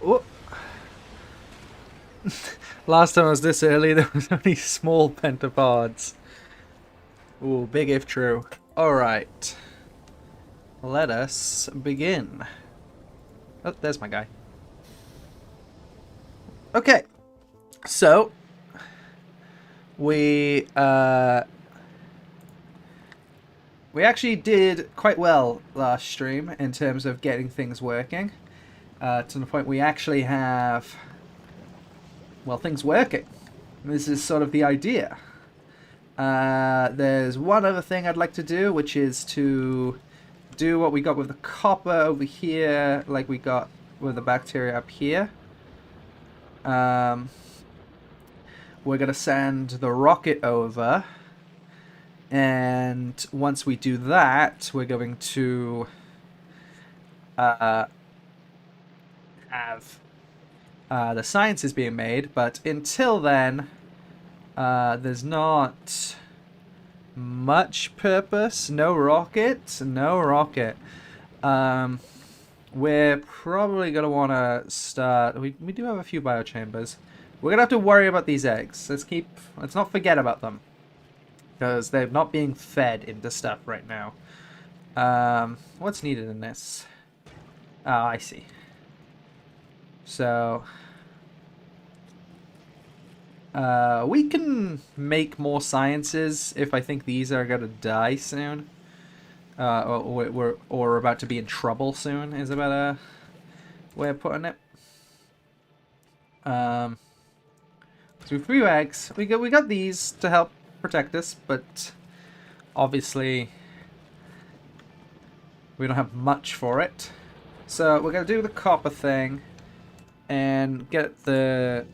Oh. Last time I was this early, there was only small pentapods. Ooh, big if true. Alright. Let us begin. Oh, there's my guy. Okay. So, we actually did quite well last stream in terms of getting things working. To the point we actually have, well, things working. This is sort of the idea. There's one other thing I'd like to do, which is to do what we got with the copper over here, like we got with the bacteria up here. We're going to send the rocket over, and once we do that, we're going to have the sciences being made, but until then, there's not much purpose. No rocket. No rocket. We're probably going to want to start... We do have a few biochambers. We're going to have to worry about these eggs. Let's not forget about them. Because they're not being fed into stuff right now. What's needed in this? Oh, I see. So... we can make more sciences if I think these are going to die soon. Or about to be in trouble soon is a better way of putting it. So we have 3 eggs. We got these to help protect us, but obviously we don't have much for it. So we're gonna do the copper thing and get the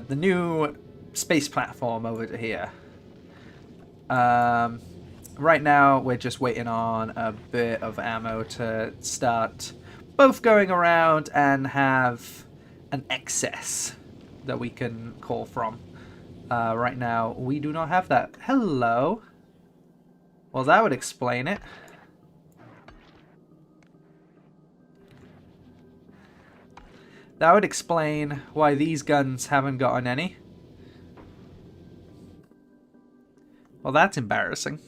new space platform over to here. Right now we're just waiting on a bit of ammo to start both going around and have an excess that we can call from. Right now we do not have that. Hello. Well, that would explain it. That would explain why these guns haven't gotten any. Well, that's embarrassing.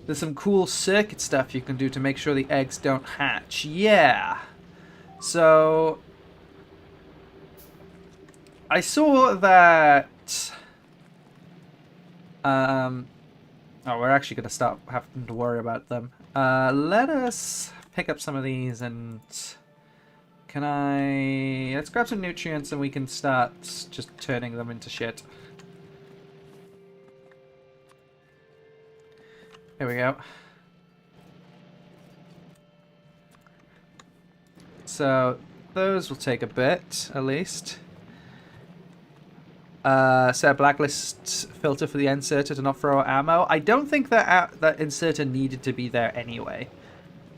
There's some cool circuit stuff you can do to make sure the eggs don't hatch. Yeah. So... I saw that... Oh, we're actually going to stop having to worry about them. Let us pick up some of these and... Let's grab some nutrients and we can start just turning them into shit. Here we go. So, those will take a bit, at least. Set a blacklist filter for the inserter to not throw ammo. I don't think that that inserter needed to be there anyway.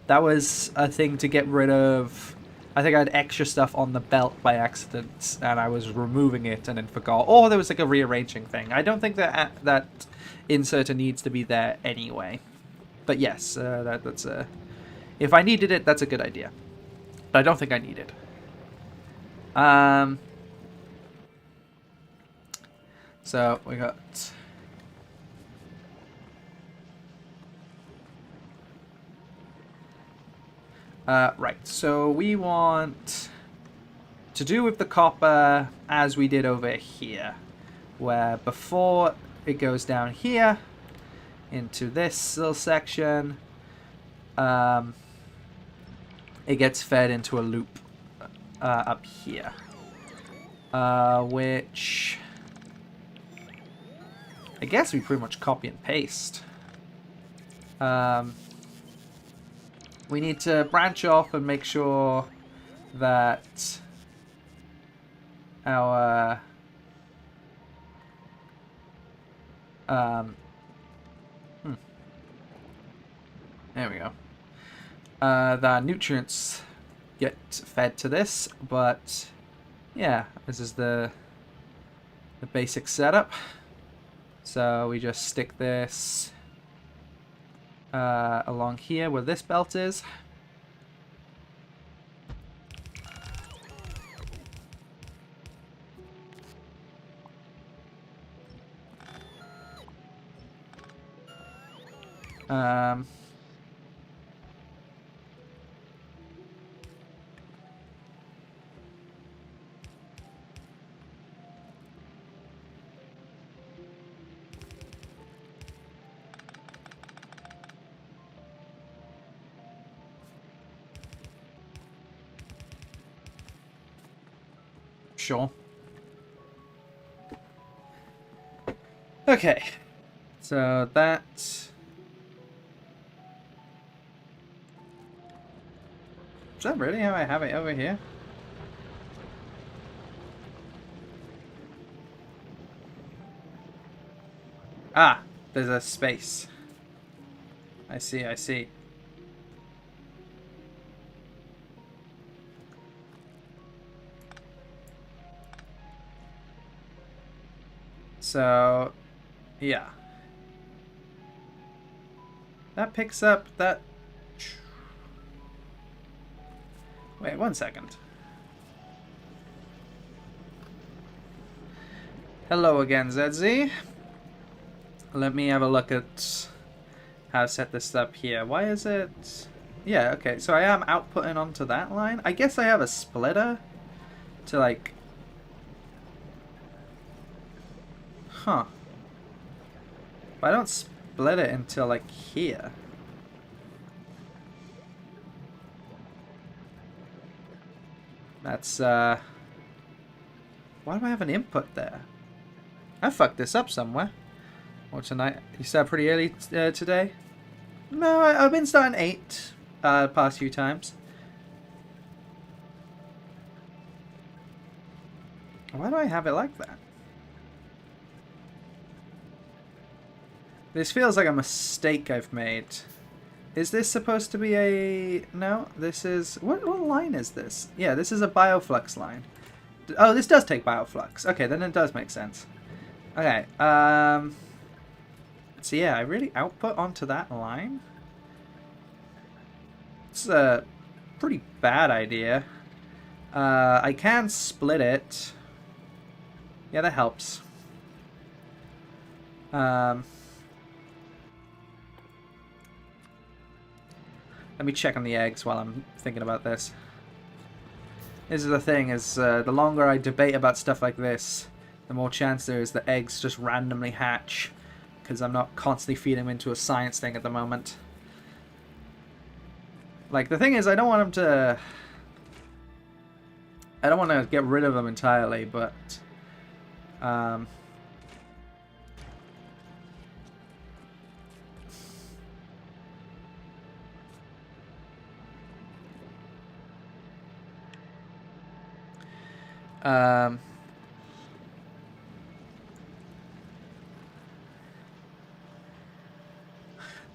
That was a thing to get rid of... I think I had extra stuff on the belt by accident, and I was removing it and then forgot. Or there was like a rearranging thing. I don't think that that inserter needs to be there anyway. But yes, that's a... If I needed it, that's a good idea. But I don't think I need it. So we got... right, so we want to do with the copper as we did over here, where before it goes down here into this little section, it gets fed into a loop up here, which I guess we pretty much copy and paste. We need to branch off and make sure that our there we go. The nutrients get fed to this, but yeah, this is the basic setup. So we just stick this along here where this belt is. Um, sure. Okay, so that's... Is that really how I have it over here? Ah, there's a space. I see, I see. So, yeah. That picks up that... Wait, 1 second. Hello again, ZZ. Let me have a look at how to set this up here. Why is it... Yeah, okay, so I am outputting onto that line. I guess I have a splitter to, like... Huh. But I don't split it until, like, here. That's, Why do I have an input there? I fucked this up somewhere. Or tonight. You started pretty early today? No, I've been starting 8 past few times. Why do I have it like that? This feels like a mistake I've made. Is this supposed to be a... No, this is... What line is this? Yeah, this is a bioflux line. Oh, this does take bioflux. Okay, then it does make sense. Okay, so yeah, I really output onto that line? It's a pretty bad idea. I can split it. Yeah, that helps. Let me check on the eggs while I'm thinking about this. This is the thing, is the longer I debate about stuff like this, the more chance there is that eggs just randomly hatch, because I'm not constantly feeding them into a science thing at the moment. Like, the thing is, I don't want them to... I don't want to get rid of them entirely, but...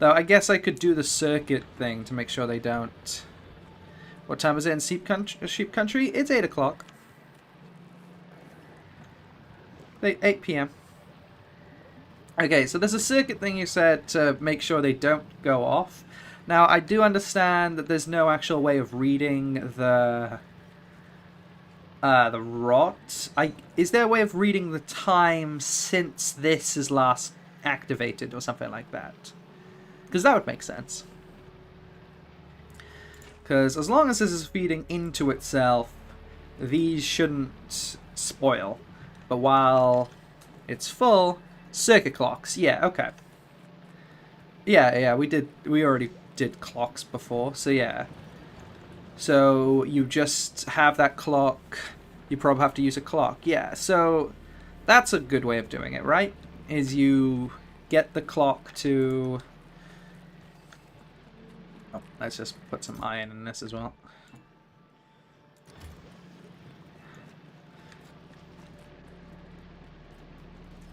Though I guess I could do the circuit thing to make sure they don't... What time is it in sheep country? It's 8 o'clock. 8 p.m. Okay, so there's a circuit thing you said to make sure they don't go off. Now, I do understand that there's no actual way of reading the rot. Is there a way of reading the time since this is last activated or something like that? Because that would make sense. Because as long as this is feeding into itself, these shouldn't spoil. But while it's full, circuit clocks. Yeah, okay. Yeah, we already did clocks before, so yeah. So you just have that clock. You probably have to use a clock. Yeah, so that's a good way of doing it, right? Is you get the clock to... Oh, let's just put some iron in this as well.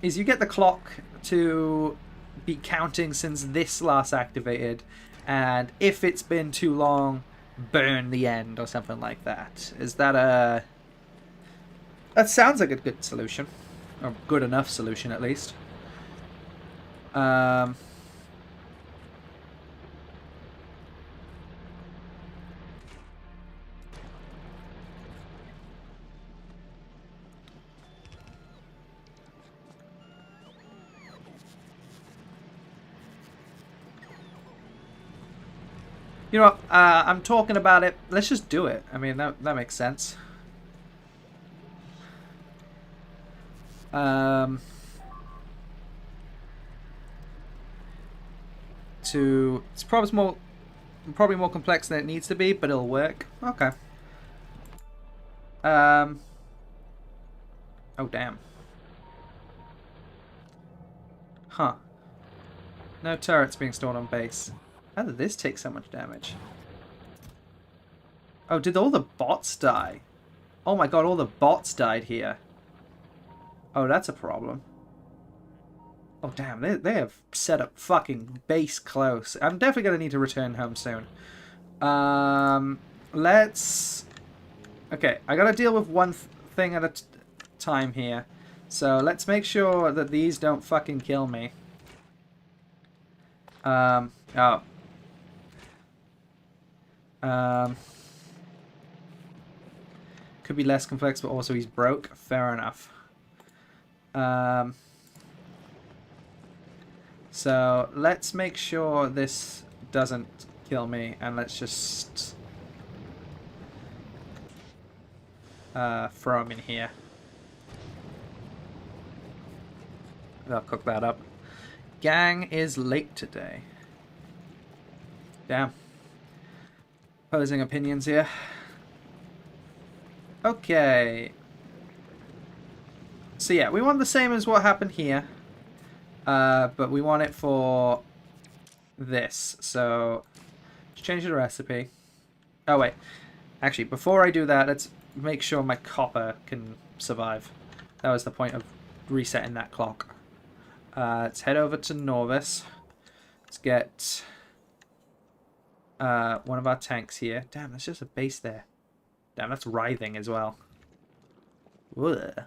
Is you get the clock to be counting since this last activated, and if it's been too long, burn the end or something like that. Is that a... That sounds like a good solution. Or good enough solution, at least. You know what? I'm talking about it. Let's just do it. I mean, that makes sense. It's probably more complex than it needs to be, but it'll work. Okay. Oh damn. Huh. No turrets being stored on base. How did this take so much damage? Oh, did all the bots die? Oh my god, all the bots died here. Oh, that's a problem. Oh damn, they have set up fucking base close. I'm definitely gonna need to return home soon. Let's... Okay, I gotta deal with one thing at a time here. So let's make sure that these don't fucking kill me. Oh. Could be less complex, but also he's broke. Fair enough. So let's make sure this doesn't kill me, and let's just throw him in here. I'll cook that up. Gang is late today. Damn. Opposing opinions here. Okay. So yeah, we want the same as what happened here. But we want it for this. So let's change the recipe. Oh wait. Actually, before I do that, let's make sure my copper can survive. That was the point of resetting that clock. Let's head over to Norvis. Let's get one of our tanks here. Damn, that's just a base there. Damn, that's writhing as well. Ugh.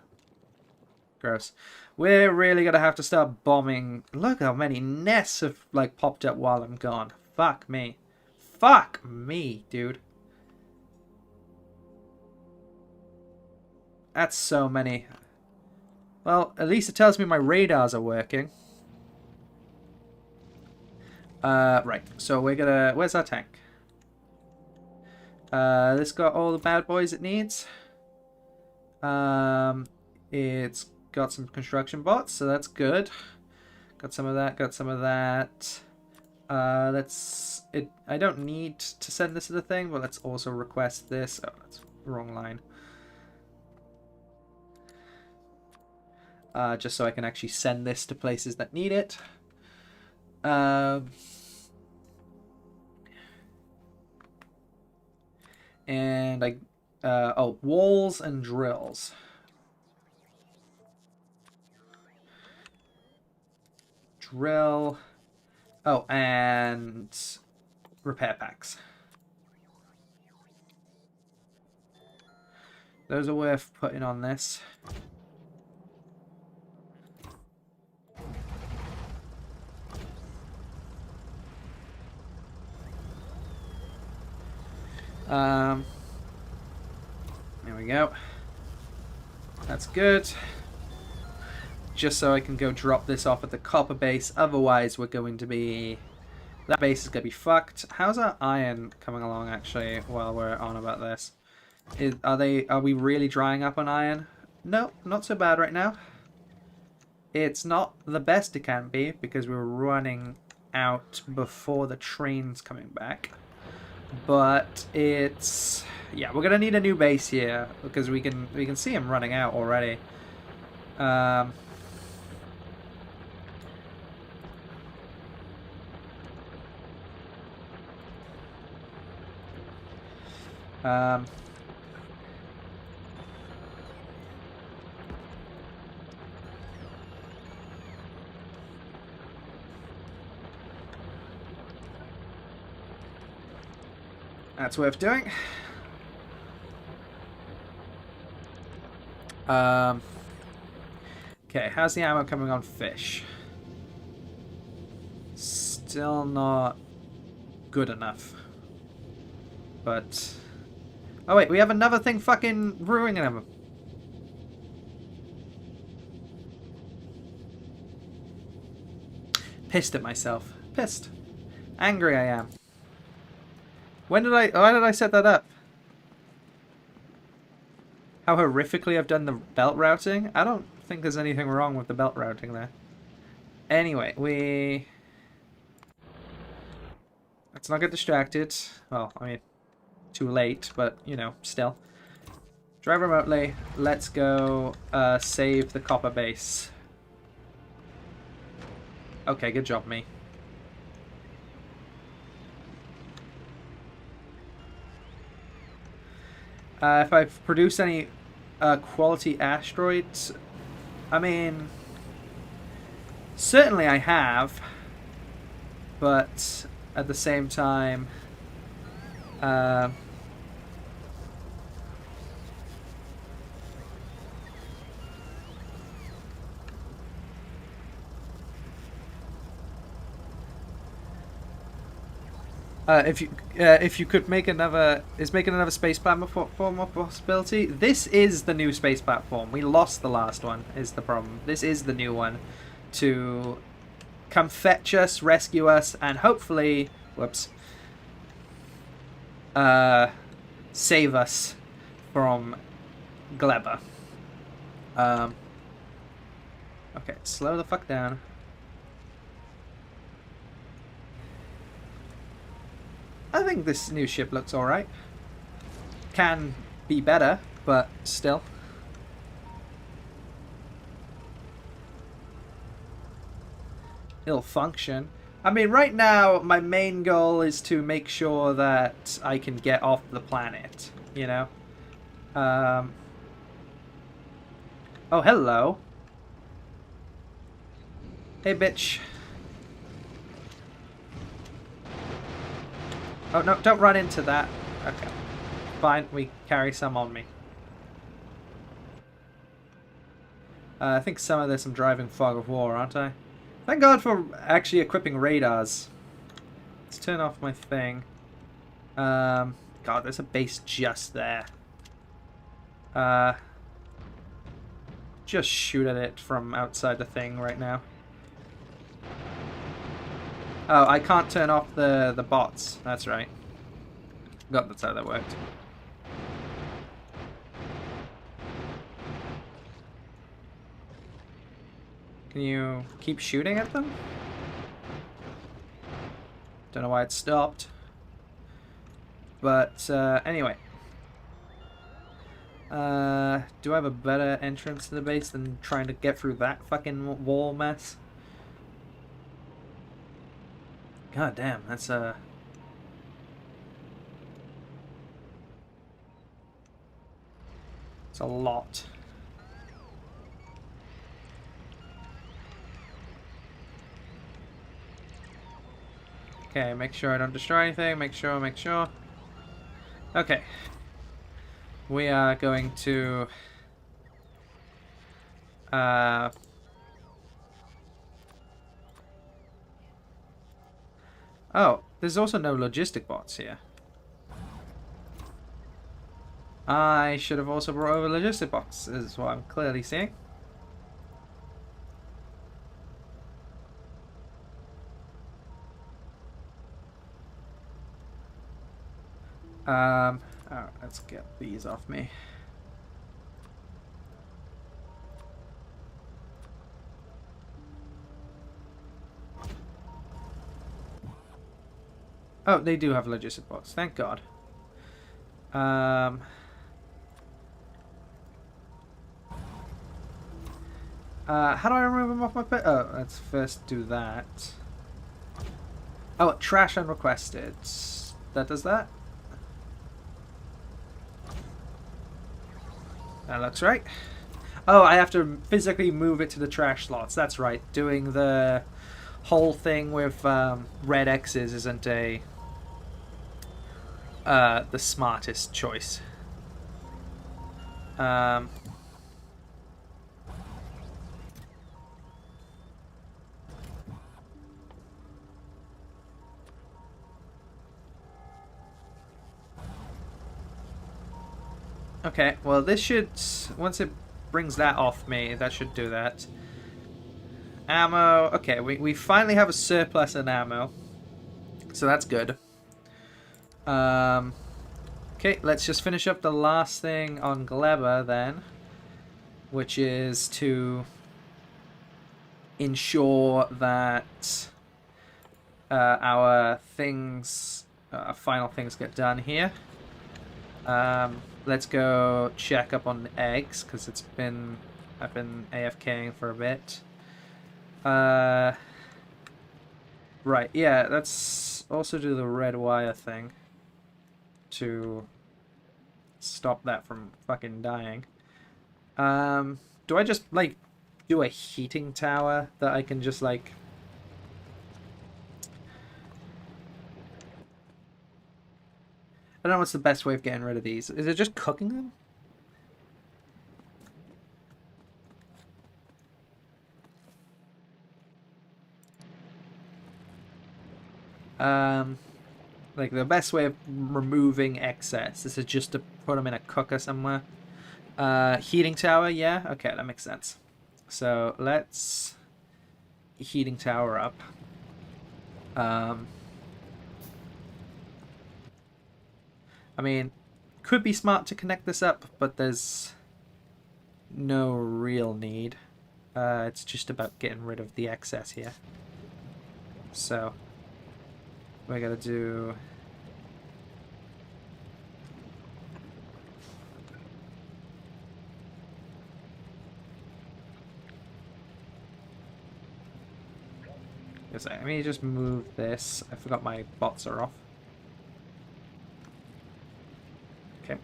Gross. We're really gonna have to start bombing. Look how many nests have like popped up while I'm gone. Fuck me. Fuck me, dude. That's so many. Well, at least it tells me my radars are working. Right. So we're gonna... Where's our tank? This got all the bad boys it needs. It's got some construction bots, so that's good. Got some of that, got some of that. I don't need to send this to the thing, but let's also request this. Oh, that's the wrong line. Just so I can actually send this to places that need it. And oh, walls and drills. Drill. Oh, and repair packs. Those are worth putting on this. There we go. That's good. Just so I can go drop this off at the copper base. Otherwise, we're going to be... That base is going to be fucked. How's our iron coming along, actually, while we're on about this? Are we really drying up on iron? No, not so bad right now. It's not the best it can be, because we're running out before the train's coming back. But it's... Yeah, we're gonna need a new base here because we can see him running out already. That's worth doing. Okay, how's the ammo coming on fish? Still not good enough. But... Oh wait, we have another thing fucking ruining them. Pissed at myself. Pissed. Angry I am. Why did I set that up? How horrifically I've done the belt routing? I don't think there's anything wrong with the belt routing there. Anyway, let's not get distracted. Well, I mean, too late, but, you know, still. Drive remotely. Let's go save the copper base. Okay, good job, me. If I've produced any quality asteroids, I mean, certainly I have, but at the same time, if you could make another, is making another space platform a possibility? This is the new space platform. We lost the last one, is the problem. This is the new one to come fetch us, rescue us, and hopefully, whoops, save us from Gleba. Okay, slow the fuck down. I think this new ship looks alright. Can be better, but still. It'll function. I mean, right now, my main goal is to make sure that I can get off the planet, you know? Oh, hello. Hey, bitch. Oh, no, don't run into that. Okay. Fine, we carry some on me. I think some of this I'm driving fog of war, aren't I? Thank God for actually equipping radars. Let's turn off my thing. God, there's a base just there. Just shoot at it from outside the thing right now. Oh, I can't turn off the bots. That's right. God, that's how that worked. Can you keep shooting at them? Don't know why it stopped. But, anyway. Do I have a better entrance to the base than trying to get through that fucking wall mess? God damn, that's it's a lot. Okay, make sure I don't destroy anything. Make sure. Okay. We are going to oh, there's also no logistic bots here. I should have also brought over logistic bots, is what I'm clearly seeing. Alright, let's get these off me. Oh, they do have logistic bots, thank God. How do I remove them off my pit? Oh, let's first do that. Oh, trash unrequested. That does that? That looks right. Oh, I have to physically move it to the trash slots. That's right. Doing the whole thing with red X's isn't the smartest choice. Okay, well this should, once it brings that off me, that should do that. Ammo, okay, we finally have a surplus in ammo, so that's good. Okay, let's just finish up the last thing on Gleba then, which is to ensure that our things, final things get done here. Let's go check up on the eggs, because I've been AFKing for a bit. Right, yeah, let's also do the red wire thing to stop that from fucking dying. Do I just, like, do a heating tower that I can just, like... I don't know what's the best way of getting rid of these. Is it just cooking them? Like, the best way of removing excess is just to put them in a cooker somewhere. Heating tower, yeah? Okay, that makes sense. So, let's heating tower up. I mean, could be smart to connect this up, but there's no real need. It's just about getting rid of the excess here. So, we gotta do... Let me just move this. I forgot my bots are off. Okay.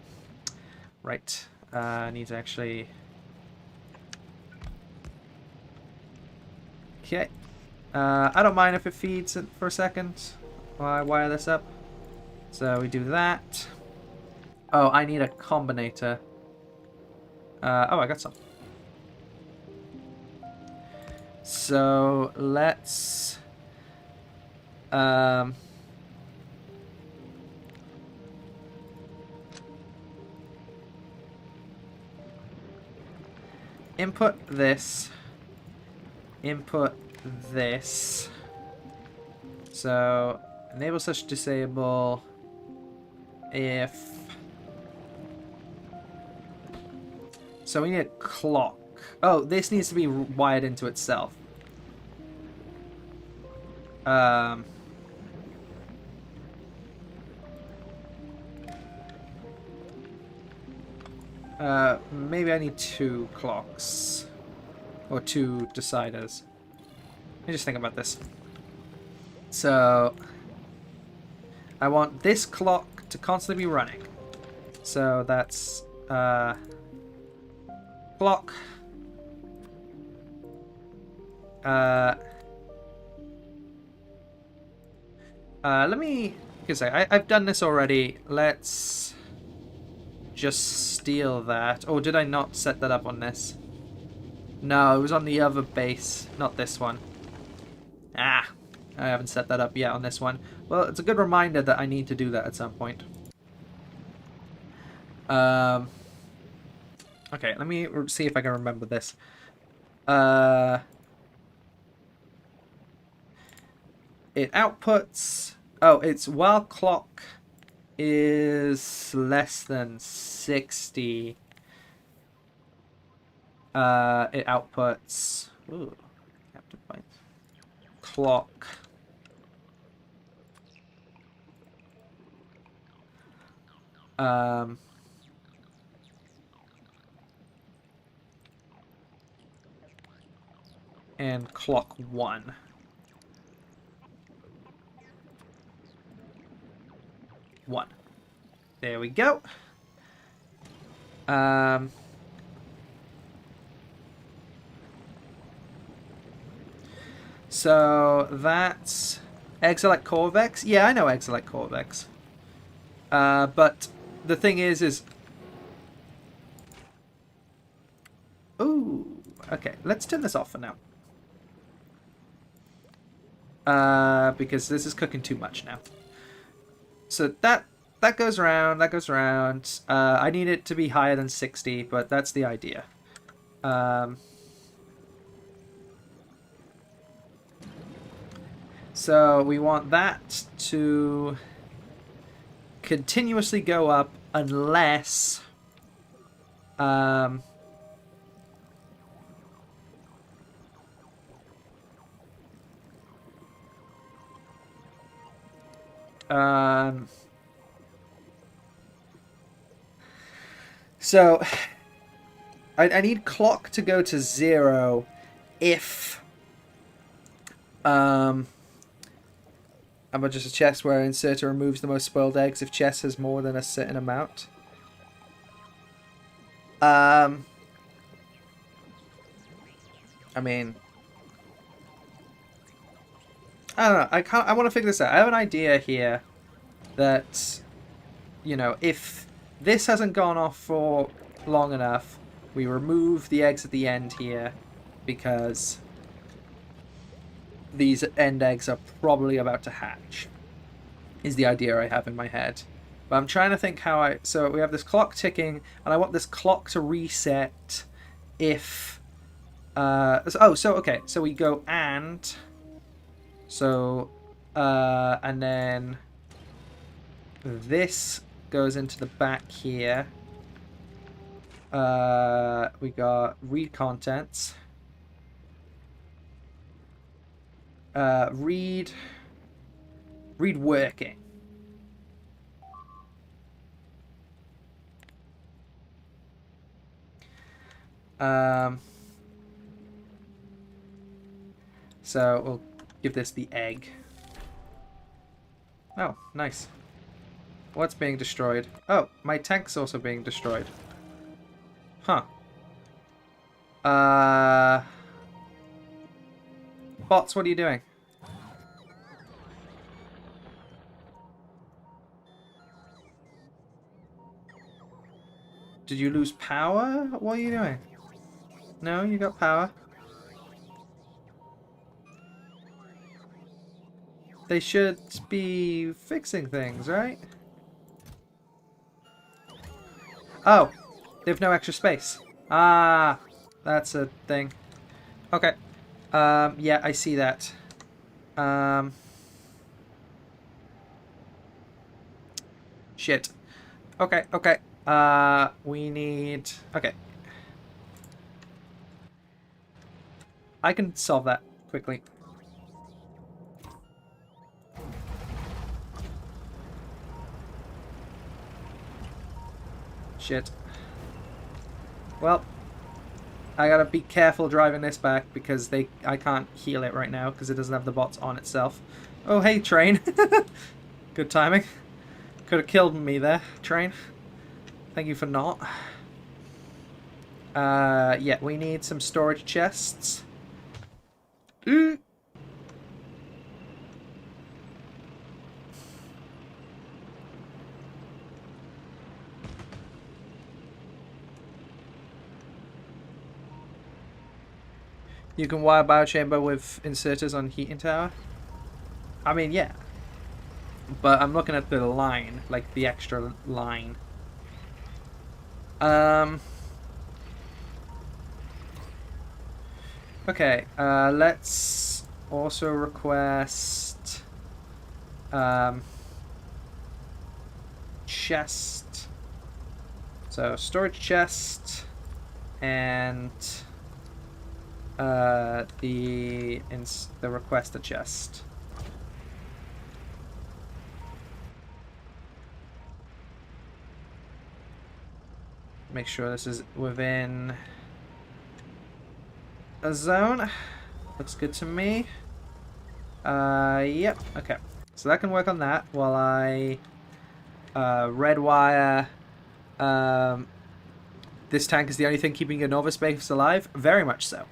Right. I need to actually... Okay. I don't mind if it feeds it for a second while I wire this up. So we do that. Oh, I need a combinator. Oh, I got some. So let's... input this. Input this. So enable such disable if... So we need a clock. Oh, this needs to be wired into itself. Maybe I need 2 clocks. Or 2 deciders. Let me just think about this. So, I want this clock to constantly be running. So that's, clock. Let me... Because I've done this already. Let's just steal that. Or did I not set that up on this? No, it was on the other base, not this one. Ah, I haven't set that up yet on this one. Well, it's a good reminder that I need to do that at some point. Okay, let me see if I can remember this. It outputs... Oh, it's while clock is less than 60. It outputs... Ooh, captive points. Clock. And clock 1. There we go. So that's Exilite Corvex. Yeah, I know Exilite Corvex. But the thing is... Ooh, okay. Let's turn this off for now. Because this is cooking too much now. So that goes around, that goes around. I need it to be higher than 60, but that's the idea. So we want that to continuously go up unless um, so I need clock to go to 0 if I'm just a chest where inserter removes the most spoiled eggs if chest has more than a certain amount. I mean, I don't know. I want to figure this out. I have an idea here that, you know, if this hasn't gone off for long enough, we remove the eggs at the end here because these end eggs are probably about to hatch, is the idea I have in my head. But I'm trying to think how I... So we have this clock ticking, and I want this clock to reset if... okay. So we go and... So... and then... This goes into the back here. We got read contents. Read working. So we'll give this the egg. Oh, nice. What's being destroyed? Oh, my tank's also being destroyed. Huh. Bots, what are you doing? Did you lose power? What are you doing? No, you got power. They should be fixing things, right? Oh, they have no extra space. Ah, that's a thing. Okay. Yeah, I see that. Shit. Okay, okay. We need... Okay. I can solve that quickly. Shit. Well, I gotta be careful driving this back because I can't heal it right now because it doesn't have the bots on itself. Oh, hey, train. Good timing. Could have killed me there, train. Thank you for not. Yeah, we need some storage chests. Ooh. You can wire biochamber with inserters on heating tower. I mean, yeah. But I'm looking at the line, like the extra line. Okay, let's also request chest. So storage chest and the requester chest. Make sure this is within a zone. Looks good to me. Yep. Okay. So that can work on that while I red wire. This tank is the only thing keeping your Nova space alive. Very much so.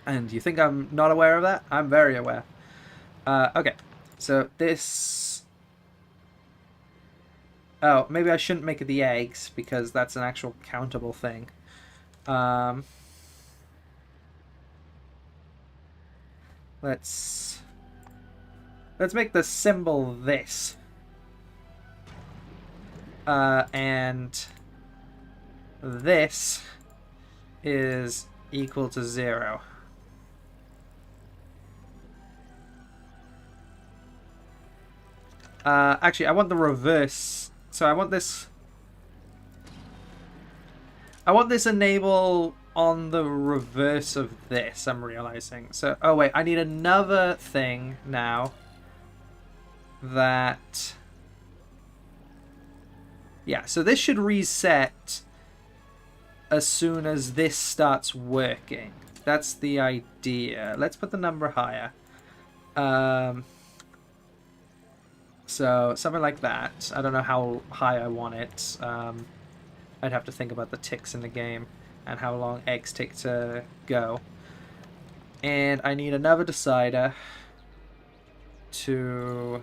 And you think I'm not aware of that? I'm very aware. Okay. So this... Oh, maybe I shouldn't make it the eggs because that's an actual countable thing. Let's make the symbol this. And this is equal to 0. Actually, I want the reverse. So I want this... I want this enable on the reverse of this, I'm realizing. So, oh wait, I need another thing now that... Yeah, so this should reset as soon as this starts working. That's the idea. Let's put the number higher. So something like that. I don't know how high I want it. I'd have to think about the ticks in the game and how long eggs take to go. And I need another decider to...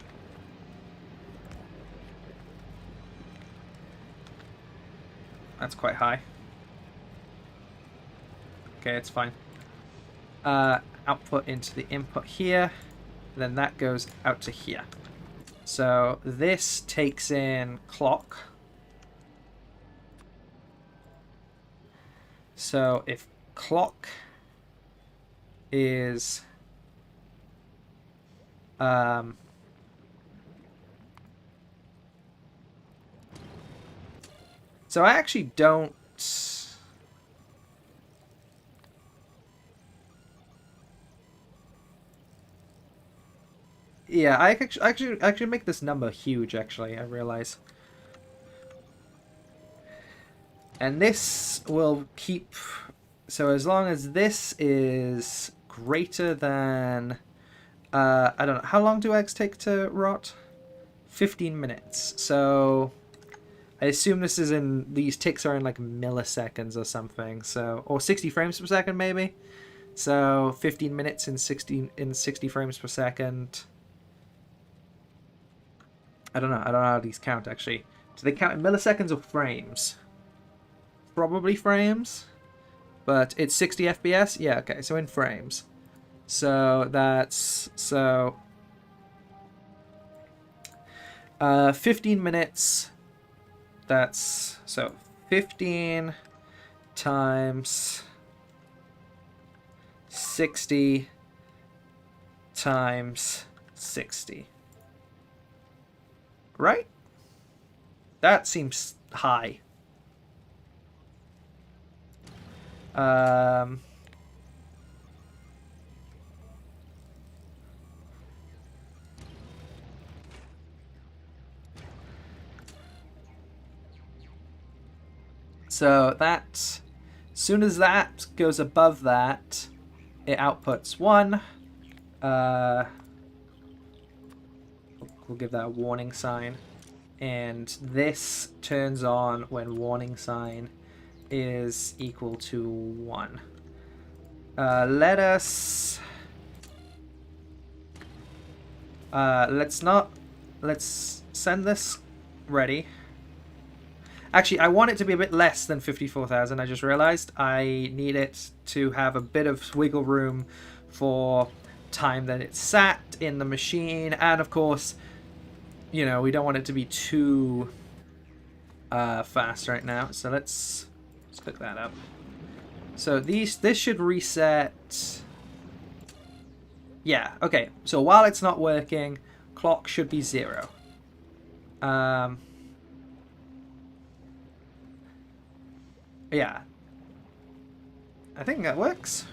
That's quite high. Okay, it's fine. Output into the input here. Then that goes out to here. So this takes in clock. So if clock is so I actually don't... Yeah, I actually make this number huge, actually, I realize. And this will keep... So as long as this is greater than... I don't know, how long do eggs take to rot? 15 minutes. So I assume this is in... These ticks are in like milliseconds or something. So, or 60 frames per second, maybe? So 15 minutes in 60 frames per second... I don't know how these count, actually. Do they count in milliseconds or frames? Probably frames. But it's 60 FPS? Yeah, okay, so in frames. So that's... So... 15 minutes. That's... So 15 times 60 times 60. Right? That seems high. So that, as soon as that goes above that, it outputs 1. We'll give that a warning sign. And this turns on when warning sign is equal to 1. Let's send this ready. Actually, I want it to be a bit less than 54,000. I just realized I need it to have a bit of wiggle room for time that it's sat in the machine, and of course, you know, we don't want it to be too fast right now. So let's pick that up. So this should reset. Yeah, okay. So while it's not working, clock should be 0. Yeah. I think that works.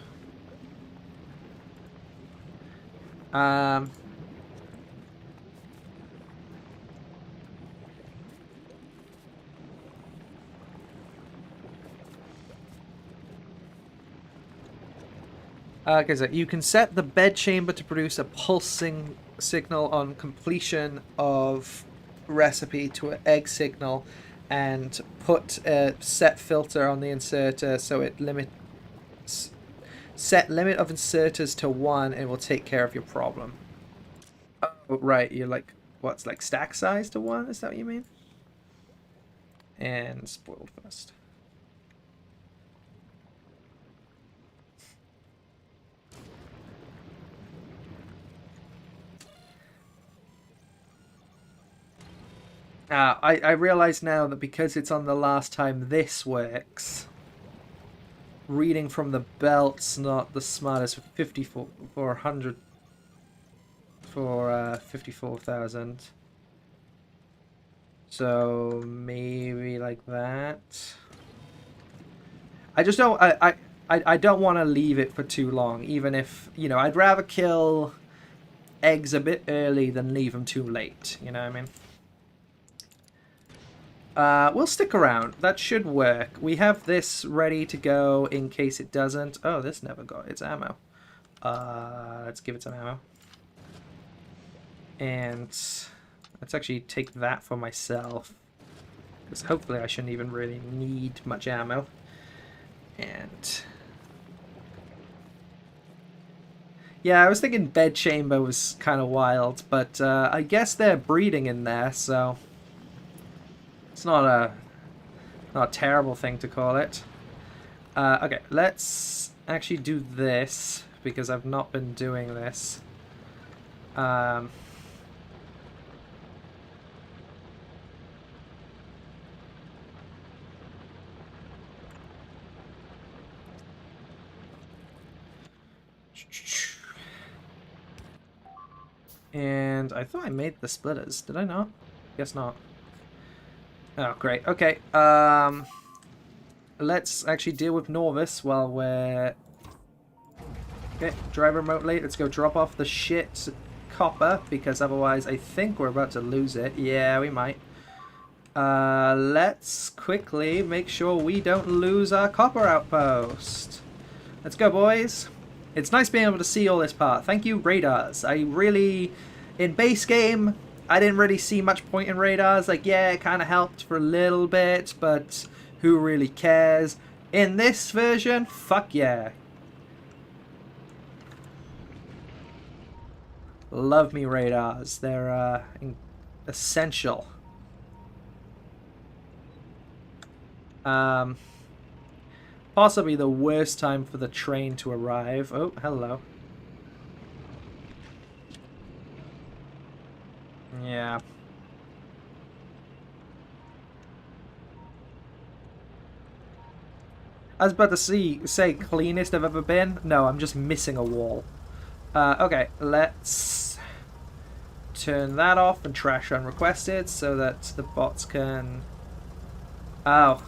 Okay, so you can set the bed chamber to produce a pulsing signal on completion of recipe to an egg signal, and put a set filter on the inserter so it set limit of inserters to 1 and will take care of your problem. Oh, right, you're like, what's like stack size to 1? Is that what you mean? And spoiled first. I realize now that because it's on the last time this works, reading from the belt's not the smartest. 54,000. So maybe like that. I just don't. I don't want to leave it for too long, even if, you know, I'd rather kill eggs a bit early than leave them too late. You know what I mean? We'll stick around. That should work. We have this ready to go in case it doesn't. Oh, this never got its ammo. Let's give it some ammo. And let's actually take that for myself, because hopefully I shouldn't even really need much ammo. And yeah, I was thinking bed chamber was kind of wild, but I guess they're breeding in there, so it's not a terrible thing to call it. Okay, let's actually do this, because I've not been doing this. And I thought I made the splitters. Did I not? Guess not. Oh, great. Okay. Let's actually deal with Norvis while we're... Okay, drive remotely. Let's go drop off the shit copper, because otherwise I think we're about to lose it. Yeah, we might. Let's quickly make sure we don't lose our copper outpost. Let's go, boys. It's nice being able to see all this part. Thank you, radars. I really... In base game, I didn't really see much point in radars. Like, yeah, it kind of helped for a little bit, but who really cares? In this version, fuck yeah. Love me radars. They're essential. Possibly the worst time for the train to arrive. Oh, hello. Yeah. I was about to say cleanest I've ever been. No, I'm just missing a wall. Okay, let's turn that off and trash unrequested so that the bots can... Oh.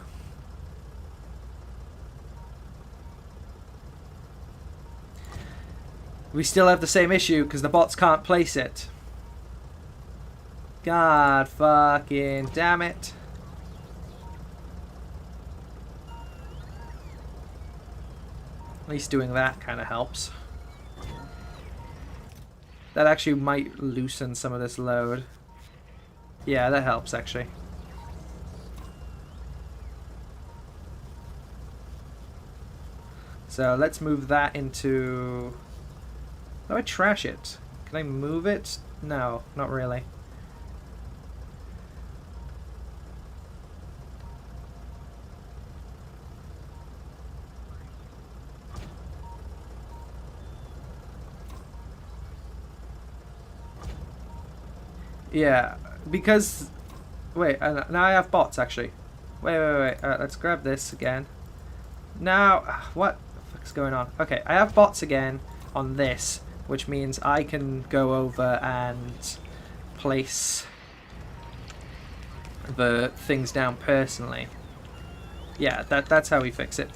We still have the same issue because the bots can't place it. God fucking damn it. At least doing that kind of helps. That actually might loosen some of this load. Yeah, that helps actually. So let's move that into... How do I trash it? Can I move it? No, not really. Yeah, because... Wait, now I have bots, actually. Wait. Let's grab this again. Now, what the fuck's going on? Okay, I have bots again on this, which means I can go over and place the things down personally. Yeah, that's how we fix it.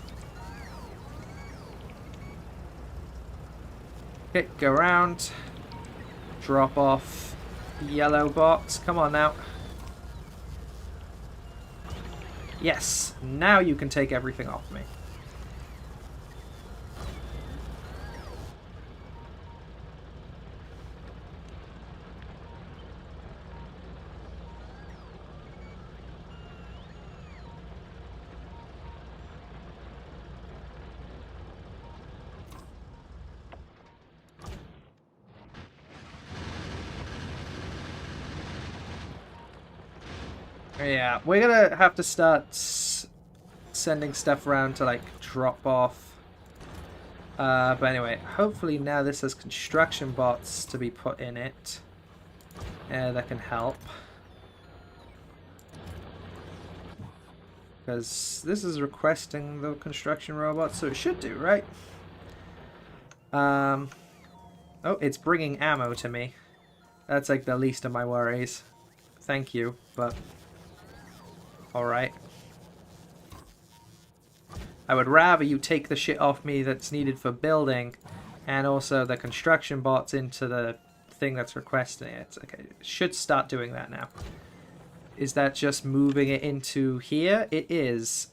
Okay, go around. Drop off yellow box. Come on now. Yes, now you can take everything off me. Yeah, we're gonna have to start sending stuff around to, like, drop off. But anyway, hopefully now this has construction bots to be put in it. That can help. Because this is requesting the construction robots, so it should do, right? Oh, it's bringing ammo to me. That's, like, the least of my worries. Thank you, but... Alright. I would rather you take the shit off me that's needed for building, and also the construction bots into the thing that's requesting it. Okay, it should start doing that now. Is that just moving it into here? It is.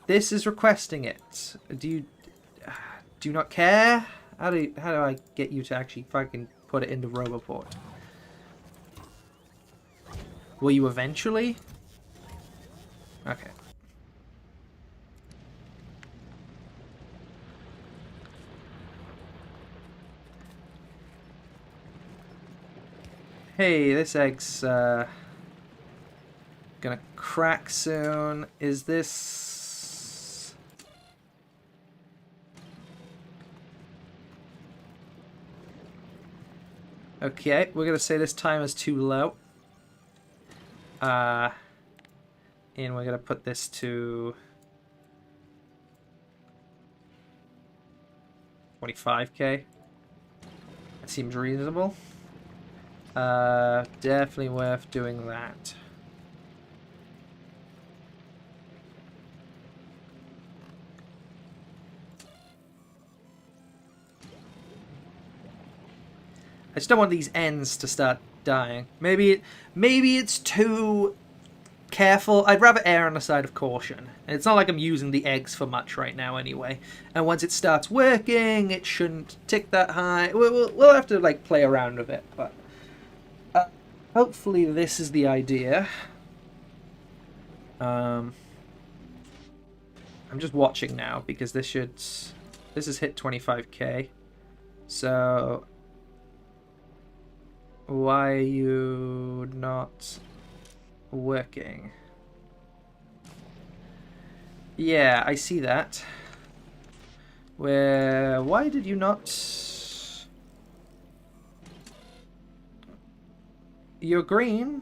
This is requesting it. Do you not care? How do I get you to actually fucking put it into Roboport? Will you eventually? Okay. Hey, this egg's gonna crack soon. Is this... Okay, we're gonna say this time is too low. And we're gonna put this to 25k. That seems reasonable. Definitely worth doing that. I just don't want these ends to start dying. Maybe it's too careful. I'd rather err on the side of caution. And it's not like I'm using the eggs for much right now anyway. And once it starts working, it shouldn't tick that high. We'll have to like play around with it, but hopefully this is the idea. I'm just watching now because this has hit 25k. So why are you not working? Yeah, I see that. Why did you not? You're green.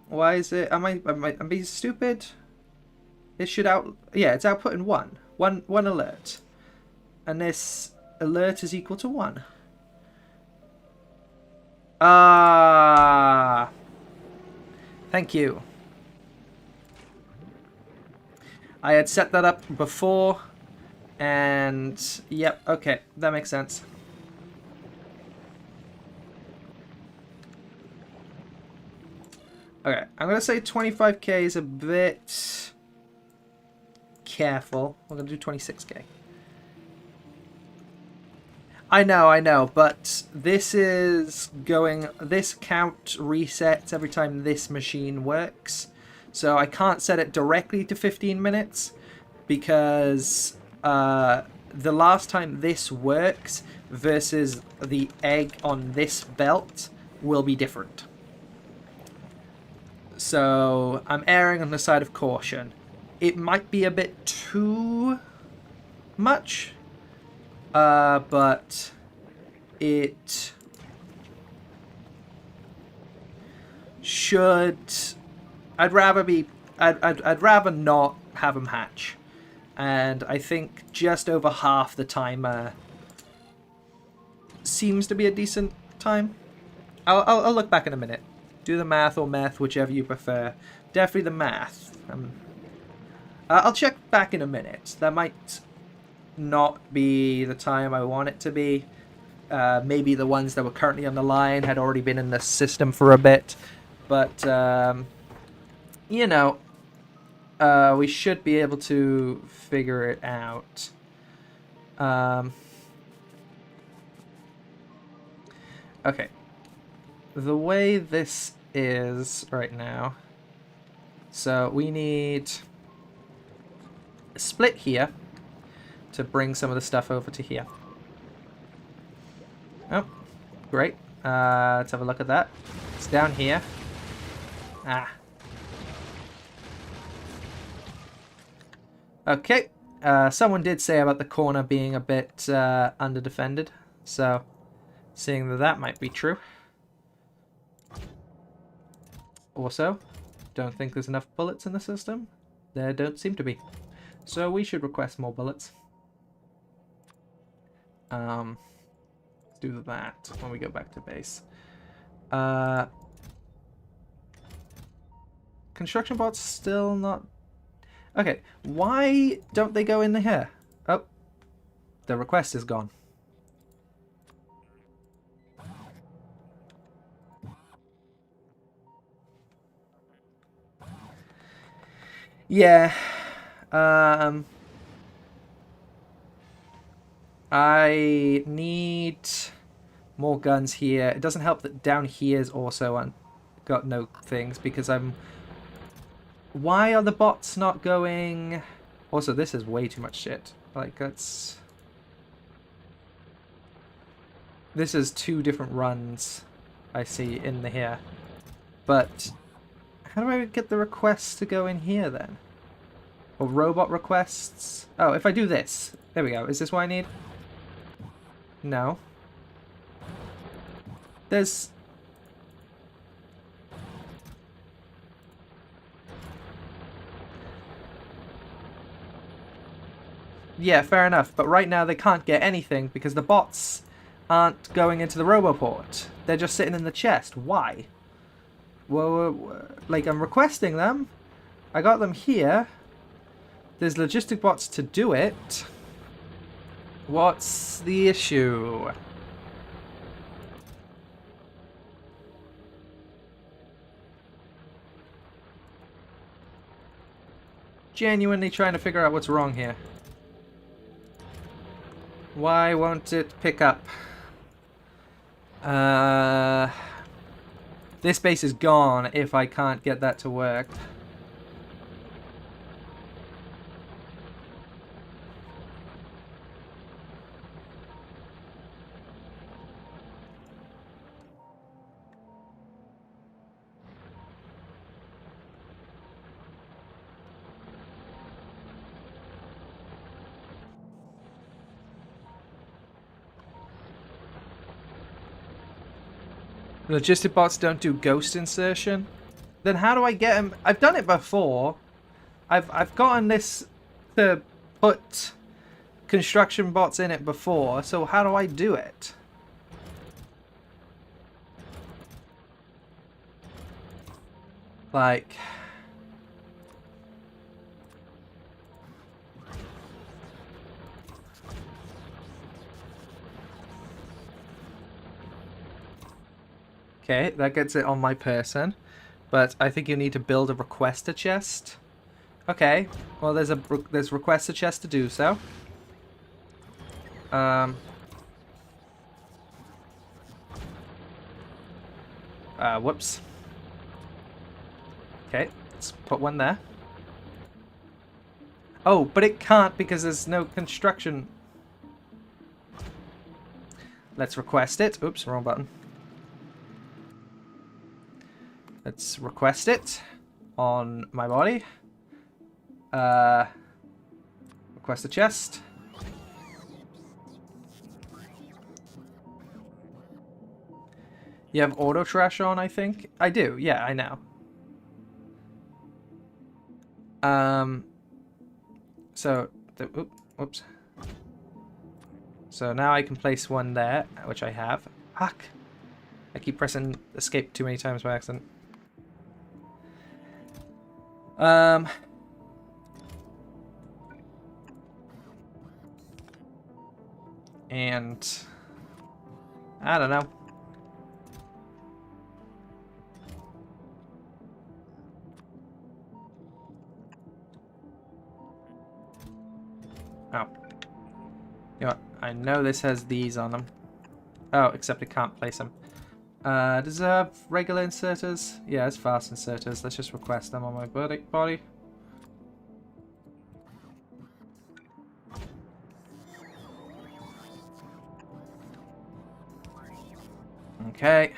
Why is it? Am I being stupid? It should yeah, it's outputting one alert, and this alert is equal to 1. Ah, thank you. I had set that up before, and yep, okay, that makes sense. Okay, I'm gonna say 25k is a bit careful. We're gonna do 26k. I know, but this count resets every time this machine works. So I can't set it directly to 15 minutes because the last time this works versus the egg on this belt will be different. So I'm erring on the side of caution. It might be a bit too much. But it should. I'd rather not have them hatch, and I think just over half the timer seems to be a decent time. I'll look back in a minute. Do the math or meth, whichever you prefer. Definitely the math. I'll check back in a minute. That might not be the time I want it to be. Maybe the ones that were currently on the line had already been in the system for a bit, but you know, we should be able to figure it out. Okay, the way this is right now, so we need a split here to bring some of the stuff over to here. Oh, great. Let's have a look at that. It's down here. Ah. Okay. Someone did say about the corner being a bit under-defended, so seeing that might be true. Also, don't think there's enough bullets in the system. There don't seem to be. So we should request more bullets. Let's do that when we go back to base. Because construction bots still not... Okay, why don't they go in here? Oh, the request is gone. Yeah. I need more guns here. It doesn't help that down here is also got no things because I'm... Why are the bots not going... Also, this is way too much shit. Like, that's... This is 2 different runs I see in here. But how do I get the requests to go in here then? Or robot requests? Oh, if I do this. There we go. Is this what I need? No. There's... Yeah, fair enough. But right now they can't get anything because the bots aren't going into the roboport. They're just sitting in the chest. Why? Well, like, I'm requesting them. I got them here. There's logistic bots to do it. What's the issue? Genuinely trying to figure out what's wrong here. Why won't it pick up? This base is gone if I can't get that to work. Logistic bots don't do ghost insertion? Then how do I get them? I've done it before. I've gotten this to put construction bots in it before, so how do I do it? Like... Okay, that gets it on my person. But I think you need to build a requester chest. Okay, well there's requester chest to do so. Whoops. Okay, let's put one there. Oh, but it can't because there's no construction. Let's request it. Oops, wrong button. Let's request it on my body. Request a chest. You have auto trash on, I think? I do, yeah, I know. Oops. So now I can place one there, which I have. Fuck. I keep pressing escape too many times by accident. And I don't know. Oh. You know what? I know this has these on them. Oh, except I can't place them. Does it have regular inserters? Yeah, it's fast inserters. Let's just request them on my body. Okay.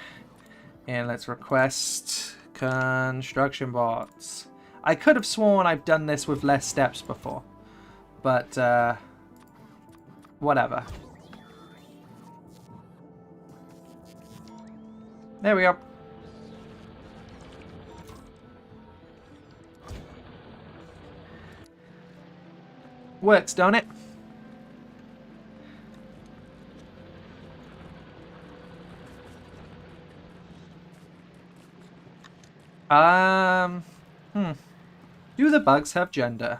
And let's request construction bots. I could have sworn I've done this with less steps before. But, whatever. There we go. Works, don't it? Do the bugs have gender?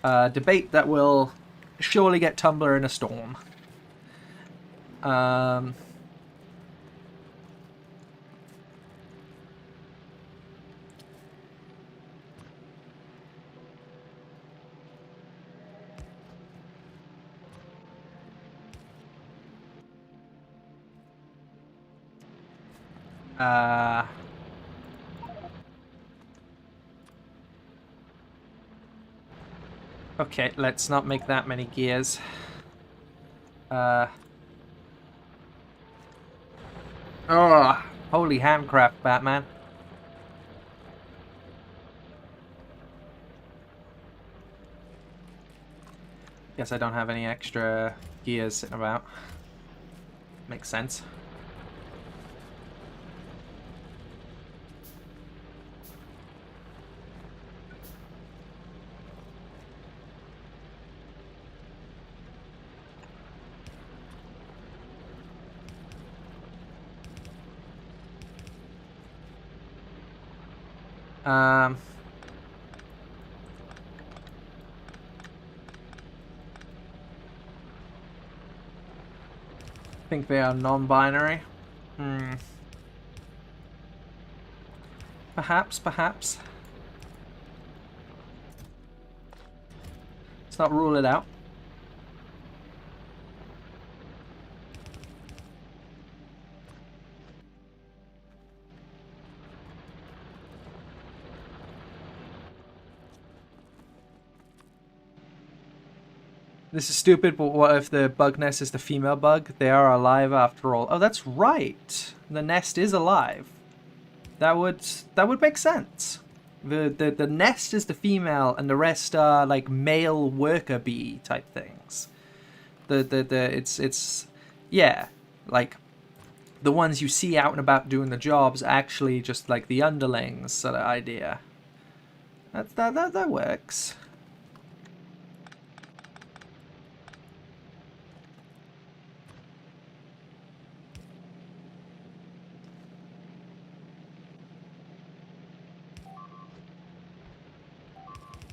Debate that will surely get Tumblr in a storm. Okay, let's not make that many gears. Oh, holy handcraft, Batman. Guess I don't have any extra gears sitting about. Makes sense. I think they are non-binary. Perhaps. Let's not rule it out. This is stupid, but what if the bug nest is the female bug? They are alive after all. Oh, that's right. The nest is alive. That would make sense. The nest is the female, and the rest are like male worker bee type things. It's yeah, like the ones you see out and about doing the jobs actually just like the underlings sort of idea. That works.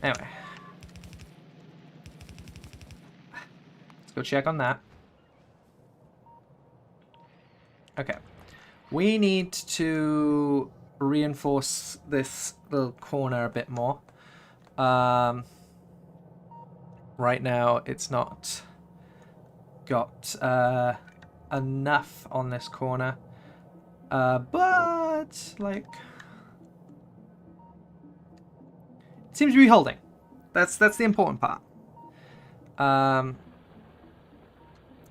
Anyway. Let's go check on that. Okay. We need to reinforce this little corner a bit more. Right now, it's not got enough on this corner. But, like... it seems to be holding. That's the important part.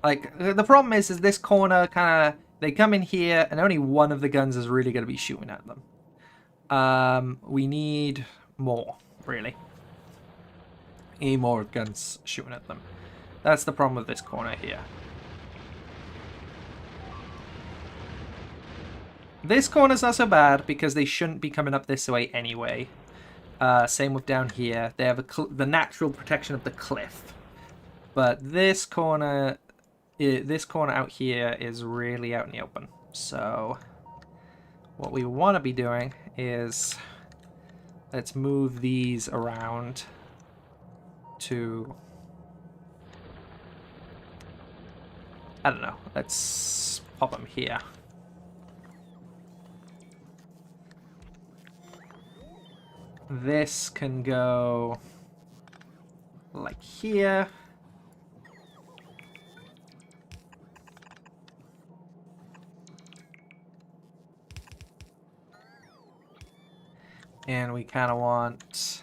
Like, the problem is this corner kind of... they come in here, and only one of the guns is really going to be shooting at them. We need more, really. We need more guns shooting at them. That's the problem with this corner here. This corner's not so bad, because they shouldn't be coming up this way anyway. Same with down here. They have the natural protection of the cliff. But this corner out here is really out in the open. So what we want to be doing is let's move these around to, I don't know, let's pop them here. This can go like here. And we kind of want...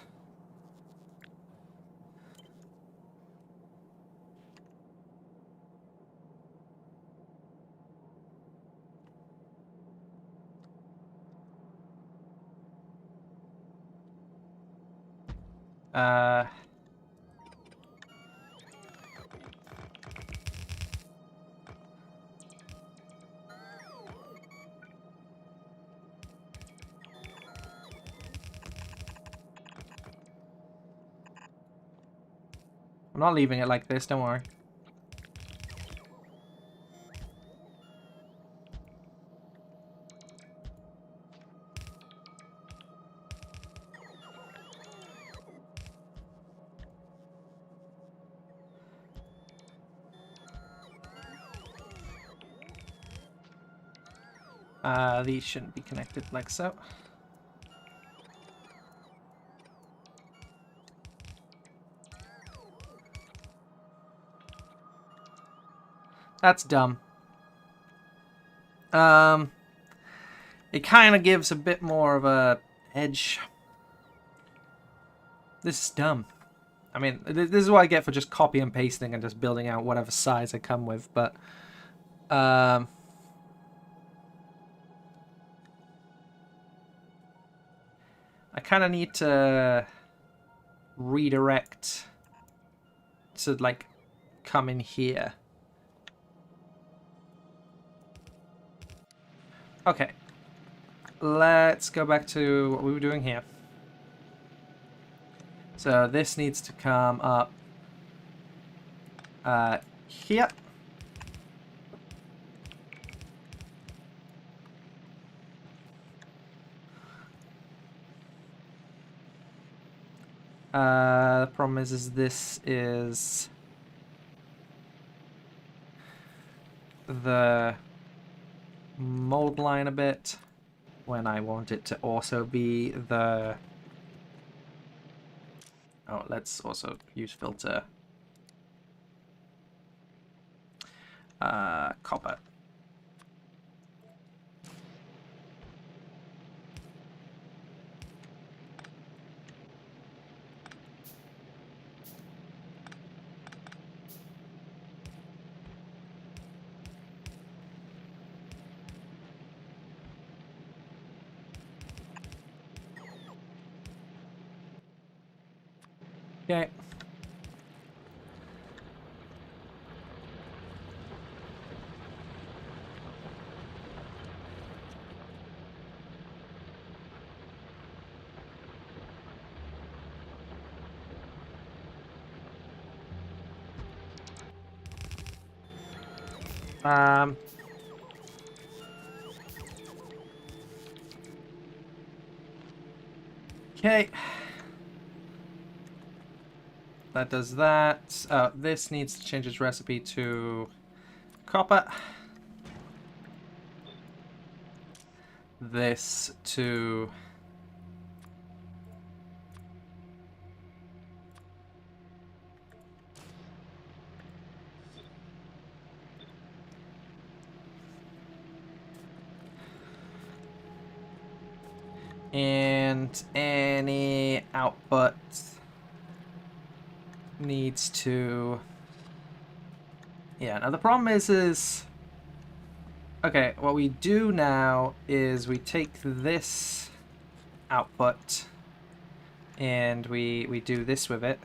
I'm not leaving it like this, don't worry. These shouldn't be connected like so. That's dumb. It kind of gives a bit more of a edge. This is dumb. I mean, this is what I get for just copy and pasting and just building out whatever size I come with, but I kind of need to redirect to, like, come in here. Okay. Let's go back to what we were doing here. So this needs to come up here. The problem is this is the mold line a bit when I want it to also be the... Oh, let's also use filter. Copper. Okay. Okay. That does that. This needs to change its recipe to copper. This to... And any output needs to... Yeah, now the problem is... Okay, what we do now is we take this output and we do this with it.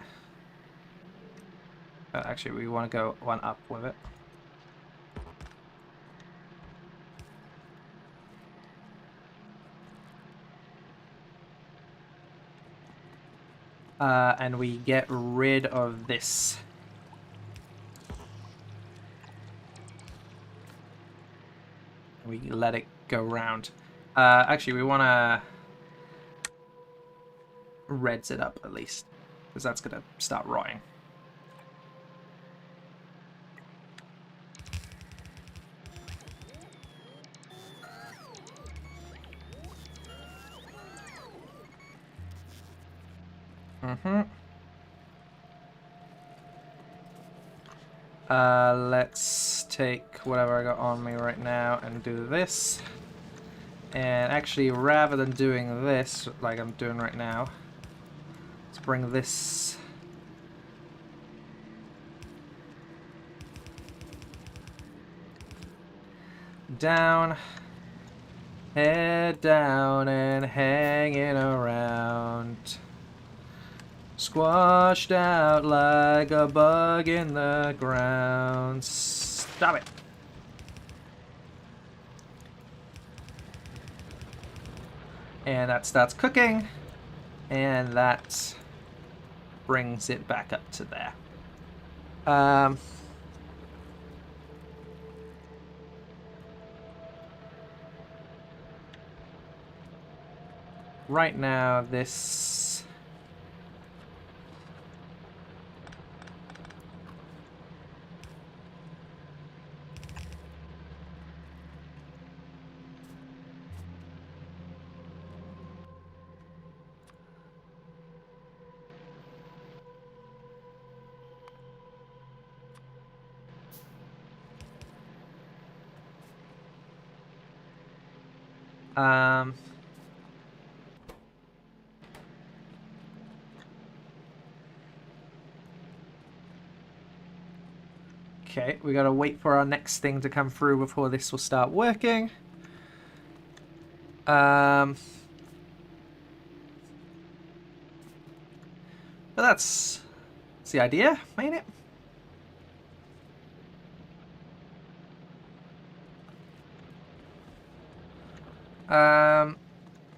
Actually, we want to go one up with it. And we get rid of this. We let it go round. Actually, we want to reds it up at least, because that's going to start rotting. Let's take whatever I got on me right now and do this. And actually, rather than doing this like I'm doing right now, let's bring this down, head down and hanging around. Squashed out like a bug in the ground. Stop it. And that starts cooking. And that brings it back up to there. Right now, this... Um, okay, we gotta wait for our next thing to come through before this will start working. But that's the idea, ain't it?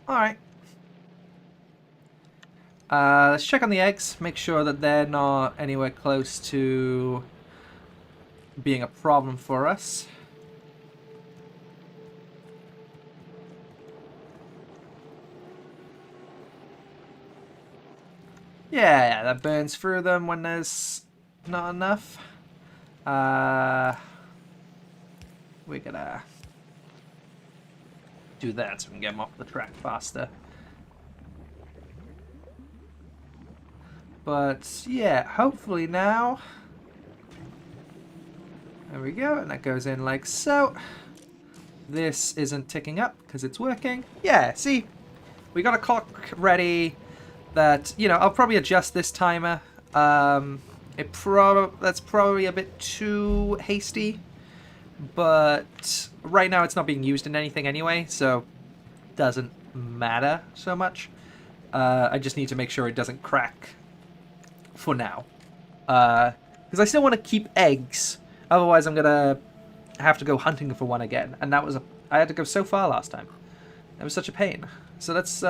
Alright. Let's check on the eggs, make sure that they're not anywhere close to being a problem for us. Yeah, that burns through them when there's not enough. We're gonna do that so we can get them off the track faster. But yeah, hopefully now. There we go, and that goes in like so. This isn't ticking up because it's working. Yeah, see? We got a clock ready that, you know, I'll probably adjust this timer. That's probably a bit too hasty, but right now it's not being used in anything anyway, so it doesn't matter so much. I just need to make sure it doesn't crack for now. Because I still want to keep eggs, otherwise I'm gonna have to go hunting for one again, and I had to go so far last time. It was such a pain. So let's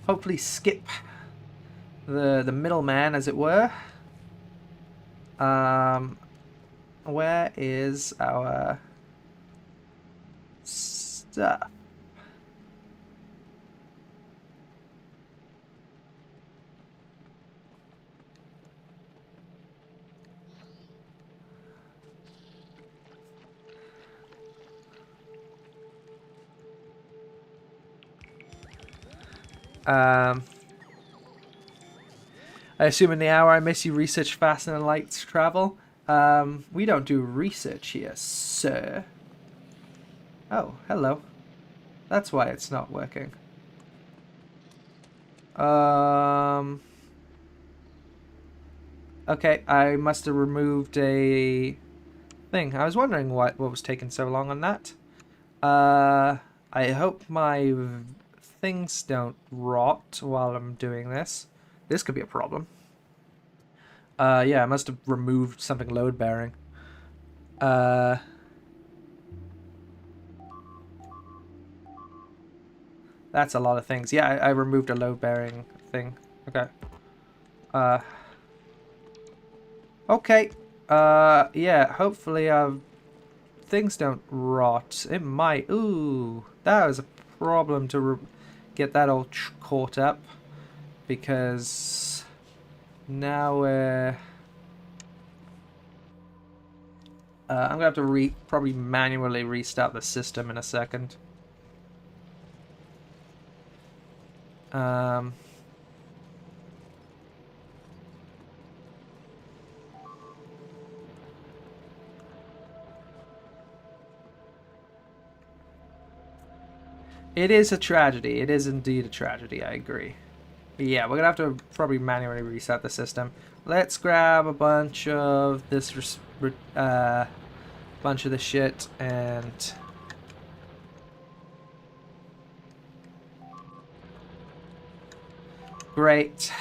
hopefully skip the middleman, as it were. Where is our stuff? I assume in the hour I miss you research faster than light travel. We don't do research here, sir. Oh, hello. That's why it's not working. Okay, I must have removed a thing. I was wondering what was taking so long on that. I hope my things don't rot while I'm doing this. This could be a problem. Yeah, I must have removed something load-bearing. That's a lot of things. Yeah, I removed a load-bearing thing. Okay. Okay. Yeah, hopefully, things don't rot. It might. Ooh, that was a problem to get that all caught up. Because now we're... I'm gonna have to probably manually restart the system in a second. It is a tragedy. It is indeed a tragedy, I agree. But yeah, we're gonna have to probably manually reset the system. Let's grab a bunch of this, bunch of this shit, and... Great.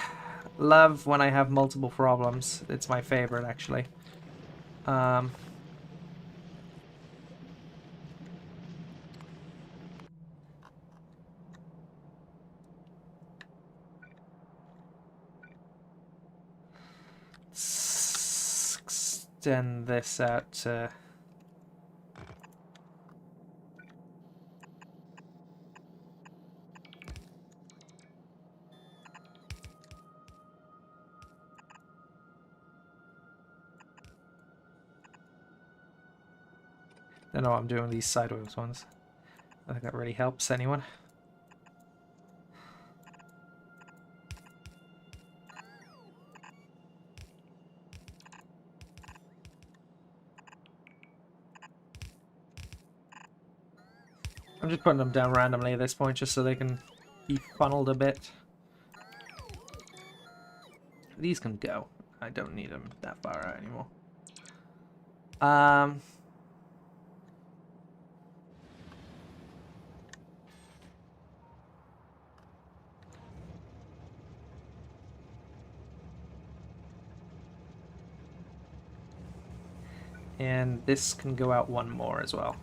Love when I have multiple problems. It's my favorite, actually. Extend this out to... I don't know what I'm doing with these sideways ones. I think that really helps anyone. I'm just putting them down randomly at this point just so they can be funneled a bit. These can go. I don't need them that far out anymore. And this can go out one more as well.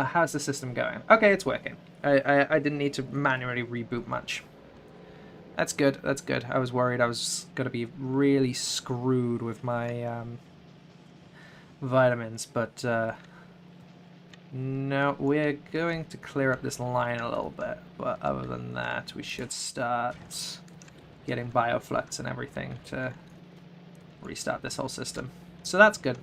How's the system going? Okay, it's working. I didn't need to manually reboot much. That's good, that's good. I was worried I was going to be really screwed with my vitamins, but no, we're going to clear up this line a little bit. But other than that, we should start getting bioflux and everything to restart this whole system. So that's good.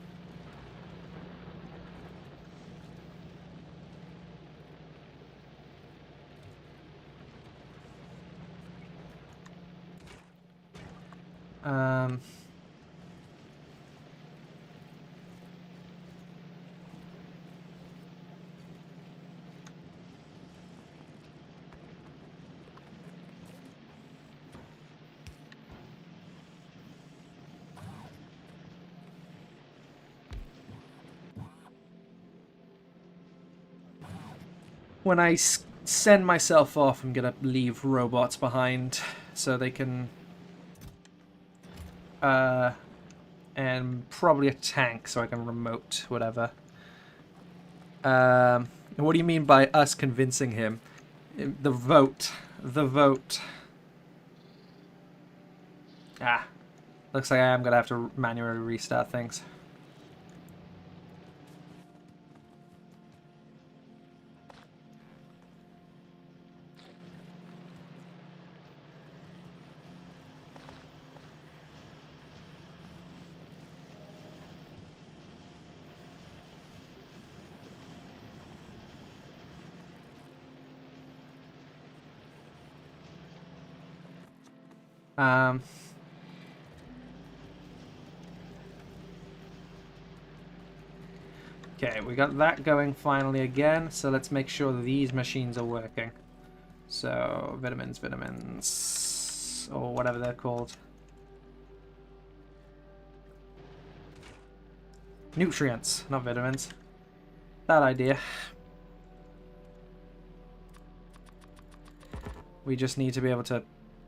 When I send myself off, I'm gonna leave robots behind so they can and probably a tank so I can remote whatever. What do you mean by us convincing him? The vote. The vote. Ah. Looks like I am gonna have to manually restart things. Okay, we got that going finally again, so let's make sure these machines are working. So, vitamins, or whatever they're called. Nutrients, not vitamins. Bad idea. We just need to be able to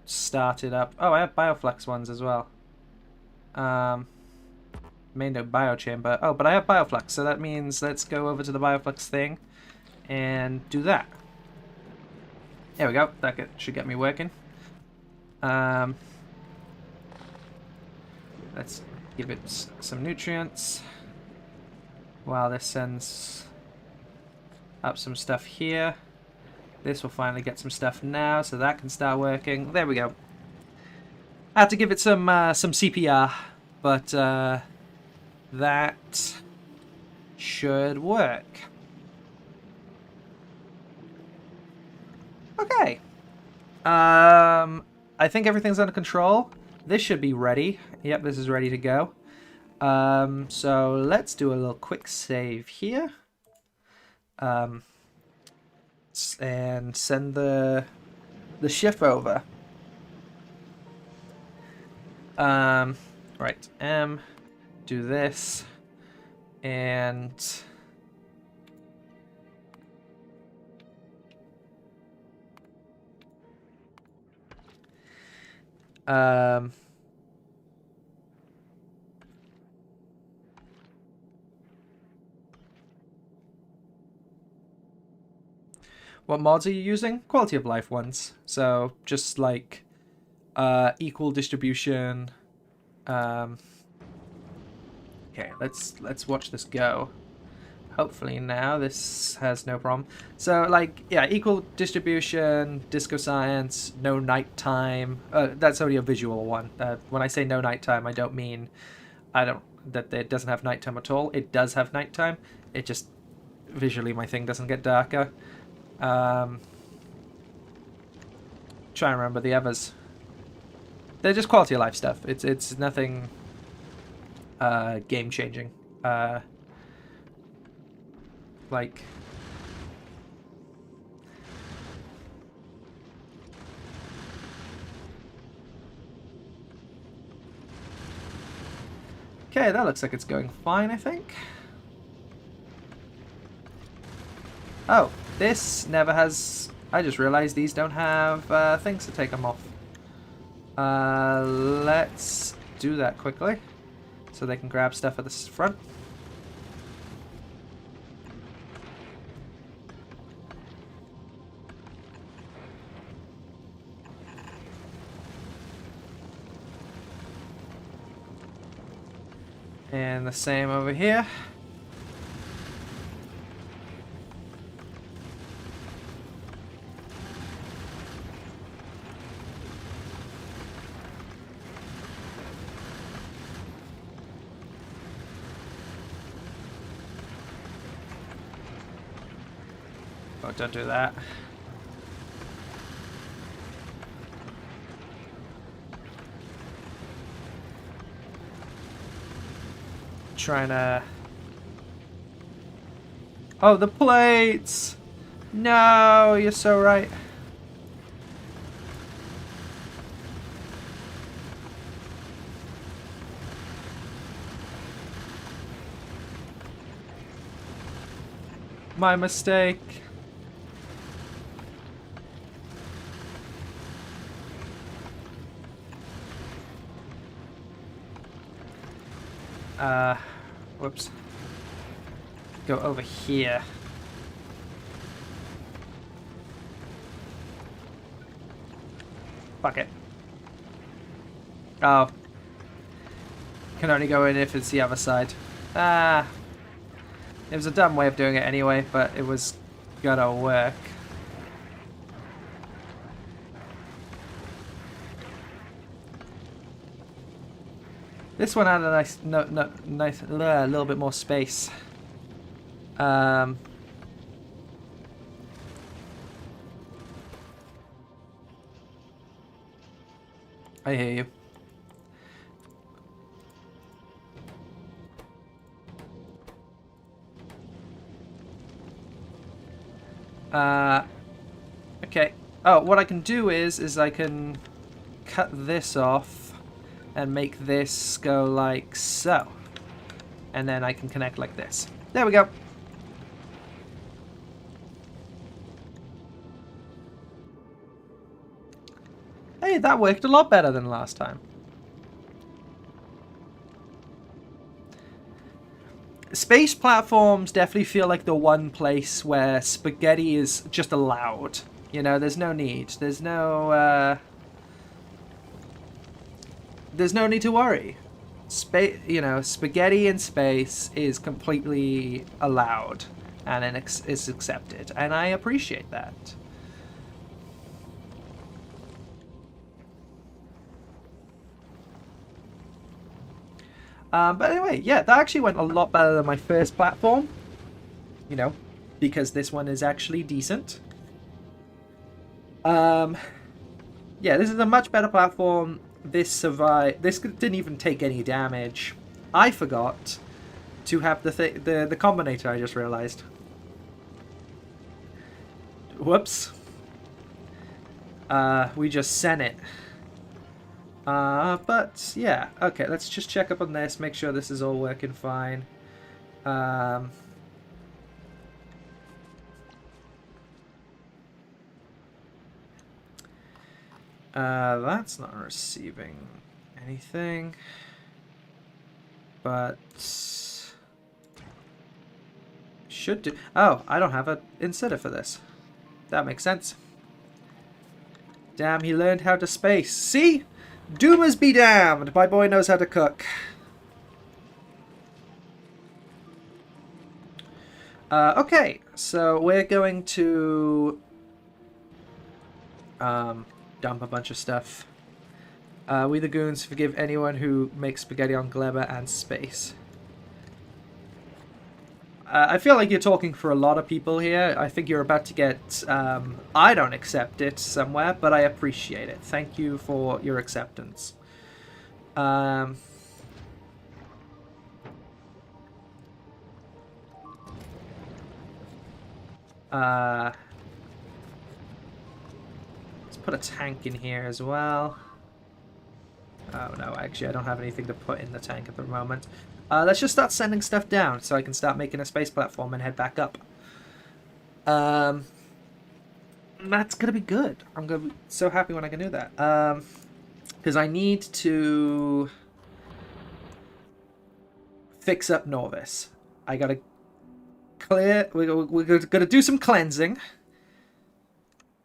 start it up. Oh, I have bioflex ones as well. Main no biochamber. Oh, but I have bioflex, so that means let's go over to the bioflex thing and do that. There we go. That should get me working. Let's give it some nutrients while this sends up some stuff here. This will finally get some stuff now, so that can start working. There we go. I have to give it some CPR, but that should work. Okay. I think everything's under control. This should be ready. Yep, this is ready to go. So let's do a little quick save here. And send the ship over. Right, do this, and what mods are you using? Quality of life ones. So just like equal distribution. Okay, let's watch this go. Hopefully now this has no problem. So like, yeah, equal distribution, disco science, no nighttime. That's only a visual one. When I say no nighttime, I don't mean I that it doesn't have nighttime at all. It does have nighttime. It just visually my thing doesn't get darker. Try and remember the others. They're just quality of life stuff. It's nothing game changing. Like. Okay, that looks like it's going fine, I think. Oh, this never has... I just realized these don't have things to take them off. Let's do that quickly, so they can grab stuff at the front. And the same over here. Oh, don't do that. Trying to... Oh, the plates! No, you're so right. My mistake. Whoops. Go over here. Fuck it. Oh. Can only go in if it's the other side. Ah. It was a dumb way of doing it anyway, but it was gonna work. This one had a nice, nice, little bit more space. I hear you. Okay. Oh, what I can do is I can cut this off and make this go like so. And then I can connect like this. There we go. Hey, that worked a lot better than last time. Space platforms definitely feel like the one place where spaghetti is just allowed. You know, there's no need. There's no need to worry. Spaghetti in space is completely allowed and is accepted, and I appreciate that. But anyway, yeah, that actually went a lot better than my first platform. You know, because this one is actually decent. Yeah, this is a much better platform. This survived. This didn't even take any damage. I forgot to have the combinator. I just realized. Whoops. We just sent it. But yeah, okay. Let's just check up on this. Make sure this is all working fine. That's not receiving anything, but should do. Oh, I don't have an inserter for this. That makes sense. Damn, he learned how to space. See? Doomers be damned. My boy knows how to cook. Okay, so we're going to dump a bunch of stuff We the goons forgive anyone who makes spaghetti on Gleba and space. I feel like you're talking for a lot of people here. I think you're about to get, I don't accept it somewhere, but I appreciate it. Thank you for your acceptance. Let's put a tank in here as well. Oh no, actually I don't have anything to put in the tank at the moment. Let's just start sending stuff down so I can start making a space platform and head back up. That's gonna be good. I'm gonna be so happy when I can do that. Because I need to fix up Norvis. I gotta clear. We're gonna do some cleansing.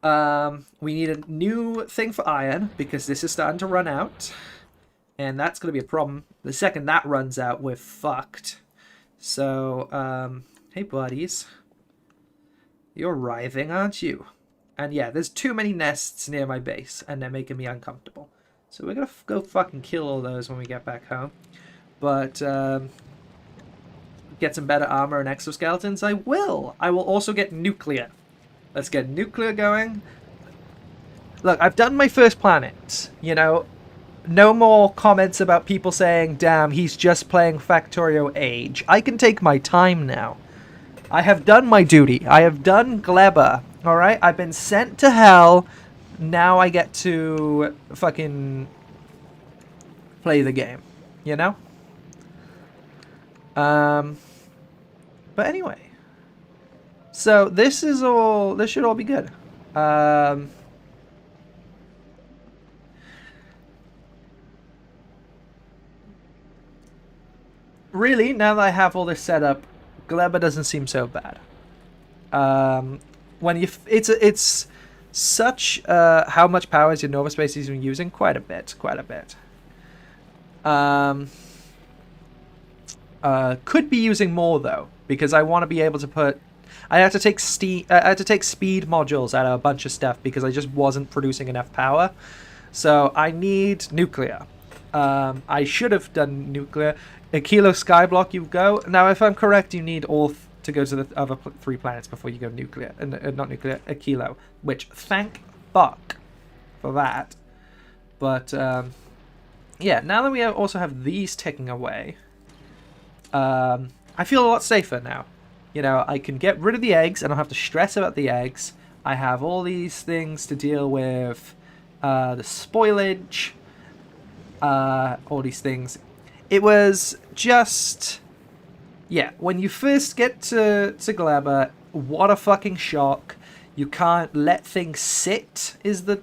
We need a new thing for iron because this is starting to run out. And that's going to be a problem. The second that runs out, we're fucked. So, hey buddies. You're writhing, aren't you? And yeah, there's too many nests near my base, and they're making me uncomfortable. So we're going to go fucking kill all those when we get back home. But, get some better armor and exoskeletons? I will! I will also get nuclear. Let's get nuclear going. Look, I've done my first planet, you know. No more comments about people saying, damn, he's just playing Factorio Age. I can take my time now. I have done my duty. I have done Gleba. Alright? I've been sent to hell. Now I get to fucking play the game. You know? But anyway. So this should all be good. Really, now that I have all this set up, Gleba doesn't seem so bad. When you, it's such how much power is your Nova Space even using? Quite a bit. Could be using more though, because I want to be able to put. I had to take speed modules out of a bunch of stuff because I just wasn't producing enough power. So I need nuclear. I should have done nuclear. A kilo skyblock you go. Now, if I'm correct, you need all to go to the other 3 planets before you go nuclear. Not nuclear, a kilo. Which, thank fuck for that. But, yeah, now that we also have these ticking away, I feel a lot safer now. You know, I can get rid of the eggs. I don't have to stress about the eggs. I have all these things to deal with. The spoilage. All these things. It was just, yeah, when you first get to Gleba, what a fucking shock. You can't let things sit is the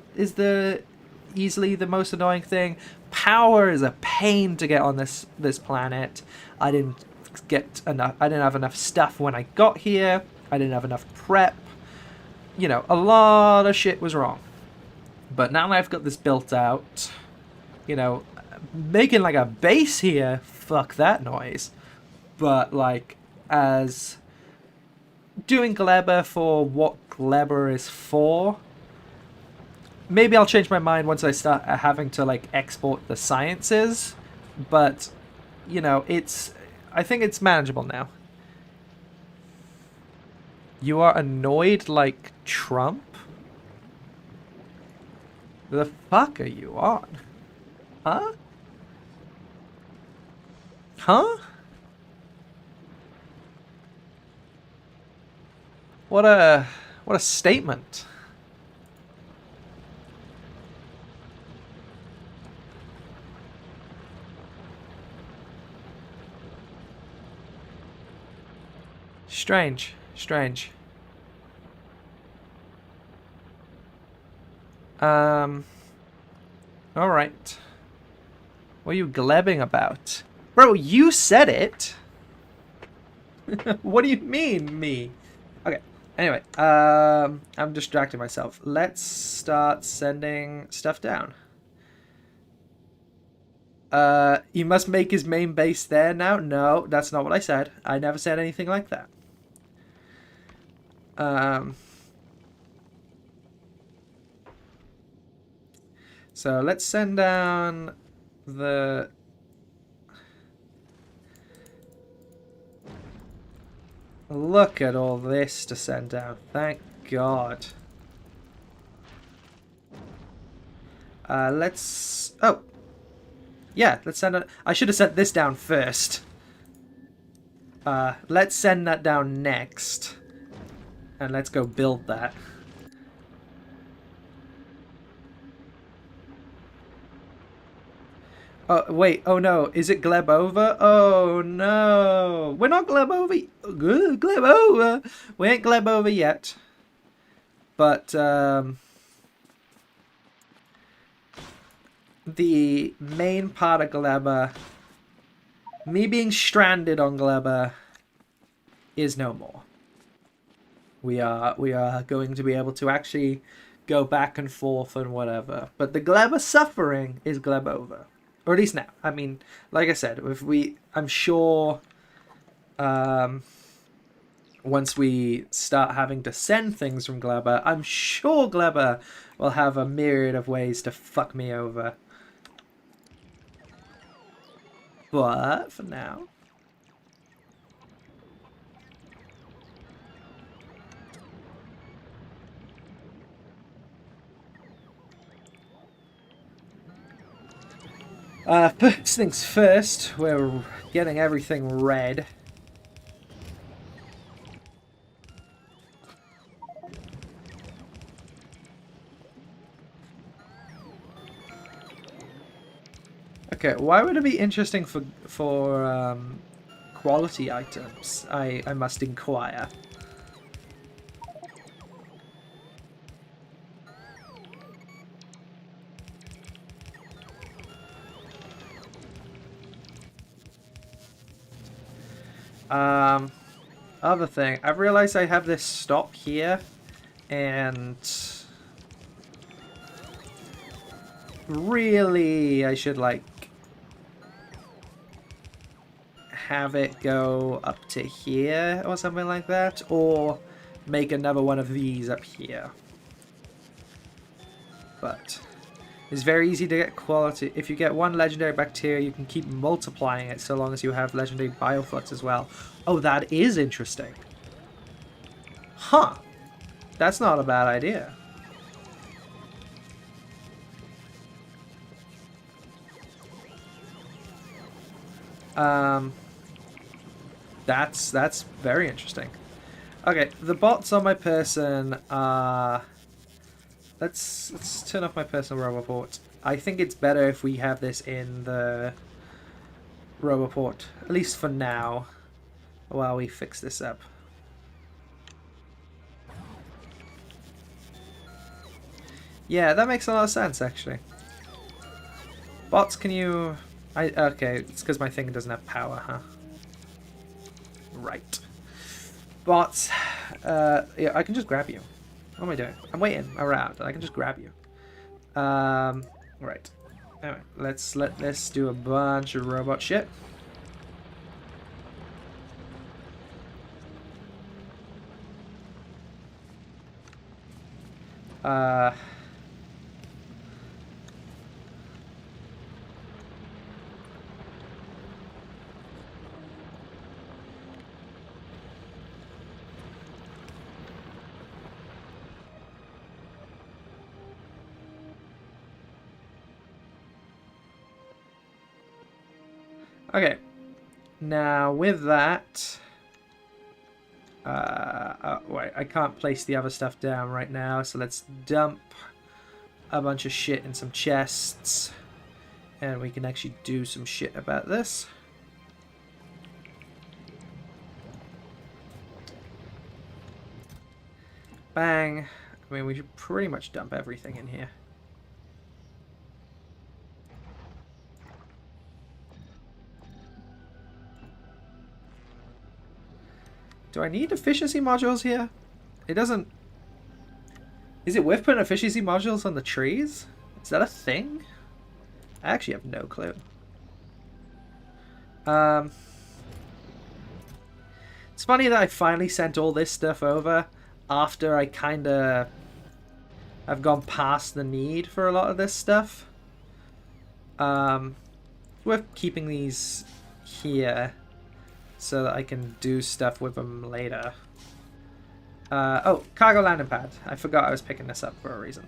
easily the most annoying thing. Power is a pain to get on this planet. I didn't have enough stuff when I got here. I didn't have enough prep. You know, a lot of shit was wrong. But now that I've got this built out, you know, making like a base here, fuck that noise. But like, as doing Gleba for what Gleba is for, maybe I'll change my mind once I start having to like export the sciences. But you know, I think it's manageable now. You are annoyed like Trump? The fuck are you on? Huh? Huh? What a statement. Strange. Alright. What are you glebbing about? Bro, you said it! What do you mean, me? Okay, anyway, I'm distracting myself. Let's start sending stuff down. He must make his main base there now? No, that's not what I said. I never said anything like that. So let's send down the... Look at all this to send down. Thank God. Let's... Oh. Yeah, let's send it... I should have sent this down first. Let's send that down next. And let's go build that. Oh, wait. Oh, no. Is it Gleb over? Oh, no. We're not Gleb over. Gleb over. We ain't Gleb over yet. But, the main part of Gleba, me being stranded on Gleba, is no more. We are going to be able to actually go back and forth and whatever. But the Gleba suffering is Gleb over. Or at least now. I mean, like I said, I'm sure once we start having to send things from Gleba, I'm sure Gleba will have a myriad of ways to fuck me over. But for now... first things first, we're getting everything red. Okay, why would it be interesting for quality items? I must inquire. Other thing, I've realized I have this stop here, and really I should like have it go up to here or something like that, or make another one of these up here. But it's very easy to get quality. If you get one legendary bacteria, you can keep multiplying it so long as you have legendary bioflux as well. Oh, that is interesting. Huh. That's not a bad idea. That's very interesting. Okay, the bots on my person are... Let's turn off my personal roboport. I think it's better if we have this in the roboport, at least for now, while we fix this up. Yeah, that makes a lot of sense, actually. Bots, can you... Okay, it's because my thing doesn't have power, huh? Right. Bots, yeah, I can just grab you. What am I doing? I'm waiting around. I can just grab you. Right. Anyway, let's let this do a bunch of robot shit. Okay, now with that, wait, I can't place the other stuff down right now, so let's dump a bunch of shit in some chests, and we can actually do some shit about this. Bang. I mean, we should pretty much dump everything in here. Do I need efficiency modules here? It doesn't... Is it worth putting efficiency modules on the trees? Is that a thing? I actually have no clue. It's funny that I finally sent all this stuff over after I kind of I've gone past the need for a lot of this stuff. Worth keeping these here so that I can do stuff with them later. Oh, cargo landing pad. I forgot I was picking this up for a reason.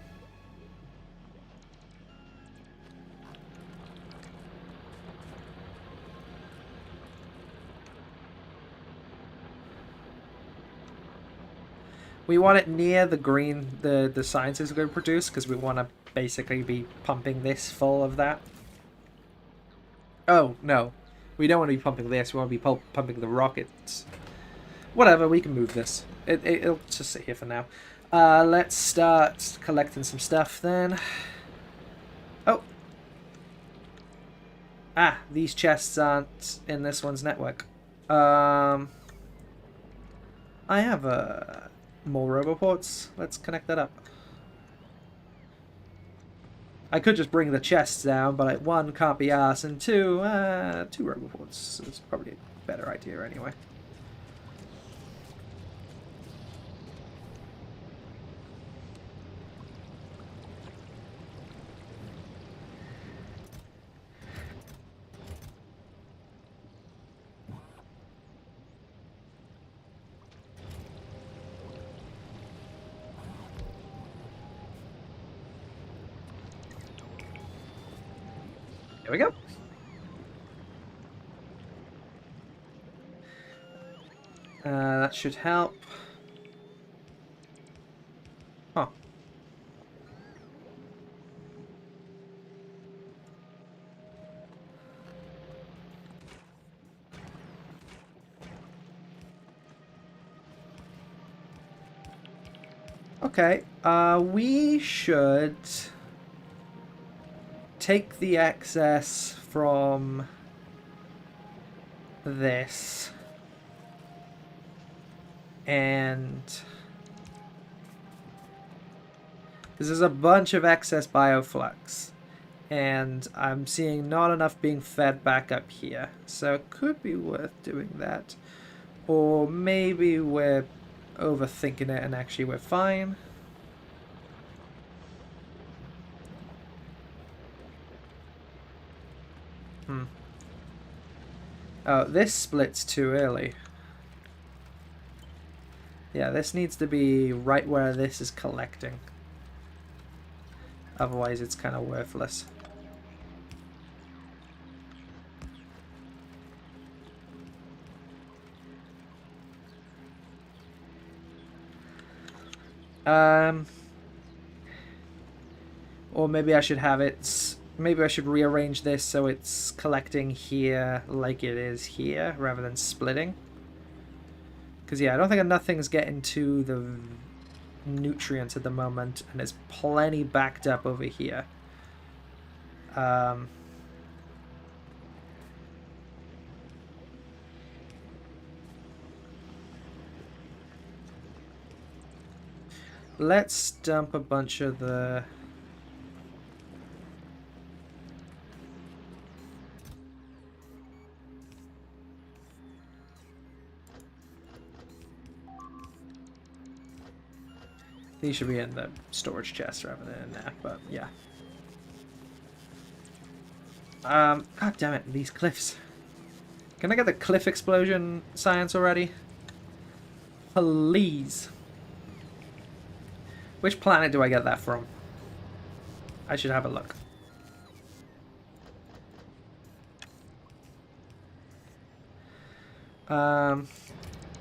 We want it near the green the science is going to produce, because we want to basically be pumping this full of that. Oh, no. We don't want to be pumping this. We want to be pumping the rockets. Whatever, we can move this. It'll just sit here for now. Let's start collecting some stuff then. Oh. Ah, these chests aren't in this one's network. I have more roboports. Let's connect that up. I could just bring the chests down, but one, can't be arsed, and two roboports. It's probably a better idea anyway. There we go. That should help. Huh. Okay, we should take the excess from this and because there's a bunch of excess bioflux and I'm seeing not enough being fed back up here, so it could be worth doing that. Or maybe we're overthinking it and actually we're fine. Oh, this splits too early. Yeah, this needs to be right where this is collecting. Otherwise it's kind of worthless. Or maybe I should have it... Maybe I should rearrange this so it's collecting here like it is here, rather than splitting. Because, yeah, I don't think nothing's getting to the nutrients at the moment, and there's plenty backed up over here. Let's dump a bunch of the... These should be in the storage chest rather than in there, but yeah. God damn it, these cliffs. Can I get the cliff explosion science already? Please. Which planet do I get that from? I should have a look.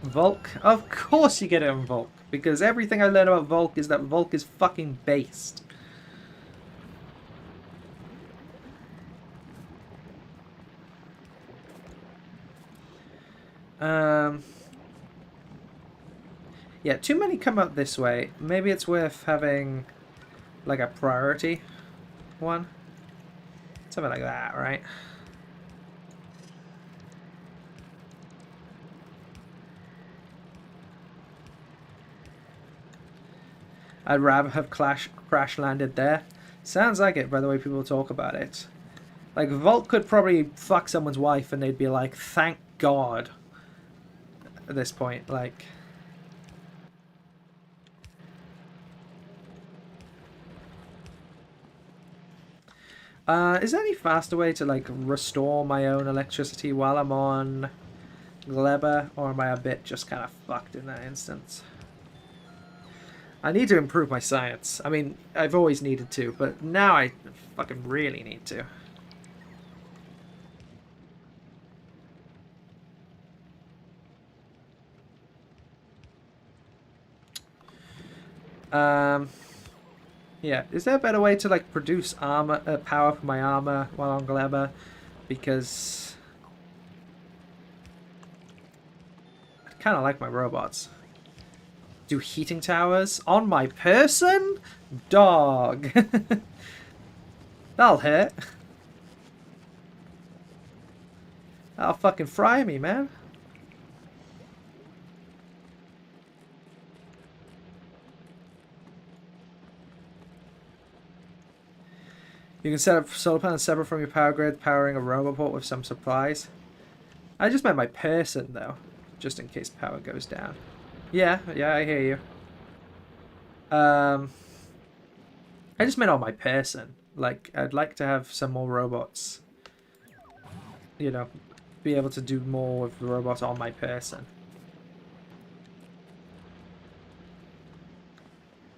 Volk? Of course you get it on Volk. Because everything I learn about Volk is that Volk is fucking based. Yeah, too many come out this way. Maybe it's worth having like a priority one. Something like that, right? I'd rather have crash landed there. Sounds like it by the way people talk about it. Like, Volt could probably fuck someone's wife and they'd be like, thank God. At this point, like... Is there any faster way to like restore my own electricity while I'm on Gleba, or am I a bit just kind of fucked in that instance? I need to improve my science. I mean, I've always needed to, but now I fucking really need to. Yeah. Is there a better way to like produce armor, power for my armor while on Gleba? Because I kind of like my robots. Do heating towers on my person? Dog. That'll hurt. That'll fucking fry me, man. You can set up solar panels separate from your power grid, powering a robot port with some supplies. I just meant my person, though, just in case power goes down. Yeah, I hear you. I just meant on my person. Like, I'd like to have some more robots. You know, be able to do more with the robots on my person.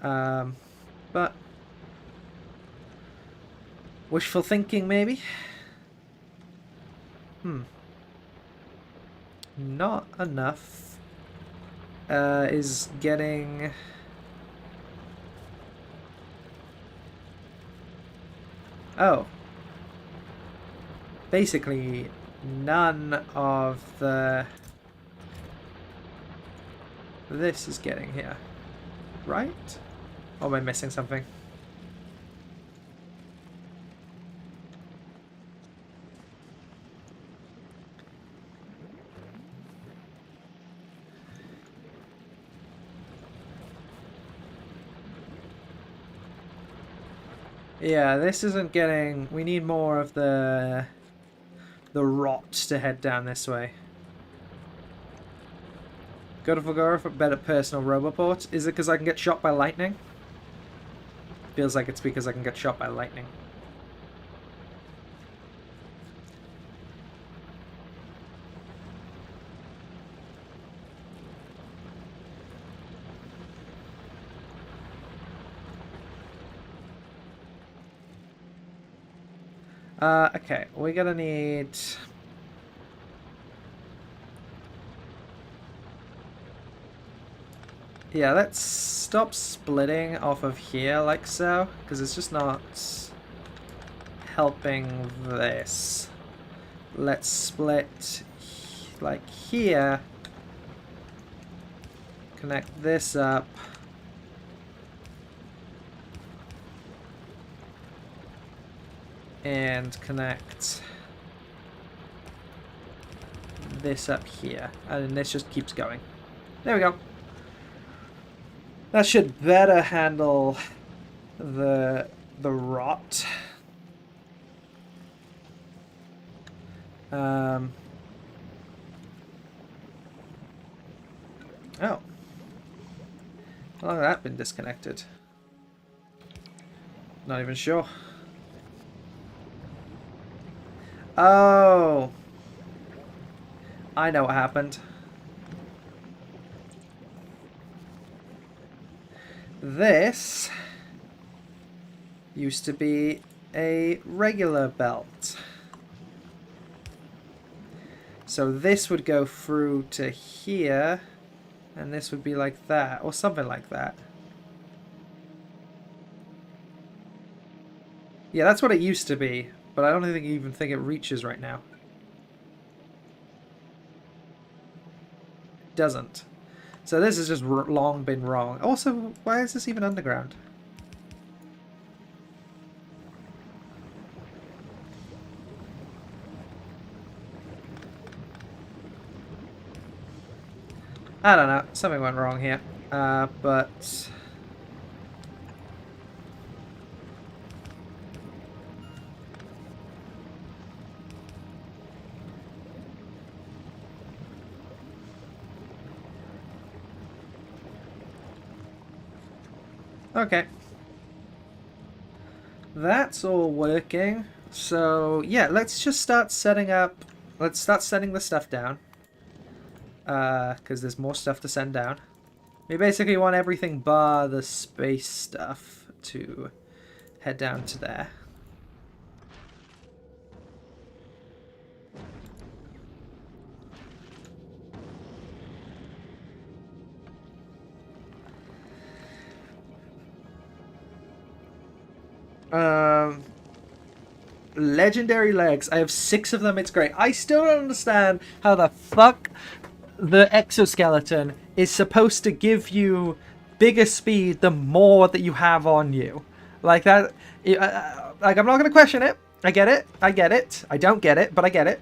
But wishful thinking, maybe? Not enough is getting... Oh. Basically, none of the... This is getting here. Right? Or am I missing something? Yeah, this isn't getting... We need more of the rot to head down this way. Go to Factorio for better personal roboport. Is it because I can get shot by lightning? Feels like it's because I can get shot by lightning. Okay, we're gonna need... Yeah, let's stop splitting off of here like so, because it's just not helping this. Let's split like here. Connect this up. And connect this up here. And this just keeps going. There we go. That should better handle the rot. Oh. How long has that been disconnected? Not even sure. Oh. I know what happened. This used to be a regular belt. So this would go through to here, and this would be like that, or something like that. Yeah, that's what it used to be, but I don't even think it reaches right now. It doesn't. So this has just long been wrong. Also, why is this even underground? I don't know. Something went wrong here. But... Okay. That's all working. So, yeah, let's just start setting up... Let's start sending the stuff down. Because there's more stuff to send down. We basically want everything bar the space stuff to head down to there. Legendary legs. I have 6 of them. It's great. I still don't understand how the fuck the exoskeleton is supposed to give you bigger speed the more that you have on you. Like that. Like, I'm not going to question it. I get it. I get it. I don't get it, but I get it.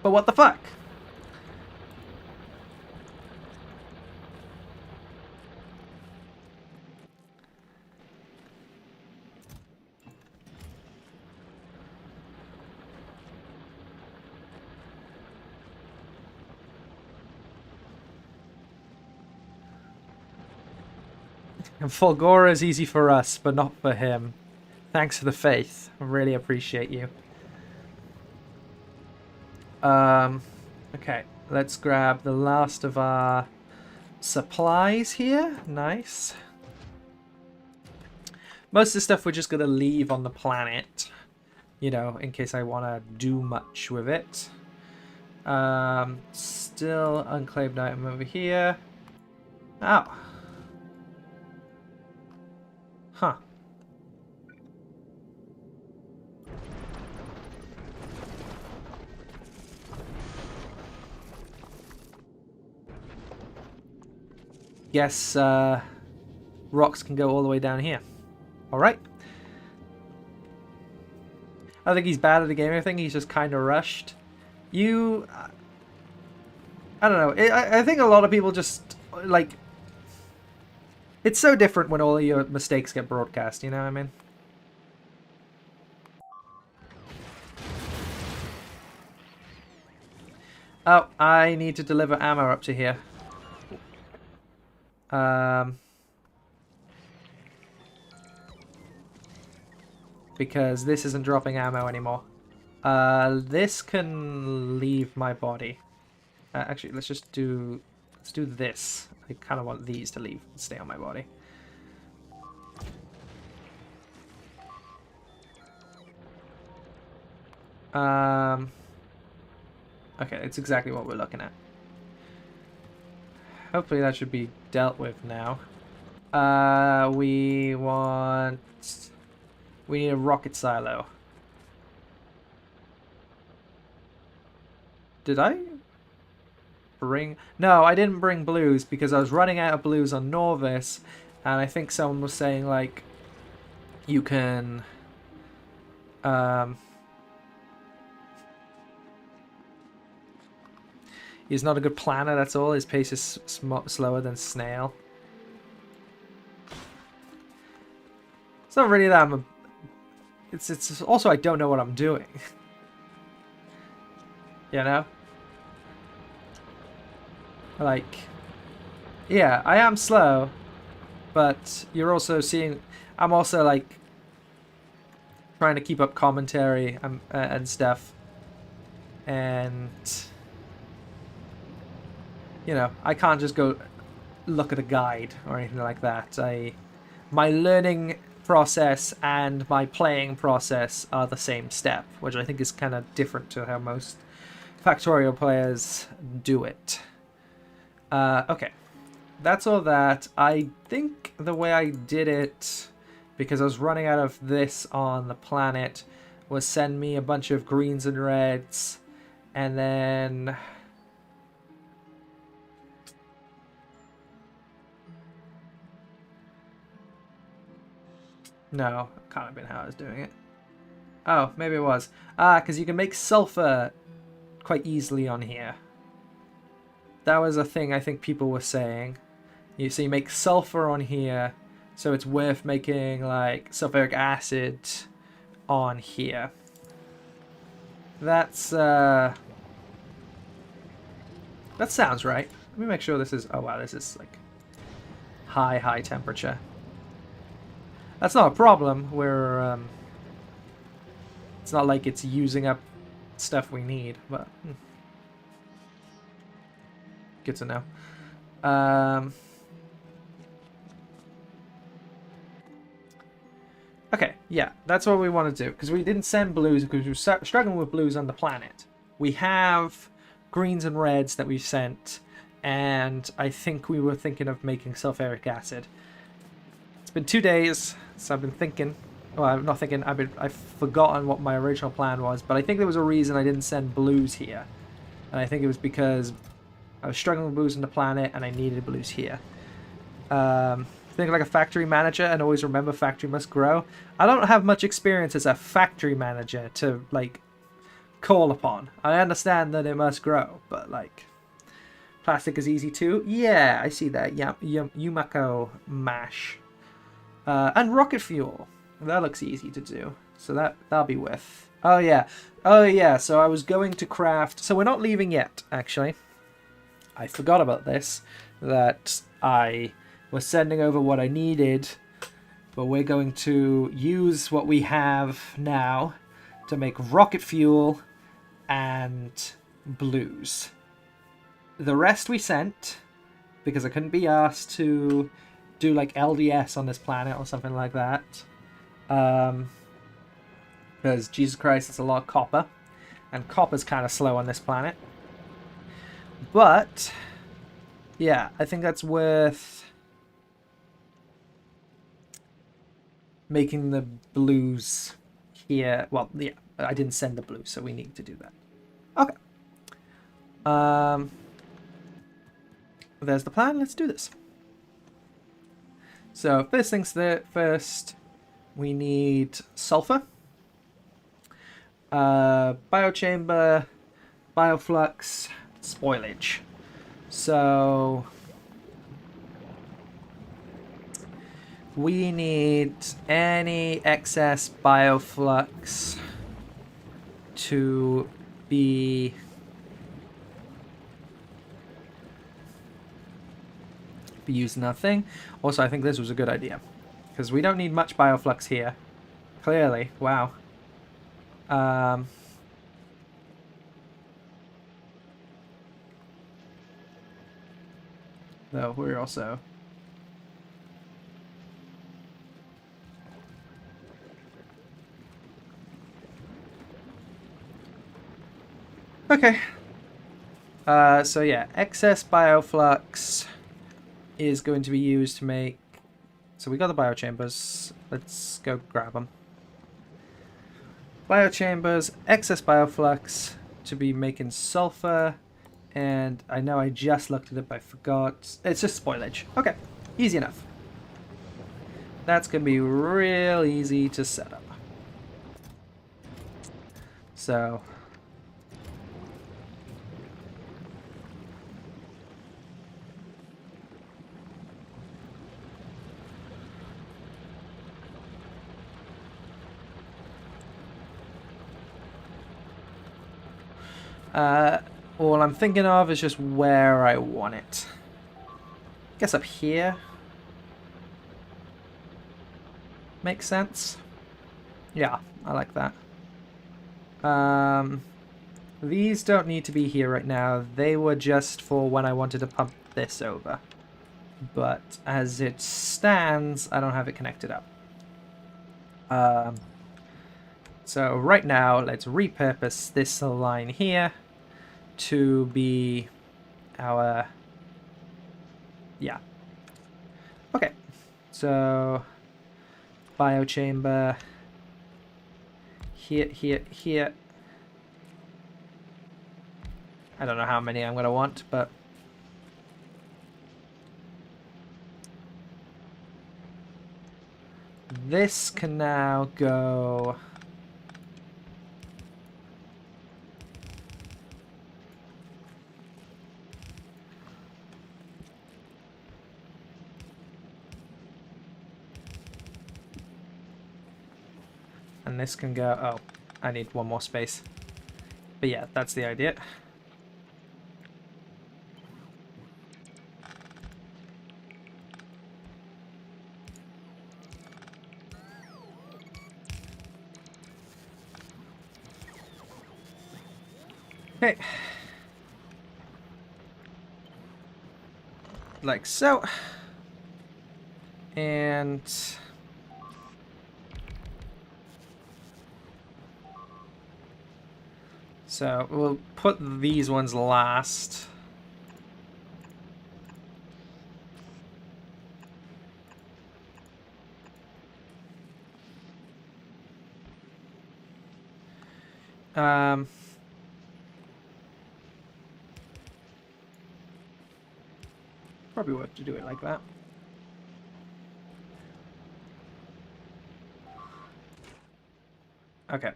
But what the fuck? And Fulgora is easy for us, but not for him. Thanks for the faith. I really appreciate you. Okay, let's grab the last of our supplies here. Nice. Most of the stuff we're just going to leave on the planet, you know, in case I want to do much with it. Still unclaimed item over here. Oh. Huh. Guess rocks can go all the way down here. Alright. I think he's bad at the game. I think he's just kind of rushed. You... I don't know. I think a lot of people just, like... It's so different when all of your mistakes get broadcast, you know what I mean? Oh, I need to deliver ammo up to here. Because this isn't dropping ammo anymore. This can leave my body. Actually, let's do this. I kind of want these to leave and stay on my body. Okay, it's exactly what we're looking at. Hopefully that should be dealt with now. We need a rocket silo. Did I bring... No, I didn't bring blues because I was running out of blues on Norvis, and I think someone was saying, like, you can... He's not a good planner, that's all. His pace is slower than Snail. It's not really that I'm a... It's also I don't know what I'm doing. You know? Like... Yeah, I am slow. But you're also seeing... I'm also, like... trying to keep up commentary and stuff. And... You know, I can't just go look at a guide or anything like that. My learning process and my playing process are the same step, which I think is kind of different to how most Factorio players do it. Okay, that's all that. I think the way I did it, because I was running out of this on the planet, was send me a bunch of greens and reds, and then... No, can't have been how I was doing it. Oh, maybe it was. Ah, because you can make sulfur quite easily on here. That was a thing I think people were saying. So you make sulfur on here, so it's worth making, like, sulfuric acid on here. That's, that sounds right. Let me make sure this is... Oh, wow, this is, like, high temperature. That's not a problem. We're It's not like it's using up stuff we need, but good to know. Okay, yeah, that's what we want to do, because we didn't send blues because we were struggling with blues on the planet. We have greens and reds that we've sent, and I think we were thinking of making sulfuric acid. It's been 2 days, so I've been thinking. Well, I'm not thinking. I've forgotten what my original plan was, but I think there was a reason I didn't send blues here, and I think it was because I was struggling with blues on the planet, and I needed blues here. Think like a factory manager, and always remember factory must grow. I don't have much experience as a factory manager to like call upon. I understand that it must grow, but like plastic is easy too. Yeah, I see that. Yeah, Yumako mash and rocket fuel. That looks easy to do. So that'll be with. Oh yeah. So I was going to craft. So we're not leaving yet. Actually, I forgot about this. That I was sending over what I needed, but we're going to use what we have now to make rocket fuel and blues. The rest we sent because I couldn't be asked to do like LDS on this planet or something like that. Because Jesus Christ, it's a lot of copper, and copper's kind of slow on this planet. But yeah, I think that's worth making the blues here. Well, yeah, I didn't send the blues, so we need to do that. Okay. There's the plan. Let's do this. So first things first, we need sulfur, biochamber, bioflux, spoilage. So we need any excess bioflux to be used nothing. Also, I think this was a good idea because we don't need much bioflux here. Clearly, wow. Though we're also okay. So yeah, excess bioflux is going to be used to make. So we got the biochambers. Let's go grab them. Biochambers, excess bioflux to be making sulfur, and I know I just looked at it, but I forgot. It's just spoilage. Okay, easy enough. That's gonna be real easy to set up. So. All I'm thinking of is just where I want it. I guess up here. Makes sense. Yeah, I like that. These don't need to be here right now. They were just for when I wanted to pump this over. But as it stands, I don't have it connected up. So right now, let's repurpose this line here to be our, yeah. Okay, so biochamber here, here, here. I don't know how many I'm going to want, but this can now go. And this can go. Oh, I need one more space. But yeah, that's the idea. Okay. Like so. And so we'll put these ones last. Probably worth to do it like that. Okay.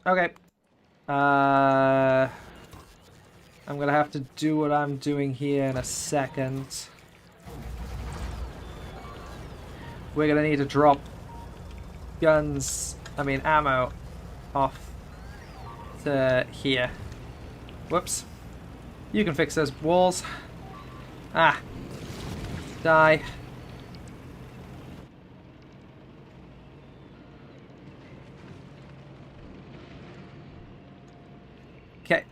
Okay. I'm gonna have to do what I'm doing here in a second. We're gonna need to drop ammo off to here. Whoops. You can fix those walls. Die. Okay.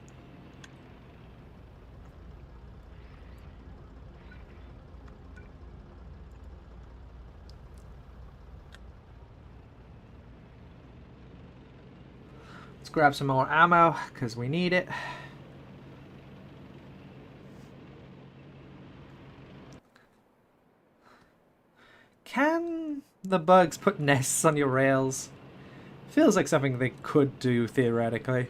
Let's grab some more ammo, because we need it. Can the bugs put nests on your rails? Feels like something they could do, theoretically.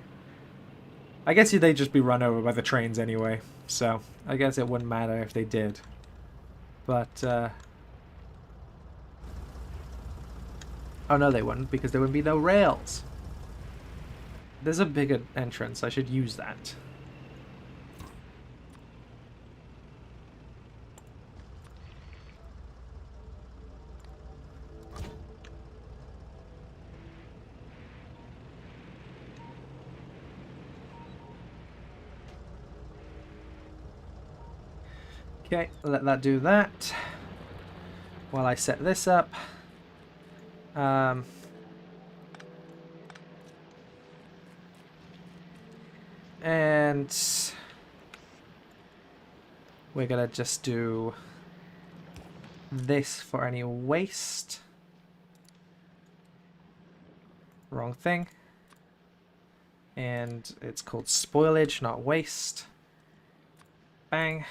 I guess they'd just be run over by the trains anyway, so I guess it wouldn't matter if they did. But, oh no, they wouldn't, because there would be no rails. There's a bigger entrance, I should use that. Okay, let that do that. While I set this up. And we're gonna just do this for any waste. Wrong thing. And it's called spoilage, not waste. Bang.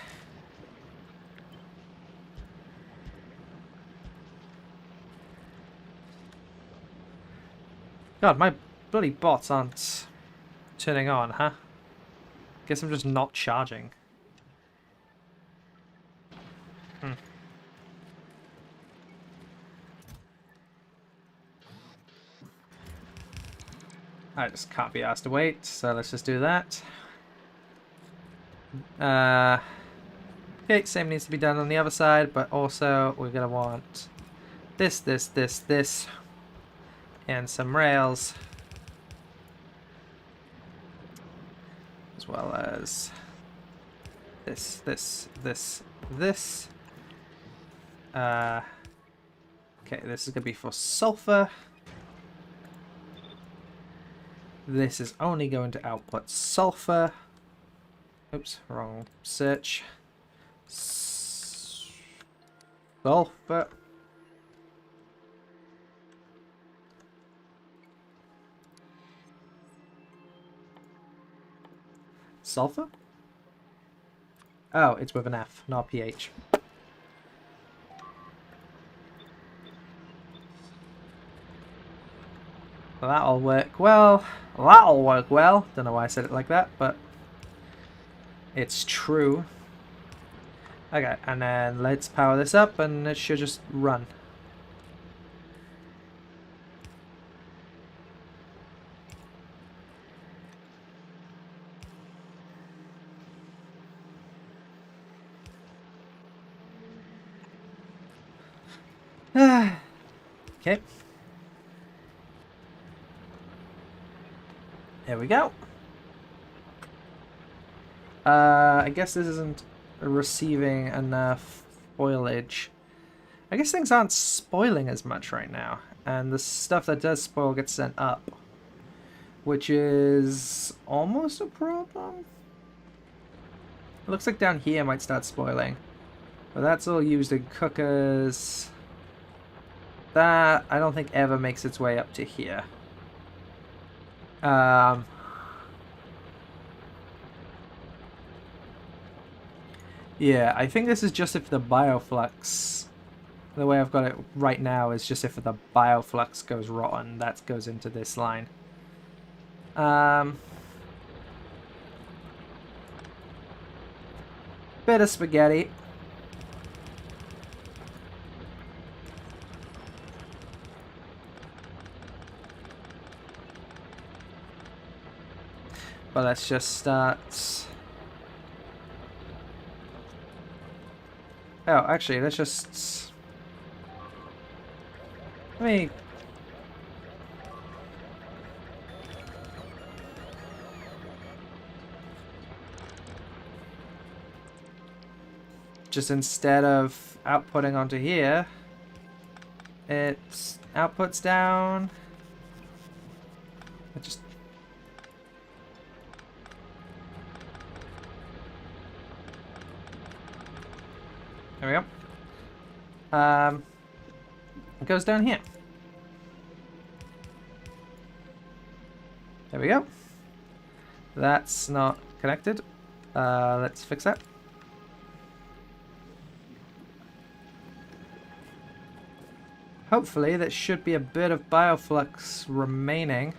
God, my bloody bots aren't turning on, huh? Guess I'm just not charging. I just can't be asked to wait, so let's just do that. Okay, same needs to be done on the other side, but also we're gonna want this, and some rails. As well as this. Okay, this is gonna be for sulfur. This is only going to output sulfur. Oops, wrong search. Sulfur. Sulfur? Oh, it's with an F, not PH. Well, that'll work well. That'll work well. Don't know why I said it like that, but it's true. Okay, and then let's power this up and it should just run. Okay. There we go. I guess this isn't receiving enough spoilage. I guess things aren't spoiling as much right now, and the stuff that does spoil gets sent up. which is almost a problem. It looks like down here might start spoiling. But that's all used in cookers. That, I don't think ever makes its way up to here. Yeah, I think this is just if the bioflux, the way I've got it right now is just if the bioflux goes rotten, that goes into this line. Bit of spaghetti. But let's just start. Oh, actually, let's just. Let me. Just instead of outputting onto here, it outputs down. It just. There we go. It goes down here. There we go. That's not connected. Let's fix that. Hopefully, there should be a bit of bioflux remaining.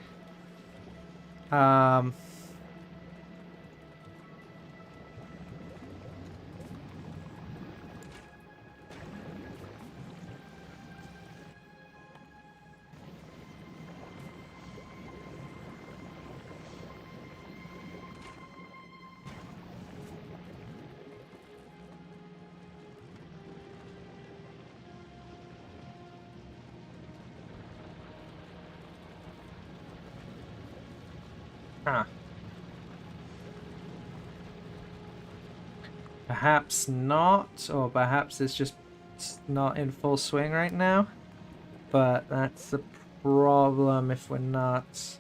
Huh. Perhaps not, or perhaps it's just not in full swing right now. But that's the problem if we're not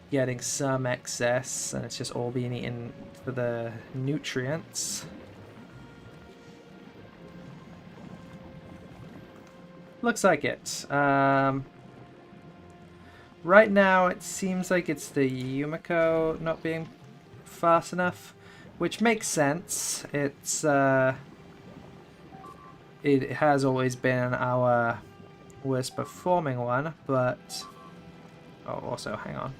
getting some excess and it's just all being eaten for the nutrients. Looks like it. Right now, it seems like it's the Yumiko not being fast enough, which makes sense. It's it has always been our worst performing one, but oh, also hang on,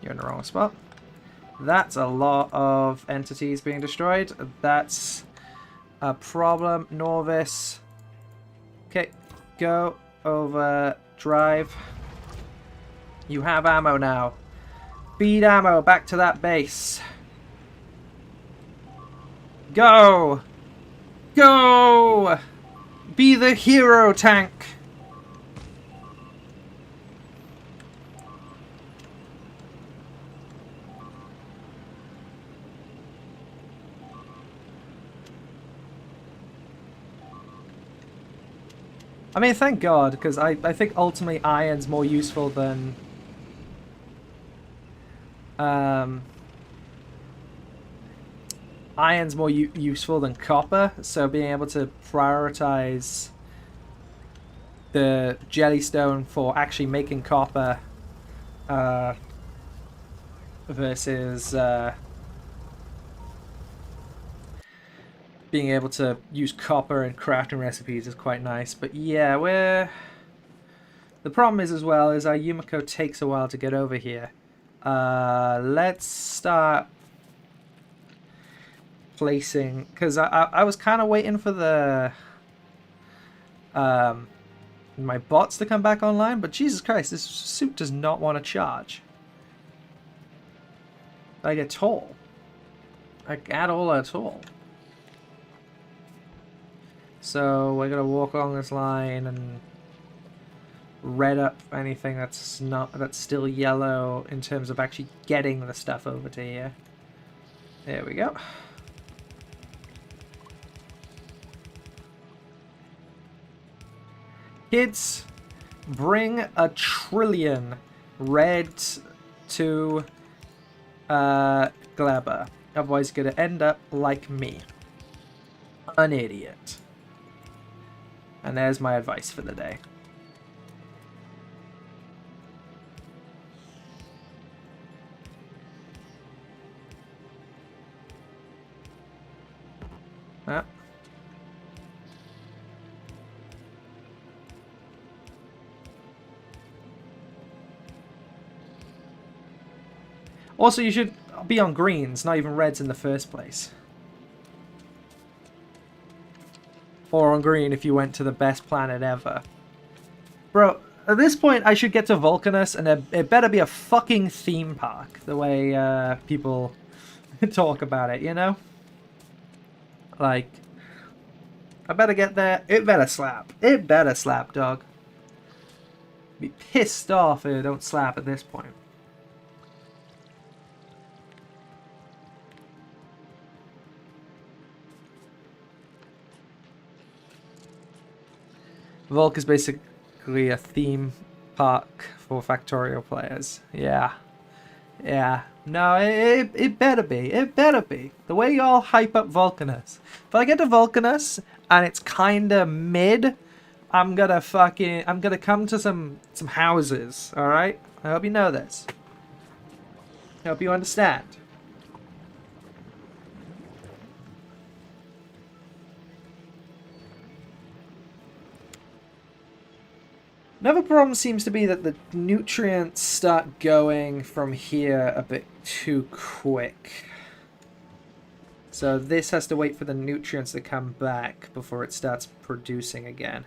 you're in the wrong spot. That's a lot of entities being destroyed. That's a problem. Norvis. Okay, go over drive. You have ammo now. Feed ammo back to that base. Go! Go! Be the hero tank! I mean, thank God, because I think ultimately iron's more useful than... iron's more useful than copper, so being able to prioritize the jellystone for actually making copper versus being able to use copper in crafting recipes is quite nice. But yeah, the problem is as well is our Yumiko takes a while to get over here. Let's start placing, because I was kind of waiting for the my bots to come back online, but Jesus Christ, this suit does not want to charge like at all, like at all. So we're gonna walk along this line and red up anything that's still yellow in terms of actually getting the stuff over to here. There we go. Kids, bring 1 trillion red to Gleba. Otherwise, you're going to end up like me. An idiot. And there's my advice for the day. Ah. Also, you should be on greens, not even reds in the first place. Or on green if you went to the best planet ever. Bro, at this point, I should get to Vulcanus, and it better be a fucking theme park, the way people talk about it, you know? Like, I better get there. It better slap. It better slap, dog. Be pissed off if it don't slap at this point. Volk is basically a theme park for Factorio players. Yeah. Yeah. No, it better be. It better be. The way y'all hype up Vulcanus. If I get to Vulcanus and it's kinda mid, I'm gonna come to some houses, alright? I hope you know this. I hope you understand. Another problem seems to be that the nutrients start going from here a bit too quick. So this has to wait for the nutrients to come back before it starts producing again.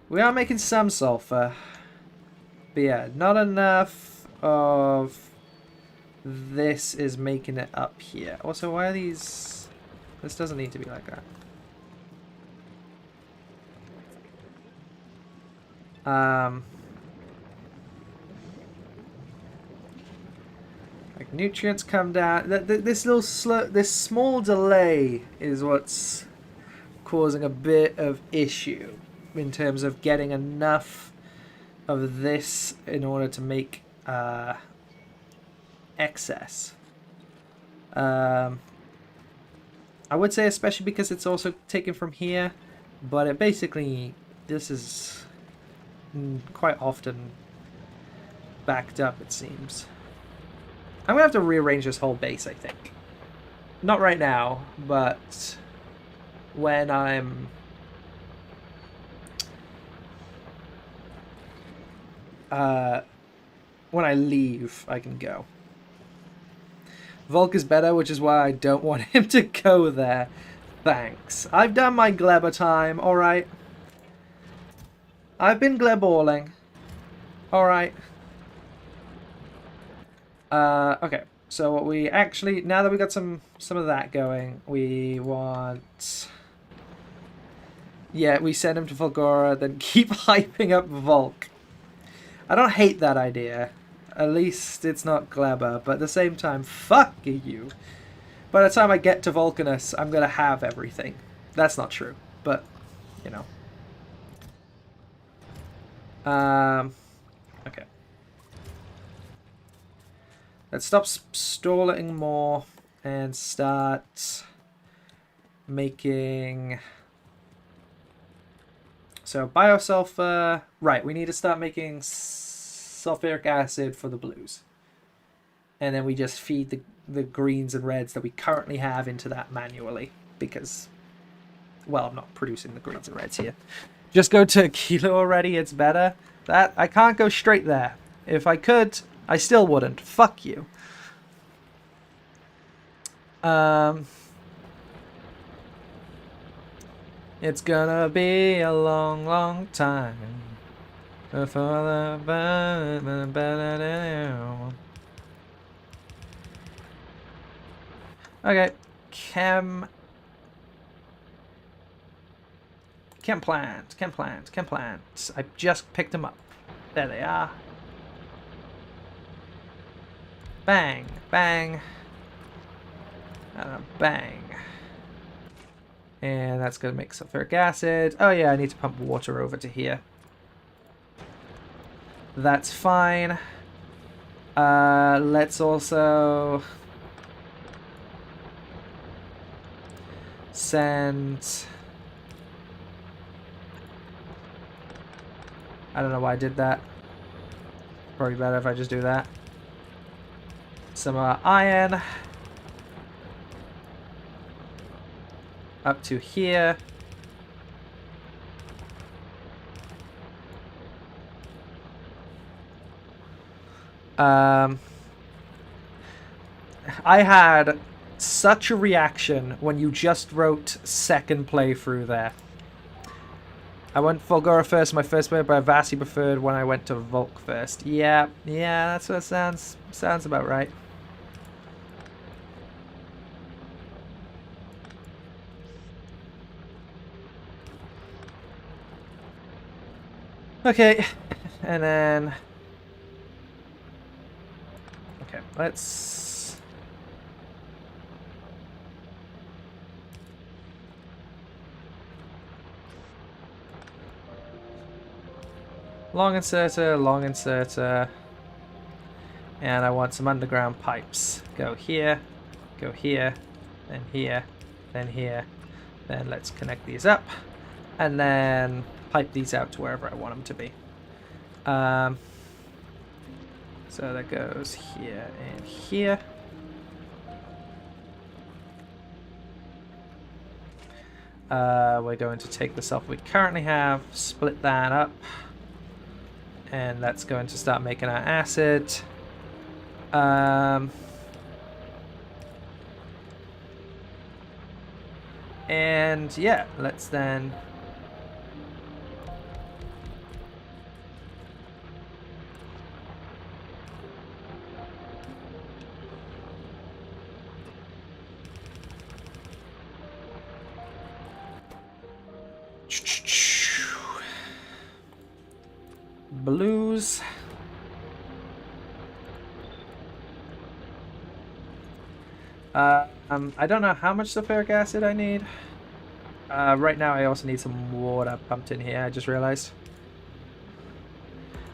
We are making some sulfur. But yeah, not enough of this is making it up here. Also, why are these... This doesn't need to be like that. Like nutrients come down. This small delay is what's causing a bit of issue in terms of getting enough of this in order to make excess. I would say especially because it's also taken from here, but it basically, this is quite often backed up, it seems. I'm gonna have to rearrange this whole base, I think. Not right now, but when I'm when I leave, I can go. Volk is better, which is why I don't want him to go there. Thanks. I've done my Gleba time, alright. I've been Gleballing. Alright. Okay. So what we actually, now that we got some of that going, we want... Yeah, we send him to Volgora, then keep hyping up Volk. I don't hate that idea. At least it's not Gleba, but at the same time, fuck you. By the time I get to Vulcanus, I'm gonna have everything. That's not true, but, you know. Okay. Let's stop stalling more and start making... So, biosulfur... Right, we need to start making sulfuric acid for the blues. And then we just feed the greens and reds that we currently have into that manually. Because, well, I'm not producing the greens and reds here. Just go to Kilo already, it's better. That I can't go straight there. If I could, I still wouldn't. Fuck you. It's gonna be a long, long time before the... Okay, chem plant. I just picked them up. There they are. Bang, bang, and a bang. And that's going to make sulfuric acid. Oh yeah, I need to pump water over to here. That's fine. Let's also send... I don't know why I did that. Probably better if I just do that. Some iron. Up to here. I had such a reaction when you just wrote second playthrough there. I went Volgora first, my first play, but I vastly preferred when I went to Volk first. Yeah, that's what it sounds about right. Okay, and then... Okay, let's... Long inserter, and I want some underground pipes. Go here, then here, then here, then let's connect these up, and then pipe these out to wherever I want them to be. So that goes here and here. We're going to take the sulfur we currently have, split that up, and that's going to start making our acid. And yeah, let's then... Blues. I don't know how much sulfuric acid I need. Right now I also need some water pumped in here, I just realized.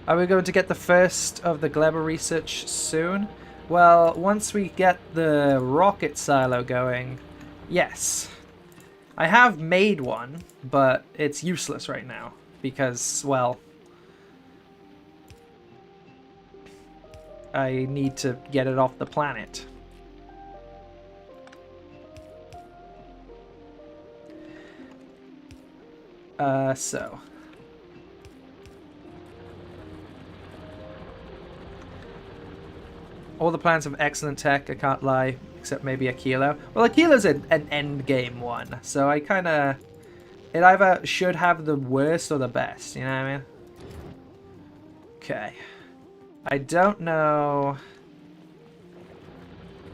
Are we going to get the first of the Gleba research soon? Well, once we get the rocket silo going, yes. I have made one, but it's useless right now because, well, I need to get it off the planet. So. All the plans have excellent tech, I can't lie, except maybe a kilo. Well, a kilo's an end game one, so I kind of... It either should have the worst or the best, you know what I mean? Okay. I don't know...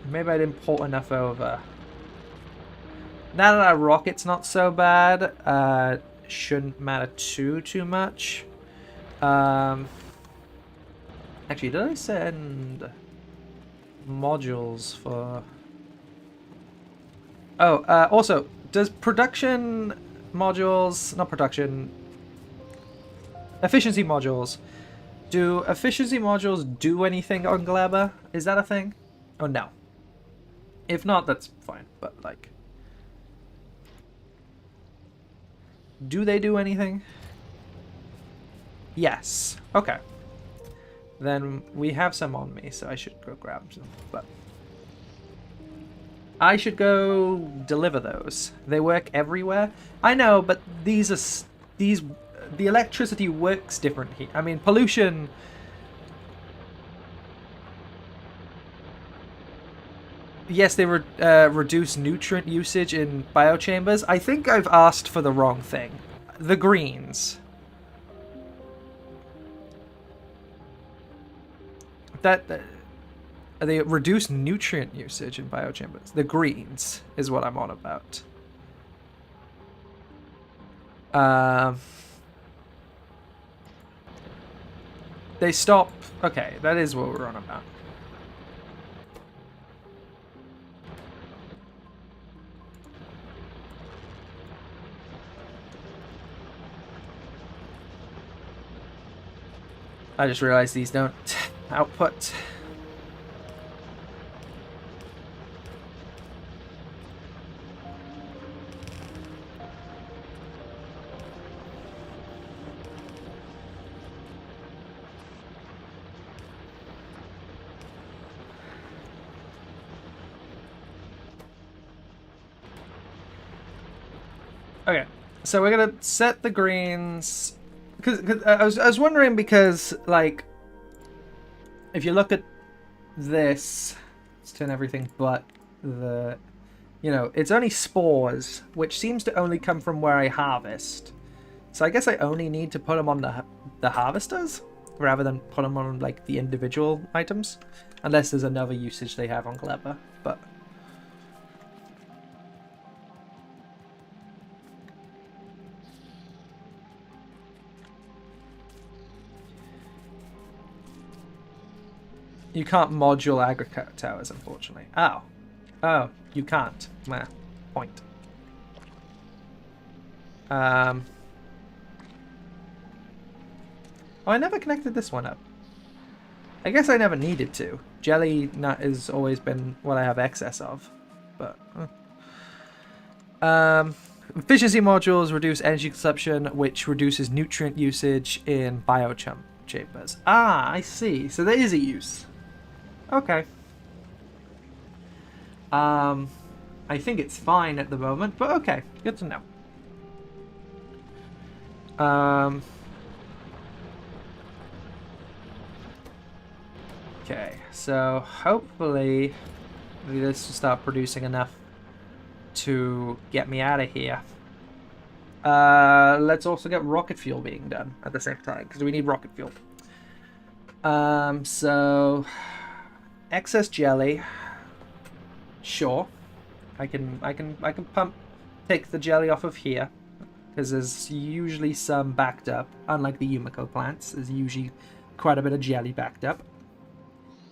Maybe I didn't port enough over. Now that our rocket's not so bad, shouldn't matter too much. Actually, did I send modules for... Oh, also, does production modules... Not production... Efficiency modules. Do efficiency modules do anything on Gleba? Is that a thing? Oh, no. If not, that's fine, but, like... Do they do anything? Yes. Okay. Then we have some on me, so I should go grab some. But I should go deliver those. They work everywhere. I know, but these are the electricity works different here. I mean, pollution. Yes, they reduce nutrient usage in biochambers. I think I've asked for the wrong thing. The greens. They reduce nutrient usage in biochambers. The greens is what I'm on about. They stop... Okay, that is what we're on about. I just realized these don't output. Okay, so we're gonna set the greens because I was wondering because like if you look at this, let's turn everything but the it's only spores, which seems to only come from where I harvest. So I guess I only need to put them on the harvesters rather than put them on like the individual items, unless there's another usage they have on Gleba, but. You can't module agriculture towers, unfortunately. Oh. Oh, you can't. Nah. Point. Oh, I never connected this one up. I guess I never needed to. Jelly nut has always been what I have excess of. But... efficiency modules reduce energy consumption, which reduces nutrient usage in biochar chambers. Ah, I see. So there is a use. Okay. I think it's fine at the moment, but okay, good to know. Okay, so hopefully this will start producing enough to get me out of here. Let's also get rocket fuel being done at the same time, because we need rocket fuel. So excess jelly. Sure. I can take the jelly off of here, because there's usually some backed up. Unlike the Yumiko plants, there's usually quite a bit of jelly backed up.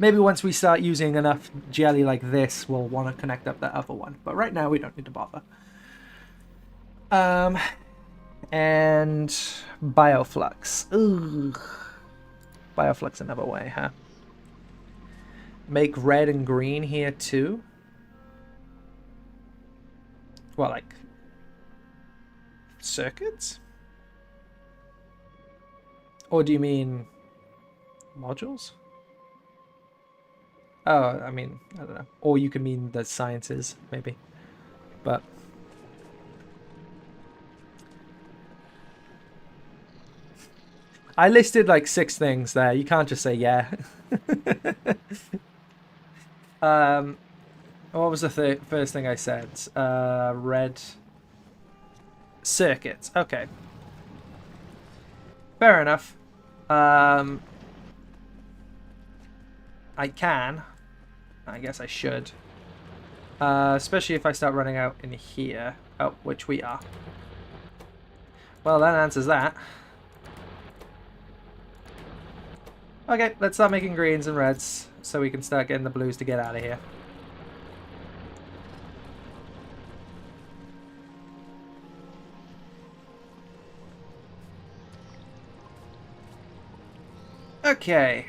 Maybe once we start using enough jelly like this, we'll want to connect up that other one. But right now, we don't need to bother. And bioflux. Ugh. Bioflux another way, huh? Make red and green here too. Well, like circuits? Or do you mean modules? Oh, I mean, I don't know. Or you can mean the sciences, maybe. But I listed like 6 things there. You can't just say yeah. What was the first thing I said? Red circuits. Okay. Fair enough. I can. I guess I should. Especially if I start running out in here. Oh, which we are. Well, that answers that. Okay, let's start making greens and reds so we can start getting the blues to get out of here. Okay,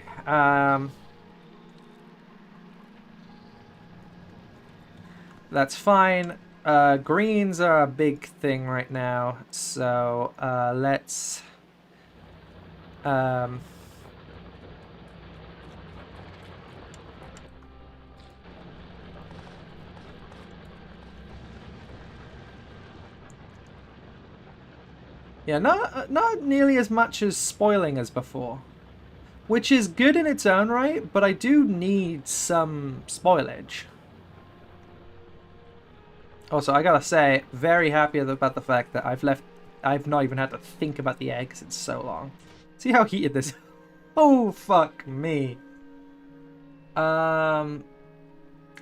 that's fine. Greens are a big thing right now, so let's yeah, not nearly as much as spoiling as before. Which is good in its own right, but I do need some spoilage. Also, I gotta say, very happy about the fact that I've not even had to think about the eggs in so long. See how heated this is? Oh, fuck me.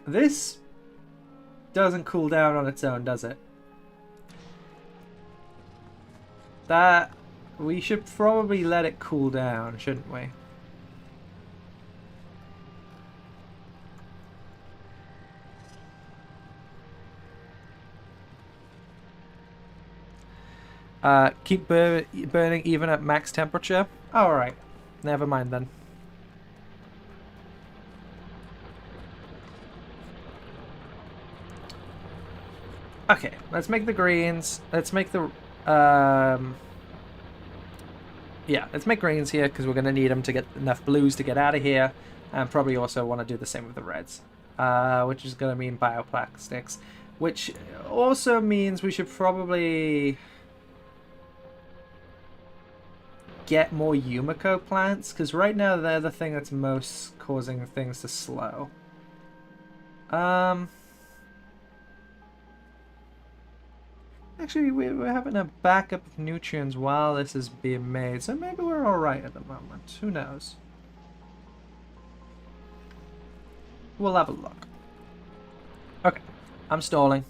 This doesn't cool down on its own, does it? That... We should probably let it cool down, shouldn't we? Keep burning even at max temperature. Alright. Never mind then. Okay, let's make the greens. Let's make the... yeah, let's make greens here because we're going to need them to get enough blues to get out of here. And probably also want to do the same with the reds. Which is going to mean bioplastics. Which also means we should probably get more Yumiko plants. Because right now they're the thing that's most causing things to slow. Actually, we're having a backup of nutrients while this is being made, so maybe we're alright at the moment. Who knows? We'll have a look. Okay, I'm stalling.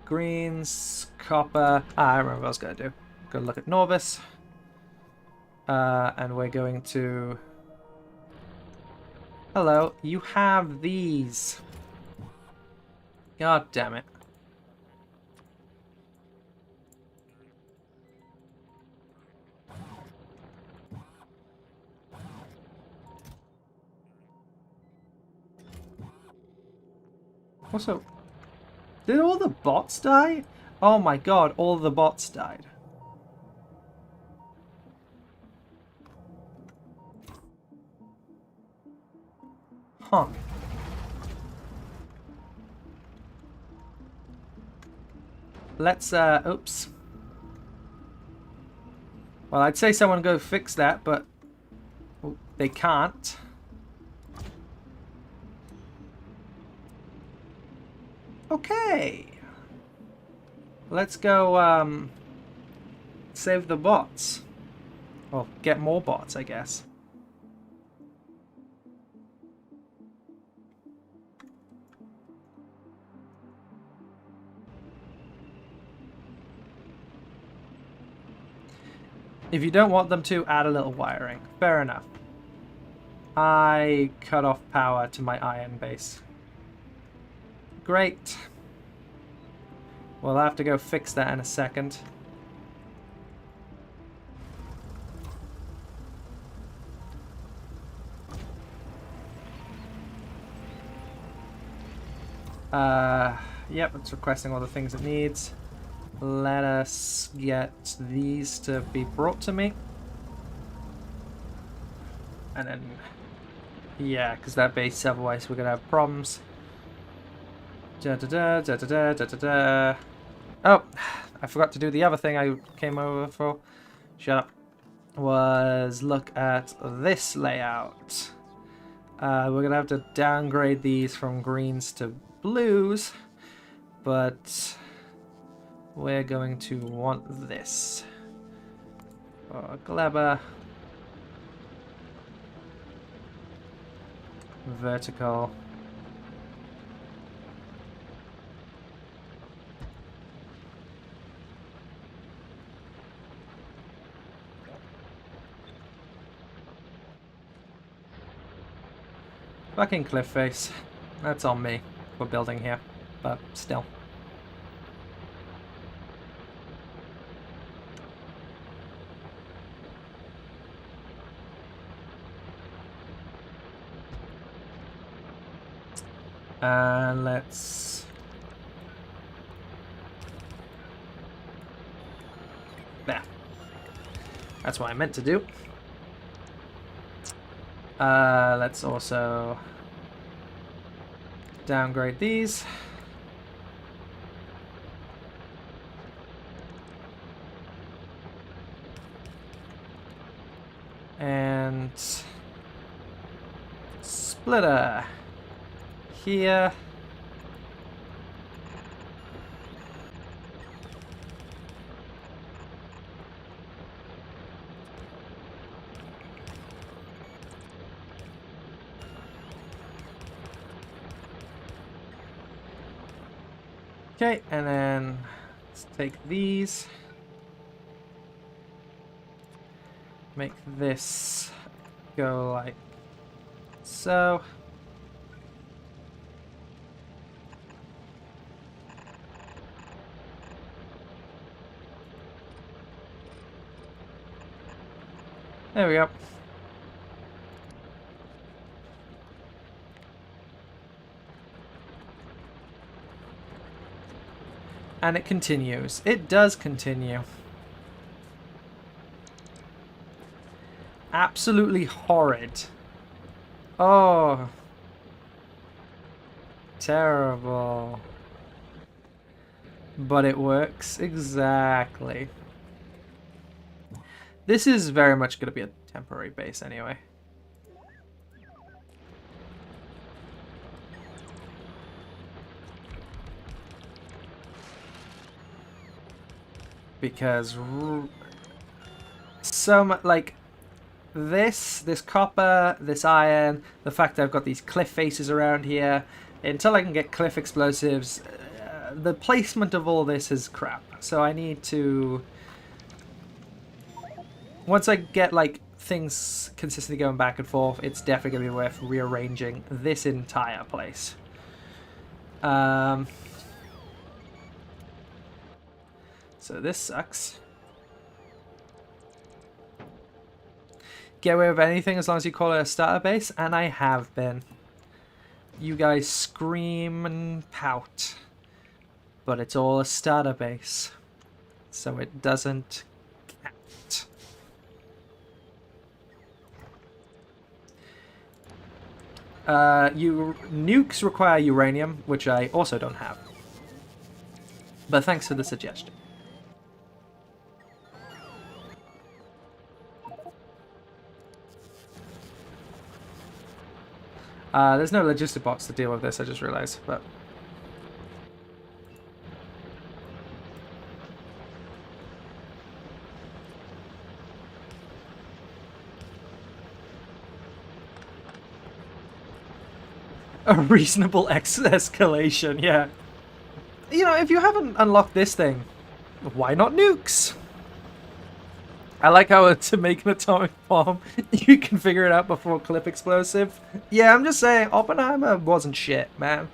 Greens, copper. I remember what I was going to do. Gonna look at Norvis. And we're going to... Hello, you have these. God damn it. Also, did all the bots die? Oh my god, all the bots died. Huh. Let's, oops. Well, I'd say someone go fix that, but they can't. Okay. Let's go, save the bots. Well, get more bots, I guess. If you don't want them to, add a little wiring. Fair enough. I cut off power to my iron base. Great. We'll have to go fix that in a second. Yep, it's requesting all the things it needs. Let us get these to be brought to me. And then, yeah, because that base, otherwise we're going to have problems. Da da da da da da da da. Oh, I forgot to do the other thing I came over for. Shut up. Was look at this layout. We're going to have to downgrade these from greens to blues. But we're going to want this. For Gleba. Vertical. Fucking cliff face. That's on me. We're building here, but still. And let's... There. That's what I meant to do. Let's also downgrade these. And splitter here. Okay, and then let's take these. Make this go like so. There we go. And it continues. It does continue. Absolutely horrid. Oh. Terrible. But it works exactly. This is very much going to be a temporary base anyway. Because so much, like, this copper, this iron, the fact that I've got these cliff faces around here, until I can get cliff explosives, the placement of all this is crap. So I need to, once I get like things consistently going back and forth, it's definitely gonna be worth rearranging this entire place. So this sucks. Get away with anything as long as you call it a starter base, and I have been. You guys scream and pout, but it's all a starter base, so it doesn't count. Nukes require uranium, which I also don't have. But thanks for the suggestion. There's no logistic box to deal with this, I just realized, but... A reasonable escalation, yeah. You know, if you haven't unlocked this thing, why not nukes? I like how to make an atomic bomb, you can figure it out before clip explosive. Yeah, I'm just saying, Oppenheimer wasn't shit, man.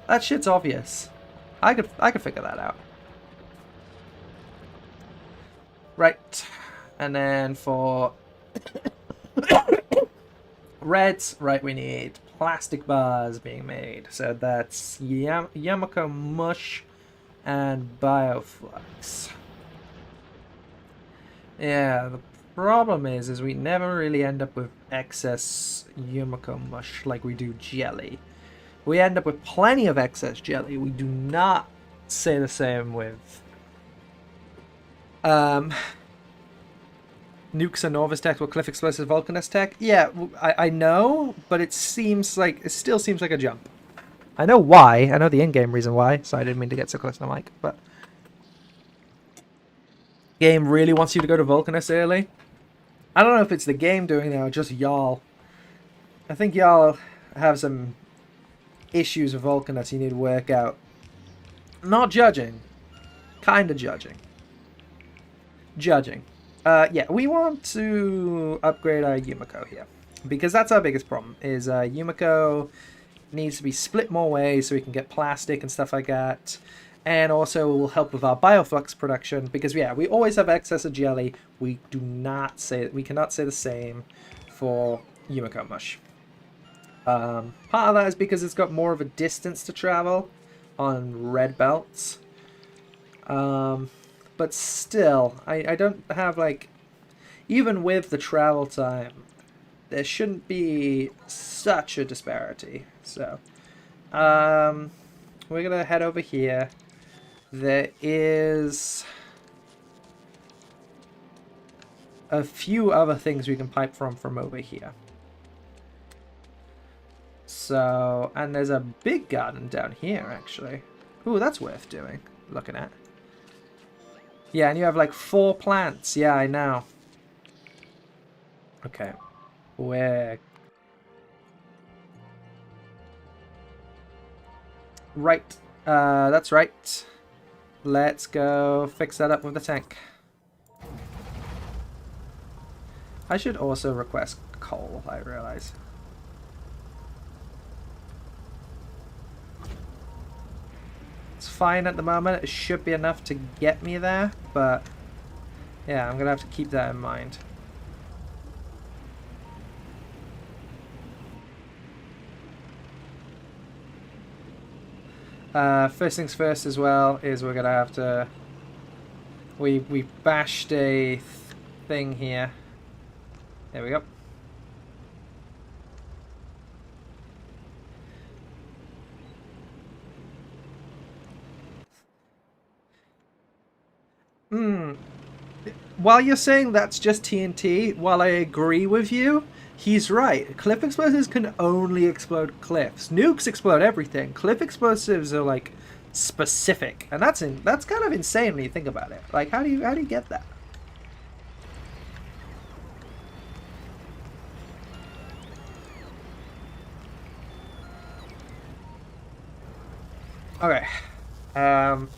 That shit's obvious. I could figure that out. Right. And then for reds, right, we need plastic bars being made. So that's Yamako mush and bioflux. Yeah, the problem is we never really end up with excess Yumiko mush like we do jelly. We end up with plenty of excess jelly. We do not say the same with Nukes and Norvis Tech or Cliff Explosive Vulcanus Tech. Yeah, I know, but it still seems like a jump. I know why. I know the in-game reason why, so I didn't mean to get so close to the mic, but... Game really wants you to go to Vulcanus early. I don't know if it's the game doing that or just y'all. I think y'all have some issues with Vulcanus you need to work out. Not judging. Kinda judging. Judging. Yeah, we want to upgrade our Yumiko here. Because that's our biggest problem, is Yumiko needs to be split more ways so we can get plastic and stuff like that. And also will help with our bioflux production, because yeah, we always have excess of jelly. We cannot say the same for Yumiko mush. Part of that is because it's got more of a distance to travel on red belts. But still, I don't have, like, even with the travel time, there shouldn't be such a disparity. So, we're gonna head over here. There is a few other things we can pipe from over here. So, and there's a big garden down here, actually. Ooh, that's worth doing, looking at. Yeah, and you have like 4 plants. Yeah, I know. Okay. Where? Right. That's right. Let's go fix that up with the tank. I should also request coal, I realize. It's fine at the moment. It should be enough to get me there, but yeah, I'm gonna have to keep that in mind. First things first as well is we're gonna have to... We bashed a thing here. There we go. Hmm. While you're saying that's just TNT, while I agree with you, he's right. Cliff explosives can only explode cliffs. Nukes explode everything. Cliff explosives are like specific, and that's kind of insane when you think about it. Like, how do you get that? Okay. Um.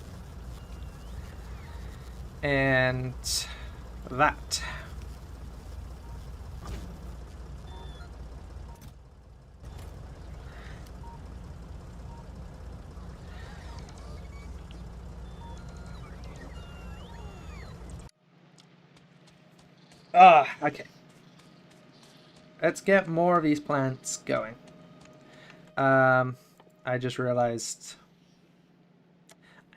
And that. Okay. Let's get more of these plants going. I just realized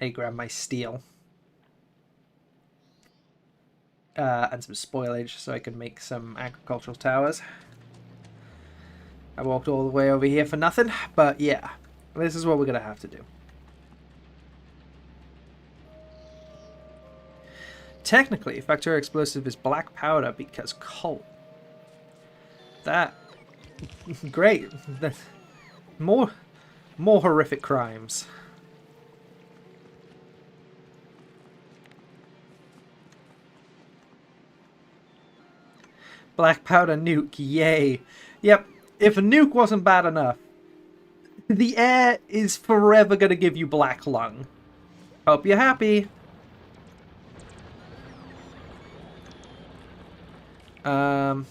I grabbed my steel and some spoilage so I could make some agricultural towers. I walked all the way over here for nothing, but yeah, this is what we're gonna have to do. Technically, Factorio explosive is black powder because coal. That great. That's more horrific crimes. Black powder nuke, yay. Yep, if a nuke wasn't bad enough, the air is forever gonna give you black lung. Hope you're happy. Um...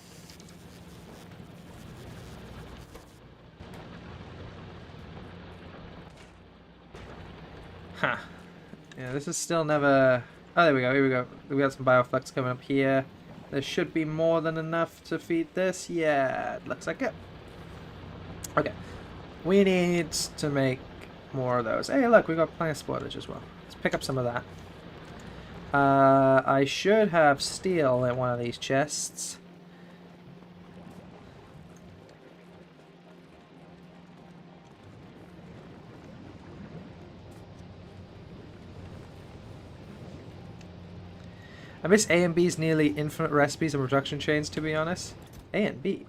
Huh. Yeah, this is still never... Oh, there we go, here we go. We got some bioflux coming up here. There should be more than enough to feed this. Yeah, it looks like it. Okay. We need to make more of those. Hey, look, we got plenty of spoilage as well. Let's pick up some of that. I should have steel in one of these chests. I miss A and B's nearly infinite recipes and production chains, to be honest. A and B.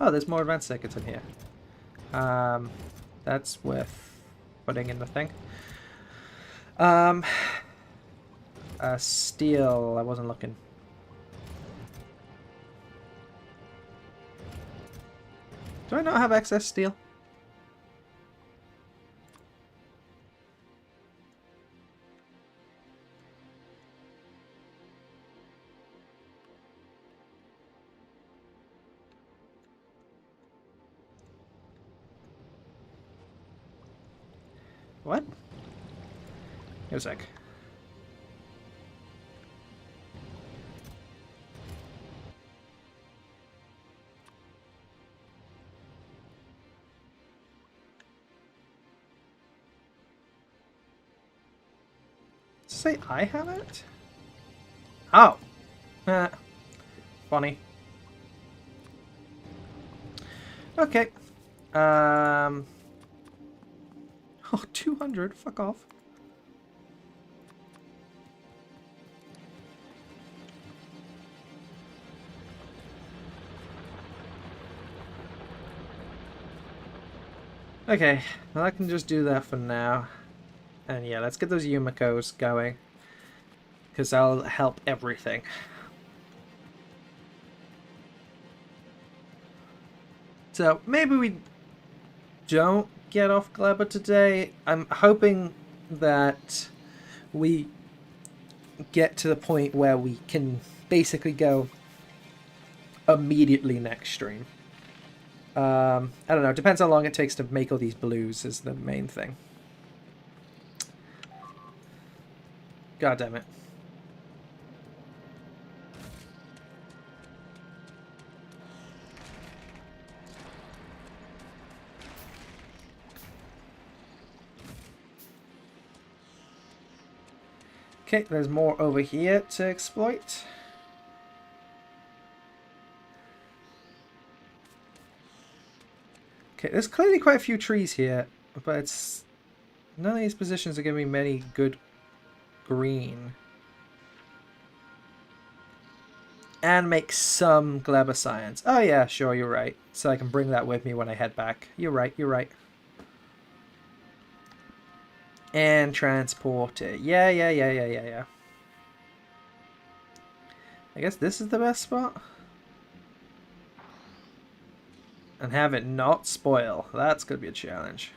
Oh, there's more advanced circuits in here. That's worth putting in the thing. Steel. I wasn't looking. Do I not have excess steel? What? Give a sec. Say I have it? Oh. Funny. Okay. Oh, 200. Fuck off. Okay, well I can just do that for now. And yeah, let's get those Yumikos going. Because that'll help everything. So maybe we don't get off Gleba today. I'm hoping that we get to the point where we can basically go immediately next stream. I don't know. It depends how long it takes to make all these blues is the main thing. God damn it. Okay, there's more over here to exploit. Okay, there's clearly quite a few trees here, but it's... none of these positions are giving me many good green. And make some Gleba science. Oh yeah, sure, you're right. So I can bring that with me when I head back. You're right, you're right. And transport it. Yeah. I guess this is the best spot? And have it not spoil. That's gonna be a challenge.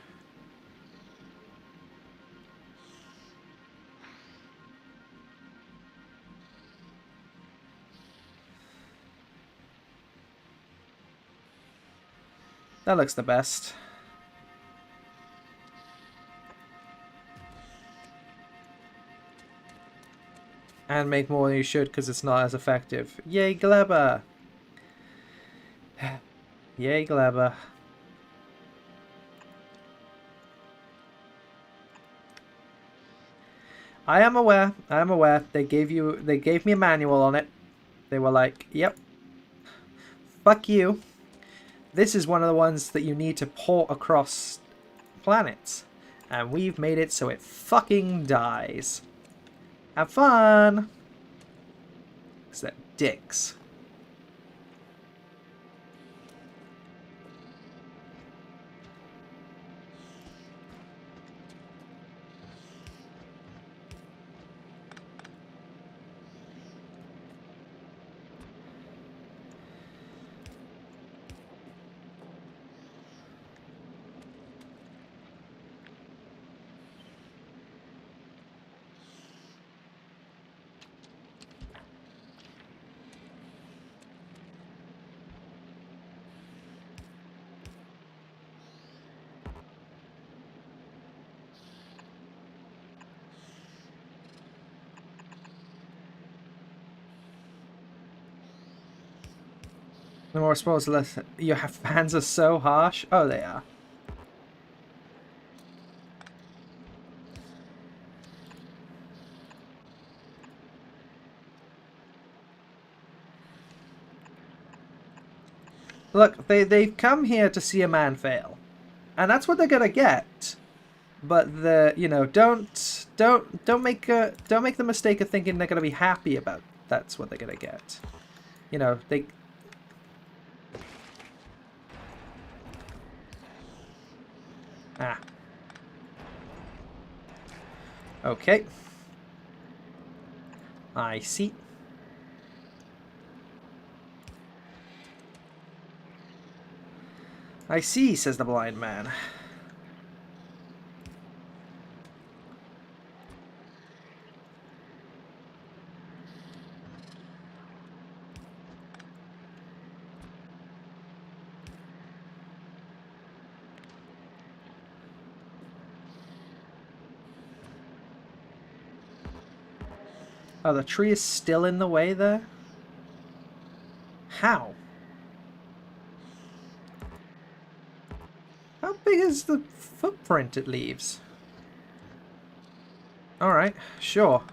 That looks the best. And make more than you should because it's not as effective. Yay, Gleba! Yay, Gleba. I am aware. They gave me a manual on it. They were like, yep. Fuck you. This is one of the ones that you need to port across planets. And we've made it so it fucking dies. Have fun! Because they're dicks. The more exposed, the less... Your fans are so harsh. Oh, they are. Look, they've come here to see a man fail. And that's what they're gonna get. But don't make the mistake of thinking they're gonna be happy about that's what they're gonna get. You know, they... Ah. Okay. I see. I see, says the blind man. Oh, the tree is still in the way there? How? How big is the footprint it leaves? Alright, sure.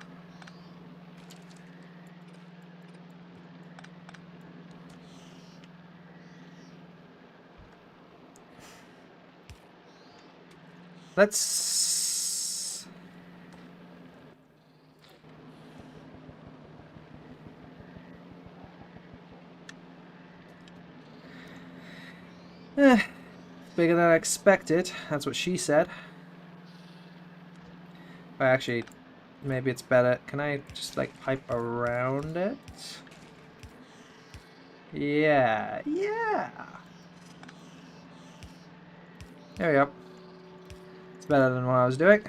Let's... bigger than I expected. That's what she said. Actually, maybe it's better. Can I just, like, pipe around it? Yeah. There we go. It's better than what I was doing.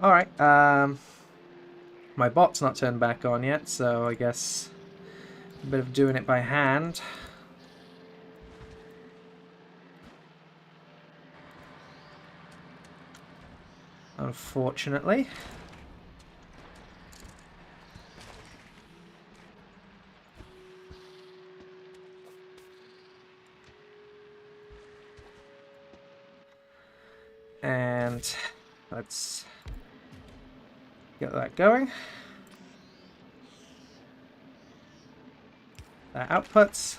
Alright, my bot's not turned back on yet, so I guess a bit of doing it by hand. Unfortunately. And let's get that going. That outputs.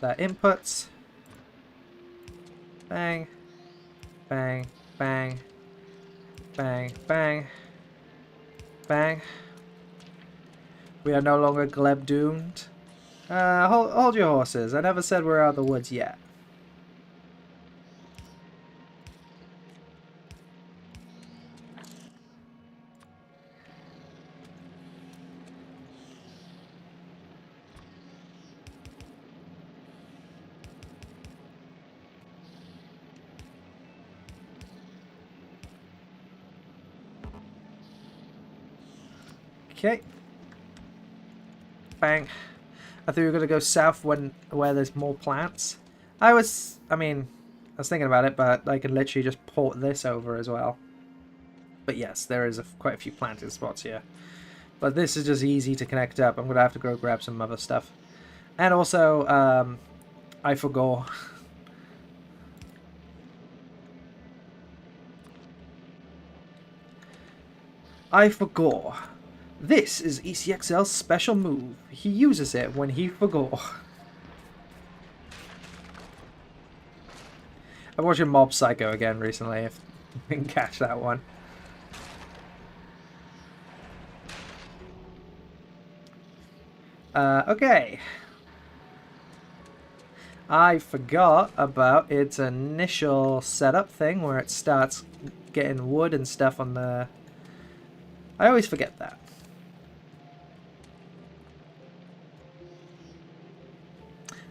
That inputs. Bang. Bang. Bang. Bang. Bang. Bang. We are no longer Gleb doomed. Hold your horses. I never said we're out of the woods yet. Okay. Bang. I thought we were going to go south where there's more plants. I was thinking about it, but I can literally just port this over as well. But yes, there is quite a few planting spots here. But this is just easy to connect up. I'm going to have to go grab some other stuff. And also, I forgot. I forgot. This is ECXL's special move. He uses it when he forgot. I'm watching Mob Psycho again recently, if you didn't catch that one. Okay. I forgot about its initial setup thing where it starts getting wood and stuff on the... I always forget that.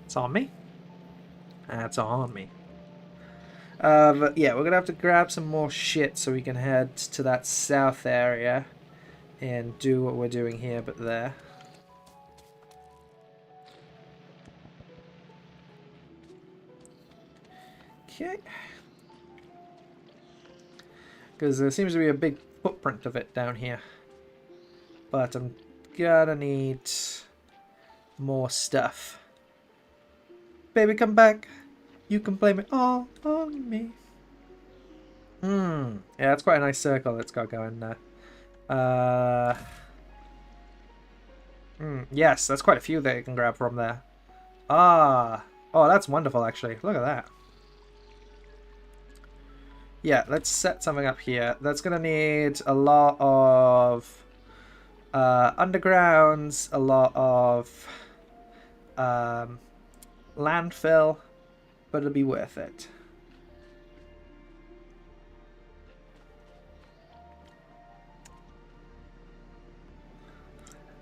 It's on me. That's on me. But yeah, we're gonna have to grab some more shit so we can head to that south area and do what we're doing here, but there. Okay. Because there seems to be a big footprint of it down here. But I'm gonna need more stuff. Baby, come back. You can blame it all on me. Yeah, that's quite a nice circle that's got going there. Yes, that's quite a few that you can grab from there. Oh, that's wonderful, actually. Look at that. Yeah, let's set something up here. That's going to need a lot of undergrounds, a lot of landfill, but it'll be worth it.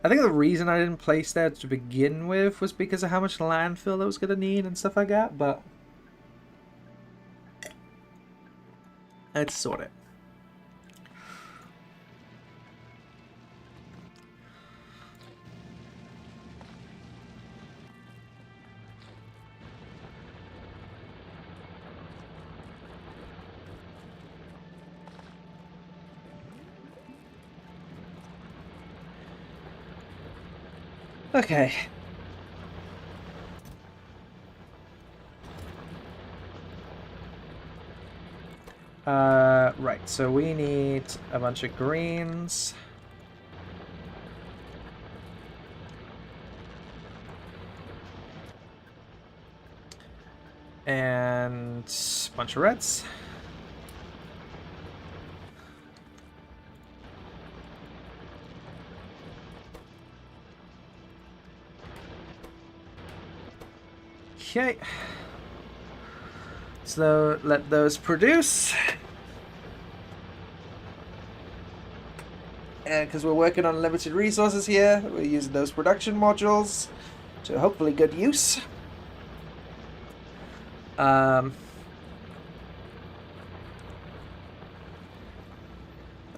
I think the reason I didn't place that to begin with was because of how much landfill it was going to need and stuff like that, but let's sort it. Okay. Right, so we need a bunch of greens. And a bunch of reds. Okay. So let those produce. And because we're working on limited resources here, we're using those production modules to hopefully good use.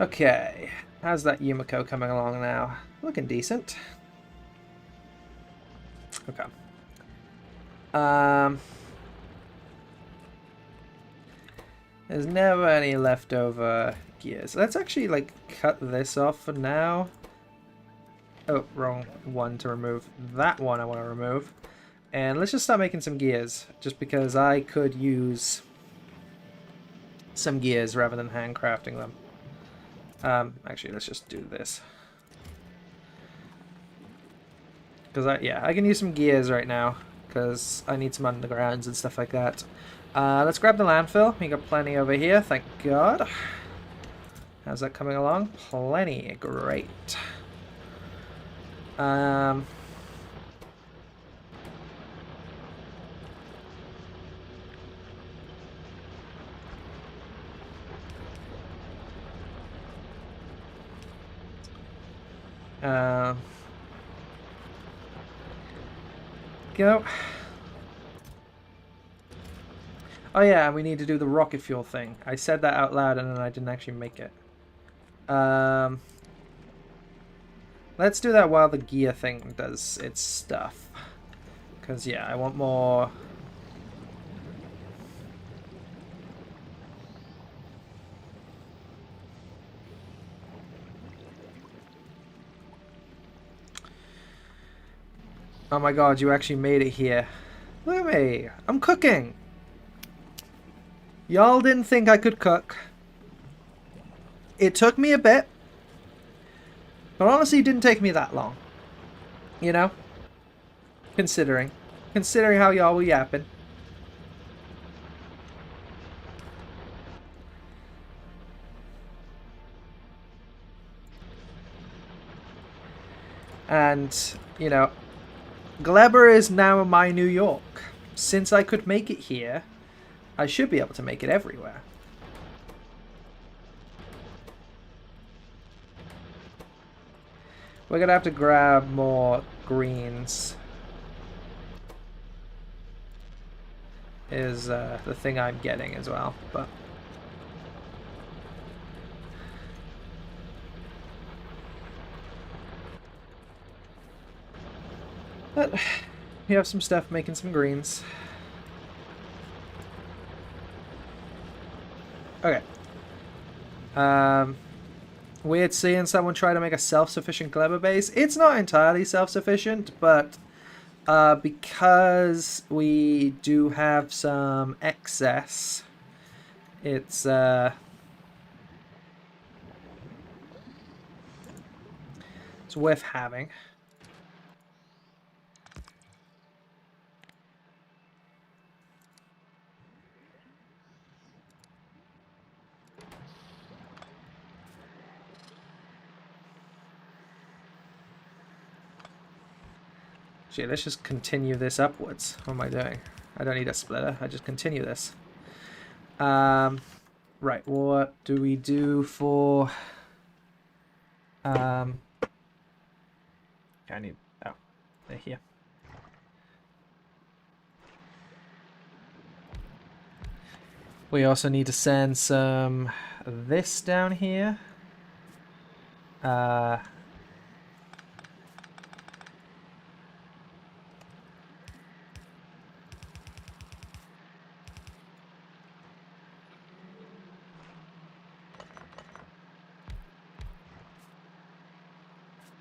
Okay, how's that Yumiko coming along now? Looking decent. Okay. There's never any leftover gears. Let's actually like cut this off for now. Oh, wrong one to remove. That one I want to remove. And let's just start making some gears, just because I could use some gears rather than handcrafting them. Actually, let's just do this. Because I can use some gears right now. Because I need some undergrounds and stuff like that. Let's grab the landfill. We got plenty over here, thank God. How's that coming along? Plenty. Great. Go. Oh yeah, we need to do the rocket fuel thing. I said that out loud and then I didn't actually make it. Let's do that while the gear thing does its stuff. Because, yeah, I want more... Oh my god, you actually made it here. Look at me. I'm cooking. Y'all didn't think I could cook. It took me a bit. But honestly, it didn't take me that long. You know? Considering. Considering how y'all were yapping. And, you know, Gleba is now my New York. Since I could make it here, I should be able to make it everywhere. We're gonna have to grab more greens. Is the thing I'm getting as well, but... But we have some stuff making some greens. Okay. Weird seeing someone try to make a self-sufficient Gleba base. It's not entirely self-sufficient, but because we do have some excess, it's worth having. Gee, let's just continue this upwards. What am I doing? I don't need a splitter. I just continue this. Right, what do we do for... I need... Oh, they're here. We also need to send some this down here.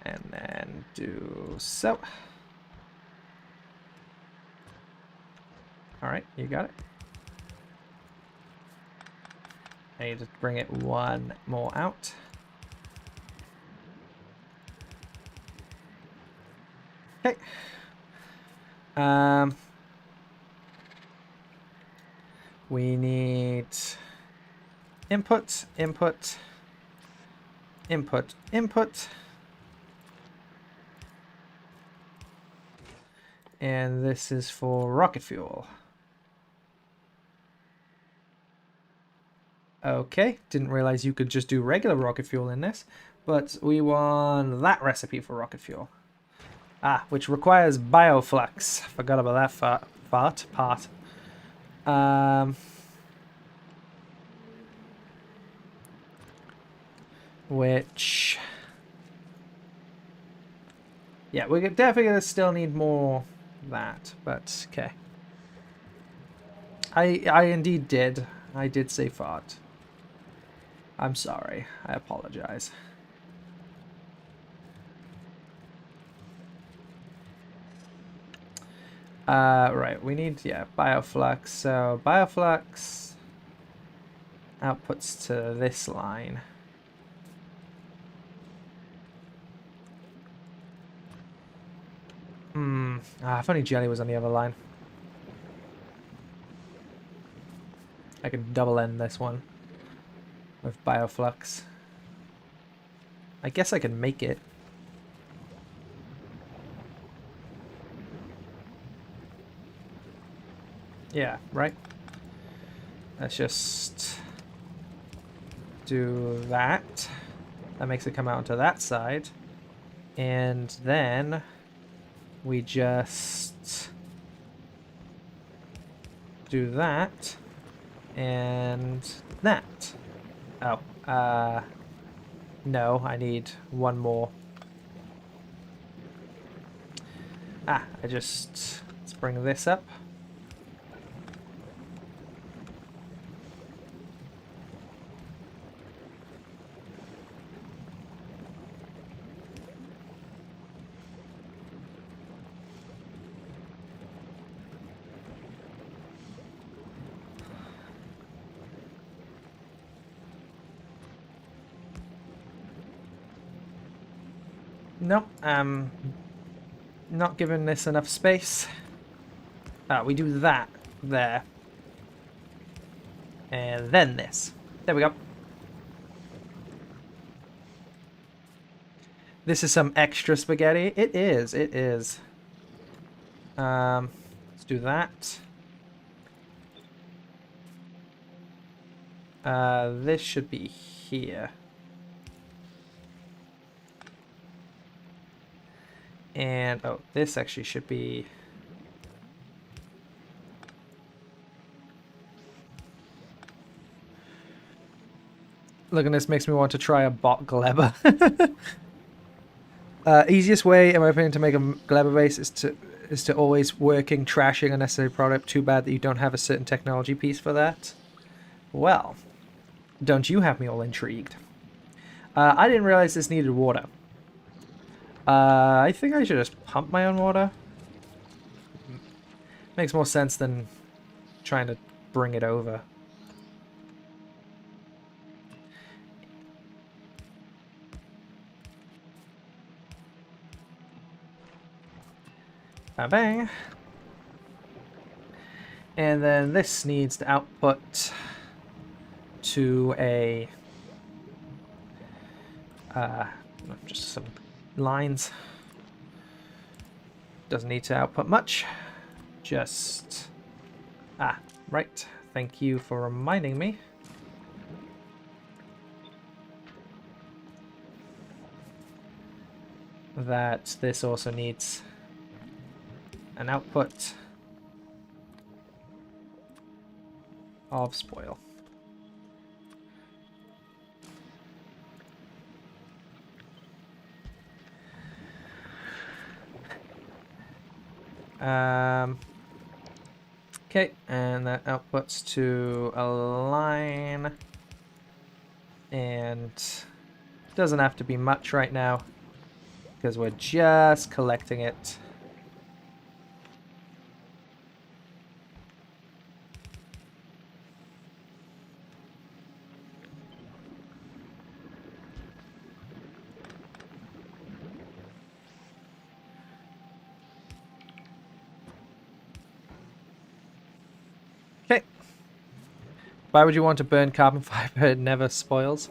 And then do so. All right, you got it. I need to bring it one more out. Okay. We need input, input, input, input. And this is for rocket fuel. Okay, didn't realize you could just do regular rocket fuel in this, but we want that recipe for rocket fuel. Ah, which requires bioflux. Forgot about that part. Which... Yeah, we're definitely going to still need more that, but okay. I indeed did. I did say fart. I'm sorry. I apologize. Right, we need, yeah, bioflux. So, bioflux. outputs to this line. If only jelly was on the other line. I could double end this one with bioflux. I guess I can make it. Yeah, right? Let's just do that. That makes it come out onto that side. And then we just do that and that. Oh, no, I need one more. Let's bring this up. Nope, not giving this enough space. We do that there. And then this. There we go. This is some extra spaghetti. It is, it is. Let's do that. This should be here. And, oh, this actually should be... Look at this, makes me want to try a bot Gleba. Easiest way, in my opinion, to make a Gleba base is to always working, trashing unnecessary product. Too bad that you don't have a certain technology piece for that. Well, don't you have me all intrigued? I didn't realize this needed water. I think I should just pump my own water. Makes more sense than trying to bring it over. Bang. And then this needs to output to a just some lines. Doesn't need to output much. Just right. Thank you for reminding me. That this also needs an output of spoil. Okay, and that outputs to a line, and doesn't have to be much right now because we're just collecting it. Okay. Why would you want to burn carbon fiber? It never spoils.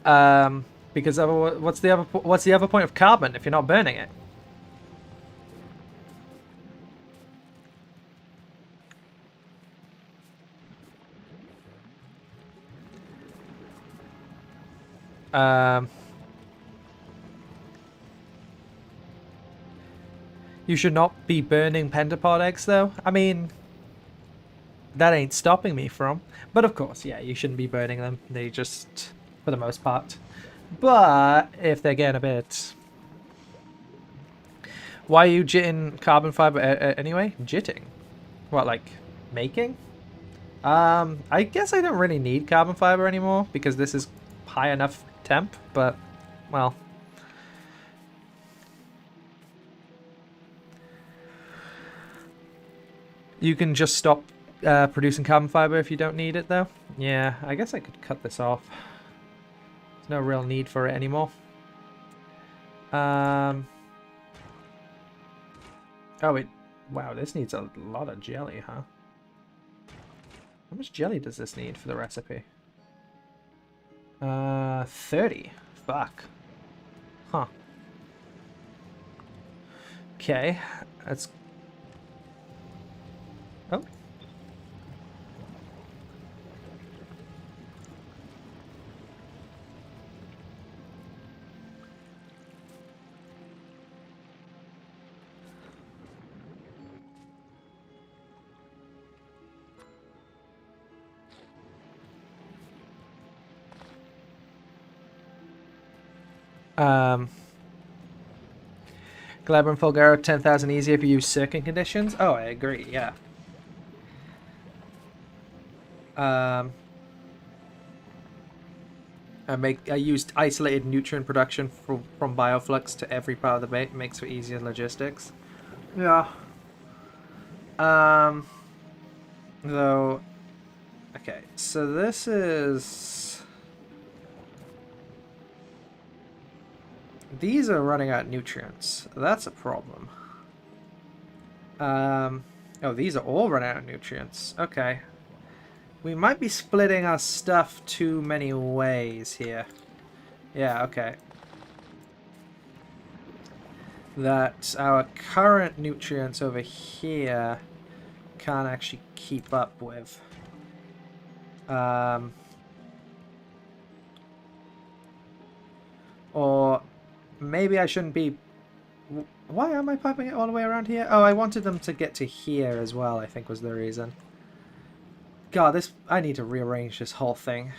Because what's the other point of carbon if you're not burning it? You should not be burning pentapod eggs, though. I mean, that ain't stopping me from. But of course, yeah, you shouldn't be burning them. They just, for the most part. But if they're getting a bit... Why are you jitting carbon fiber anyway? Jitting? What, like making? I guess I don't really need carbon fiber anymore because this is high enough temp, but, well... You can just stop producing carbon fiber if you don't need it, though. Yeah, I guess I could cut this off. There's no real need for it anymore. Oh, it... Wow, this needs a lot of jelly, huh? How much jelly does this need for the recipe? 30. Fuck. Huh. Okay, that's... Oh. Gleba and Fulgaro 10,000 easier if you use circuit conditions. Oh, I agree. Yeah. I used isolated nutrient production from bioflux to every part of the bait. Makes for easier logistics. Yeah. Though. Okay, so this is. These are running out of nutrients. That's a problem. Oh, these are all running out of nutrients. Okay. We might be splitting our stuff too many ways here. Yeah, okay. That our current nutrients over here can't actually keep up with. Or maybe I shouldn't be... Why am I piping it all the way around here? Oh, I wanted them to get to here as well, I think was the reason. God, this... I need to rearrange this whole thing.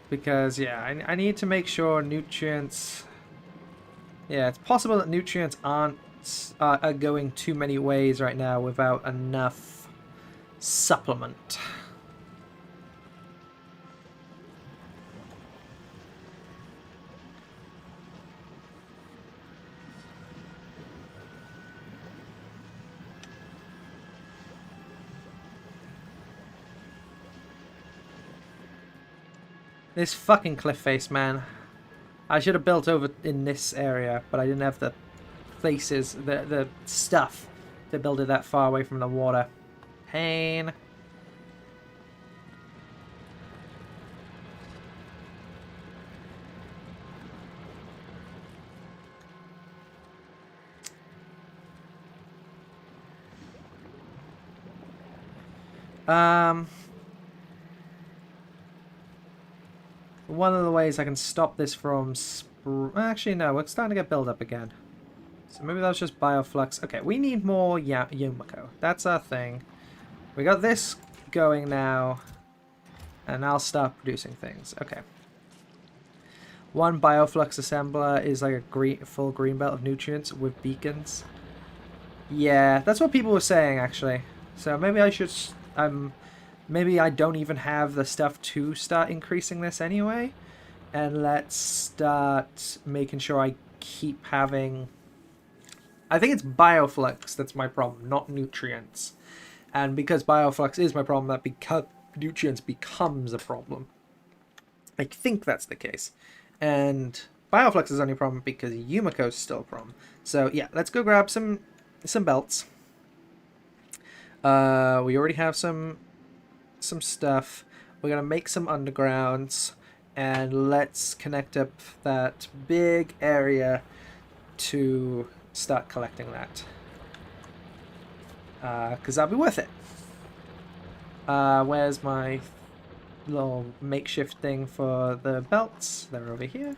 Because, yeah, I need to make sure nutrients... Yeah, it's possible that nutrients are going too many ways right now without enough supplement. This fucking cliff face, man. I should have built over in this area, but I didn't have the places, the stuff to build it that far away from the water. Pain. One of the ways I can stop this from... Actually, no, we're starting to get build up again. So maybe that was just bioflux. Okay, we need more Yumiko. That's our thing. We got this going now. And I'll start producing things. Okay. One bioflux assembler is like a full green belt of nutrients with beacons. Yeah, that's what people were saying, actually. So maybe I should... maybe I don't even have the stuff to start increasing this anyway. And let's start making sure I keep having... I think it's bioflux that's my problem, not nutrients. And because bioflux is my problem, that nutrients becomes a problem. I think that's the case. And bioflux is only a problem because Yumiko is still a problem. So yeah, let's go grab some belts. We already have some stuff. We're gonna make some undergrounds, and let's connect up that big area to start collecting that, because that'll be worth it. Where's my little makeshift thing for the belts? They're over here.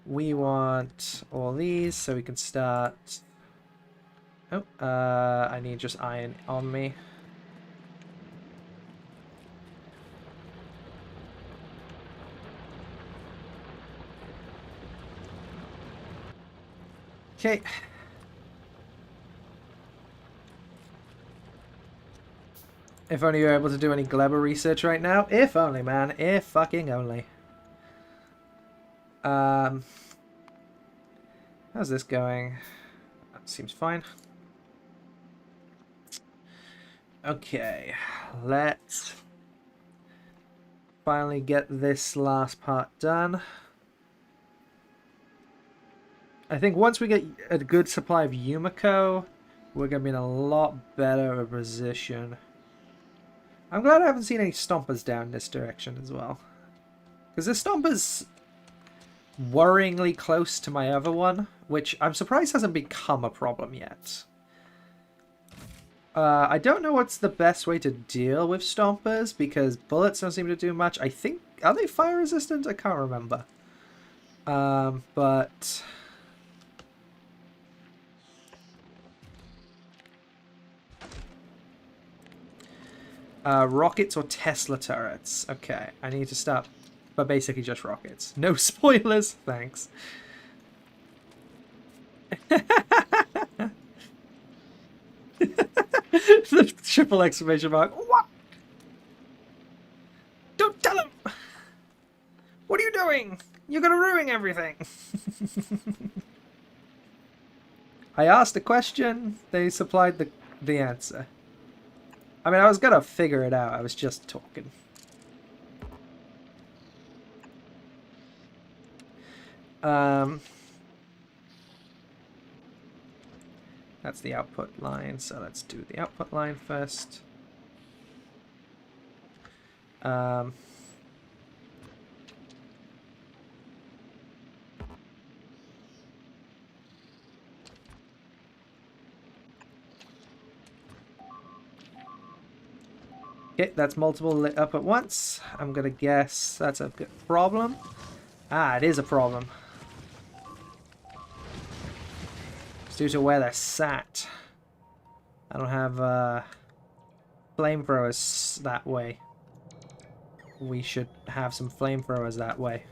We want all these so we can start... Oh, I need just iron on me. Okay. If only you're able to do any Gleba research right now. If only, man. If fucking only. How's this going? That seems fine. Okay, let's finally get this last part done. I think once we get a good supply of Yumiko, we're going to be in a lot better of a position. I'm glad I haven't seen any stompers down this direction as well. Because the stomper's worryingly close to my other one, which I'm surprised hasn't become a problem yet. I don't know what's the best way to deal with stompers, because bullets don't seem to do much. I think... Are they fire resistant? I can't remember. But... rockets or Tesla turrets. Okay, I need to stop. But basically just rockets. No spoilers, thanks. The triple exclamation mark. What? Don't tell him! What are you doing? You're gonna ruin everything. I asked a question, they supplied the answer. I mean, I was gonna figure it out, I was just talking. That's the output line, so let's do the output line first. Okay, that's multiple lit up at once. I'm gonna guess that's a good problem. Ah, it is a problem. It's due to where they're sat. I don't have flamethrowers that way. We should have some flamethrowers that way.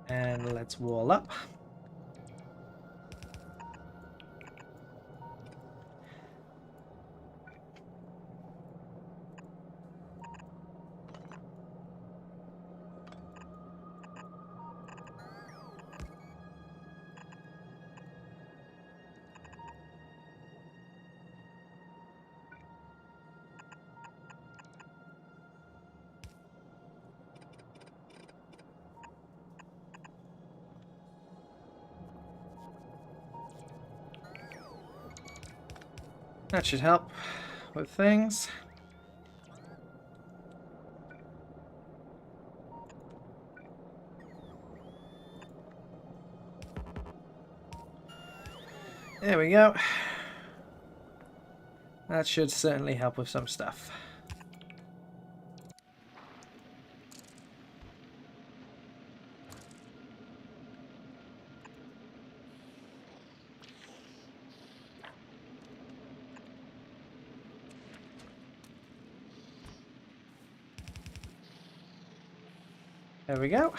And let's wall up. That should help with things. There we go. That should certainly help with some stuff. There we go.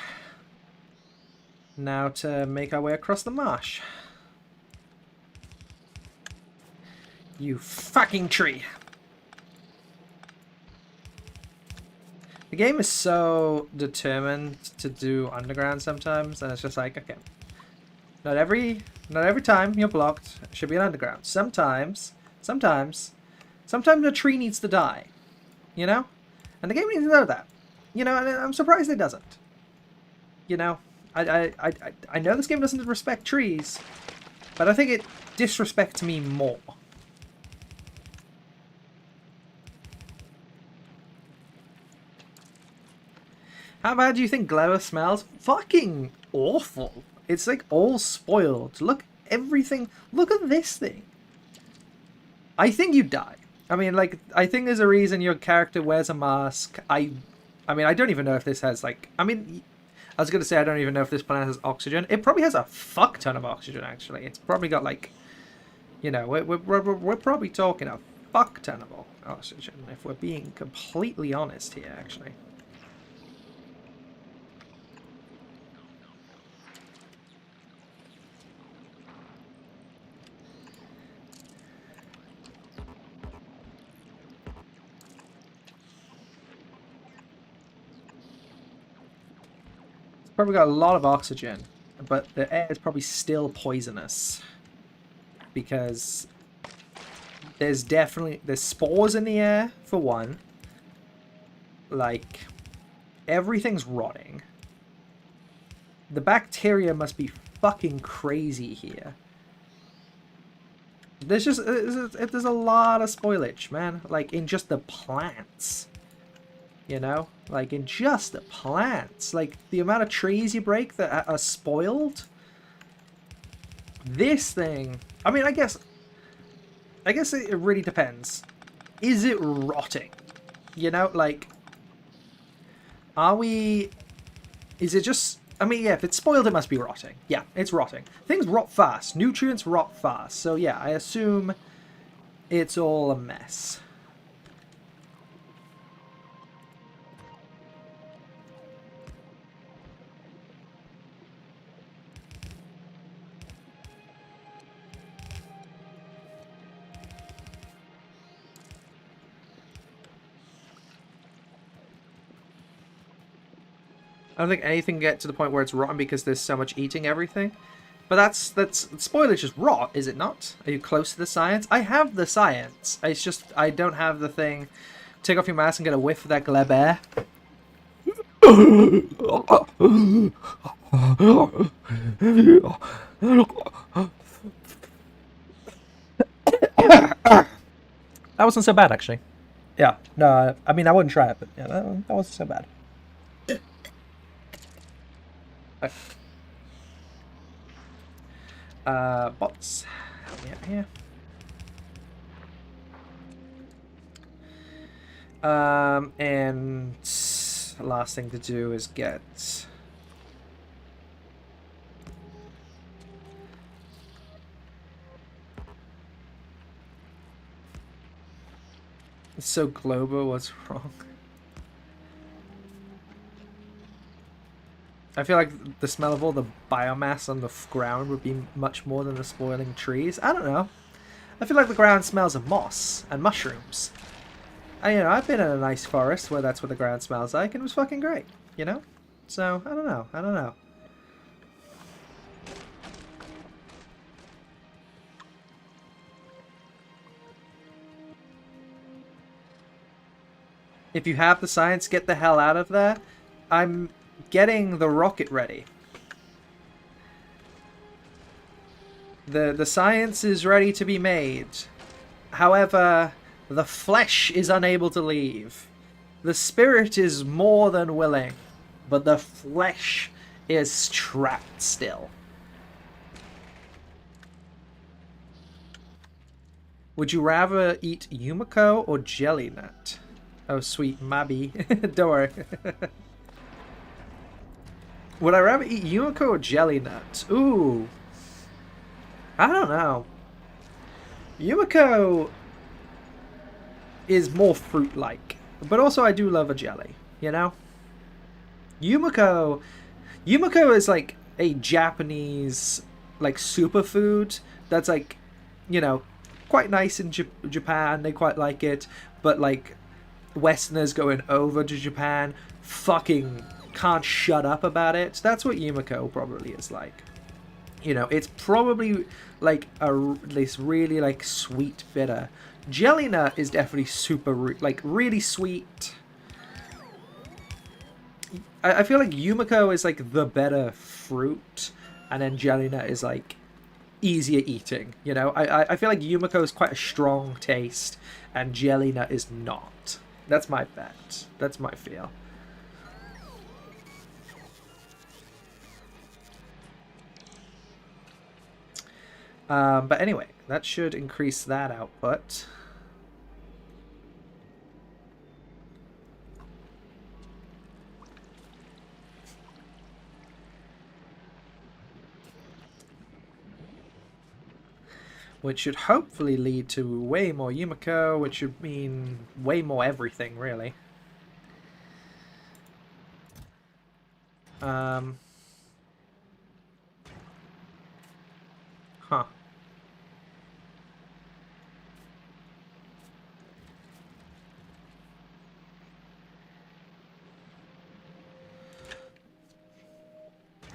Now to make our way across the marsh. You fucking tree! The game is so determined to do underground sometimes, and it's just like, okay, not every time you're blocked should be an underground. Sometimes a tree needs to die, you know, and the game needs to know that, you know, and I'm surprised it doesn't. You know, I know this game doesn't respect trees, but I think it disrespects me more. How bad do you think Gleba smells? Fucking awful. It's like all spoiled. Look, everything. Look at this thing. I think you die. I mean, like, I think there's a reason your character wears a mask. I mean, I don't even know if this has, like... I mean, I was going to say I don't even know if this planet has oxygen. It probably has a fuck ton of oxygen, actually. It's probably got, like... You know, we're probably talking a fuck ton of oxygen, if we're being completely honest here, actually. It's probably got a lot of oxygen, but the air is probably still poisonous. Because there's spores in the air, for one. Like, everything's rotting. The bacteria must be fucking crazy here. There's a lot of spoilage, man. Like, in just the plants. You know? Like, in just the plants. Like, the amount of trees you break that are spoiled. This thing... I mean, I guess it really depends. Is it rotting? You know, like... Is it just... I mean, yeah, if it's spoiled, it must be rotting. Yeah, it's rotting. Things rot fast. Nutrients rot fast. So, yeah, I assume it's all a mess. I don't think anything can get to the point where it's rotten because there's so much eating everything. But that's spoilage is rot, is it not? Are you close to the science? I have the science. It's just I don't have the thing. Take off your mask and get a whiff of that Gleba air. That wasn't so bad, actually. Yeah, no, I mean, I wouldn't try it, but yeah, that wasn't so bad. Bots, help me out here. And the last thing to do is get... So Gleba, what's wrong? I feel like the smell of all the biomass on the ground would be much more than the spoiling trees. I don't know. I feel like the ground smells of moss and mushrooms. You know, I've been in a nice forest where that's what the ground smells like, and it was fucking great, you know? So, I don't know. I don't know. If you have the science, get the hell out of there. I'm getting the rocket ready. The science is ready to be made. However, the flesh is unable to leave. The spirit is more than willing, but the flesh is trapped still. Would you rather eat Yumiko or jelly nut? Oh, sweet Mabi. Don't worry. Would I rather eat Yumiko or jelly nut? Ooh. I don't know. Yumiko is more fruit-like. But also I do love a jelly, you know? Yumiko is like a Japanese, like, superfood that's, like, you know, quite nice in Japan. They quite like it. But, like, Westerners going over to Japan fucking can't shut up about it. That's what Yumiko probably is like. You know, it's probably like this really like sweet bitter. Jelly nut is definitely super like really sweet. I feel like Yumiko is like the better fruit, and then jelly nut is like easier eating. You know, I feel like Yumiko is quite a strong taste, and jelly nut is not. That's my bet. That's my feel. But anyway, that should increase that output. which should hopefully lead to way more Yumiko, which should mean way more everything, really. Huh.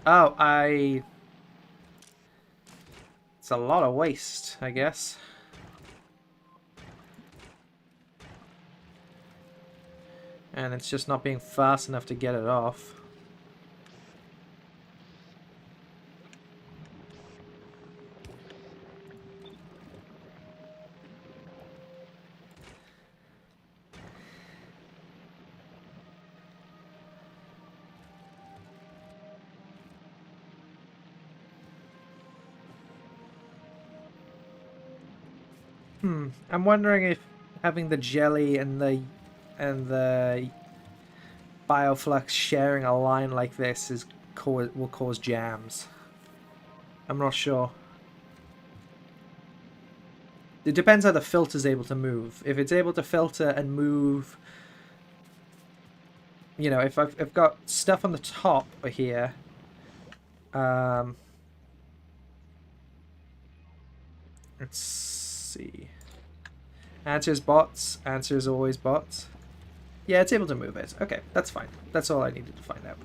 Oh, it's a lot of waste, I guess. And it's just not being fast enough to get it off. I'm wondering if having the jelly and the bioflux sharing a line like this will cause jams. I'm not sure. It depends how the filter's able to move. If it's able to filter and move, you know, if I've got stuff on the top here, let's see. Answer is bots. Answer is always bots. Yeah, it's able to move it. Okay, that's fine. That's all I needed to find out.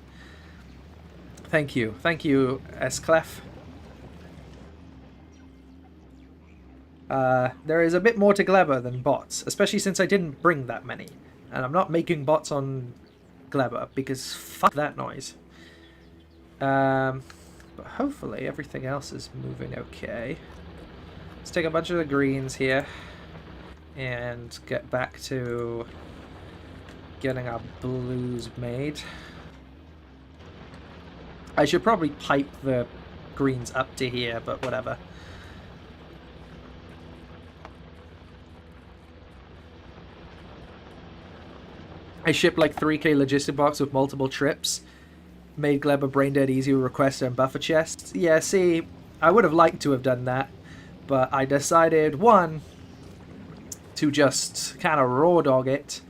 Thank you. Thank you, S-Clef. There is a bit more to Gleba than bots, especially since I didn't bring that many. And I'm not making bots on Gleba, because fuck that noise. But hopefully everything else is moving okay. Let's take a bunch of the greens here and get back to getting our blues made. I should probably pipe the greens up to here, but whatever. I shipped like 3k logistic box with multiple trips. Made Gleba brain dead easy with requester and buffer chests. Yeah, see, I would have liked to have done that, but I decided, one, to just kind of raw dog it,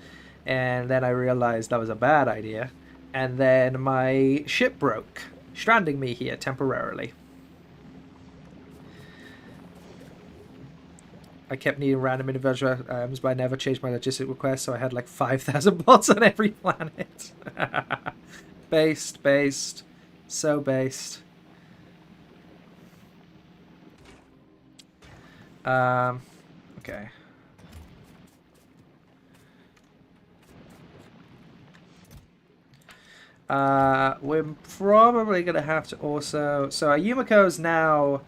and then I realized that was a bad idea, and then my ship broke, stranding me here temporarily. I kept needing random individual items, but I never changed my logistic request, so I had like 5,000 bots on every planet. Based. So based. Okay. We're probably gonna have to also... So our Yumiko's now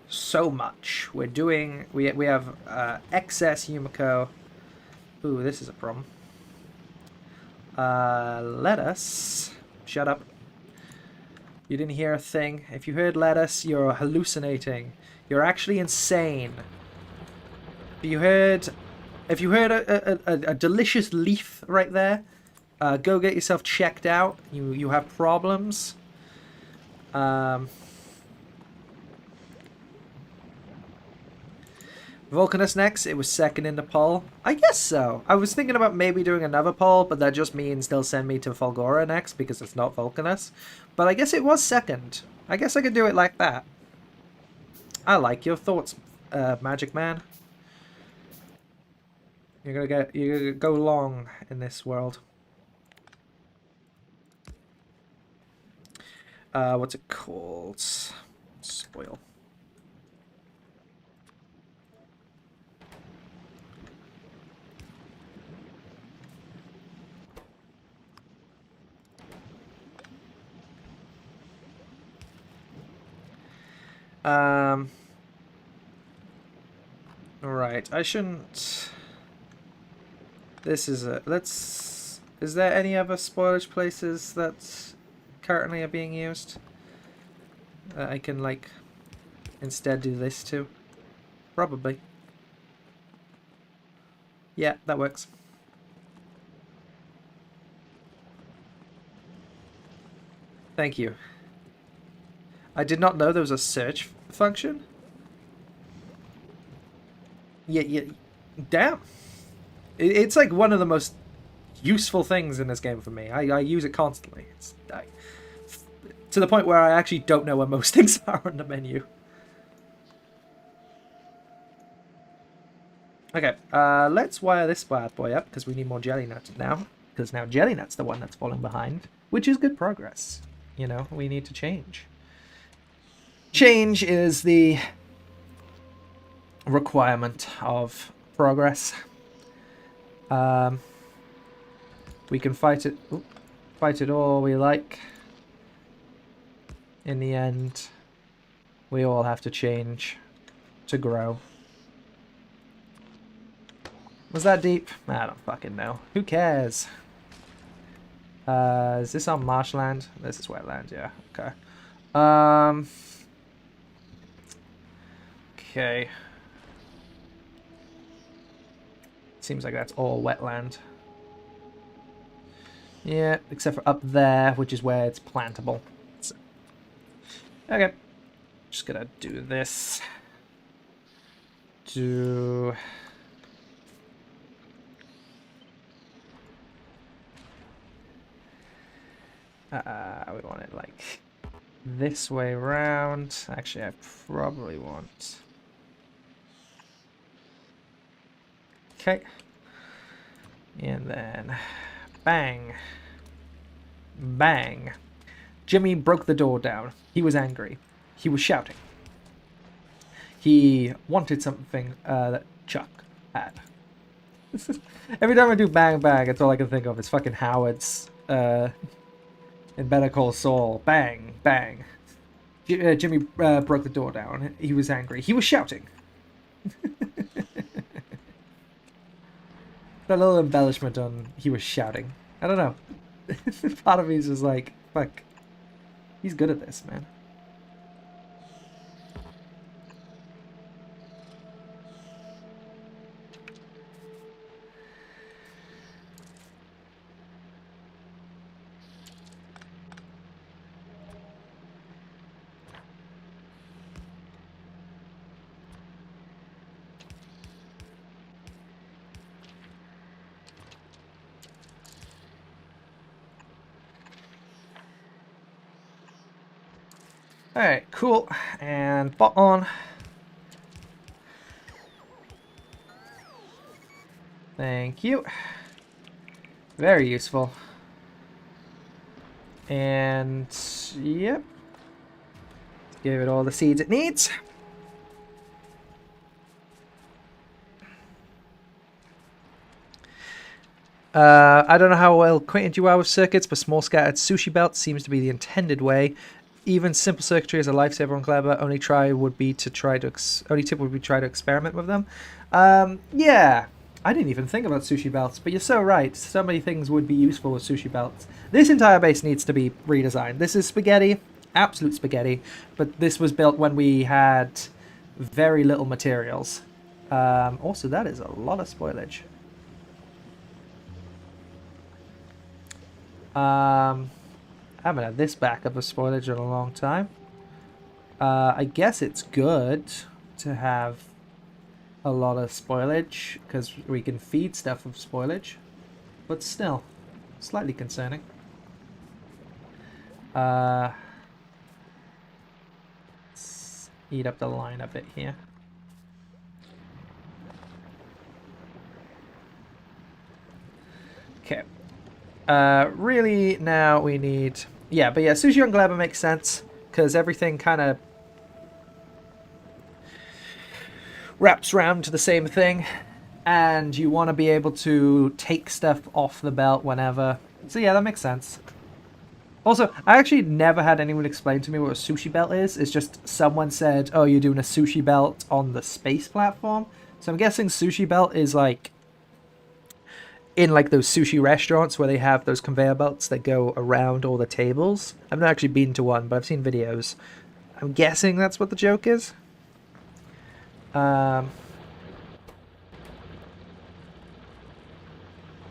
so much. We're doing... We have excess Yumiko. Ooh, this is a problem. Lettuce. Shut up. You didn't hear a thing. If you heard lettuce, you're hallucinating. You're actually insane. If you heard a delicious leaf right there, go get yourself checked out. You have problems. Vulcanus next. It was second in the poll. I guess so. I was thinking about maybe doing another poll, but that just means they'll send me to Fulgora next because it's not Vulcanus. But I guess it was second. I guess I could do it like that. I like your thoughts, Magic Man. You're gonna go long in this world. What's it called? Spoil. Alright, I shouldn't... This is it. Let's... Is there any other spoilage places that currently are being used? I can, like, instead do this too? Probably. Yeah, that works. Thank you. I did not know there was a search function. Yeah, damn. It's like one of the most useful things in this game for me. I use it constantly. To the point where I actually don't know where most things are on the menu. Okay, let's wire this bad boy up because we need more jelly nuts now. Because now jelly nuts the one that's falling behind, which is good progress. You know, we need to change. Change is the requirement of progress. We can fight it all we like. In the end, we all have to change to grow. Was that deep? I don't fucking know. Who cares? Is this on marshland? This is wetland, yeah. Okay. Okay. Seems like that's all wetland. Yeah, except for up there, which is where it's plantable. So, okay. Just gonna do this. We want it like this way around. Actually, I probably want... Okay. And then bang. Bang. Jimmy broke the door down. He was angry. He was shouting. He wanted something that Chuck had. Every time I do bang bang, that's all I can think of is fucking Howard's in Better Call Saul. Bang, bang. Jimmy broke the door down. He was angry. He was shouting. That little embellishment on he was shouting. I don't know. Part of me is just like, fuck. He's good at this, man. Alright, cool. And bot on. Thank you. Very useful. And yep. Give it all the seeds it needs. I don't know how well acquainted you are with circuits, but small scattered sushi belts seems to be the intended way. Even simple circuitry is a lifesaver on Gleba. Only tip would be to try to experiment with them. Yeah, I didn't even think about sushi belts, but you're so right. So many things would be useful with sushi belts. This entire base needs to be redesigned. This is spaghetti, absolute spaghetti, but this was built when we had very little materials. Also, that is a lot of spoilage. I haven't had this backup of spoilage in a long time. I guess it's good to have a lot of spoilage because we can feed stuff with spoilage, but still, slightly concerning. Let's eat up the line a bit here. Okay. Really, now we need... Yeah, but yeah, sushi on Gleba makes sense, because everything kind of wraps around to the same thing, and you want to be able to take stuff off the belt whenever. So yeah, that makes sense. Also, I actually never had anyone explain to me what a sushi belt is. It's just someone said, oh, you're doing a sushi belt on the space platform. So I'm guessing sushi belt is like... in like those sushi restaurants where they have those conveyor belts that go around all the tables. I've not actually been to one, but I've seen videos. I'm guessing that's what the joke is.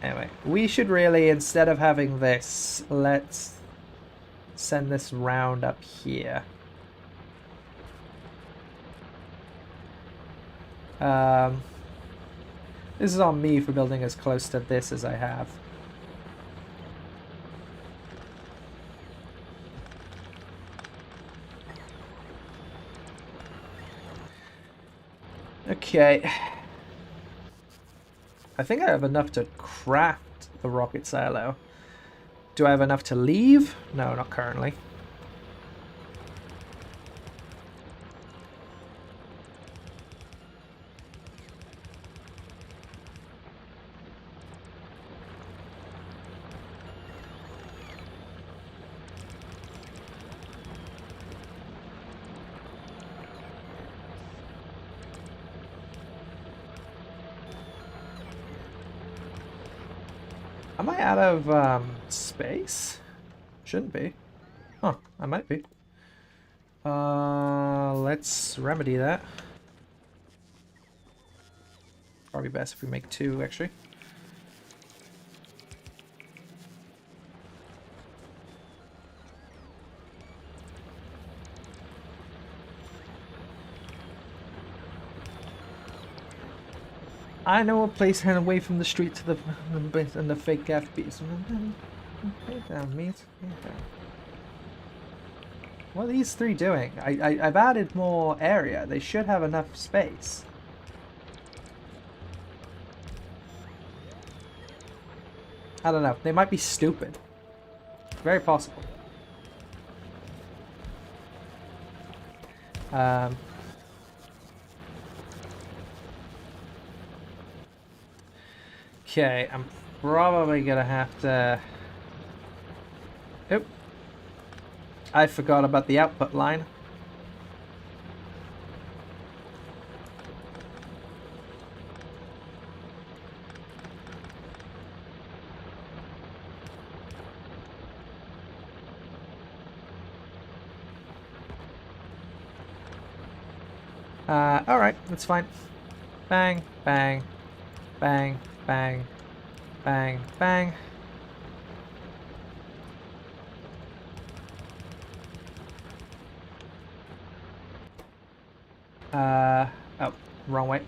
Anyway, we should really, instead of having this, let's send this round up here. This is on me for building as close to this as I have. Okay. I think I have enough to craft the rocket silo. Do I have enough to leave? No, not currently. Am I out of space? Shouldn't be. Huh, I might be. Let's remedy that. Probably best if we make 2, actually. I know a place heading away from the street to the fake FBs. Down, mate. What are these 3 doing? I've added more area. They should have enough space. I don't know. They might be stupid. Very possible. Okay, I'm probably gonna have to... Oop. I forgot about the output line. Alright, that's fine. Bang, bang, bang, bang, bang, bang. Oh, wrong way.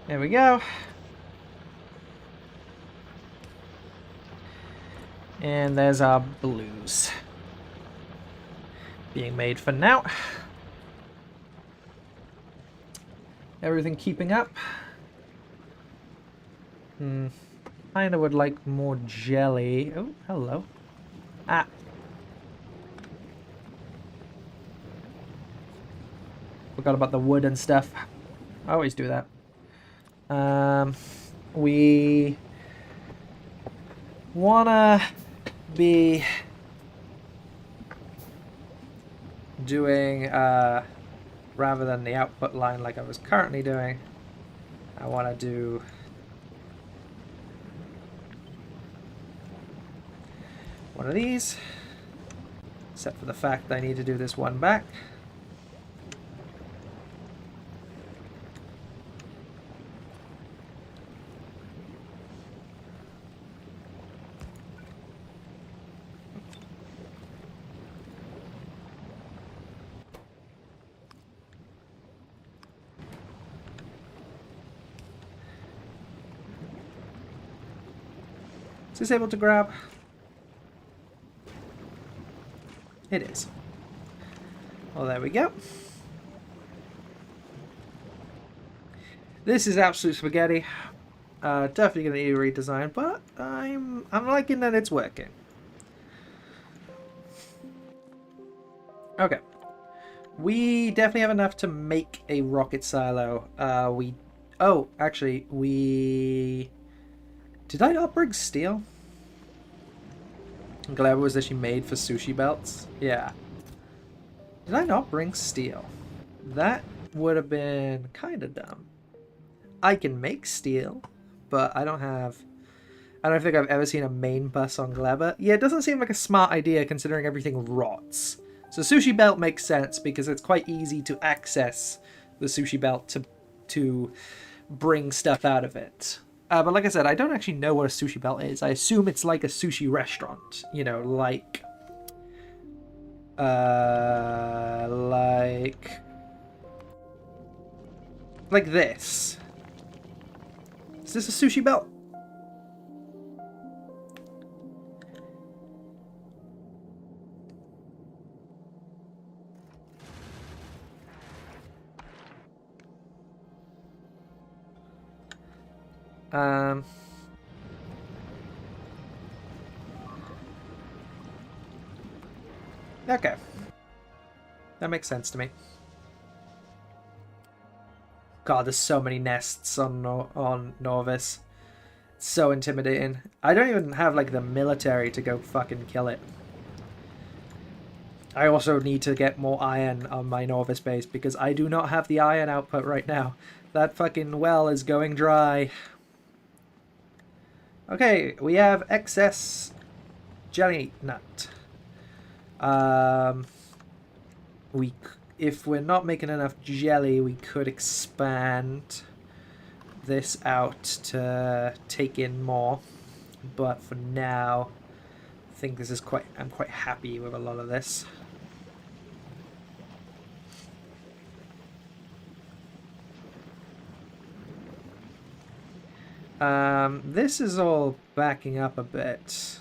There we go. And there's our blues being made for now. Everything keeping up. Kinda would like more jelly. Oh, hello. Ah. Forgot about the wood and stuff. I always do that. We wanna be doing, rather than the output line like I was currently doing, I wanna do one of these, except for the fact that I need to do this one back. Is this able to grab? It is. Well, there we go. This is absolute spaghetti. Definitely gonna need a redesign, but I'm liking that it's working. Okay. We definitely have enough to make a rocket silo. Oh, actually, did I not bring steel? Gleba was actually made for sushi belts. Yeah. Did I not bring steel? That would have been kind of dumb. I can make steel, but I don't think I've ever seen a main bus on Gleba. Yeah, it doesn't seem like a smart idea considering everything rots. So sushi belt makes sense because it's quite easy to access the sushi belt to bring stuff out of it. But like I said, I don't actually know what a sushi belt is. I assume it's like a sushi restaurant, you know, like Like this. Is this a sushi belt? Okay. That makes sense to me. God, there's so many nests on Norvis. It's so intimidating. I don't even have, like, the military to go fucking kill it. I also need to get more iron on my Norvis base because I do not have the iron output right now. That fucking well is going dry. Okay, we have excess jelly nut. If we're not making enough jelly, we could expand this out to take in more. But for now, I think this is I'm quite happy with a lot of this. This is all backing up a bit.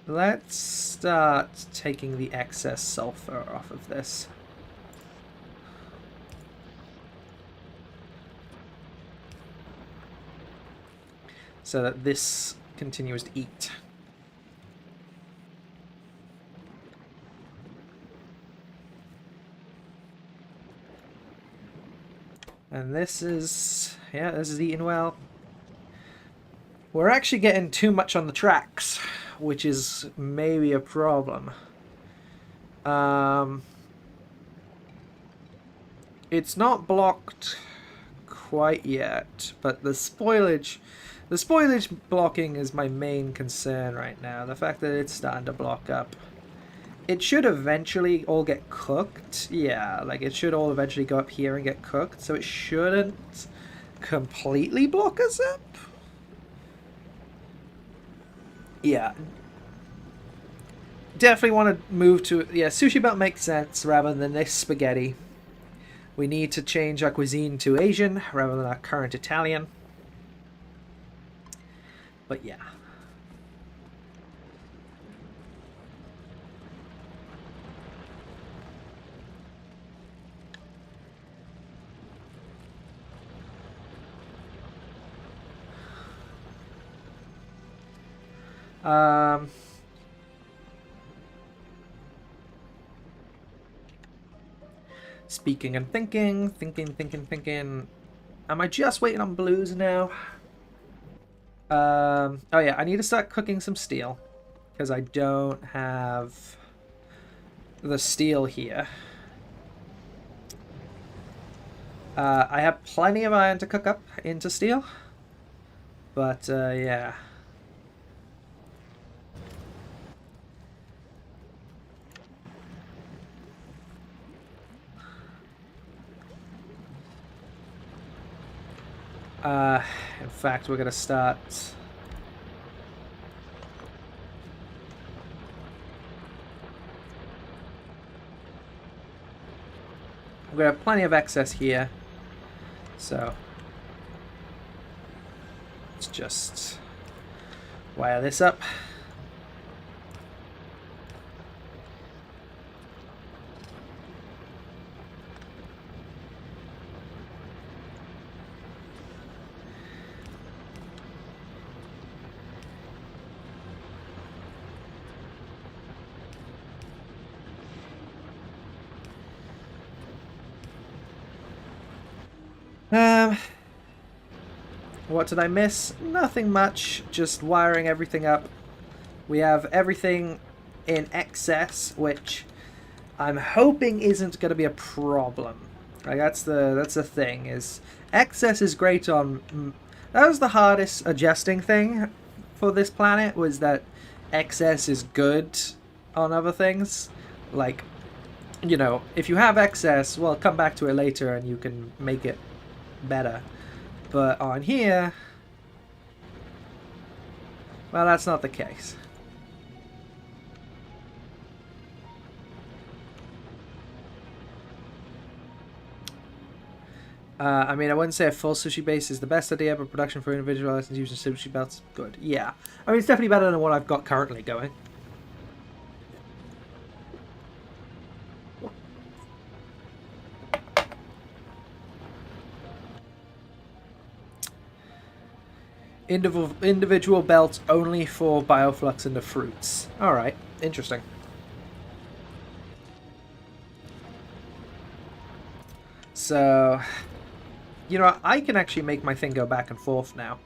Let's start taking the excess sulfur off of this. So that this continues to eat. And this is, yeah, this is eating well. We're actually getting too much on the tracks, which is maybe a problem. It's not blocked quite yet, but the spoilage blocking is my main concern right now. The fact that it's starting to block up. It should eventually all get cooked. Yeah, like it should all eventually go up here and get cooked, so it shouldn't completely block us up. Yeah. Definitely want to move to... Yeah, sushi belt makes sense rather than this spaghetti. We need to change our cuisine to Asian rather than our current Italian. But yeah. Speaking and thinking. Am I just waiting on blues now? Oh yeah, I need to start cooking some steel because I don't have the steel here. I have plenty of iron to cook up into steel, but yeah. In fact, we're gonna start. We're gonna have plenty of excess here, so let's just wire this up. What did I miss? Nothing much, just wiring everything up. We have everything in excess, which I'm hoping isn't going to be a problem. Like that's the thing, is excess is great on... That was the hardest adjusting thing for this planet, was that excess is good on other things. Like, you know, if you have excess, well, come back to it later and you can make it better. But on here, well, that's not the case. I mean, I wouldn't say a full sushi base is the best idea, but production for individual license using sushi belts is good. Yeah. I mean, it's definitely better than what I've got currently going. Individual belts only for bioflux and the fruits. Alright, interesting. So, you know, I can actually make my thing go back and forth now.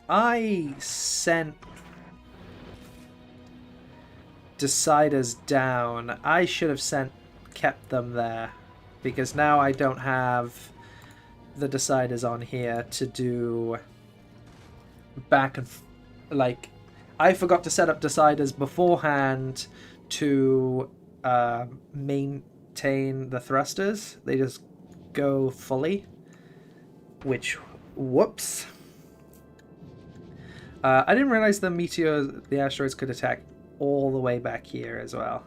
I sent deciders down. I should have kept them there, because now I don't have the deciders on here to do back and like, I forgot to set up deciders beforehand to maintain the thrusters. They just go fully, which, whoops. I didn't realize the asteroids could attack all the way back here as well.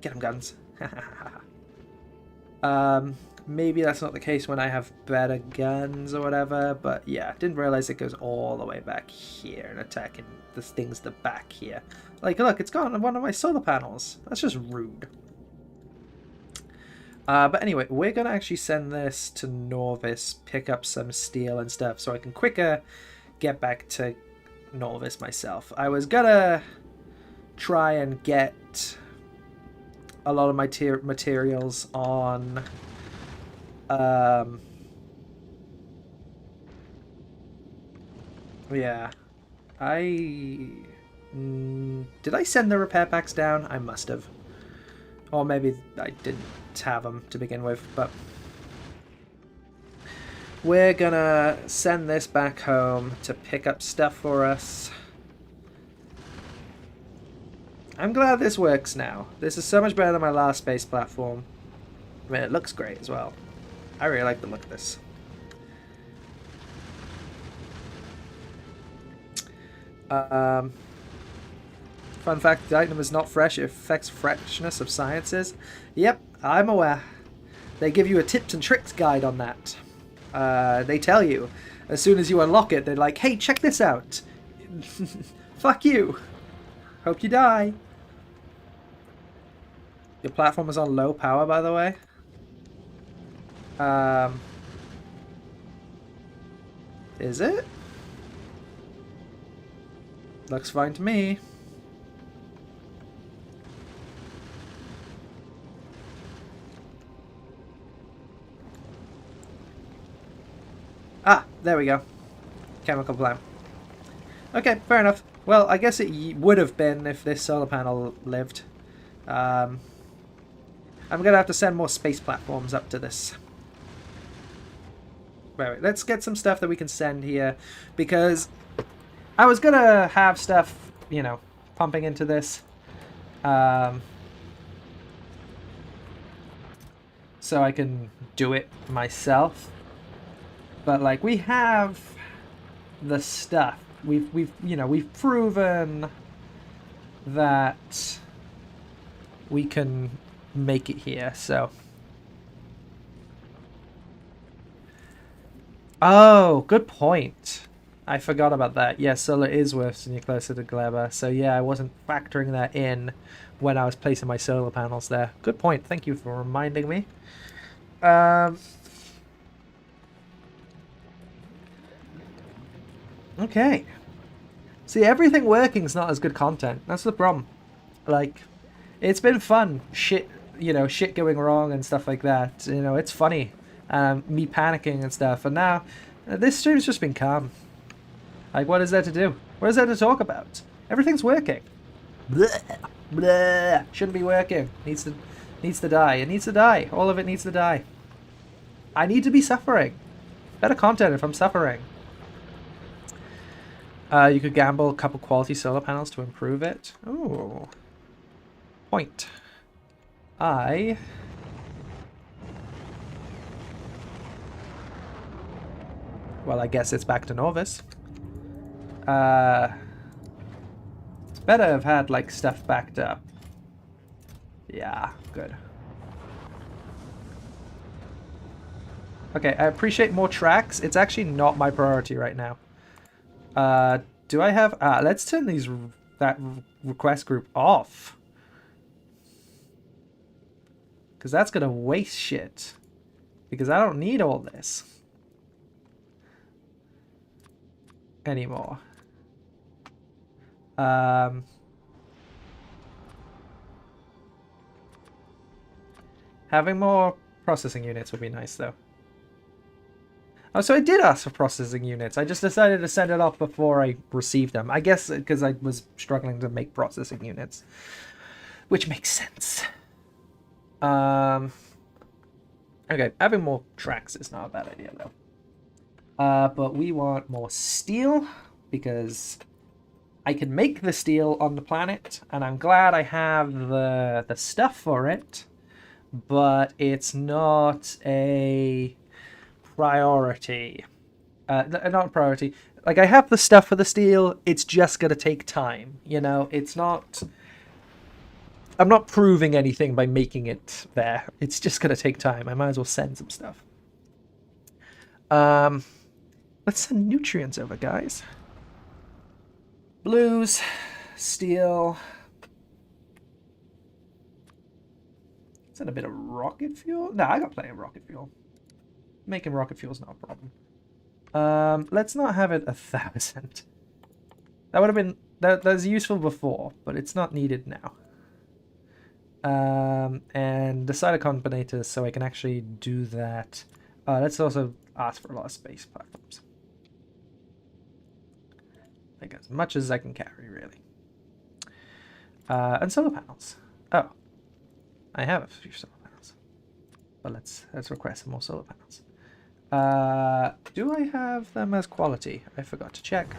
Get them, guns. Maybe that's not the case when I have better guns or whatever, but yeah, didn't realize it goes all the way back here and attacking the things the back here. Like, look, it's gone on one of my solar panels. That's just rude. But anyway, we're going to actually send this to Norvis, pick up some steel and stuff, so I can quicker get back to Norvis myself. I was going to try and get a lot of my materials on yeah, did I send the repair packs down? I must have, or maybe I didn't have them to begin with. But we're gonna send this back home to pick up stuff for us. I'm glad this works now. This is so much better than my last space platform. I mean, it looks great as well. I really like the look of this. Fun fact, the item is not fresh. It affects freshness of sciences. Yep, I'm aware. They give you a tips and tricks guide on that. They tell you. As soon as you unlock it, they're like, hey, check this out. Fuck you. Hope you die. Your platform is on low power, by the way. Is it? Looks fine to me. Ah, there we go. Chemical plant. Okay, fair enough. Well, I guess it would have been if this solar panel lived. I'm going to have to send more space platforms up to this. Wait, let's get some stuff that we can send here, because I was going to have stuff, you know, pumping into this. So I can do it myself. But, like, we have the stuff. We've proven that we can make it here, so. Oh, good point. I forgot about that. Yeah, solar is worse when you're closer to Gleba. So yeah, I wasn't factoring that in when I was placing my solar panels there. Good point. Thank you for reminding me. Okay. See, everything working is not as good content. That's the problem. Like, it's been fun. Shit going wrong and stuff like that. You know, it's funny. Me panicking and stuff. And now, this stream's just been calm. Like, what is there to do? What is there to talk about? Everything's working. Blech. Blech. Shouldn't be working. Needs to die. It needs to die. All of it needs to die. I need to be suffering. Better content if I'm suffering. You could gamble a couple quality solar panels to improve it. Ooh. Point. Well, I guess it's back to Norvis. Better have had, like, stuff backed up. Yeah, good. Okay, I appreciate more tracks. It's actually not my priority right now. Do I have... let's turn that request group off. Because that's going to waste shit. Because I don't need all this anymore. Having more processing units would be nice, though. Oh, so I did ask for processing units. I just decided to send it off before I received them. I guess because I was struggling to make processing units. Which makes sense. Okay, having more tracks is not a bad idea, though. But we want more steel, because I can make the steel on the planet, and I'm glad I have the stuff for it, but it's not a priority. Not a priority. Like, I have the stuff for the steel, it's just gonna take time, you know? It's not... I'm not proving anything by making it there. It's just gonna take time. I might as well send some stuff. Let's send nutrients over, guys. Blues, steel. Send a bit of rocket fuel. No, I got plenty of rocket fuel. Making rocket fuel is not a problem. Let's not have it 1,000. That would have been that was useful before, but it's not needed now. And the side combinators, so I can actually do that. Let's also ask for a lot of space platforms. Like as much as I can carry, really. And solar panels. Oh, I have a few solar panels, but let's request some more solar panels. Do I have them as quality? I forgot to check.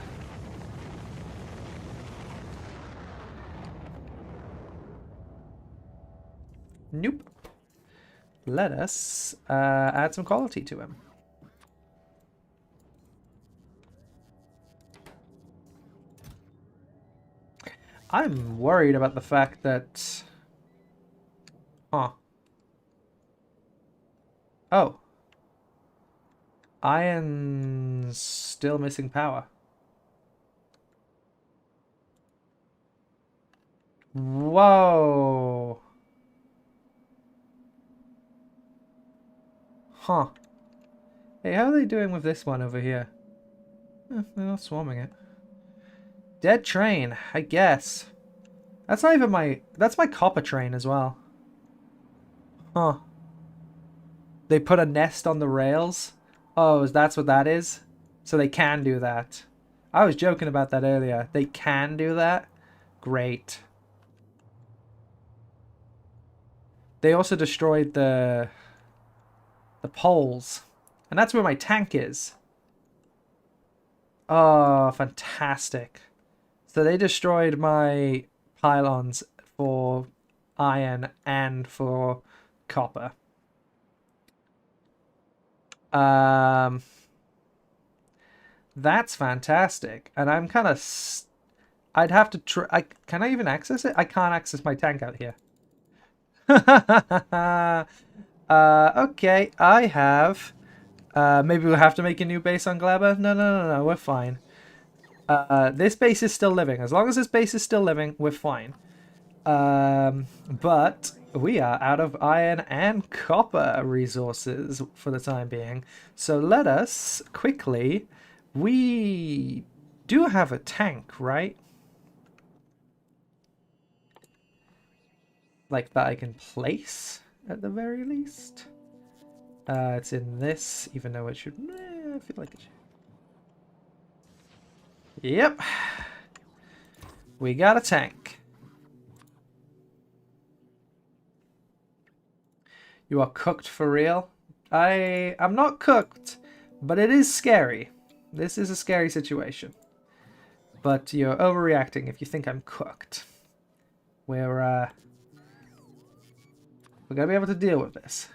Nope. Let us add some quality to him. I'm worried about the fact that... Huh. Oh. Iron's still missing power. Whoa. Huh. Hey, how are they doing with this one over here? They're not swarming it. Dead train, I guess. That's not even my... That's my copper train as well. Huh. They put a nest on the rails? Oh, that's what that is? So they can do that. I was joking about that earlier. They can do that? Great. They also destroyed the poles. And that's where my tank is. Oh, fantastic. So they destroyed my pylons for iron and for copper. That's fantastic. And I'm kind of... I'd have to try... Can I even access it? I can't access my tank out here. Okay, I have... maybe we'll have to make a new base on Gleba? No, we're fine. This base is still living. As long as this base is still living, we're fine. But we are out of iron and copper resources for the time being. So let us quickly... We do have a tank, right? Like that I can place at the very least. It's in this, even though it should... I feel like it should. Yep. We got a tank. You are cooked for real? I'm not cooked, but it is scary. This is a scary situation. But you're overreacting if you think I'm cooked. We're gonna be able to deal with this.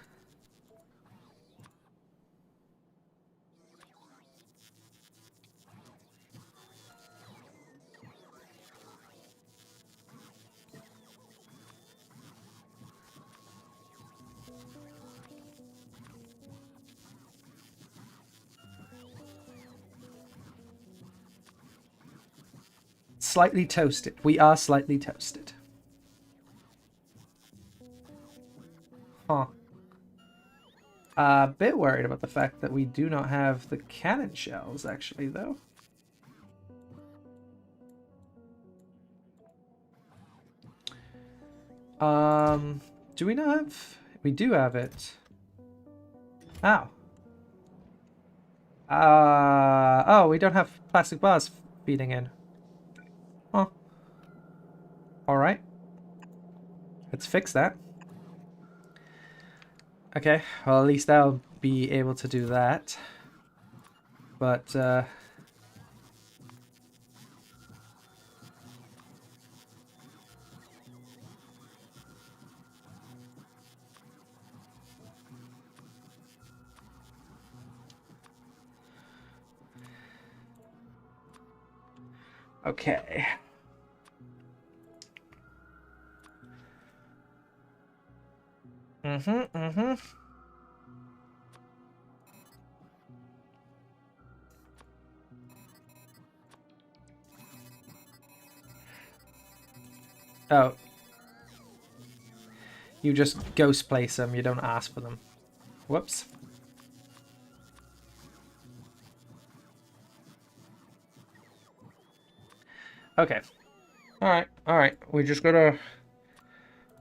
slightly toasted. We are slightly toasted. Huh. A bit worried about the fact that we do not have the cannon shells, actually, though. Do we not have... We do have it. Oh. Oh, we don't have plastic bars feeding in. Huh. Alright. Let's fix that. Okay, well at least I'll be able to do that. But, okay. Mm-hmm. Oh. You just ghost place them, you don't ask for them. Whoops. Okay. Alright. We just gotta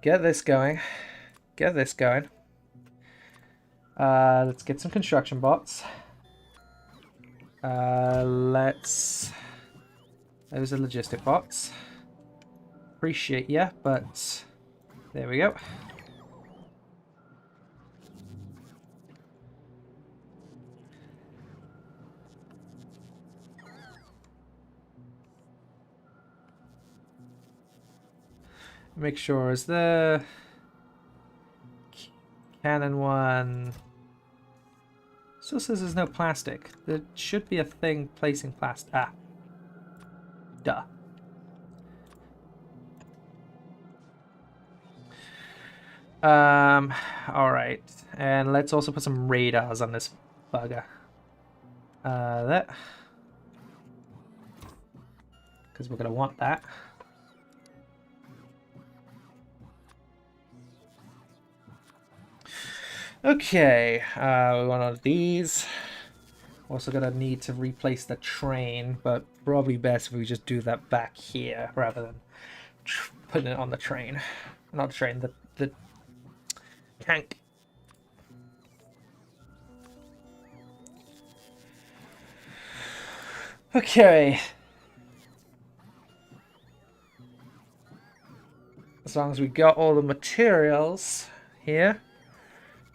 get this going. Get this going. Let's get some construction bots. There's a logistic box. Appreciate ya, but there we go. Make sure, is the cannon one... Still says there's no plastic. There should be a thing placing plastic. Ah. Duh. Alright. And let's also put some radars on this bugger. That. Because we're going to want that. Okay, we want one of these. Also gonna need to replace the train, but probably best if we just do that back here rather than putting it on the train. Not the train, the tank. Okay. As long as we got all the materials here,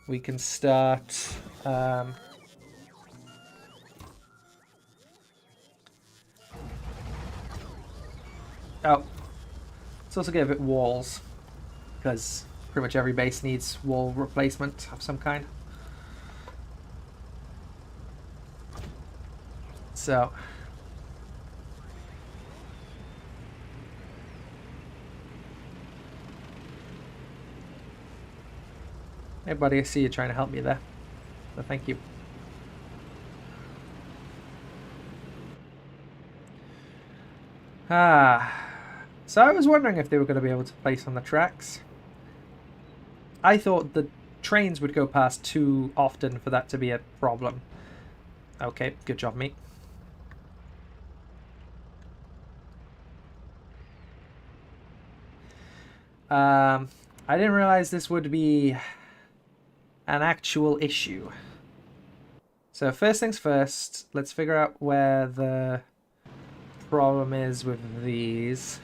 we can start oh, let's also give it walls, because pretty much every base needs wall replacement of some kind. So hey buddy, I see you trying to help me there, so thank you. So I was wondering if they were going to be able to place on the tracks. I thought the trains would go past too often for that to be a problem. Okay, good job, mate. I didn't realize this would be an actual issue. So first things first, let's figure out where the problem is with these,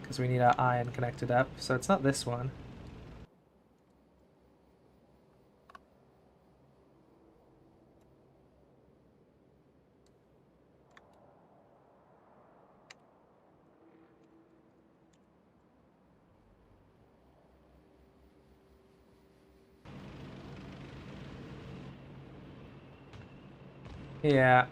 because we need our iron connected up. So it's not this one. Yeah.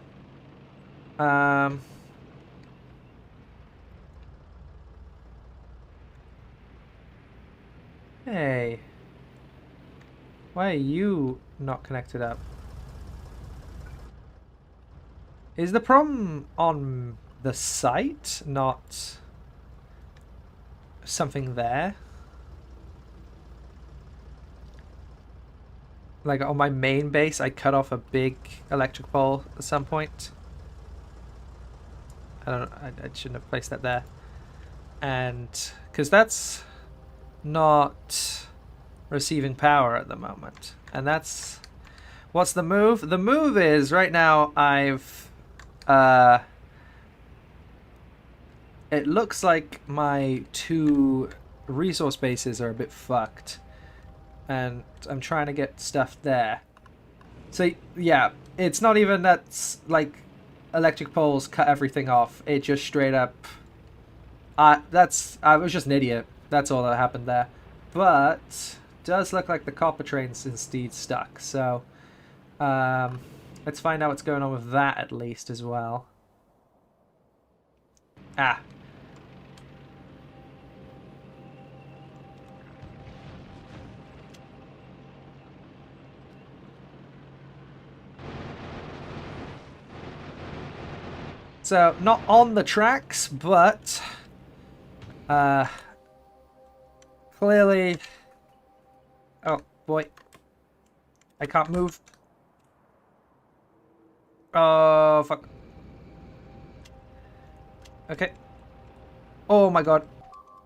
Hey. Why are you not connected up? Is the problem on the site, not something there. Like on my main base, I cut off a big electric pole at some point. I shouldn't have placed that there. And because that's not receiving power at the moment. And that's what's the move? The move is right now I've it looks like my 2 resource bases are a bit fucked. And I'm trying to get stuff there. So yeah, it's not even that like electric poles cut everything off. It just straight up I was just an idiot. That's all that happened there. But does look like the copper train's indeed stuck. So let's find out what's going on with that at least as well. Ah. So, not on the tracks, but clearly... Oh, boy. I can't move. Oh, fuck. Okay. Oh my god.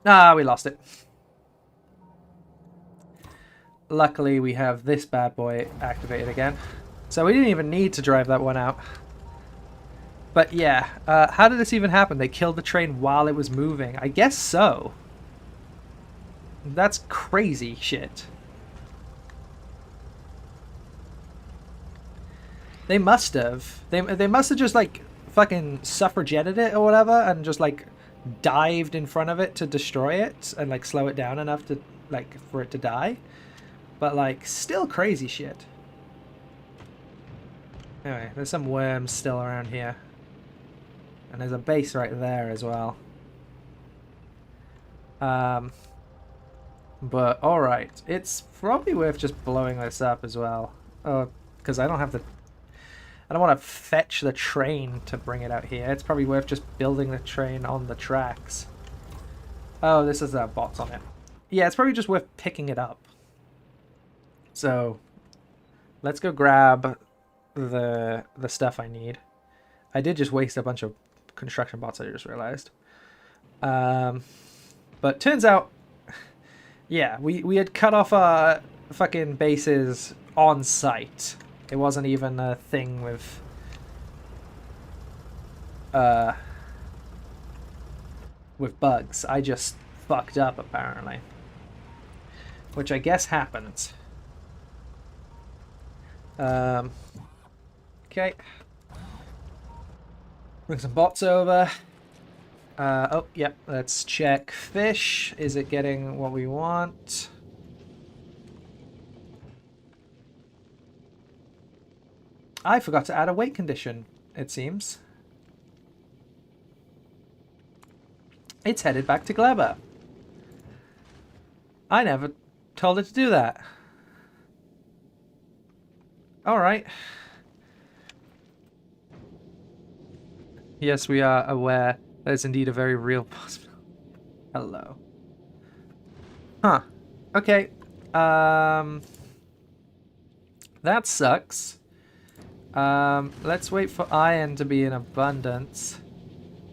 Ah, we lost it. Luckily, we have this bad boy activated again. So we didn't even need to drive that one out. But yeah, how did this even happen? They killed the train while it was moving. I guess so. That's crazy shit. They must have. They must have just like fucking suffragetted it or whatever and just like dived in front of it to destroy it and like slow it down enough to like for it to die. But like still crazy shit. Anyway, there's some worms still around here. And there's a base right there as well. But alright. It's probably worth just blowing this up as well. Because I don't have the... I don't want to fetch the train to bring it out here. It's probably worth just building the train on the tracks. Oh, this is bots on it. Yeah, it's probably just worth picking it up. So, let's go grab the stuff I need. I did just waste a bunch of construction bots, I just realized. But turns out, yeah, we had cut off our fucking bases on site. It wasn't even a thing with bugs. I just fucked up apparently, which I guess happens. Okay. Bring some bots over. Oh, yep, let's check fish. Is it getting what we want? I forgot to add a weight condition, it seems. It's headed back to Gleba. I never told it to do that. Alright. Yes, we are aware that is indeed a very real possibility. Hello. Huh. Okay. That sucks. Let's wait for iron to be in abundance.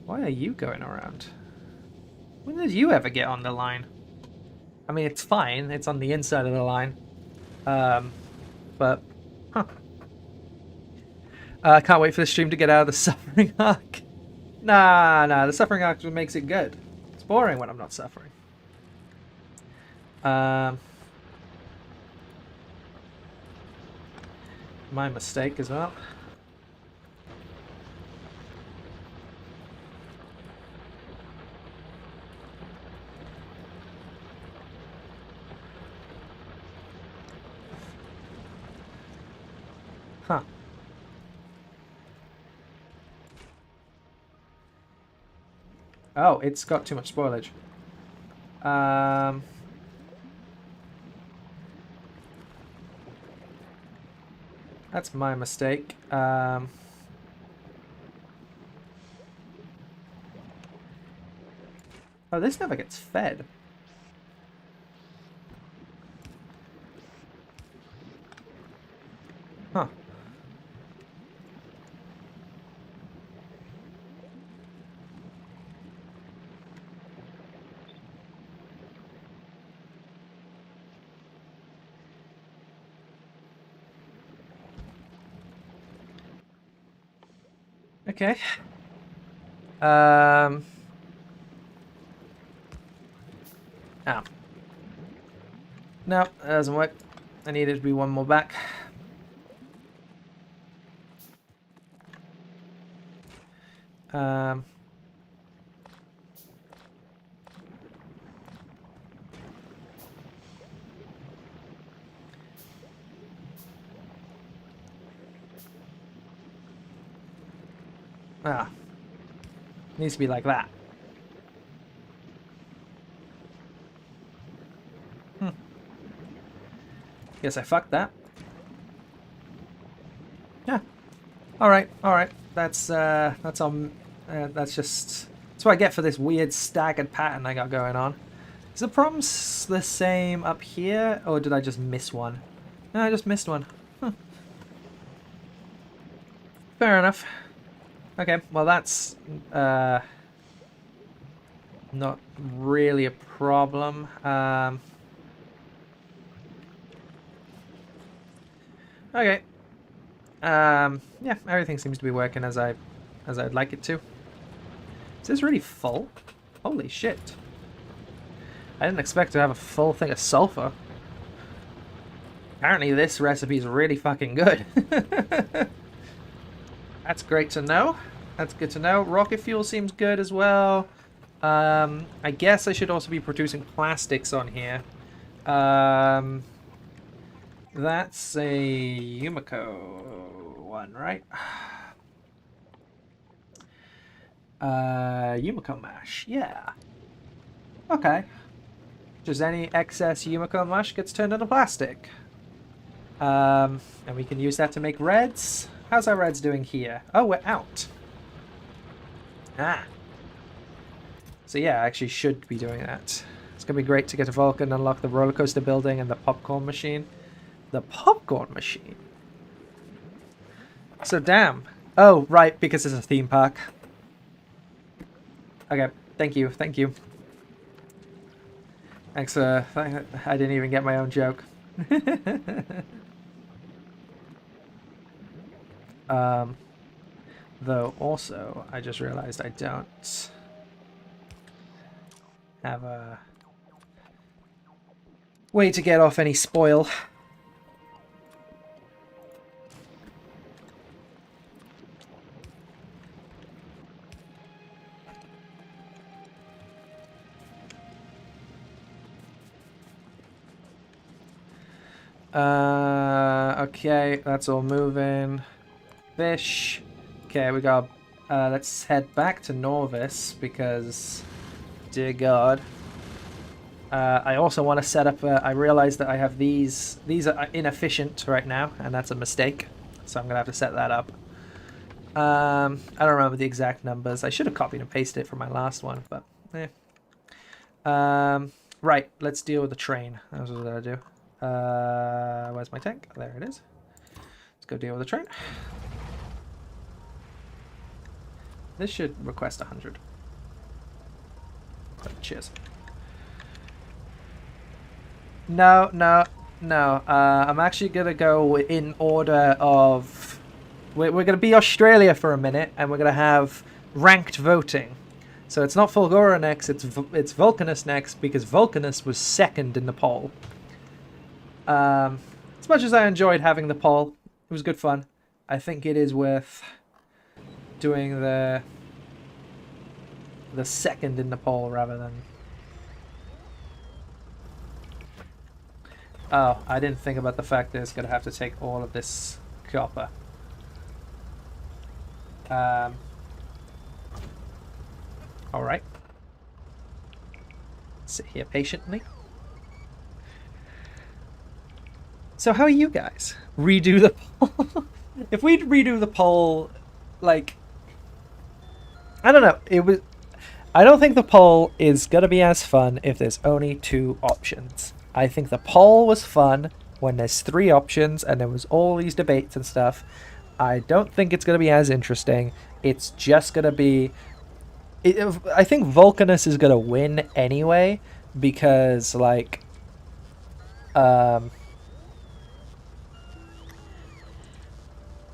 Why are you going around? When did you ever get on the line? I mean, it's fine. It's on the inside of the line. But, huh. I can't wait for the stream to get out of the suffering arc. Nah, the suffering arc makes it good. It's boring when I'm not suffering. My mistake as well. Huh. Oh, it's got too much spoilage. That's my mistake. Oh, this never gets fed. Huh. Okay. Oh. No, that doesn't work. I need it to be one more back. Um. Ah. Needs to be like that. Guess I fucked that. Yeah. All right. That's that's just that's what I get for this weird staggered pattern I got going on. Is the problem the same up here, or did I just miss one? No, I just missed one. Huh. Fair enough. Okay, well that's not really a problem. Okay. Yeah, everything seems to be working as I'd like it to. Is this really full? Holy shit. I didn't expect to have a full thing of sulfur. Apparently this recipe is really fucking good. That's great to know. That's good to know. Rocket fuel seems good as well. I guess I should also be producing plastics on here. That's a Yumiko one, right? Yumiko mash, yeah. Okay. Just any excess Yumiko mash gets turned into plastic. And we can use that to make reds. How's our reds doing here? Oh, we're out. Ah. So yeah, I actually should be doing that. It's going to be great to get to Vulcan, unlock the roller coaster building and the popcorn machine. The popcorn machine? So damn. Oh, right, because it's a theme park. Okay, thank you. Thanks for... I didn't even get my own joke. Though also, I just realized I don't have a way to get off any spoil. Okay, that's all moving. Fish. Okay, we got... let's head back to Norvis, because... Dear God. I also want to set up... I realize that I have these... These are inefficient right now, and that's a mistake. So I'm going to have to set that up. I don't remember the exact numbers. I should have copied and pasted it from my last one, but... eh. Right, let's deal with the train. That's what I do. Where's my tank? There it is. Let's go deal with the train. This should request 100. Oh, cheers. No. I'm actually going to go in order of... We're going to be Australia for a minute, and we're going to have ranked voting. So it's not Fulgora next, it's Vulcanus next, because Vulcanus was second in the poll. As much as I enjoyed having the poll, it was good fun. I think it is worth doing the second in the poll rather than... Oh, I didn't think about the fact that it's going to have to take all of this copper. Alright. Sit here patiently. So how are you guys? Redo the poll? If we'd redo the poll, like... I don't know, it was... I don't think the poll is going to be as fun if there's only 2 options. I think the poll was fun when there's 3 options and there was all these debates and stuff. I don't think it's going to be as interesting. It's just going to be... I think Vulcanus is going to win anyway because, like...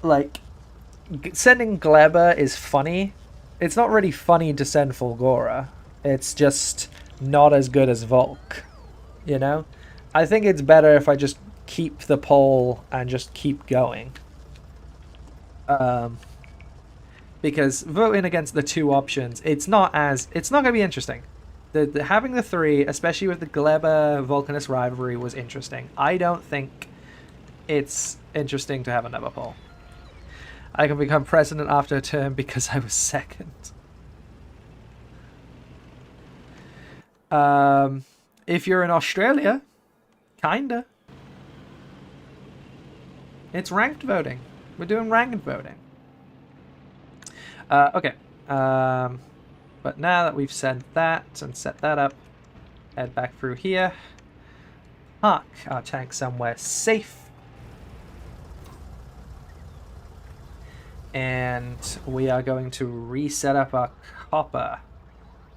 like, sending Gleba is funny. It's not really funny to send Fulgora. It's just not as good as Volk, you know? I think it's better if I just keep the poll and just keep going. Because voting against the 2 options, it's not going to be interesting. Having the 3, especially with the Gleba Vulcanus rivalry, was interesting. I don't think it's interesting to have another poll. I can become president after a term because I was second. If you're in Australia, kinda. It's ranked voting. We're doing ranked voting. Okay. But now that we've said that and set that up, head back through here. Park our tank somewhere safe. And we are going to reset up our copper.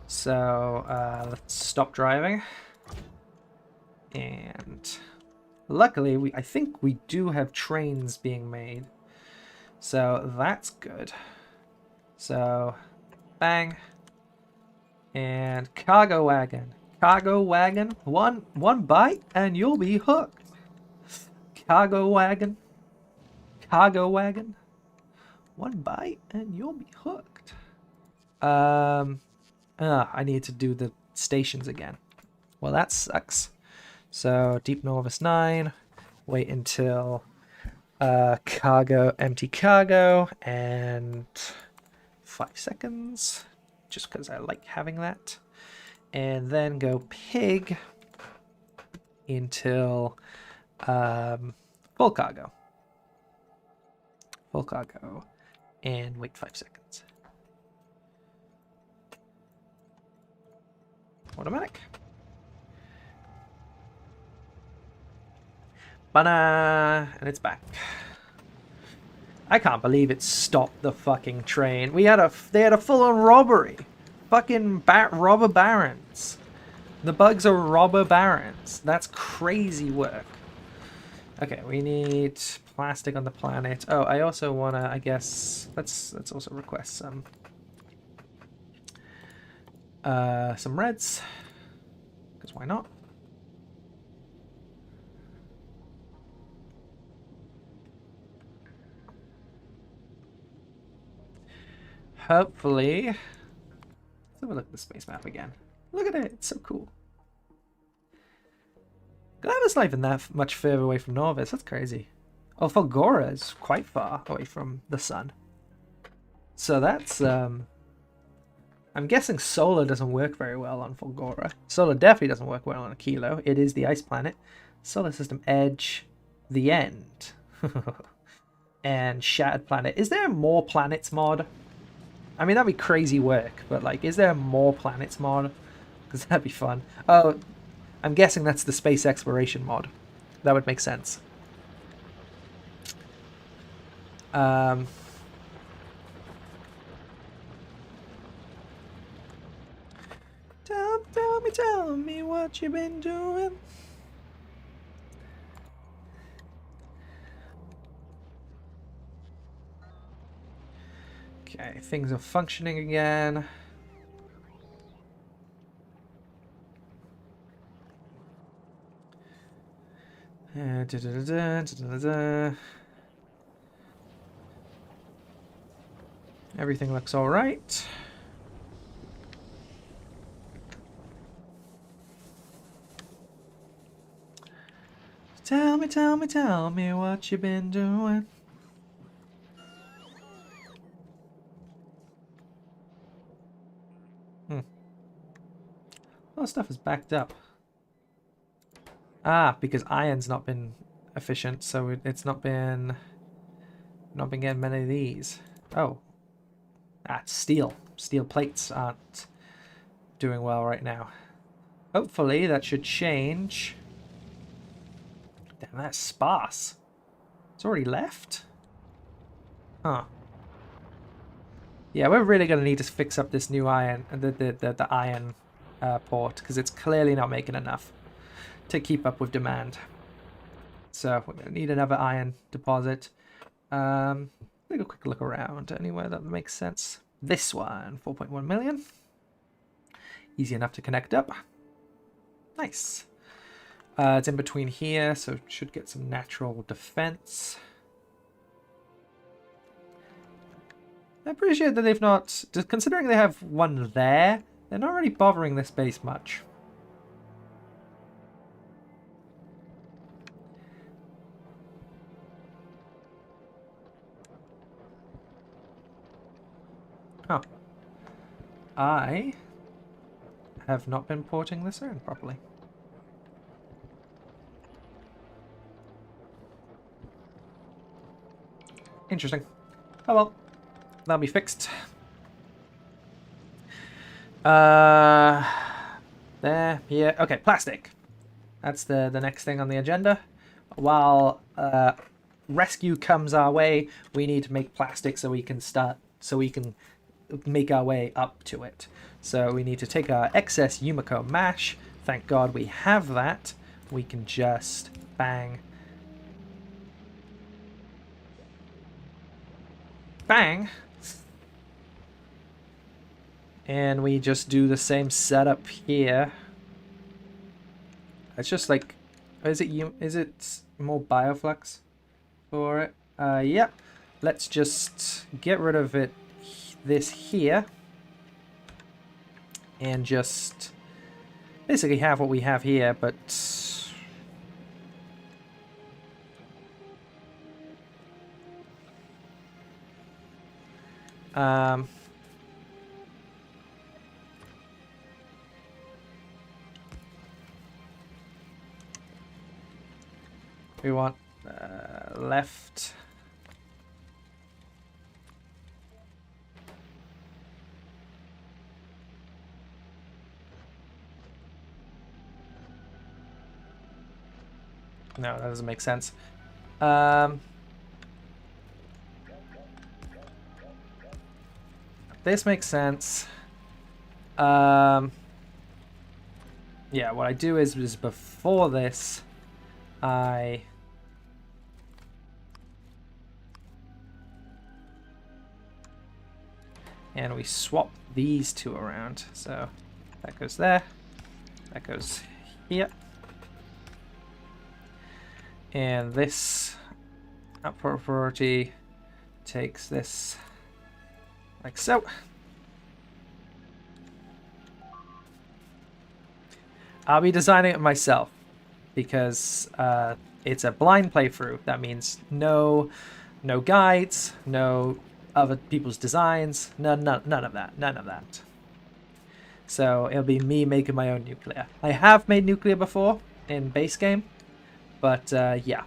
So let's stop driving. And luckily, I think we do have trains being made. So that's good. So, bang. And cargo wagon. Cargo wagon. One bite and you'll be hooked. Cargo wagon. Cargo wagon. One bite and you'll be hooked. I need to do the stations again. Well, that sucks. So, Deep Norvis 9. Wait until cargo, empty cargo, and 5 seconds. Just because I like having that. And then go pig until full cargo. Full cargo. And wait 5 seconds. Automatic. Banana, and it's back. I can't believe it stopped the fucking train. They had a full-on robbery. Fucking robber barons. The bugs are robber barons. That's crazy work. Okay, we need plastic on the planet. Oh, I also wanna, I guess, let's also request some reds, because why not? Hopefully, let's have a look at the space map again. Look at it, it's so cool. Gleba's not even that much further away from Norvis, that's crazy. Oh, Fulgora is quite far away from the sun. So that's, I'm guessing solar doesn't work very well on Fulgora. Solar definitely doesn't work well on a Kilo. It is the ice planet. Solar system edge, the end. And shattered planet. Is there more planets mod? I mean, that'd be crazy work, but like, is there more planets mod? Because that'd be fun. Oh, I'm guessing that's the space exploration mod. That would make sense. Tell me what you've been doing. Okay, things are functioning again. Everything looks all right. Tell me what you've been doing. A lot of stuff is backed up. Ah, because iron's not been efficient, so it's not been getting many of these. Oh. Ah, it's steel. Steel plates aren't doing well right now. Hopefully that should change. Damn, that's sparse. It's already left? Huh. Yeah, we're really going to need to fix up this new iron, the iron port, because it's clearly not making enough to keep up with demand. So we're going to need another iron deposit. Take a quick look around anywhere that makes sense. This one, 4.1 million. Easy enough to connect up. Nice. It's in between here, so it should get some natural defense. I appreciate that they've not, considering they have one there, they're not really bothering this base much. Oh. I have not been porting this in properly. Interesting. Oh well. That'll be fixed. There, here. Okay, plastic. That's the next thing on the agenda. While rescue comes our way, we need to make plastic so we can make our way up to it. So we need to take our excess Yumiko mash. Thank God we have that. We can just bang. Bang! And we just do the same setup here. It's just like, is it more bioflux for it? Yeah. Let's just get rid of it, this here, and just basically have what we have here, but we want left. No, that doesn't make sense. This makes sense. Yeah, what I do is before this, and we swap these two around. So that goes there, that goes here. And this upper priority takes this like so. I'll be designing it myself because it's a blind playthrough. That means no guides, no other people's designs, none of that. So it'll be me making my own nuclear. I have made nuclear before in base game, but yeah.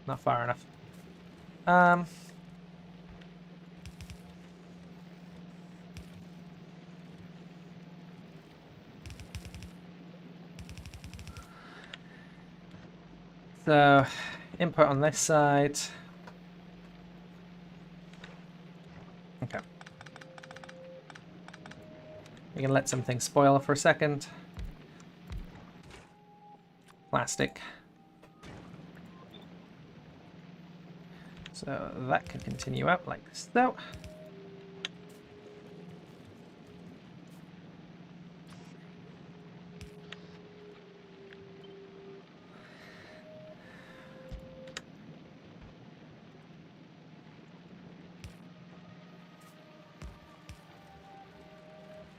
Not far enough. So, input on this side. Okay. We can let something spoil for a second. Plastic. So that can continue up like so.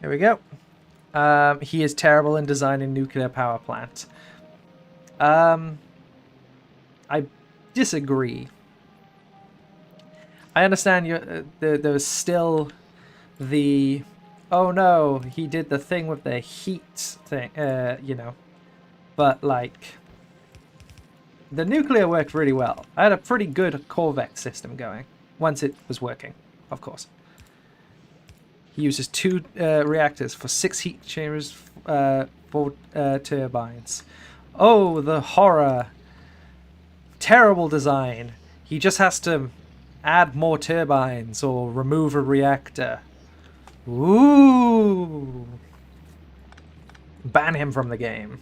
There we go. He is terrible in designing nuclear power plant. I disagree. I understand there's still the, oh no, he did the thing with the heat thing, you know. But, like, the nuclear worked really well. I had a pretty good Corvette system going, once it was working, of course. He uses 2 reactors for 6 heat chambers for turbines. Oh, the horror. Terrible design. He just has to add more turbines or remove a reactor. Ooh. Ban him from the game.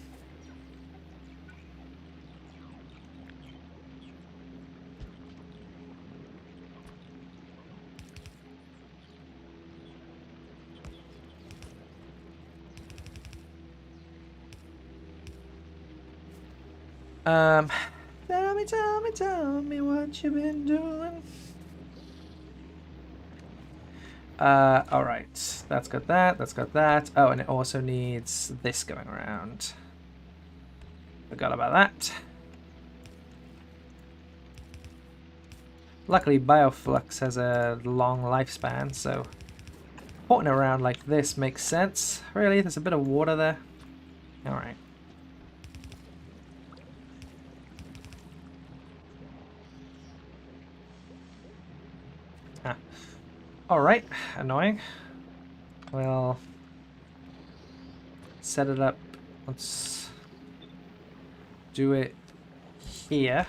Tell me what you've been doing. Alright. That's got that, that's got that. Oh, and it also needs this going around. Forgot about that. Luckily, Bioflux has a long lifespan, so porting it around like this makes sense. Really, there's a bit of water there. Alright. Alright, annoying. Well, set it up. Let's do it here.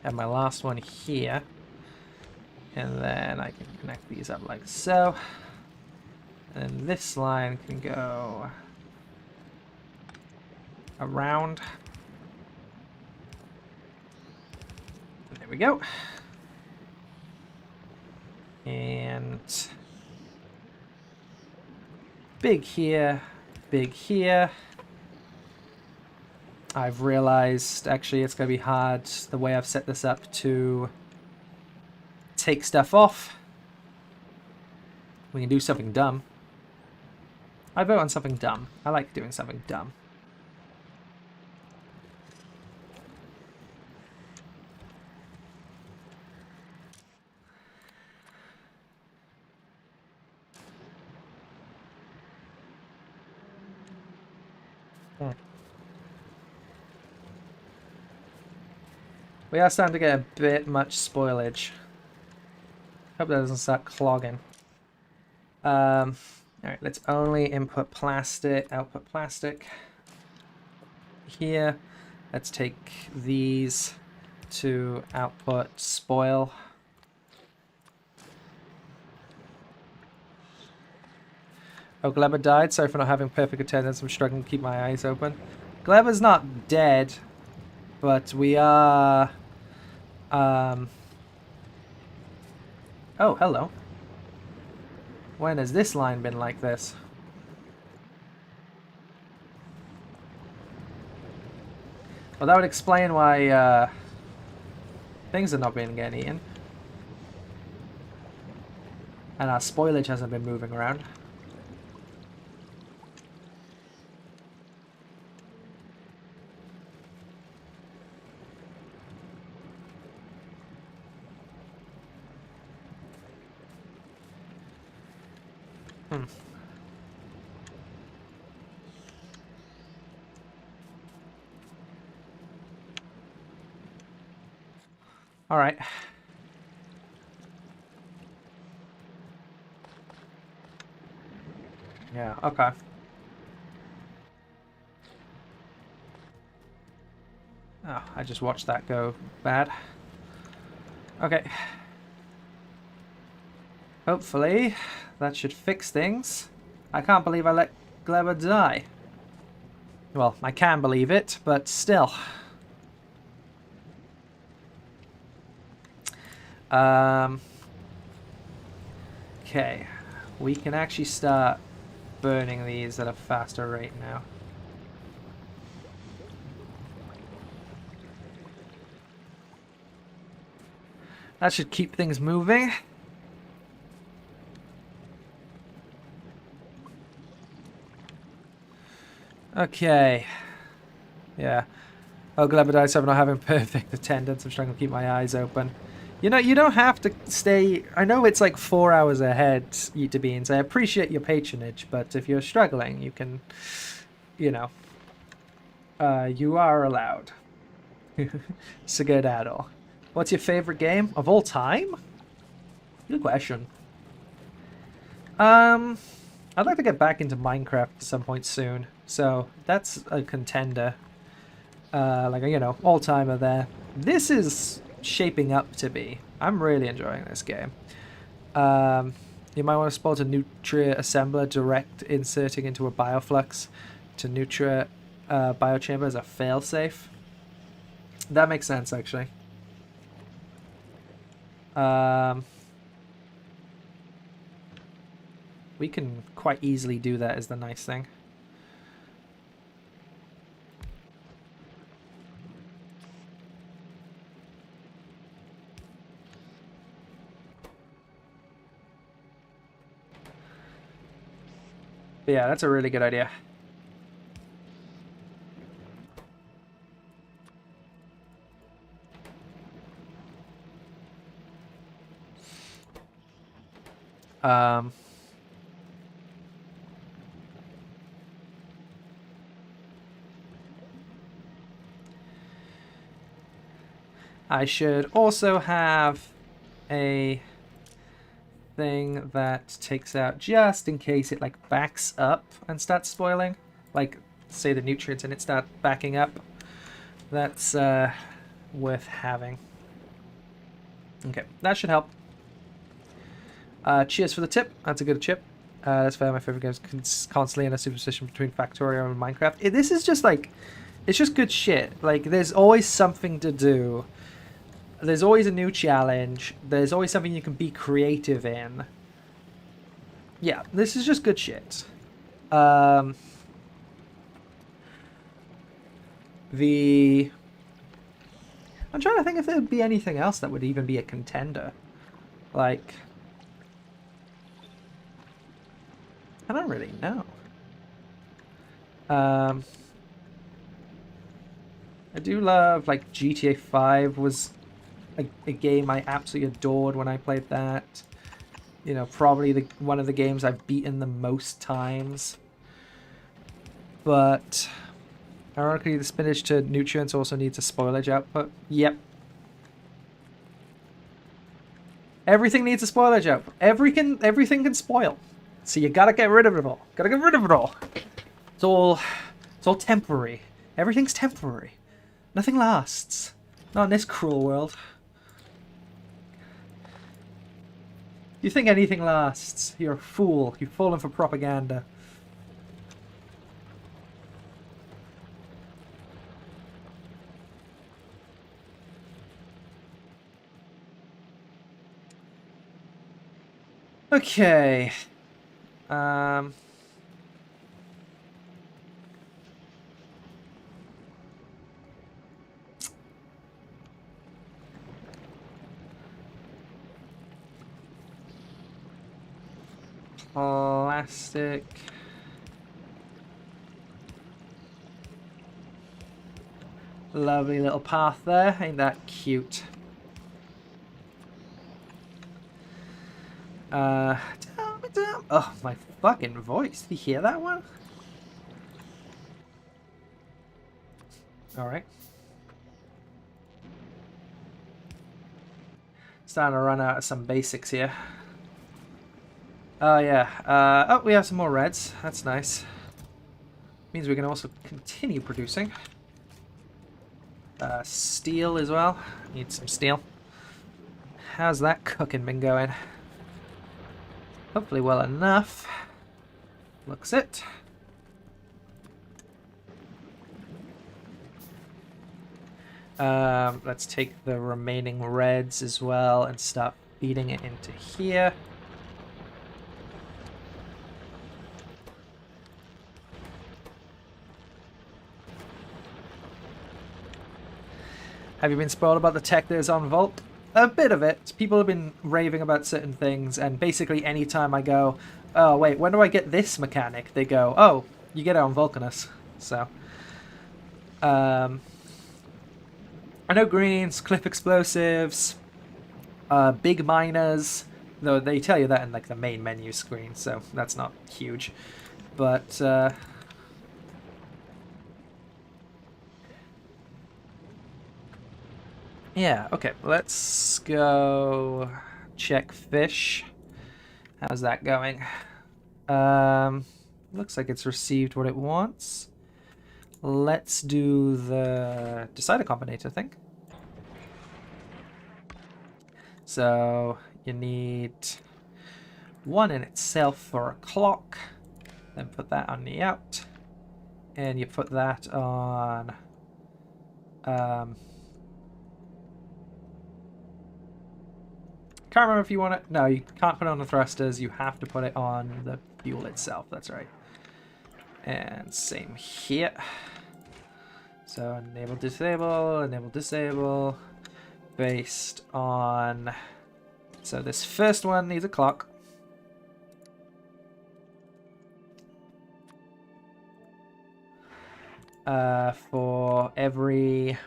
And my last one here. And then I can connect these up like so. And this line can go around. There we go. And big here, big here. I've realized actually it's going to be hard the way I've set this up to take stuff off. We can do something dumb. I vote on something dumb. I like doing something dumb. We are starting to get a bit much spoilage. Hope that doesn't start clogging. Alright, let's only input plastic, output plastic. Here, let's take these to output spoil. Oh, Gleba died. Sorry for not having perfect attendance. I'm struggling to keep my eyes open. Gleba's not dead, but we are... Oh, hello. When has this line been like this? Well, that would explain why things are not being getting eaten. And our spoilage hasn't been moving around. All right. Yeah, okay. Oh, I just watched that go bad. Okay. Hopefully, that should fix things. I can't believe I let Gleba die. Well, I can believe it, but still. Okay. We can actually start burning these at a faster rate now. That should keep things moving. Okay. Yeah. Oh, Gleba died, so I'm not having perfect attendance. I'm trying to keep my eyes open. You know, you don't have to stay... I know it's like 4 hours ahead, Eater Beans. I appreciate your patronage, but if you're struggling, you can... You know... you are allowed. Skedaddle. What's your favorite game of all time? Good question. I'd like to get back into Minecraft at some point soon. So, that's a contender. Like, you know, all-timer there. This is shaping up to be. I'm really enjoying this game. You might want to spot a Nutria assembler direct inserting into a bioflux to Nutria biochamber as a failsafe. That makes sense, actually. We can quite easily do that, is the nice thing. But yeah, that's a really good idea. I should also have a thing that takes out just in case it like backs up and starts spoiling. Like, say the nutrients in it start backing up. That's worth having. Okay, that should help. Cheers for the tip. That's a good chip. That's fair. My favorite game is constantly in a superposition between Factorio and Minecraft. This is just like, it's just good shit. Like, there's always something to do. There's always a new challenge. There's always something you can be creative in. Yeah, this is just good shit. I'm trying to think if there would be anything else that would even be a contender. Like... I don't really know. I do love, like, GTA 5 was a game I absolutely adored when I played that. You know, probably one of the games I've beaten the most times. But, ironically, the spinach to nutrients also needs a spoilage output. Yep. Everything needs a spoilage output. Everything can spoil. So you gotta get rid of it all. Gotta get rid of it all. It's all temporary. Everything's temporary. Nothing lasts. Not in this cruel world. You think anything lasts? You're a fool. You've fallen for propaganda. Okay. Plastic. Lovely little path there. Ain't that cute? Oh, my fucking voice. Did you hear that one? Alright. Starting to run out of some basics here. Oh, yeah. Oh, we have some more reds. That's nice. Means we can also continue producing. Steel as well. Need some steel. How's that cooking been going? Hopefully well enough. Looks it. Let's take the remaining reds as well and start feeding it into here. Have you been spoiled about the tech that is on Vault? A bit of it. People have been raving about certain things, and basically anytime I go, oh wait, when do I get this mechanic? They go, oh, you get it on Vulcanus. So, I know greens, clip explosives, big miners, though they tell you that in like the main menu screen, so that's not huge. But yeah, okay, let's go check fish. How's that going? Looks like it's received what it wants. Let's do the decider combinator, I think. So you need one in itself for a clock. Then put that on the out. And you put that on... can't remember if you want it. No, you can't put it on the thrusters. You have to put it on the fuel itself. That's right. And same here. So enable, disable, based on... So this first one needs a clock. For every...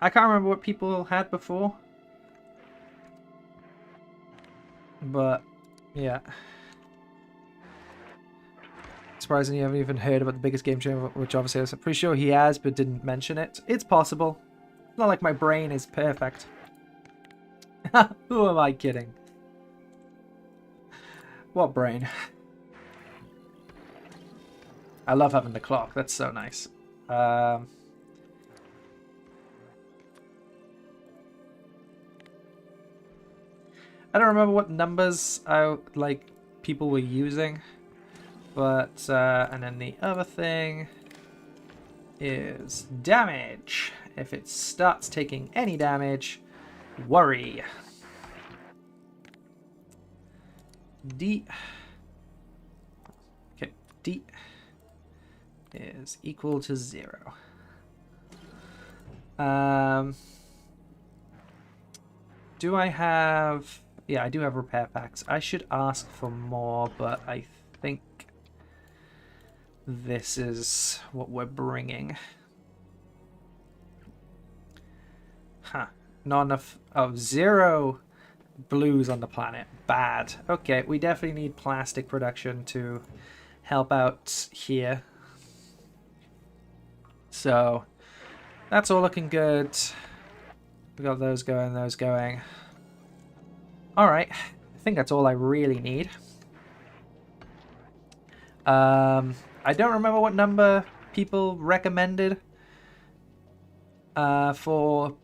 I can't remember what people had before. But, yeah. Surprising you haven't even heard about the biggest game changer, which obviously I'm pretty sure he has, but didn't mention it. It's possible. It's not like my brain is perfect. Who am I kidding? What brain? I love having the clock. That's so nice. I don't remember what numbers people were using, but and then the other thing is damage. If it starts taking any damage, worry. D. Okay, D is equal to 0. Do I have... Yeah, I do have repair packs. I should ask for more, but I think this is what we're bringing. Huh. Not enough... Oh, 0 blues on the planet. Bad. Okay, we definitely need plastic production to help out here. So, that's all looking good. We got those going, those going. Alright, I think that's all I really need. I don't remember what number people recommended for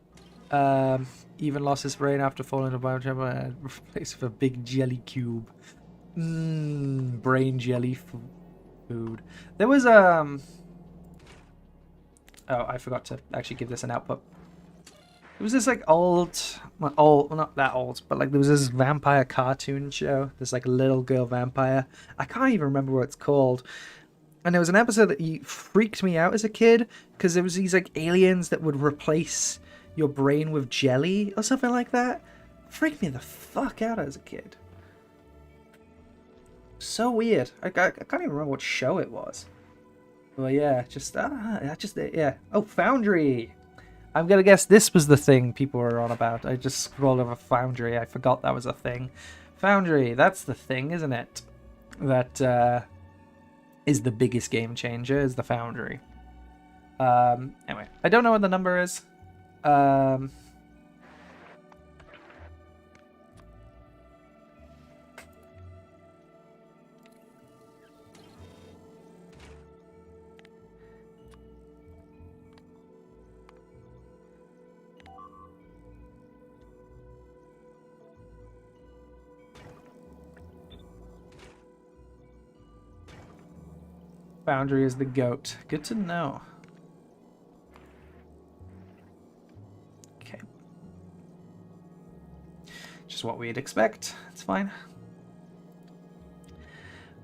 even lost his brain after falling into biochemical and replaced with a big jelly cube. Brain jelly food. There was oh, I forgot to actually give this an output. It was this like old, well, not that old, but like there was this vampire cartoon show. This like little girl vampire. I can't even remember what it's called. And there was an episode that freaked me out as a kid because there was these like aliens that would replace your brain with jelly or something like that. Freaked me the fuck out as a kid. So weird. I can't even remember what show it was. Well, yeah, yeah. Oh, Foundry. I'm gonna guess this was the thing people were on about. I just scrolled over Foundry. I forgot that was a thing. Foundry, that's the thing, isn't it? That is the biggest game changer, is the Foundry. Anyway, I don't know what the number is. Foundry is the goat. Good to know. Okay. Just what we'd expect. It's fine.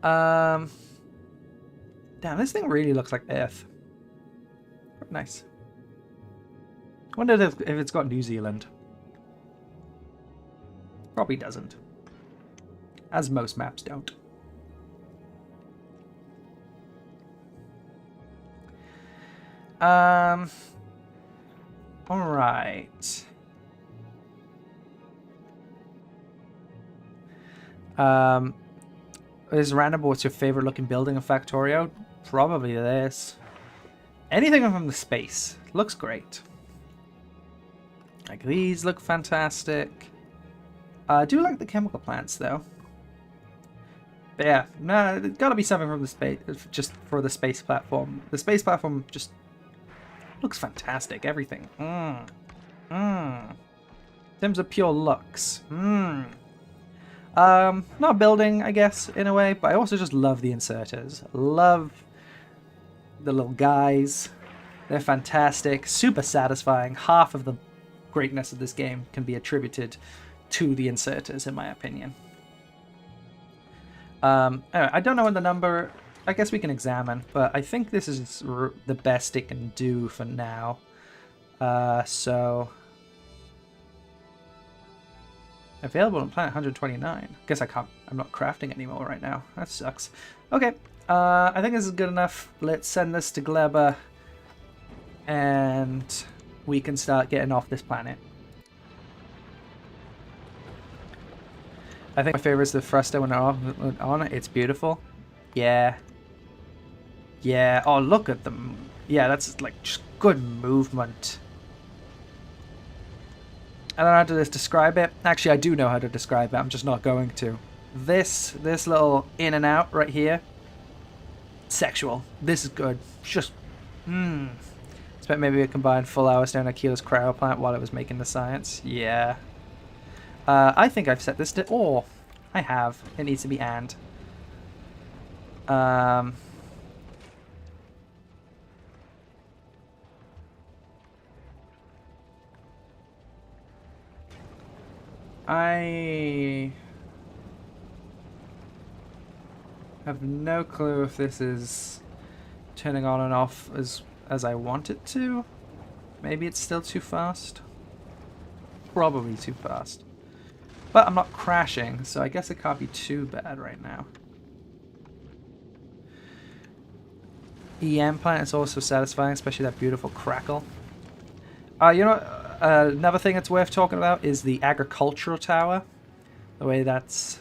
Damn, this thing really looks like Earth. Nice. Wondered if it's got New Zealand. Probably doesn't. As most maps don't. All right. Is random, what's your favorite looking building in Factorio? Probably this. Anything from the space looks great. Like these look fantastic. I do like the chemical plants though. But yeah, no, there's gotta be something from the space, just for the space platform. The space platform just looks fantastic. Everything. In terms of pure looks. Not building, I guess, in a way, but I also just love the inserters. Love the little guys. They're fantastic, super satisfying. Half of the greatness of this game can be attributed to the inserters, in my opinion. Anyway, I don't know what the number, I guess we can examine, but I think this is the best it can do for now. So available on planet 129. Guess I'm not crafting anymore right now. That sucks. Okay, I think this is good enough. Let's send this to Gleba, and we can start getting off this planet. I think my favorite is the thruster when on it. It's beautiful. Yeah. Yeah. Oh, look at them. Yeah, that's like just good movement. I don't know how to describe it. Actually, I do know how to describe it. I'm just not going to. This little in and out right here. Sexual. This is good. Just. Expect maybe a combined full hour staring at Keeler's cryo plant while it was making the science. Yeah. I think I've set this to... Oh, I have. It needs to be and. I have no clue if this is turning on and off as I want it to. Maybe it's still too fast. Probably too fast. But I'm not crashing, so I guess it can't be too bad right now. EM plant is also satisfying, especially that beautiful crackle. You know, another thing that's worth talking about is the agricultural tower. The way that's...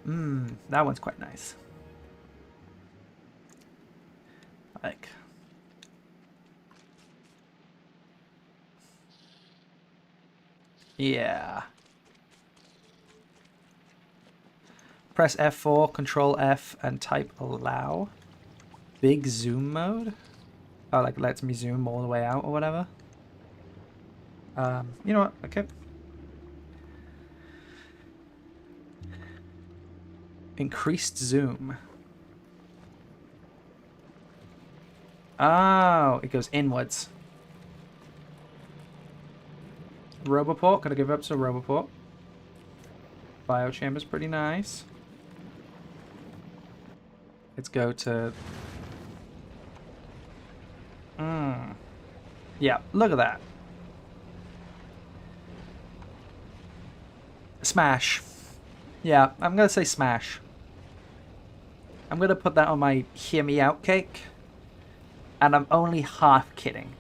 that one's quite nice. Like... Yeah. Press F4, Control F, and type allow. Big zoom mode? Oh, like lets me zoom all the way out or whatever. You know what? Okay. Increased zoom. Oh, it goes inwards. Roboport, gotta give up to Roboport. Biochamber's pretty nice. Let's go to... Yeah, look at that. Smash. Yeah, I'm gonna say smash. I'm gonna put that on my hear me out cake. And I'm only half kidding.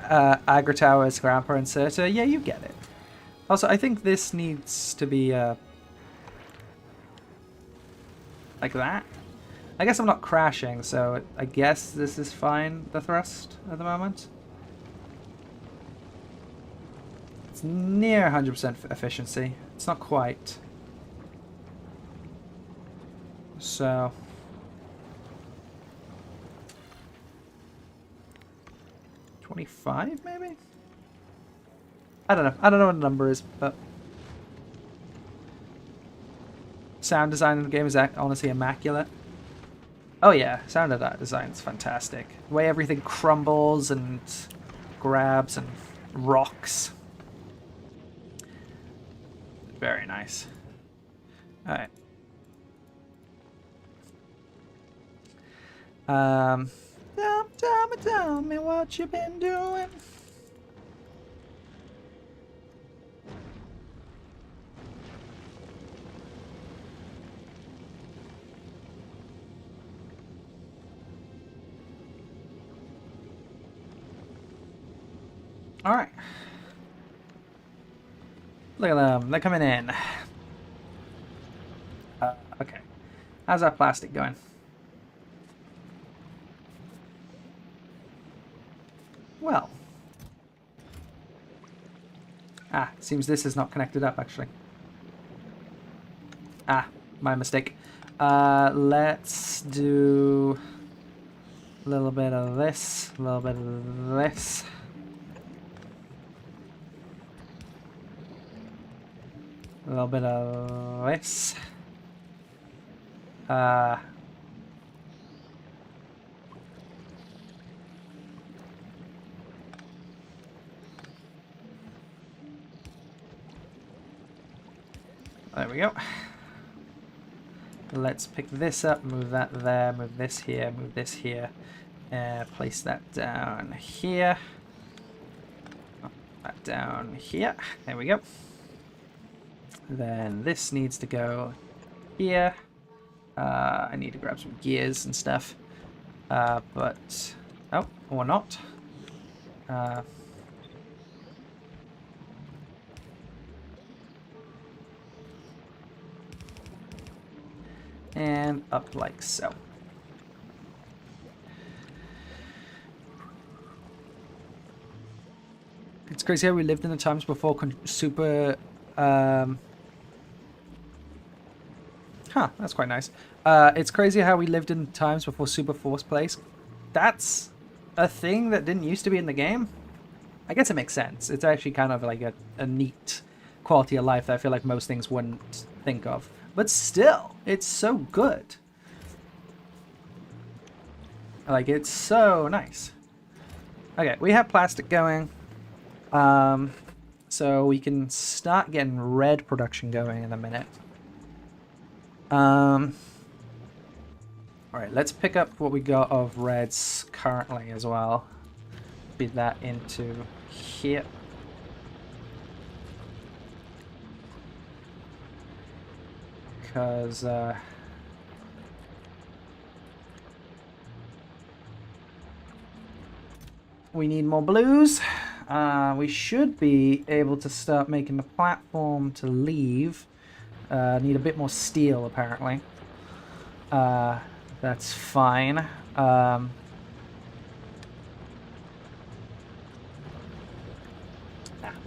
Agri-Tower's Grandpa Inserter. Yeah, you get it. Also, I think this needs to be like that. I guess I'm not crashing, so I guess this is fine, the thrust at the moment. It's near 100% efficiency. It's not quite. So... 25 maybe? I don't know. I don't know what the number is, but... Sound design in the game is honestly immaculate. Oh yeah, sound design is fantastic. The way everything crumbles and grabs and rocks. Very nice. Alright. Tell me what you been doing. Alright. Look at them. They're coming in. Okay. How's that plastic going? Well. Ah, seems this is not connected up, actually. Ah, my mistake. Let's do a little bit of this, a little bit of this. A little bit of this. There we go. Let's pick this up, move that there, move this here, move this here. Place that down here. Oh, that down here. There we go. Then this needs to go here. I need to grab some gears and stuff. But... oh, or not. And up like so. It's crazy how we lived in the times before super... Huh, that's quite nice. It's crazy how we lived in times before Super Force plays. That's a thing that didn't used to be in the game. I guess it makes sense. It's actually kind of like a neat quality of life that I feel like most things wouldn't think of. But still, it's so good. Like, it's so nice. Okay, we have plastic going. So we can start getting red production going in a minute. Alright, let's pick up what we got of reds currently as well. Feed that into here. Because, we need more blues. We should be able to start making the platform to leave. Need a bit more steel, apparently. That's fine.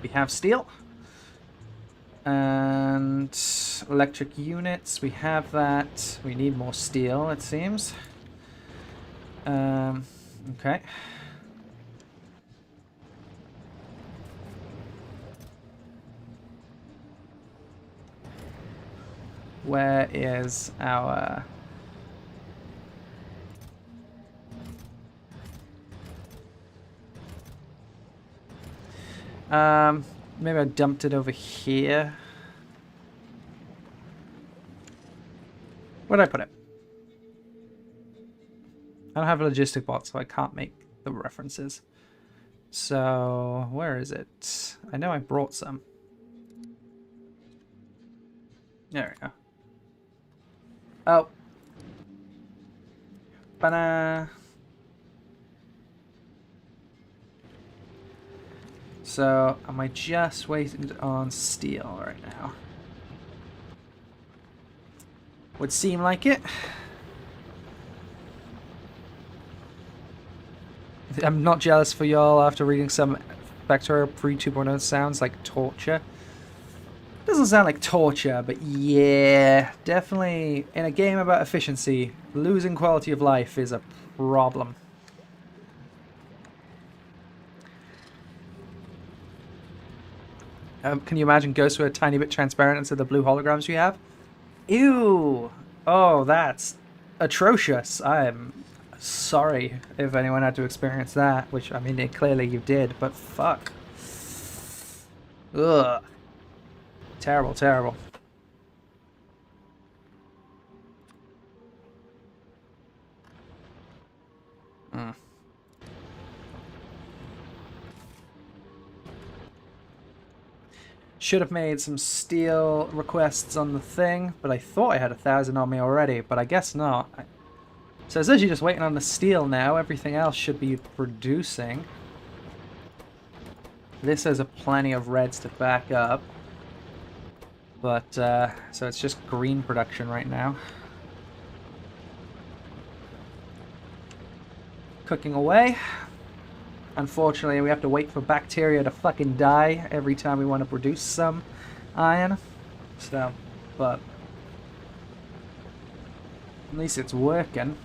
We have steel. And electric units, we have that. We need more steel, it seems. Okay. Where is our... maybe I dumped it over here. Where did I put it? I don't have a logistic box, so I can't make the references. So, where is it? I know I brought some. There we go. Oh. Ba-da. So, am I just waiting on steel right now? Would seem like it. I'm not jealous for y'all after reading some Factorio pre 2.0 sounds like torture. Doesn't sound like torture, but yeah, definitely in a game about efficiency, losing quality of life is a problem. Can you imagine ghosts were a tiny bit transparent instead of the blue holograms we have? Ew! Oh, that's atrocious. I'm sorry if anyone had to experience that, which, I mean, clearly you did, but fuck. Ugh. Terrible, terrible. Should have made some steel requests on the thing, but I thought I had 1,000 on me already, but I guess not. So it says you're just waiting on the steel now. Everything else should be producing. This has a plenty of reds to back up. But, so it's just green production right now. Cooking away. Unfortunately, we have to wait for bacteria to fucking die every time we want to produce some iron. So, but at least it's working.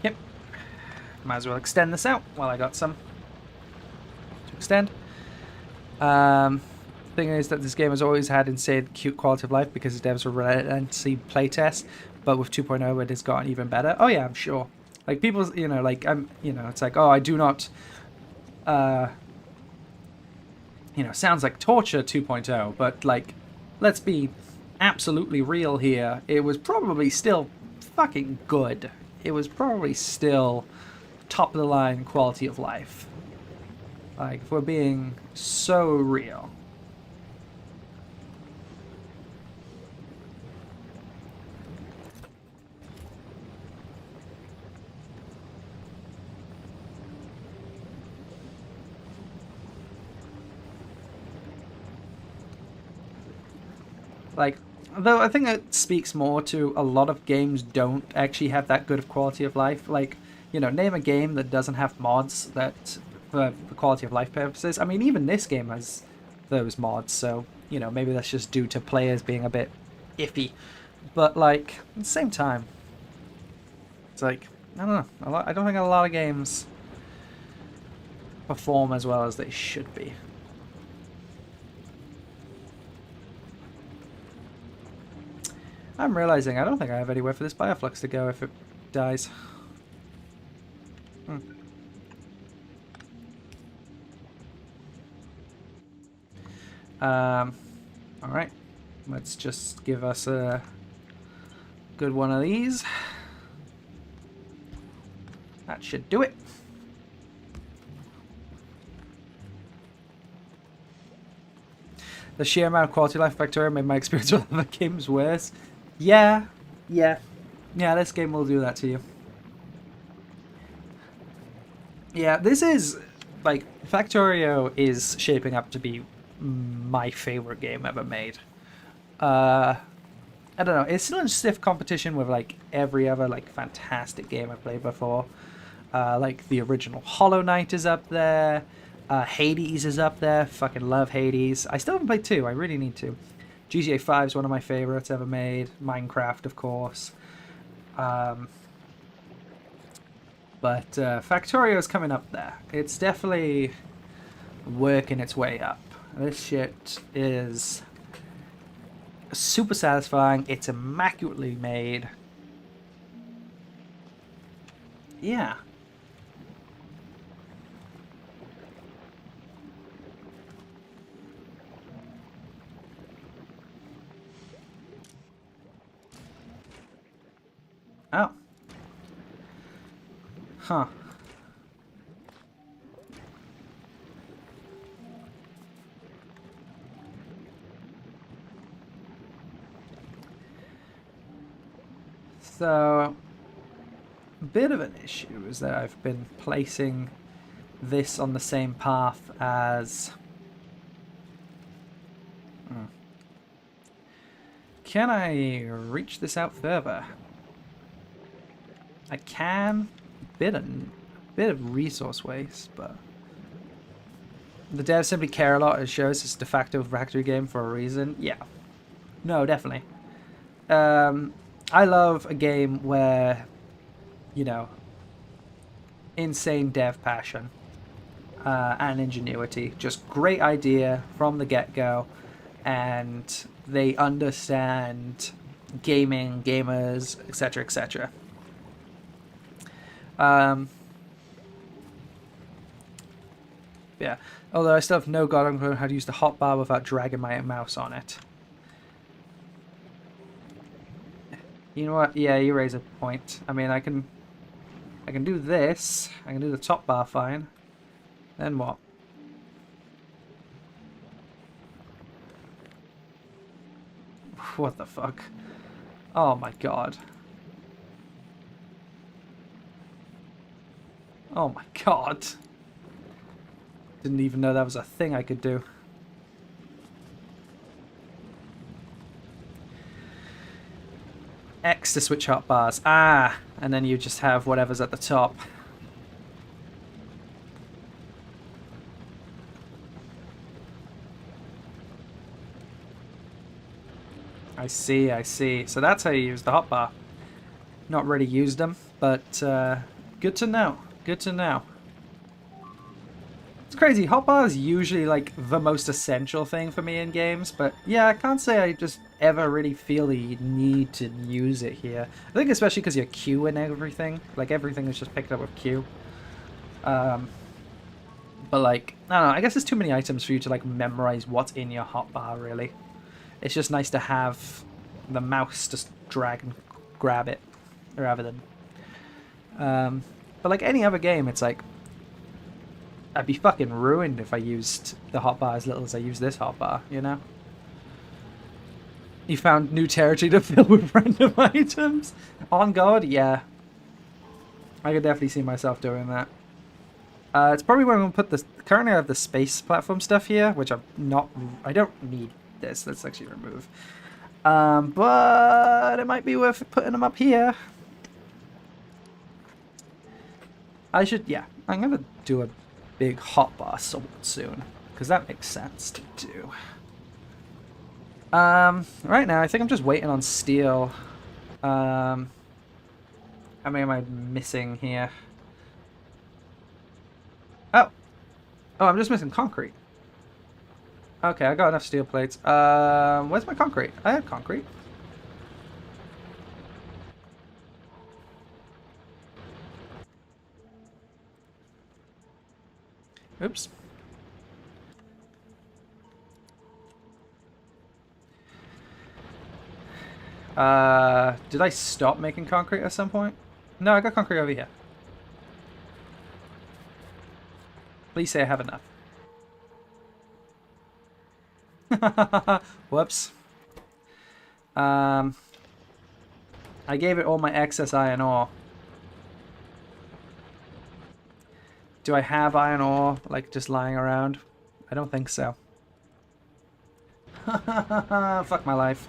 Yep. Might as well extend this out while I got some to extend. Thing is that this game has always had insane cute quality of life because the devs were relentlessly playtest, but with 2.0 it has gotten even better. Oh yeah, I'm sure. Like people, you know, like it's like, oh, I do not, sounds like torture 2.0, but like, let's be absolutely real here. It was probably still fucking good. It was probably still top of the line quality of life. Like, if we're being so real. Like, though I think it speaks more to a lot of games don't actually have that good of quality of life. Like, name a game that doesn't have mods that for quality of life purposes. I mean, even this game has those mods, so, maybe that's just due to players being a bit iffy. But, like, at the same time, it's like, I don't know. I don't think a lot of games perform as well as they should be. I'm realizing I don't think I have anywhere for this bioflux to go if it dies. Alright. Let's just give us a good one of these. That should do it. The sheer amount of quality life Factorio made my experience with other games worse. Yeah, this game will do that to you. Yeah, this is, like, Factorio is shaping up to be my favorite game ever made. I don't know, it's still in stiff competition with, like, every other, like, fantastic game I played before. Like, the original Hollow Knight is up there. Hades is up there. Fucking love Hades. I still haven't played 2. I really need to. GTA 5 is one of my favorites ever made. Minecraft, of course. But Factorio is coming up there. It's definitely working its way up. This shit is super satisfying. It's immaculately made. Yeah. Oh. Huh. So, a bit of an issue is that I've been placing this on the same path as... Can I reach this out further? I can. Bit of resource waste, but the devs simply care a lot. It shows it's de facto factory game for a reason. Yeah, no, definitely. I love a game where, insane dev passion and ingenuity, just great idea from the get-go, and they understand gaming, gamers, etc., etc. Yeah. Although I still have no goddamn clue how to use the hotbar without dragging my mouse on it. You know what? Yeah, you raise a point. I mean, I can do this. I can do the top bar fine. Then what? What the fuck? Oh my god. Oh my god. Didn't even know that was a thing I could do. X to switch hotbars. Ah! And then you just have whatever's at the top. I see, I see. So that's how you use the hotbar. Not really used them, but good to know. Good to know. It's crazy. Hotbar is usually like the most essential thing for me in games, but yeah, I can't say I just ever really feel the need to use it here. I think especially because you're Q and everything. Like everything is just picked up with Q. But like, I don't know, I guess there's too many items for you to like memorize what's in your hotbar really. It's just nice to have the mouse just drag and grab it rather than... but like any other game, it's like I'd be fucking ruined if I used the hotbar as little as I use this hotbar, you know? You found new territory to fill with random items? On God, yeah. I could definitely see myself doing that. It's probably where I'm going to put this... Currently I have the space platform stuff here, which I'm not... I don't need this. Let's actually remove. But it might be worth putting them up here. I should... Yeah, I'm going to do a big hotbar soon, because that makes sense to do. Right now, I think I'm just waiting on steel. How many am I missing here? Oh! Oh, I'm just missing concrete. Okay, I got enough steel plates. Where's my concrete? I had concrete. Oops. Did I stop making concrete at some point? No, I got concrete over here. Please say I have enough. Whoops. I gave it all my excess iron ore. Do I have iron ore, like, just lying around? I don't think so. Fuck my life.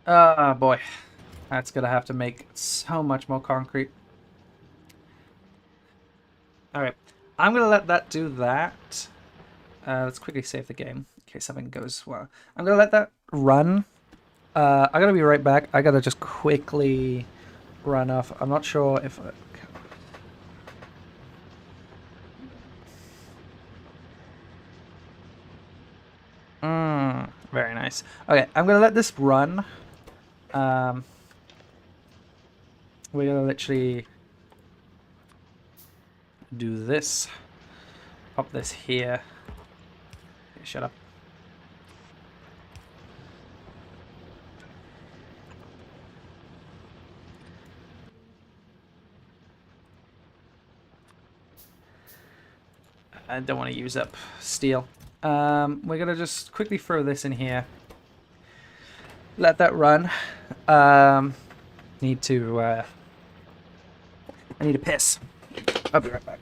Oh boy. That's gonna have to make so much more concrete. Alright. I'm gonna let that do that. Let's quickly save the game in case something goes well. I'm gonna let that run. I gotta be right back. I gotta just quickly run off. I'm not sure if... very nice. Okay, I'm gonna let this run. We're gonna literally do this. Pop this here. Okay, shut up. I don't want to use up steel. We're gonna just quickly throw this in here. Let that run. Need to. I need to piss. I'll be right back.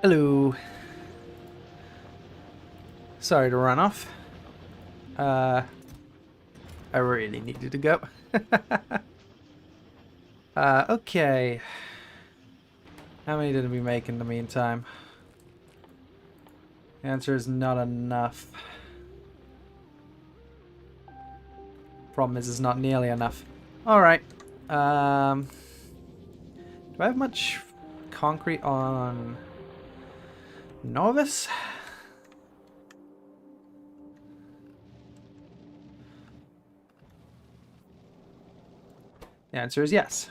Hello. Sorry to run off. I really needed to go. Okay. How many did we make in the meantime? The answer is not enough. Problem is, it's not nearly enough. Alright. Do I have much concrete on Novice? The answer is yes.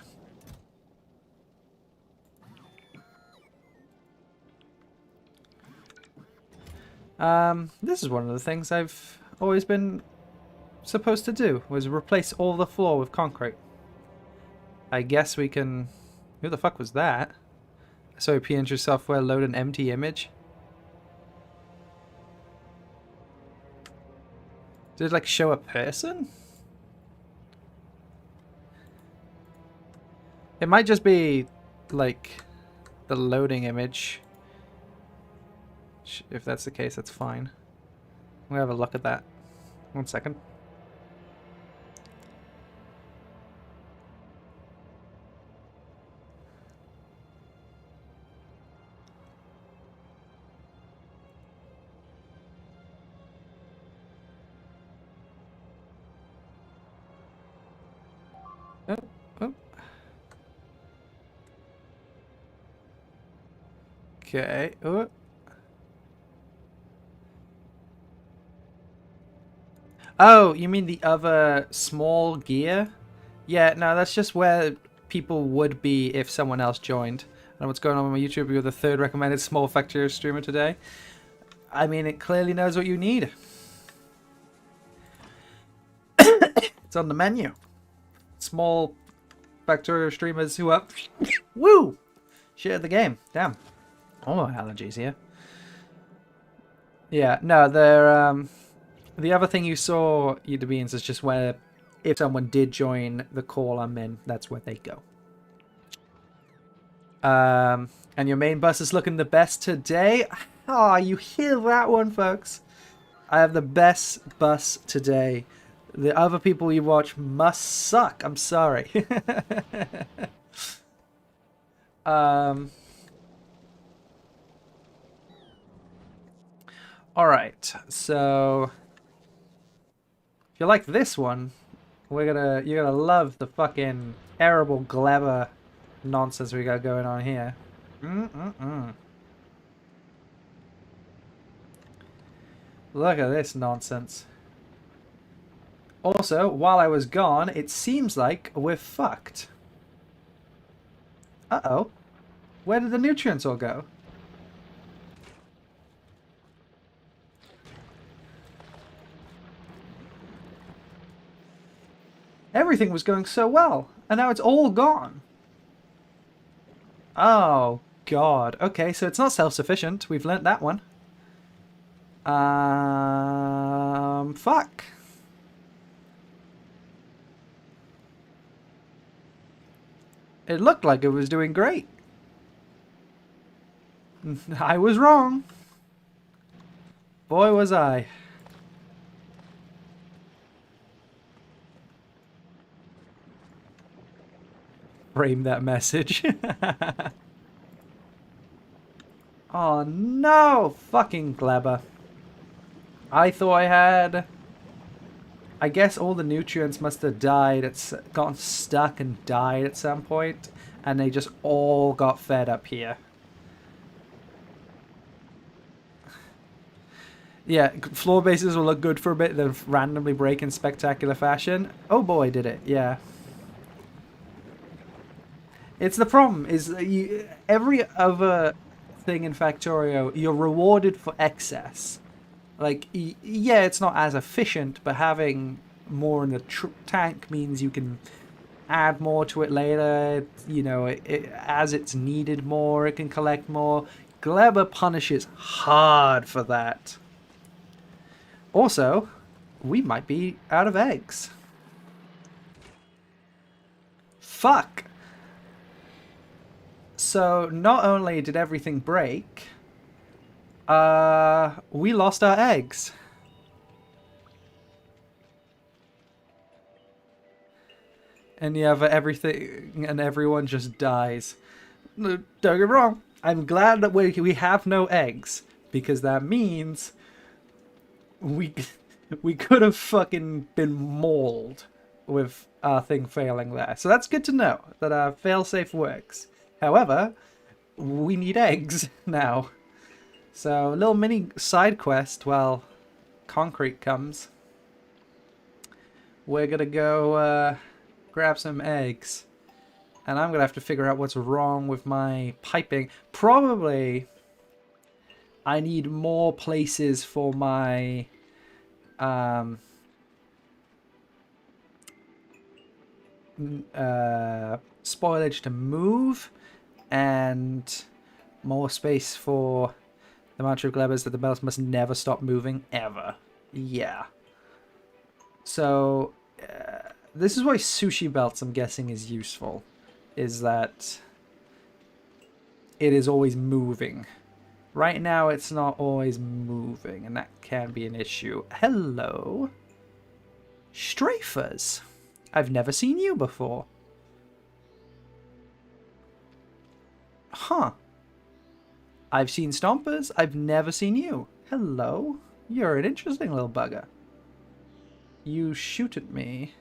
This is one of the things I've always been supposed to do, was replace all the floor with concrete. I guess we can... Who the fuck was that? So PNG software load an empty image. Did it like show a person? It might just be like the loading image. If that's the case, that's fine. We'll have a look at that. 1 second. Oh, oh. Okay. Oh. Oh, you mean the other small gear? Yeah, no, that's just where people would be if someone else joined. And what's going on with my YouTube? You're the third recommended small Factorio streamer today. I mean, it clearly knows what you need. It's on the menu. Small Factorio streamers who are... Woo! Share the game. Damn. Oh, allergies here. Yeah, no, they're... The other thing you saw, Eda Beans, is just where if someone did join the call I'm in, that's where they go. And your main bus is looking the best today. Ah, you hear that one, folks? I have the best bus today. The other people you watch must suck. I'm sorry. All right, so if you like this one, you're gonna love the fucking terrible Gleba nonsense we got going on here. Look at this nonsense. Also, while I was gone, it seems like we're fucked. Uh-oh. Where did the nutrients all go? Everything was going so well, and now it's all gone. Oh, God. Okay, so it's not self-sufficient. We've learnt that one. Fuck. It looked like it was doing great. I was wrong. Boy, was I. Frame that message. Oh no! Fucking Gleba. I thought I had... I guess all the nutrients must have died. It's gotten stuck and died at some point, and they just all got fed up here. Yeah, floor bases will look good for a bit, then randomly break in spectacular fashion. Oh boy, did it. Yeah. It's the problem, is that every other thing in Factorio, you're rewarded for excess. Like, yeah, it's not as efficient, but having more in the tank means you can add more to it later. You know, as it's needed more, it can collect more. Gleba punishes hard for that. Also, we might be out of eggs. Fuck! So, not only did everything break, We lost our eggs. And yeah, but everything and everyone just dies. No, don't get me wrong. I'm glad that we have no eggs, because that means we we could have fucking been mauled with our thing failing there. So that's good to know that our failsafe works. However, we need eggs now. So a little mini side quest while concrete comes. We're gonna go grab some eggs. And I'm gonna have to figure out what's wrong with my piping. Probably I need more places for my spoilage to move, and more space for the mantra of Glebas that the bells must never stop moving, ever. Yeah. So, this is why sushi belts, I'm guessing, is useful. Is that it is always moving. Right now, it's not always moving, and that can be an issue. Hello. Strafers. I've never seen you before. Huh. I've seen Stompers. I've never seen you. Hello. You're an interesting little bugger. You shoot at me.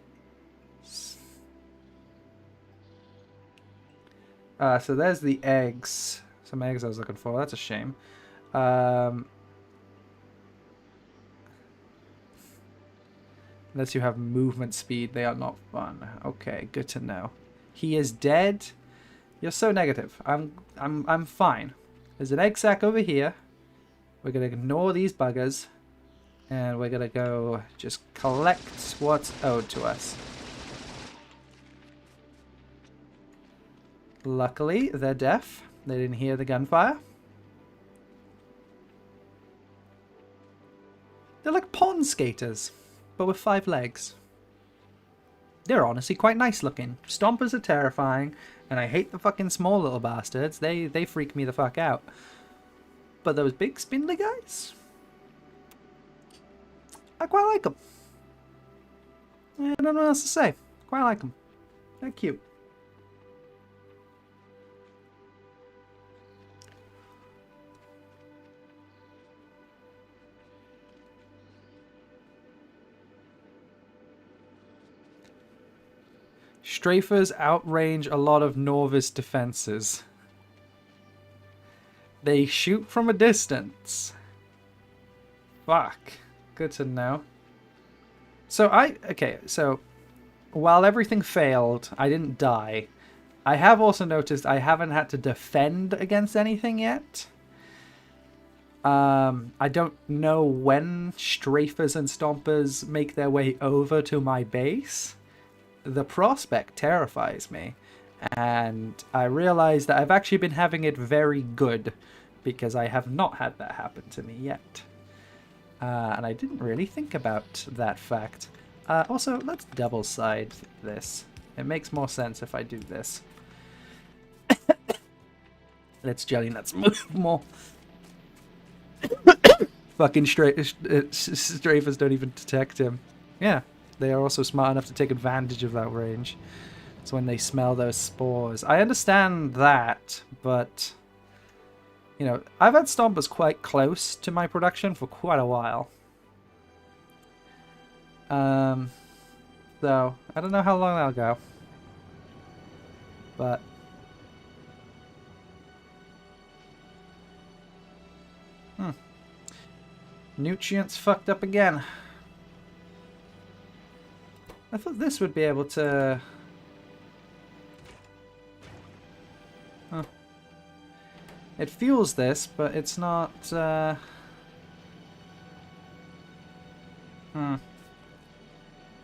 So there's the eggs. Some eggs I was looking for. That's a shame. Unless you have movement speed, they are not fun. Okay, good to know. He is dead. You're so negative. I'm fine. There's an egg sack over here. We're gonna ignore these buggers, and we're gonna go just collect what's owed to us. Luckily, they're deaf. They didn't hear the gunfire. They're like pond skaters, but with 5 legs. They're honestly quite nice looking. Stompers are terrifying, and I hate the fucking small little bastards. They freak me the fuck out. But those big spindly guys, I quite like them. I don't know what else to say. Quite like them. They're cute. Strafers outrange a lot of Norvis defenses. They shoot from a distance. Fuck. Good to know. So okay, so while everything failed, I didn't die. I have also noticed I haven't had to defend against anything yet. I don't know when strafers and stompers make their way over to my base. The prospect terrifies me, and I realize that I've actually been having it very good, because I have not had that happen to me yet. And I didn't really think about that fact. Also, let's double side this. It makes more sense if I do this. Let's jelly nuts move more. Fucking strafers don't even detect him. Yeah. They are also smart enough to take advantage of that range. It's when they smell those spores. I understand that, but you know, I've had stompers quite close to my production for quite a while. So I don't know how long that'll go. But nutrients fucked up again. I thought this would be able to... Huh. It fuels this, but it's not...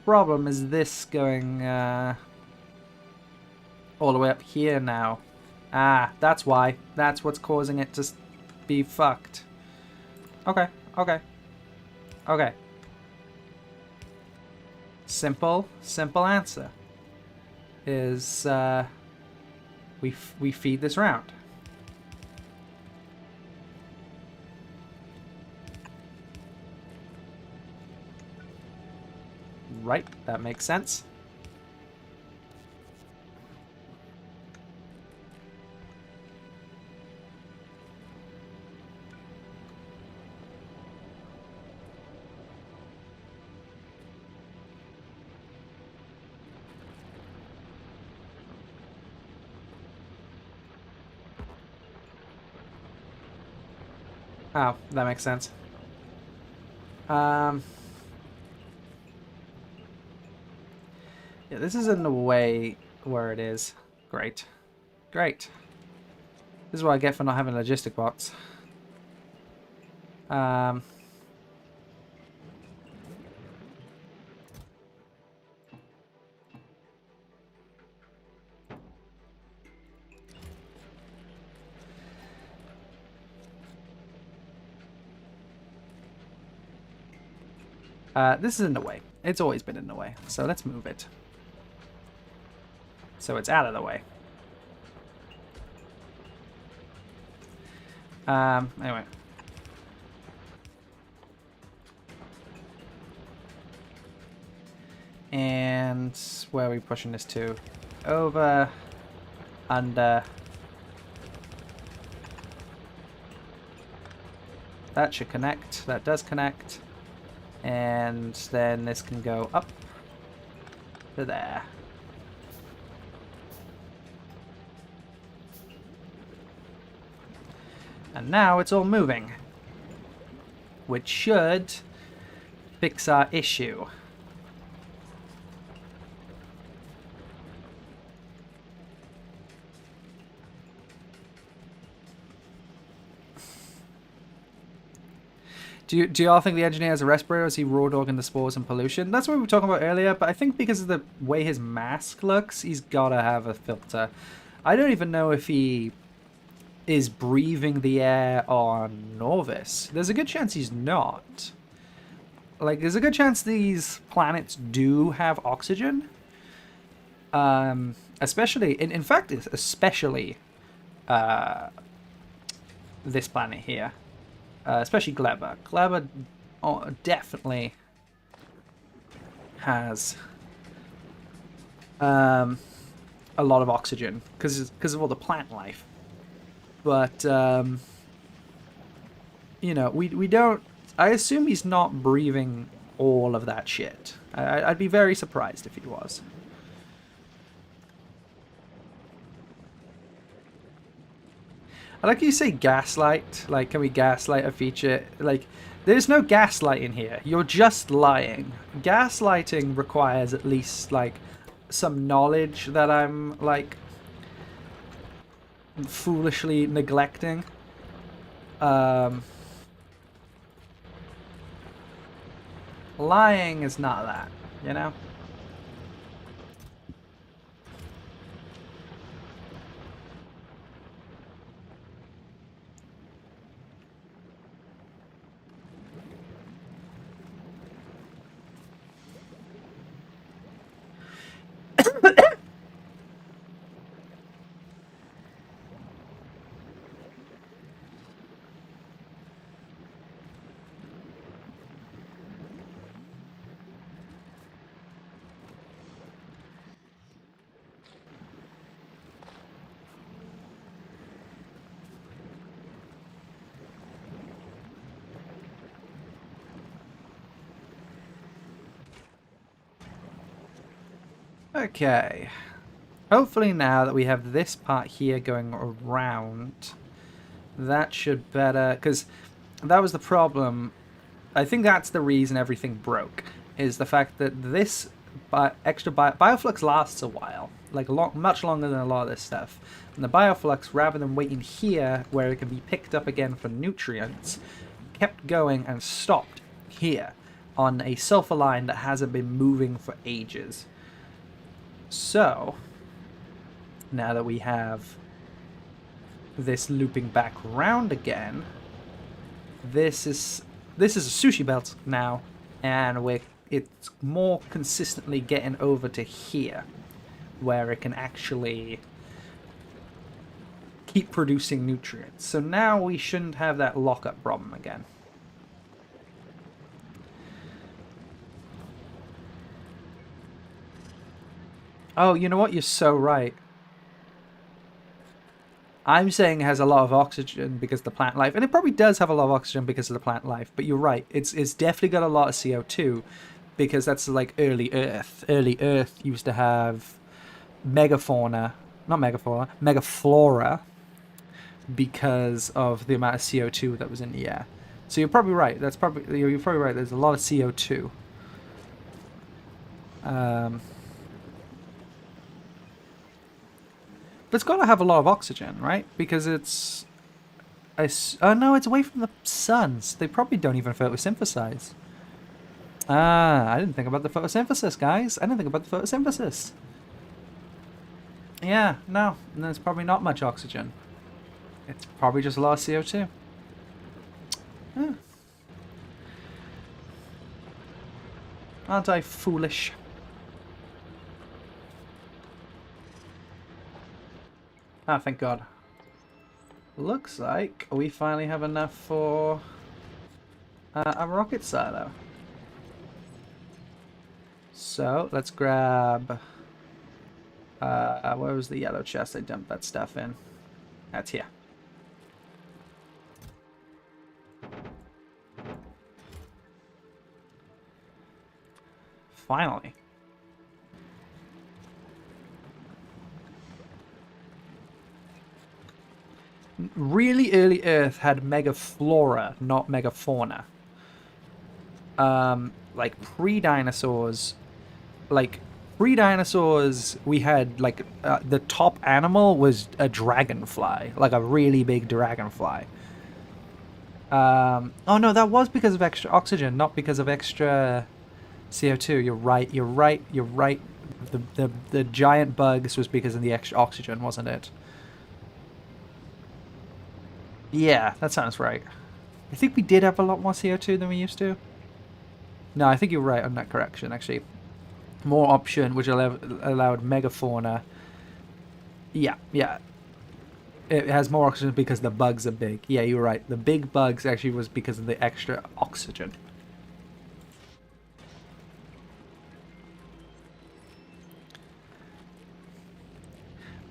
Problem is this going all the way up here now. Ah, that's why. That's what's causing it to be fucked. Okay, okay. Okay. Simple answer is we feed this round. Right, that makes sense. Oh, that makes sense. Yeah, this is in the way where it is. Great. Great. This is what I get for not having a logistic box. This is in the way. It's always been in the way. So let's move it. So it's out of the way. Anyway. And where are we pushing this to? Over, under. That should connect. That does connect. And then this can go up to there. And now it's all moving, which should fix our issue. Do y'all think the engineer has a respirator? Is he raw dogging the spores and pollution? That's what we were talking about earlier, but I think because of the way his mask looks, he's gotta have a filter. I don't even know if he is breathing the air on Norvis. There's a good chance he's not. Like, there's a good chance these planets do have oxygen. Especially, in fact, especially this planet here. Especially Gleba. Gleba definitely has a lot of oxygen because of all the plant life. But, you know, we don't... I assume he's not breathing all of that shit. I'd be very surprised if he was. I like you say gaslight. Like, can we gaslight a feature? Like, there's no gaslight in here. You're just lying. Gaslighting requires at least, like, some knowledge that I'm, like, foolishly neglecting. Lying is not that, you know? Okay. Hopefully now that we have this part here going around, that should better... Because that was the problem. I think that's the reason everything broke, is the fact that this extra bioflux lasts a while. Like, much longer than a lot of this stuff. And the bioflux, rather than waiting here, where it can be picked up again for nutrients, kept going and stopped here on a sulfur line that hasn't been moving for ages. So, now that we have this looping back around again, this is a sushi belt now, and it's more consistently getting over to here, where it can actually keep producing nutrients. So now we shouldn't have that lockup problem again. Oh, you know what? You're so right. I'm saying it has a lot of oxygen because of the plant life, and it probably does have a lot of oxygen because of the plant life. But you're right; it's definitely got a lot of CO2 because that's like early Earth. Early Earth used to have megafauna, not megafauna, megaflora because of the amount of CO2 that was in the air. So you're probably right. You're probably right. There's a lot of CO2. Um, but it's got to have a lot of oxygen, right? Because it's oh no, it's away from the suns. They probably don't even photosynthesize. Ah, I didn't think about the photosynthesis, guys. I didn't think about the photosynthesis. Yeah, no, there's probably not much oxygen. It's probably just a lot of CO2. Yeah. Aren't I foolish? Ah, thank God. Looks like we finally have enough for a rocket silo. So let's grab. Where was the yellow chest I dumped that stuff in? That's here. Finally. Really early Earth had megaflora, not megafauna. Like pre-dinosaurs, we had like the top animal was a dragonfly, like a really big dragonfly. Oh no, that was because of extra oxygen, not because of extra CO2. You're right. You're right. You're right. The giant bugs was because of the extra oxygen, wasn't it? Yeah, that sounds right. I think we did have a lot more CO2 than we used to. No, I think you're right on that correction, actually. More option, which allowed megafauna. Yeah, yeah. It has more oxygen because the bugs are big. Yeah, you're right. The big bugs actually was because of the extra oxygen.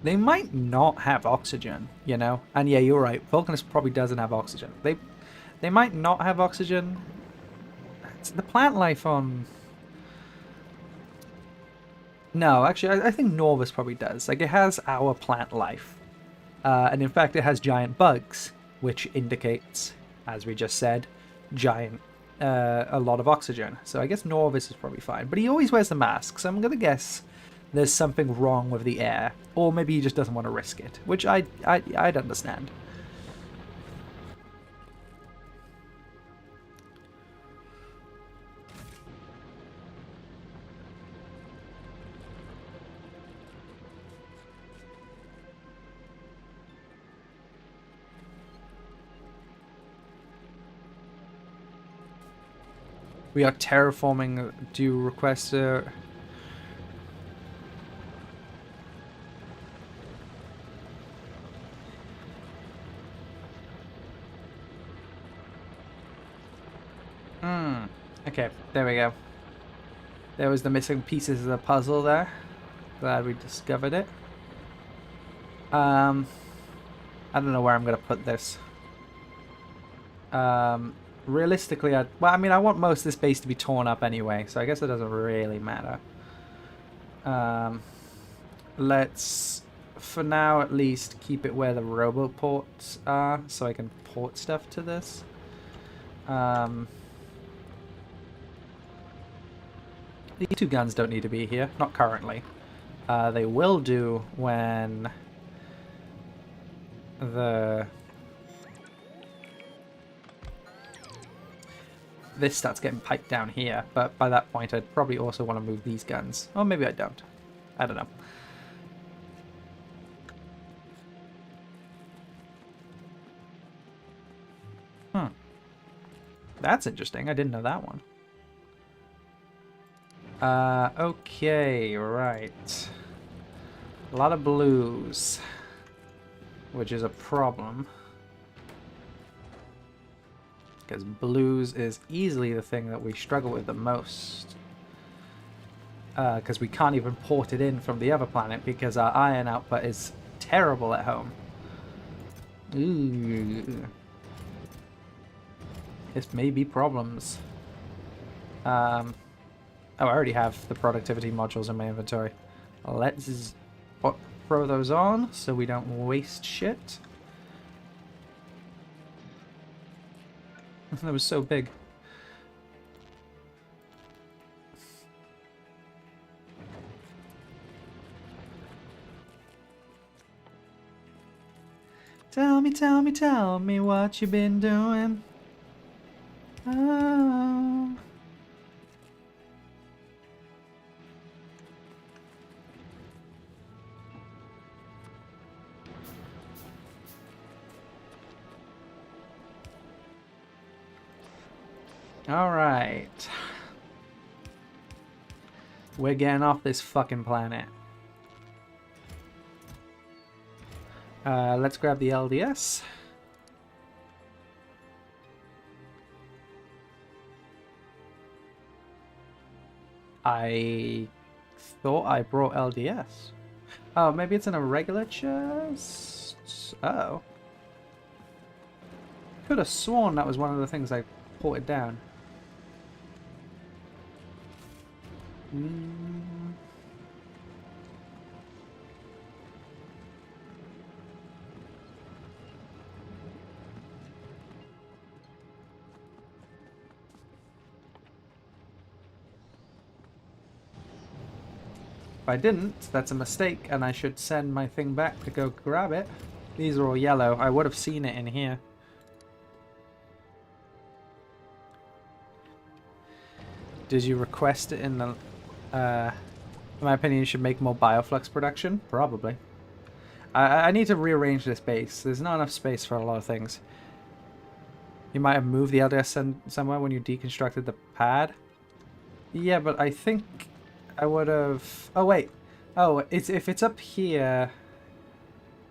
They might not have oxygen, you know? And yeah, you're right. Vulcanus probably doesn't have oxygen. They might not have oxygen. It's the plant life on... No, actually, I think Norvis probably does. Like, it has our plant life. And in fact, it has giant bugs, which indicates, as we just said, a lot of oxygen. So I guess Norvis is probably fine. But he always wears the mask, so I'm going to guess there's something wrong with the air. Or maybe he just doesn't want to risk it, which I'd understand. We are terraforming. Do you request a... Okay, there we go. There was the missing pieces of the puzzle there. Glad we discovered it. I don't know where I'm gonna put this. Realistically, I mean, I want most of this base to be torn up anyway, so I guess it doesn't really matter. Let's, for now at least, keep it where the roboports are, so I can port stuff to this. These two guns don't need to be here, not currently. They will do when this starts getting piped down here, but by that point I'd probably also want to move these guns. Or maybe I don't. I don't know. That's interesting. I didn't know that one. Okay, right. A lot of blues, which is a problem. Because blues is easily the thing that we struggle with the most. because we can't even port it in from the other planet because our iron output is terrible at home. Ooh. This may be problems. Oh, I already have the productivity modules in my inventory. Let's throw those on so we don't waste shit. That was so big. Tell me, tell me, tell me what you been doing. Oh. All right. We're getting off this fucking planet. Let's grab the LDS. I thought I brought LDS. Oh, maybe it's in a regular chest? Oh. Could have sworn that was one of the things I ported down. If I didn't, that's a mistake, and I should send my thing back to go grab it. These are all yellow. I would have seen it in here. Did you request it in the... in my opinion, you should make more bioflux production? Probably. I need to rearrange this base. There's not enough space for a lot of things. You might have moved the LDS somewhere when you deconstructed the pad. Yeah, but I think I would have... Oh, wait. Oh, if it's up here...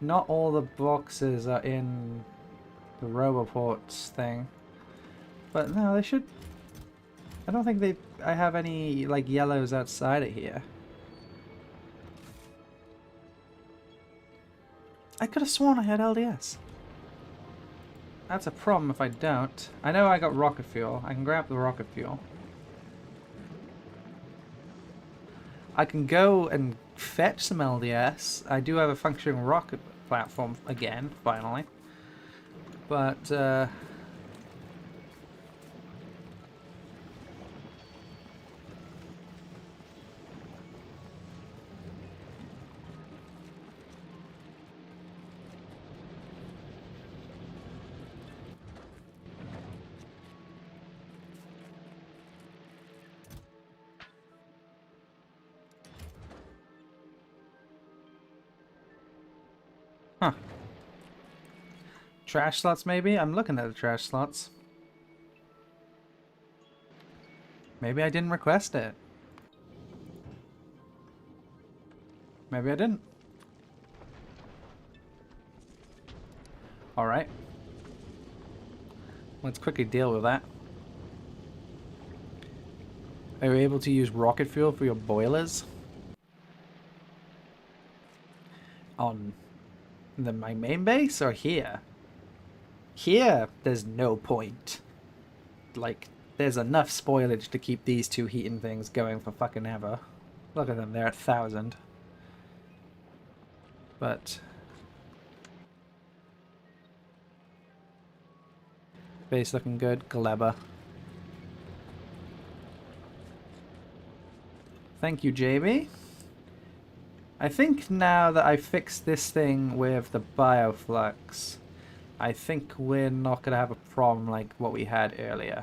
Not all the boxes are in the Roboports thing. But no, they should... I don't think I have any, like, yellows outside of here. I could have sworn I had LDS. That's a problem if I don't. I know I got rocket fuel. I can grab the rocket fuel. I can go and fetch some LDS. I do have a functioning rocket platform again, finally. But, huh. Trash slots, maybe? I'm looking at the trash slots. Maybe I didn't request it. Maybe I didn't. Alright. Let's quickly deal with that. Are you able to use rocket fuel for your boilers? On my main base or here? Here, there's no point. Like, there's enough spoilage to keep these two heating things going for fucking ever. Look at them, they're at 1,000. But... base looking good. Gleba. Thank you, JB. I think now that I fixed this thing with the bioflux, I think we're not going to have a problem like what we had earlier.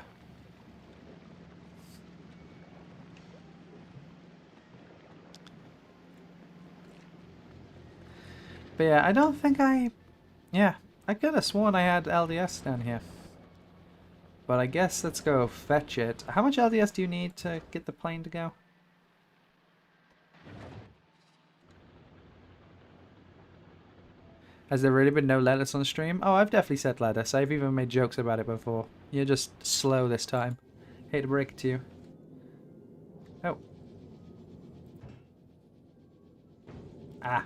But yeah, I don't think yeah, I could have sworn I had LDS down here. But I guess let's go fetch it. How much LDS do you need to get the plane to go? Has there really been no lettuce on the stream? Oh, I've definitely said lettuce. I've even made jokes about it before. You're just slow this time. Hate to break it to you. Oh. Ah.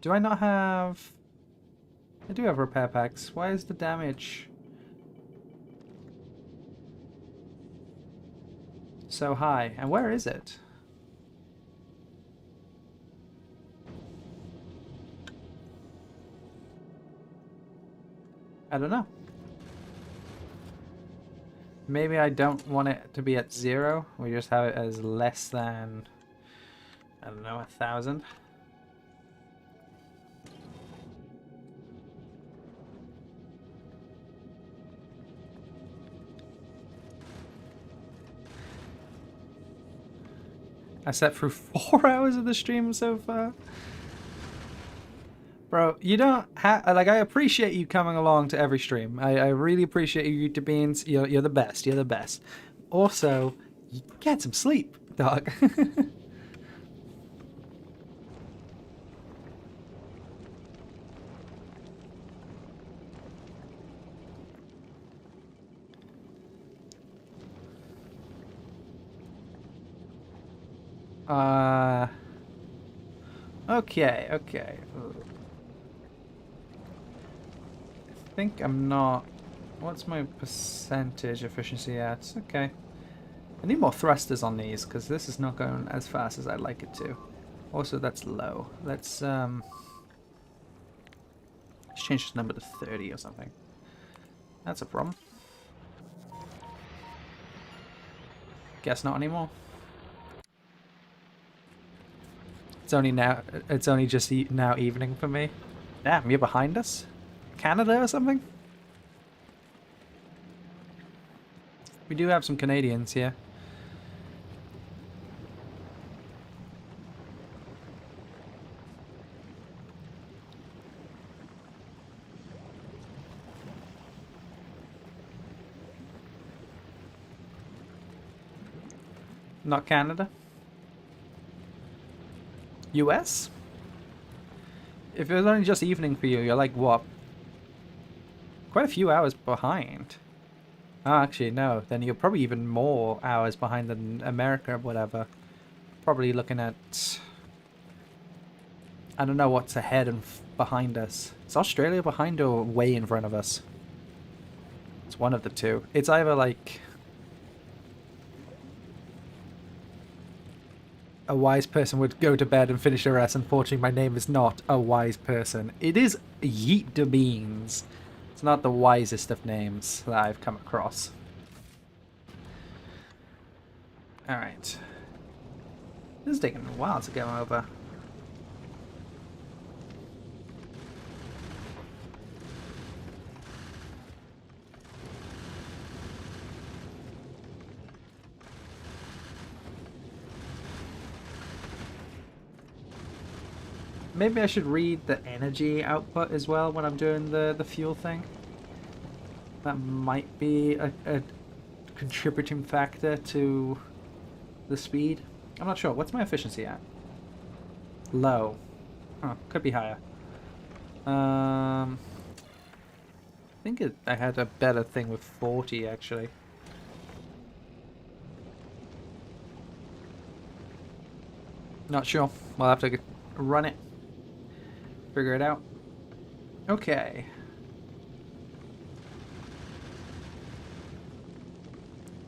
Do I not have... I do have repair packs. Why is the damage so high? And where is it? I don't know. Maybe I don't want it to be at 0. We just have it as less than, I don't know, 1,000. I sat through 4 hours of the stream so far. Bro, you don't have... Like, I appreciate you coming along to every stream. I really appreciate you, YouTube Beans. You're the best. You're the best. Also, you get some sleep, dog. Okay, okay. I think I'm not... What's my percentage efficiency at? Okay. I need more thrusters on these, because this is not going as fast as I'd like it to. Also, that's low. Let's change this number to 30 or something. That's a problem. Guess not anymore. It's only now. It's only just now evening for me. Damn, you're behind us? Canada or something? We do have some Canadians here. Not Canada? US? If it was only just evening for you, you're like, what? Quite a few hours behind. Oh, actually, no. Then you're probably even more hours behind than America or whatever. Probably looking at... I don't know what's ahead and behind us. Is Australia behind or way in front of us? It's one of the two. It's either like... a wise person would go to bed and finish their rest. Unfortunately, my name is not a wise person. It is Yeet the Beans. It's not the wisest of names that I've come across. Alright. This is taking a while to go over. Maybe I should read the energy output as well when I'm doing the fuel thing. That might be a contributing factor to the speed. I'm not sure. What's my efficiency at? Low. Huh, could be higher. I think I had a better thing with 40 actually. Not sure. We'll have to run it. Figure it out. Okay.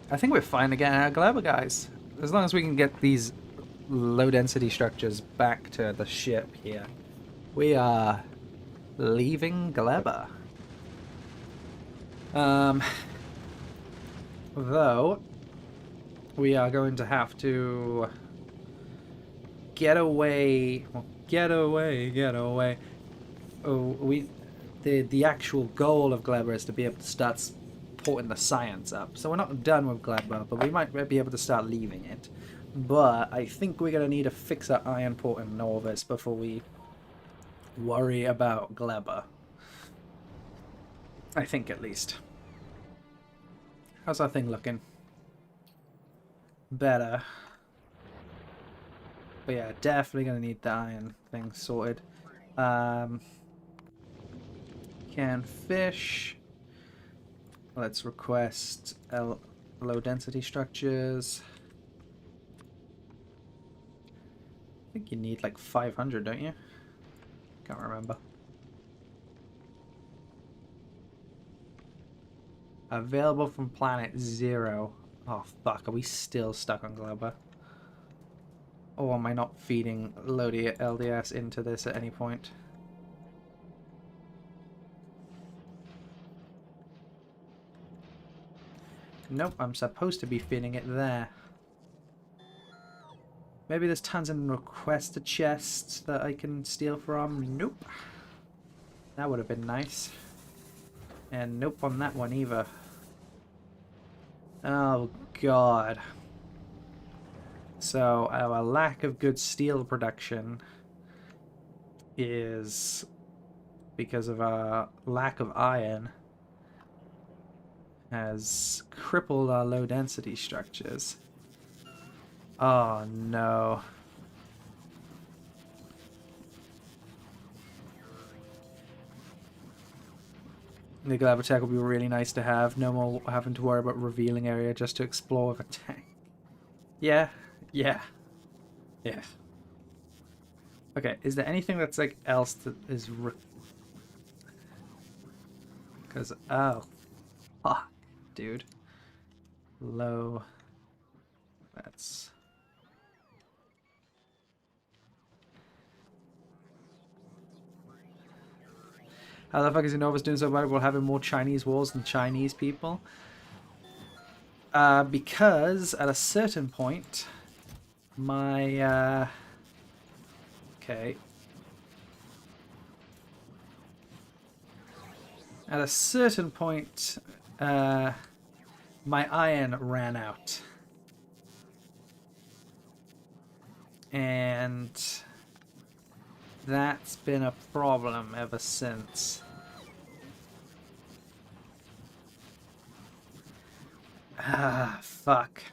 I think we're fine to get out of Gleba, guys. As long as we can get these low density structures back to the ship here. We are leaving Gleba. Though we are going to have to get away. Well, get away. Oh, the actual goal of Gleba is to be able to start porting the science up. So we're not done with Gleba, but we might be able to start leaving it. But I think we're going to need to fix our iron port in Norvis before we worry about Gleba. I think at least. How's our thing looking? Better. But yeah, definitely going to need the iron thing sorted. Can fish. Let's request low density structures. think you need like 500, don't you? Can't remember. Available from planet 0. Oh fuck, are we still stuck on Gleba? Or am I not feeding Lodi LDS into this at any point? Nope, I'm supposed to be feeding it there. Maybe there's tons of requested chests that I can steal from. Nope. That would have been nice. And nope on that one either. Oh god. So our lack of good steel production is because of our lack of iron has crippled our low density structures. Oh no. The Gleba tech will be really nice to have. No more having to worry about revealing area just to explore with a tank. Yeah, yeah, yeah. Okay, is there anything that's like else that is because oh fuck, dude. Low. That's how the fuck is Nova's doing so bad? We're having more Chinese wars than Chinese people. Because at a certain point, my okay. At a certain point, my iron ran out. And that's been a problem ever since. Ah, fuck.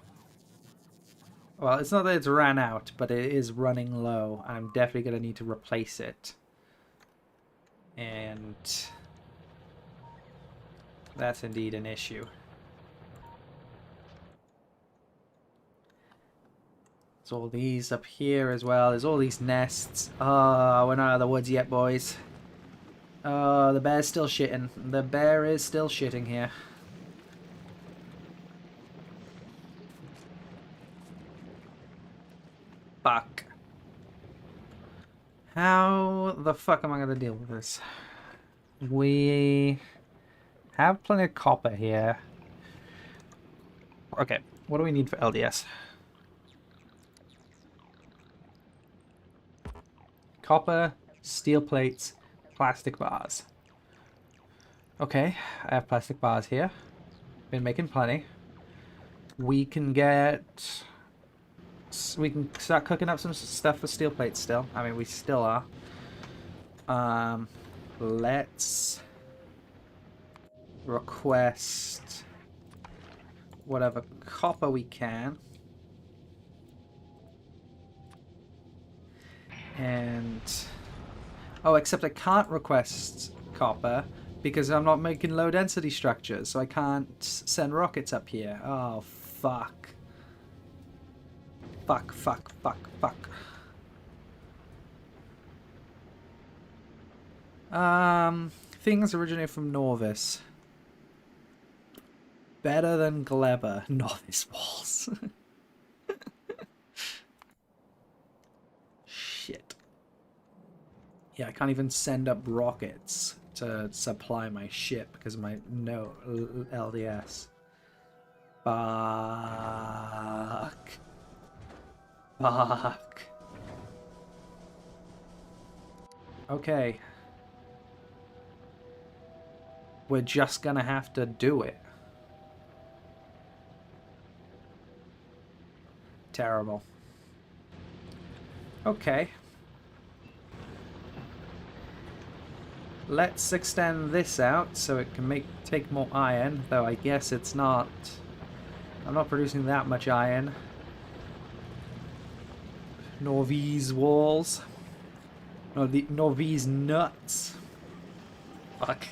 Well, it's not that it's ran out, but it is running low. I'm definitely going to need to replace it. And that's indeed an issue. There's all these up here as well. There's all these nests. Oh, we're not out of the woods yet, boys. Oh, the bear's still shitting. The bear is still shitting here. Fuck. How the fuck am I gonna deal with this? We have plenty of copper here. Okay, what do we need for LDS? Copper, steel plates, plastic bars. Okay, I have plastic bars here. Been making plenty. We can get... We can start cooking up some stuff for steel plates still. I mean, we still are. Let's request whatever copper we can. And... oh, except I can't request copper because I'm not making low density structures, so I can't send rockets up here. Oh, fuck. Fuck, fuck, fuck, fuck. Things originate from Norvis. Better than Gleba. Norvis walls. Shit. Yeah, I can't even send up rockets to supply my ship because of my no LDS. Fuck. Fuck. Okay. We're just gonna have to do it. Terrible. Okay. Let's extend this out so it can take more iron, though I guess it's not... I'm not producing that much iron. Norvese walls. Norvese nuts. Fuck.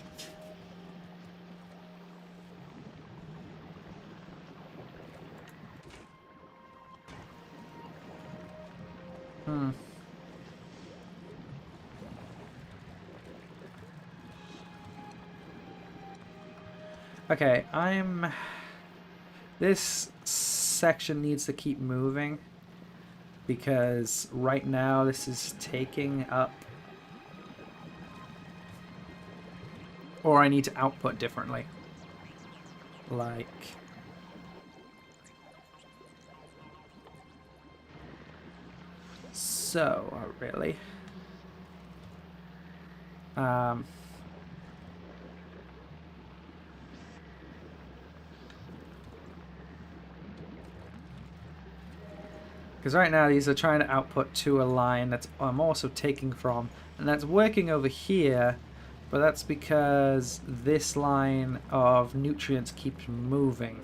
Okay, this section needs to keep moving because right now this is taking up, or I need to output differently. Like, so, really. Because right now these are trying to output to a line that I'm also taking from, and that's working over here, but that's because this line of nutrients keeps moving.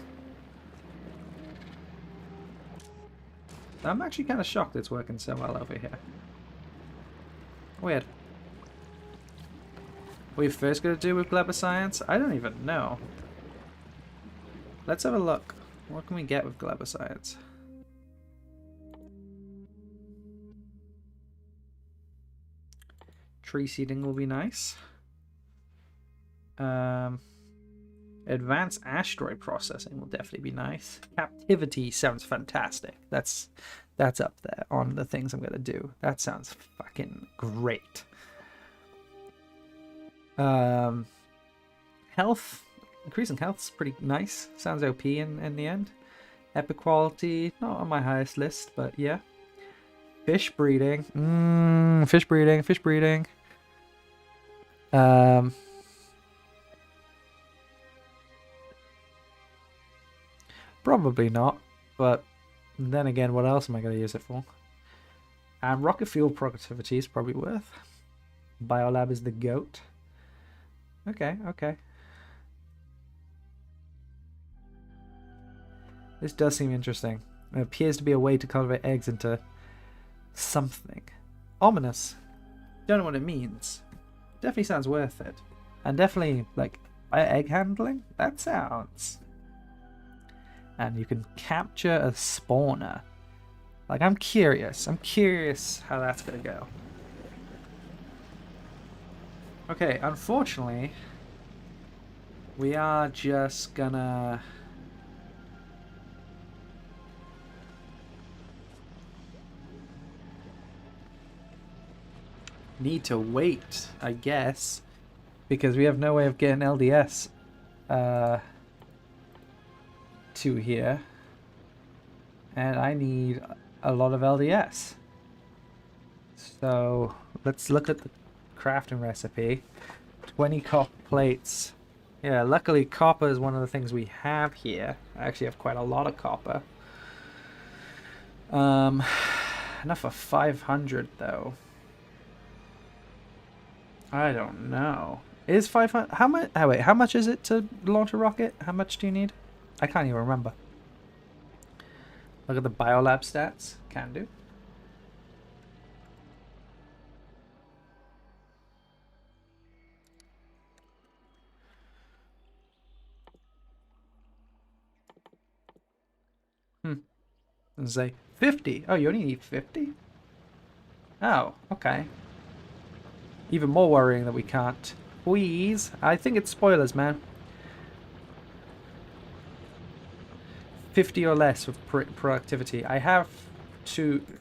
I'm actually kind of shocked it's working so well over here. Weird. What are we first going to do with Gleba Science? I don't even know. Let's have a look. What can we get with Gleba Science? Tree seeding will be nice. Advanced asteroid processing will definitely be nice. Captivity sounds fantastic. That's up there on the things I'm gonna do. That sounds fucking great. Health, increasing health's pretty nice. Sounds OP in the end. Epic quality, not on my highest list, but yeah. Fish breeding. Fish breeding, fish breeding. Probably not, but then again, what else am I going to use it for? And rocket fuel productivity is probably worth. Biolab is the goat. Okay, okay. This does seem interesting. It appears to be a way to cultivate eggs into something. Ominous. Don't know what it means. Definitely sounds worth it. And definitely, like, egg handling? That sounds... And you can capture a spawner. Like, I'm curious. I'm curious how that's going to go. Okay, unfortunately, we are just gonna... need to wait, I guess, because we have no way of getting LDS to here, and I need a lot of LDS. So let's look at the crafting recipe. 20 copper plates. Yeah, luckily copper is one of the things we have here. I actually have quite a lot of copper. Enough for 500 though. I don't know. Is 500? How much? Oh wait, how much is it to launch a rocket? How much do you need? I can't even remember. Look at the biolab stats. Can do. Let's say 50. Oh, you only need 50? Oh, okay. Even more worrying that we can't. Please. I think it's spoilers, man. 50 or less with productivity. I have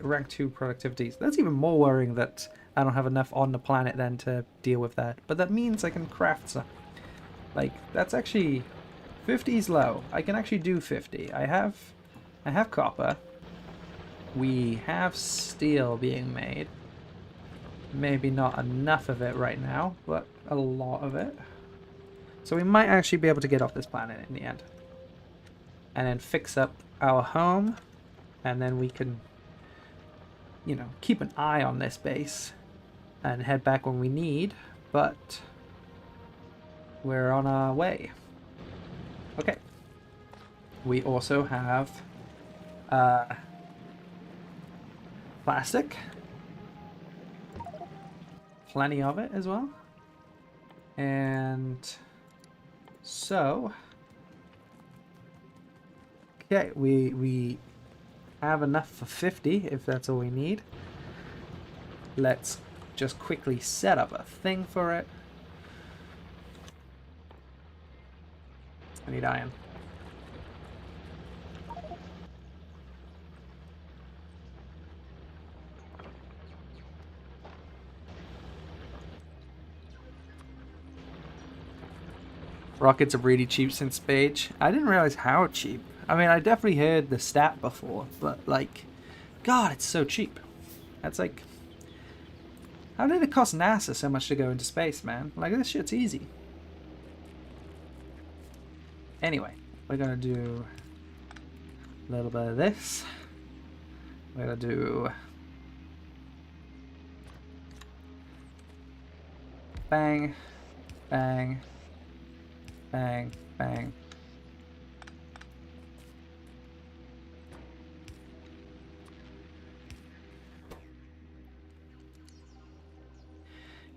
rank 2 productivities. That's even more worrying that I don't have enough on the planet then to deal with that. But that means I can craft some. Like, that's actually... 50 is low. I can actually do 50. I have copper. We have steel being made. Maybe not enough of it right now, but a lot of it. So we might actually be able to get off this planet in the end. And then fix up our home. And then we can, you know, keep an eye on this base. And head back when we need. But we're on our way. Okay. We also have plastic. Plenty of it as well. And so okay, we have enough for 50 if that's all we need. Let's just quickly set up a thing for it. I need iron. Rockets are really cheap since Spage. I didn't realize how cheap. I mean, I definitely heard the stat before, but like, God, it's so cheap. That's like, how did it cost NASA so much to go into space, man? Like, this shit's easy. Anyway, we're gonna do a little bit of this. We're gonna do bang, bang, bang, bang.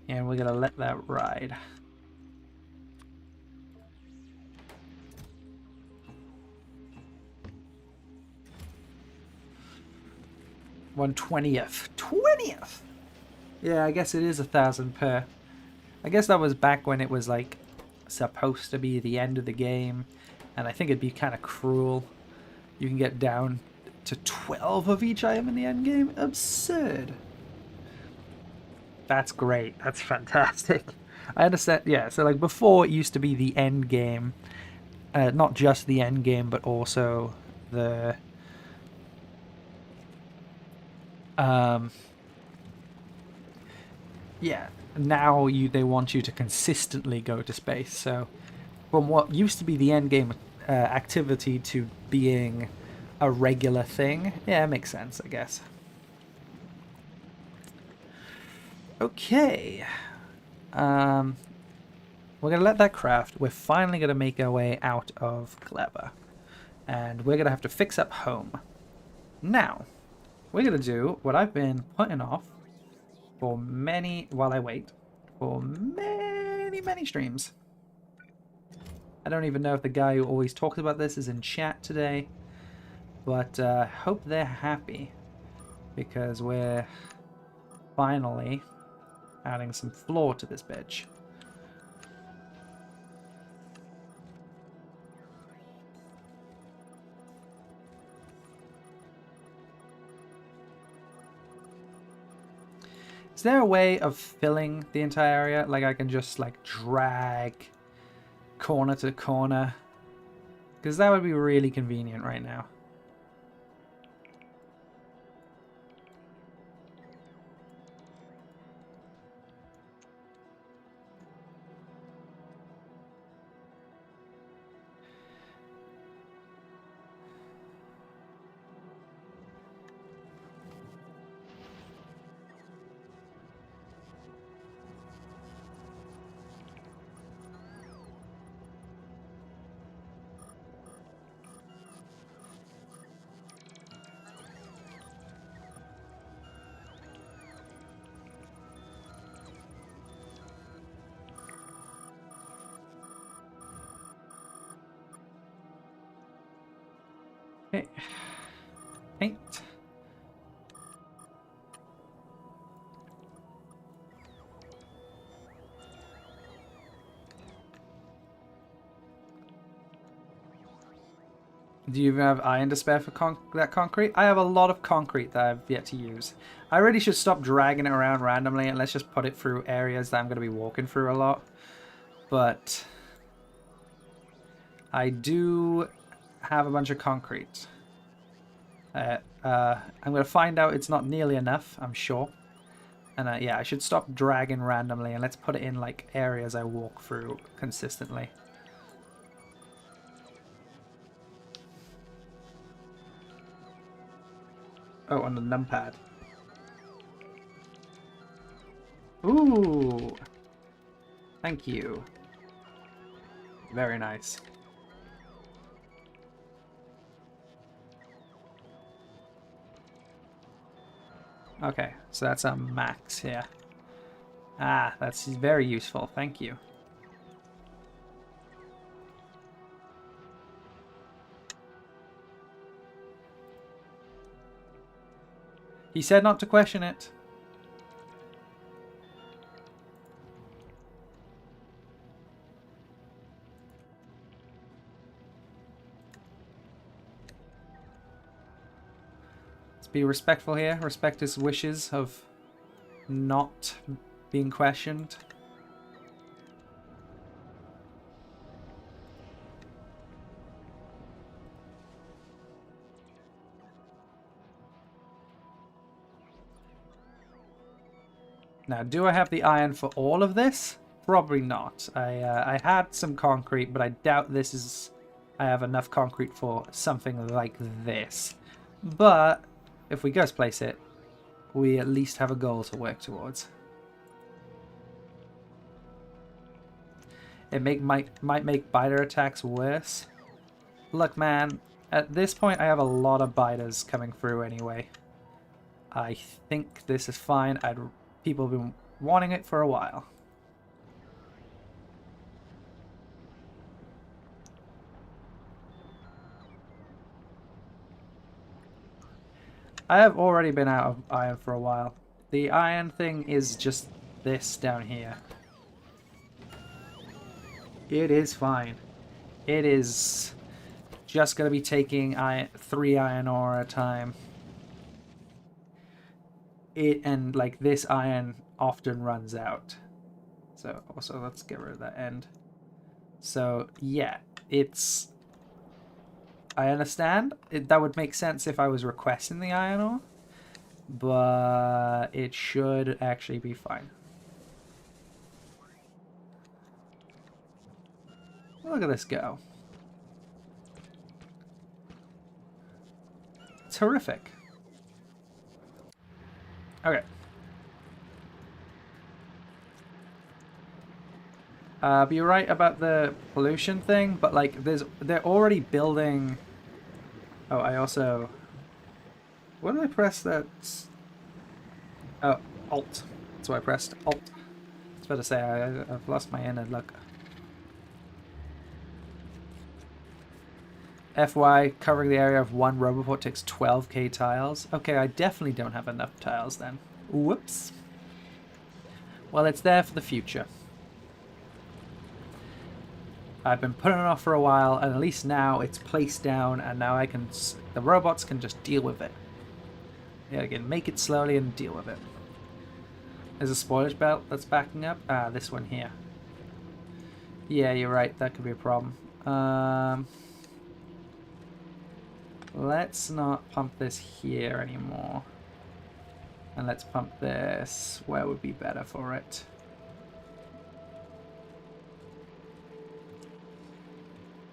And we're gonna let that ride. $1/20th. 20th! Yeah, I guess it is 1,000 per. I guess that was back when it was like supposed to be the end of the game, and I think it'd be kind of cruel. You can get down to 12 of each item in the end game. Absurd. That's great. That's fantastic. I understand. Yeah, so like before it used to be the end game, not just the end game, but also the yeah. Now they want you to consistently go to space. So from what used to be the end game activity to being a regular thing, yeah, it makes sense, I guess. Okay. We're going to let that craft. We're finally going to make our way out of Gleba. And we're going to have to fix up home. Now, we're going to do what I've been putting off for while I wait, for many streams. I don't even know if the guy who always talks about this is in chat today. But hope they're happy. Because we're finally adding some floor to this bitch. Is there a way of filling the entire area? Like I can just like drag corner to corner? Because that would be really convenient right now. Okay. Paint. Do you even have iron to spare for that concrete? I have a lot of concrete that I've yet to use. I really should stop dragging it around randomly and let's just put it through areas that I'm going to be walking through a lot. But I do have a bunch of concrete. I'm going to find out it's not nearly enough, I'm sure. And yeah, I should stop dragging randomly and let's put it in like areas I walk through consistently. Oh, on the numpad. Ooh! Thank you. Very nice. Okay, so that's a max here. Ah, that's very useful. Thank you. He said not to question it. Let's be respectful here. Respect his wishes of not being questioned. Now, do I have the iron for all of this? Probably not. I had some concrete, but I doubt this is... I have enough concrete for something like this. But if we ghost place it, we at least have a goal to work towards. It might make biter attacks worse. Look, man, at this point I have a lot of biters coming through anyway. I think this is fine. People have been wanting it for a while. I have already been out of iron for a while. The iron thing is just this down here. It is fine. It is just going to be taking 3 iron ore at a time. And like this iron often runs out. So also let's get rid of that end. So yeah, it's... I understand. That would make sense if I was requesting the iron ore. But it should actually be fine. Look at this go. Terrific. Okay. But you're right about the pollution thing, but like they're already building... Oh, I also... When did I press that? Oh, Alt. That's why I pressed Alt. I was about to say, I've lost my inner look. FY, covering the area of 1 Roboport takes 12k tiles. Okay, I definitely don't have enough tiles then. Whoops. Well, it's there for the future. I've been putting it off for a while, and at least now it's placed down, and now the robots can just deal with it. Yeah, again, make it slowly and deal with it. There's a spoilage belt that's backing up. Ah, this one here. Yeah, you're right. That could be a problem. Let's not pump this here anymore. And let's pump this. Where would be better for it?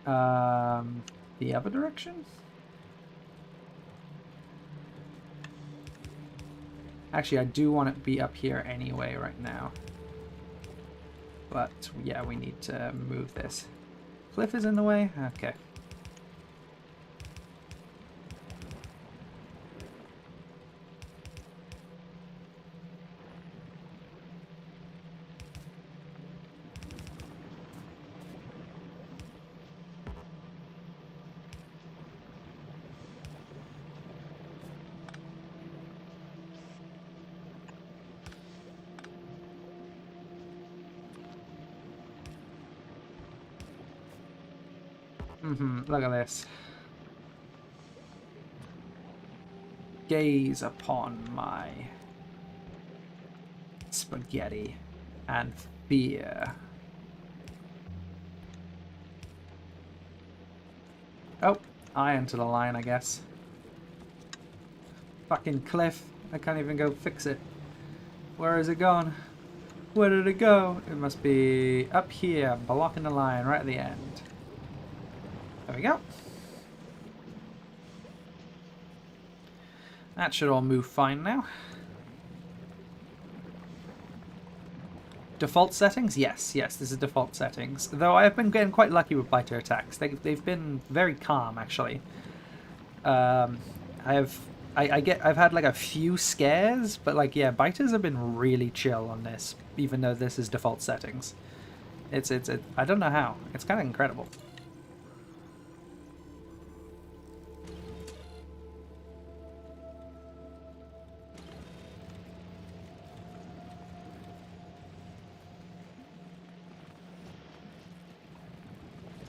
The other direction? Actually, I do want it to be up here anyway right now. But yeah, we need to move this. Cliff is in the way? Okay. Look at this. Gaze upon my spaghetti and fear. Oh, iron to the line, I guess. Fucking cliff. I can't even go fix it. Where is it gone? Where did it go? It must be up here, blocking the line right at the end. There we go. That should all move fine now. Default settings? Yes, this is default settings. Though I have been getting quite lucky with biter attacks. They've been very calm, actually. I've had like a few scares, but like yeah, biters have been really chill on this, even though this is default settings. It's I don't know how. It's kind of incredible.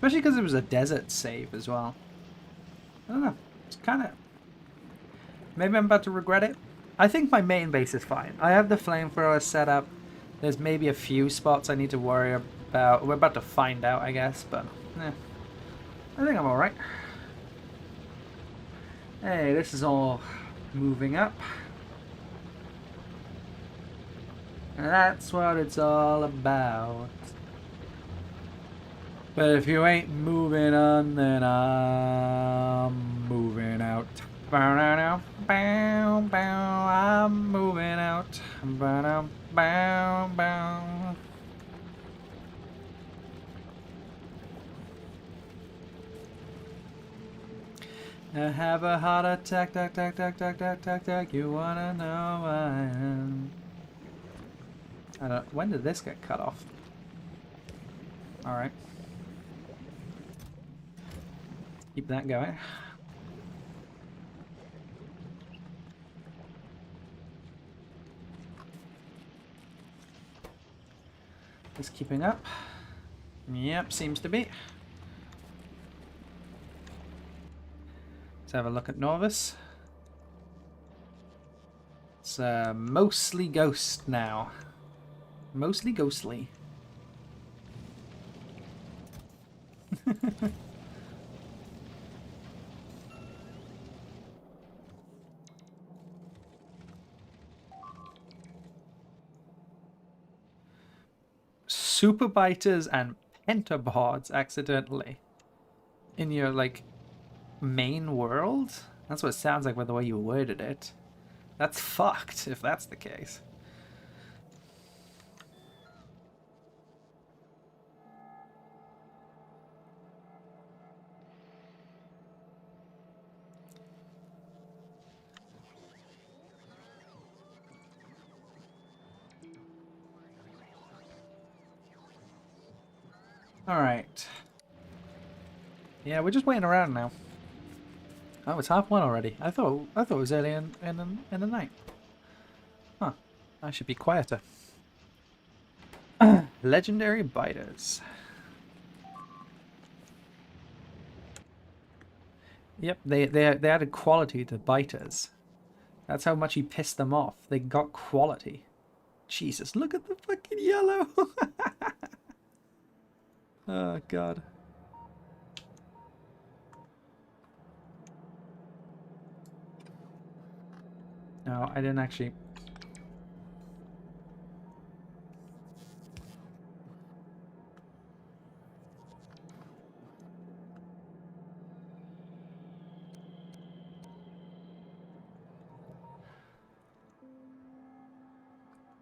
Especially because it was a desert save as well. I don't know. It's kind of... Maybe I'm about to regret it. I think my main base is fine. I have the flamethrower set up. There's maybe a few spots I need to worry about. We're about to find out, I guess, but I think I'm alright. Hey, this is all moving up. And that's what it's all about. But if you ain't moving on, then I'm moving out. Bow, bow, bow, I'm moving out. Bow, bow, bow. I have a heart attack, tack, tack, tack, tack, tack, tack, tack. You wanna know I am. I don't. When did this get cut off? All right. Keep that going. Is keeping up? Yep, seems to be. Let's have a look at Norvis. It's mostly ghost now. Mostly ghostly. Super biters and pentapods accidentally in your like main world? That's what it sounds like by the way you worded it. That's fucked if that's the case. Alright. Yeah, we're just waiting around now. Oh, it's 1:30 already. I thought it was early in the night. Huh. I should be quieter. Legendary biters. Yep, they added quality to biters. That's how much he pissed them off. They got quality. Jesus, look at the fucking yellow. Oh god. No, I didn't actually.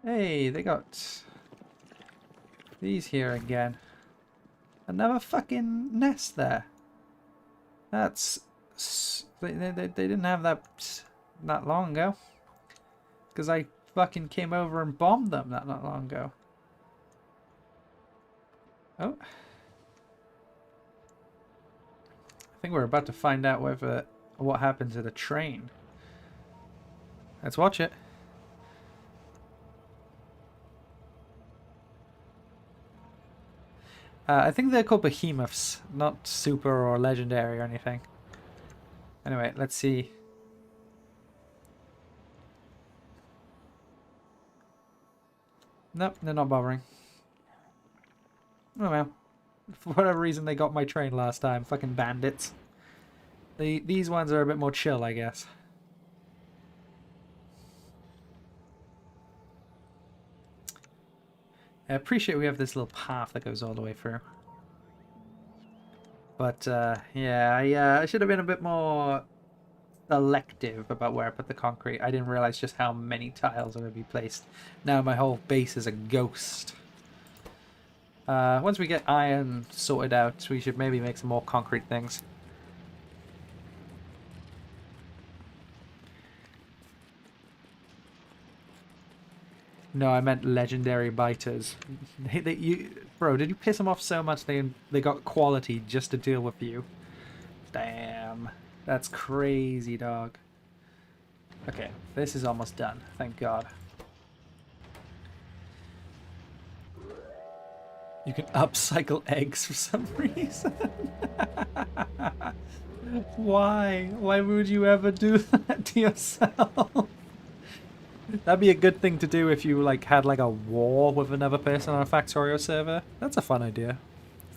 Hey, they got these here again. Another fucking nest there. That's they didn't have that not long ago. Because I fucking came over and bombed them not long ago. Oh. I think we're about to find out what happened to the train. Let's watch it. I think they're called behemoths, not super or legendary or anything. Anyway, let's see. Nope, they're not bothering. Oh well. For whatever reason they got my train last time. Fucking bandits. These ones are a bit more chill, I guess. I appreciate we have this little path that goes all the way through. But, yeah, I should have been a bit more selective about where I put the concrete. I didn't realize just how many tiles are going to be placed. Now my whole base is a ghost. Once we get iron sorted out, we should maybe make some more concrete things. No, I meant legendary biters. Bro, did you piss them off so much they got quality just to deal with you? Damn. That's crazy, dog. Okay, this is almost done. Thank God. You can upcycle eggs for some reason. Why? Why would you ever do that to yourself? That'd be a good thing to do if you like had like a war with another person on a Factorio server. That's a fun idea.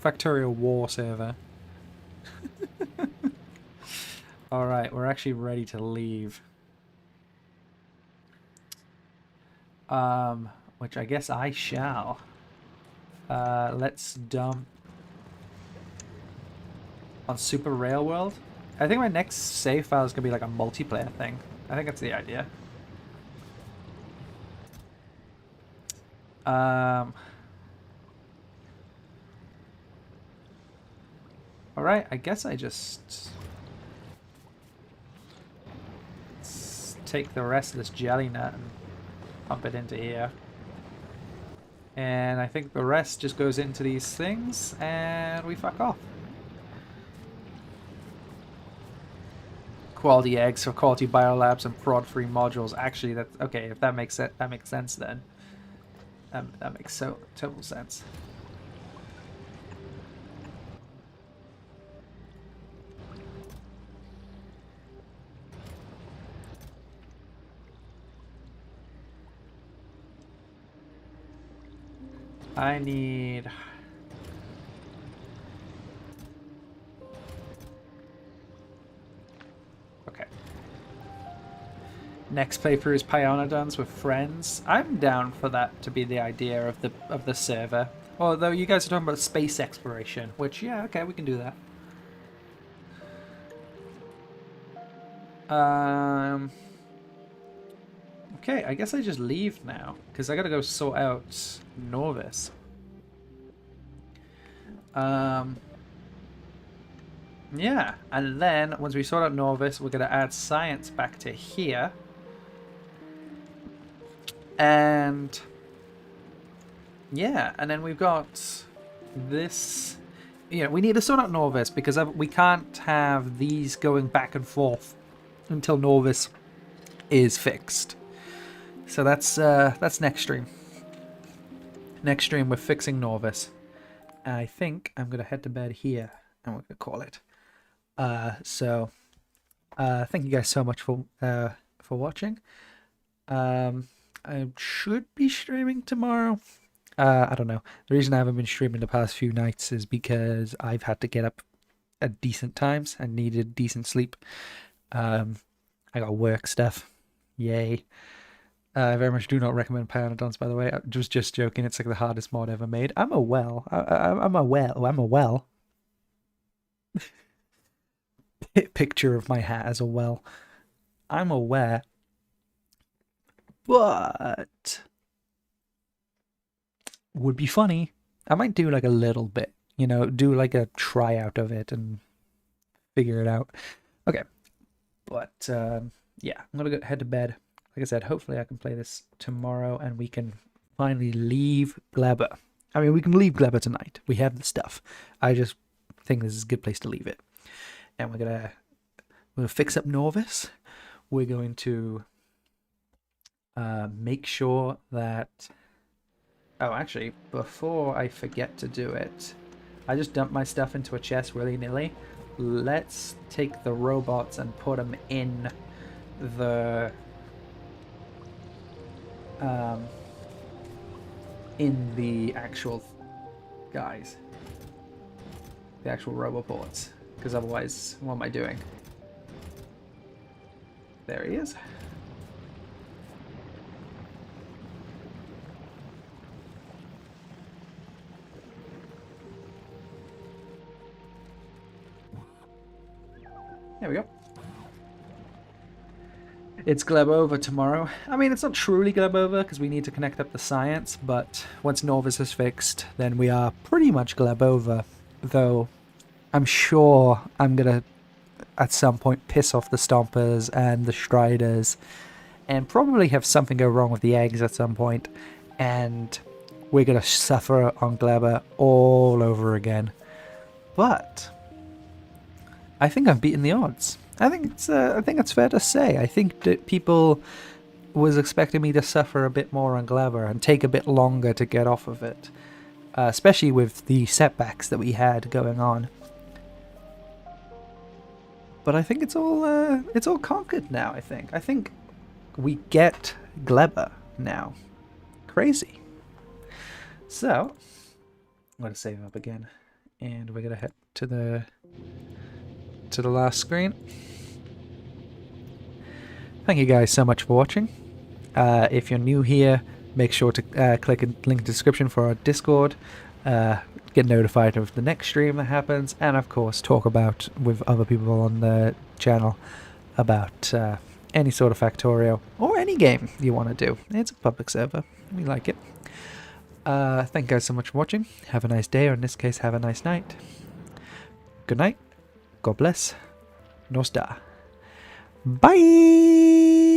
Factorio war server. Alright, we're actually ready to leave. Which I guess I shall. Let's dump on Super Rail World. I think my next save file is gonna be like a multiplayer thing. I think that's the idea. Alright, I guess I just take the rest of this jelly nut and pump it into here. And I think the rest just goes into these things and we fuck off. Quality eggs for quality biolabs and fraud-free modules. Actually, that's okay. If that makes sense, that makes sense then. That makes total sense. I need... Okay. Next playthrough is Pionodons with friends. I'm down for that to be the idea of the server. Although you guys are talking about space exploration, which, yeah, okay, we can do that. Okay, I guess I just leave now, because I gotta go sort out Norvis. Yeah, and then once we sort out Norvis, we're gonna add science back to here. And yeah, and then we've got this. You know, we need to sort out Norvis because we can't have these going back and forth until Norvis is fixed. So that's next stream. Next stream we're fixing Norvis. I think I'm gonna head to bed here and we're gonna call it. Thank you guys so much for watching. I should be streaming tomorrow. I don't know. The reason I haven't been streaming the past few nights is because I've had to get up at decent times and needed decent sleep. I got work stuff. Yay. I very much do not recommend Pionodons, by the way. I was just joking. It's like the hardest mod ever made. I'm a well. Picture of my hat as a well. I'm aware. But would be funny. I might do like a little bit, you know, do like a tryout of it and figure it out. Okay. But yeah, I'm gonna head to bed. Like I said, hopefully I can play this tomorrow and we can finally leave Gleba. I mean, we can leave Gleba tonight. We have the stuff. I just think this is a good place to leave it. And we're gonna fix up Norvis. We're going to make sure that... Oh, actually, before I forget to do it, I just dumped my stuff into a chest willy-nilly. Let's take the robots and put them in the... in the actual guys. The actual roboports. Because otherwise, what am I doing? There he is. There we go. It's Gleb over tomorrow. I mean, it's not truly Gleb over because we need to connect up the science, but once Norvis is fixed, then we are pretty much Gleb over. Though, I'm sure I'm gonna, at some point, piss off the Stompers and the Striders, and probably have something go wrong with the eggs at some point, and we're gonna suffer on Gleba all over again. But I think I've beaten the odds. I think it's fair to say. I think that people was expecting me to suffer a bit more on Gleba and take a bit longer to get off of it, especially with the setbacks that we had going on. But I think it's all conquered now. I think we get Gleba now. Crazy. So I'm gonna save up again, and we're gonna head to the last screen. Thank you guys so much for watching. If you're new here, make sure to click a link in the description for our Discord. Get notified of the next stream that happens, and of course talk about with other people on the channel about any sort of Factorio or any game you want to do. It's a public server. We like it. Thank you guys so much for watching. Have a nice day, or in this case, have a nice night. Good night. God bless. Nos da. Bye!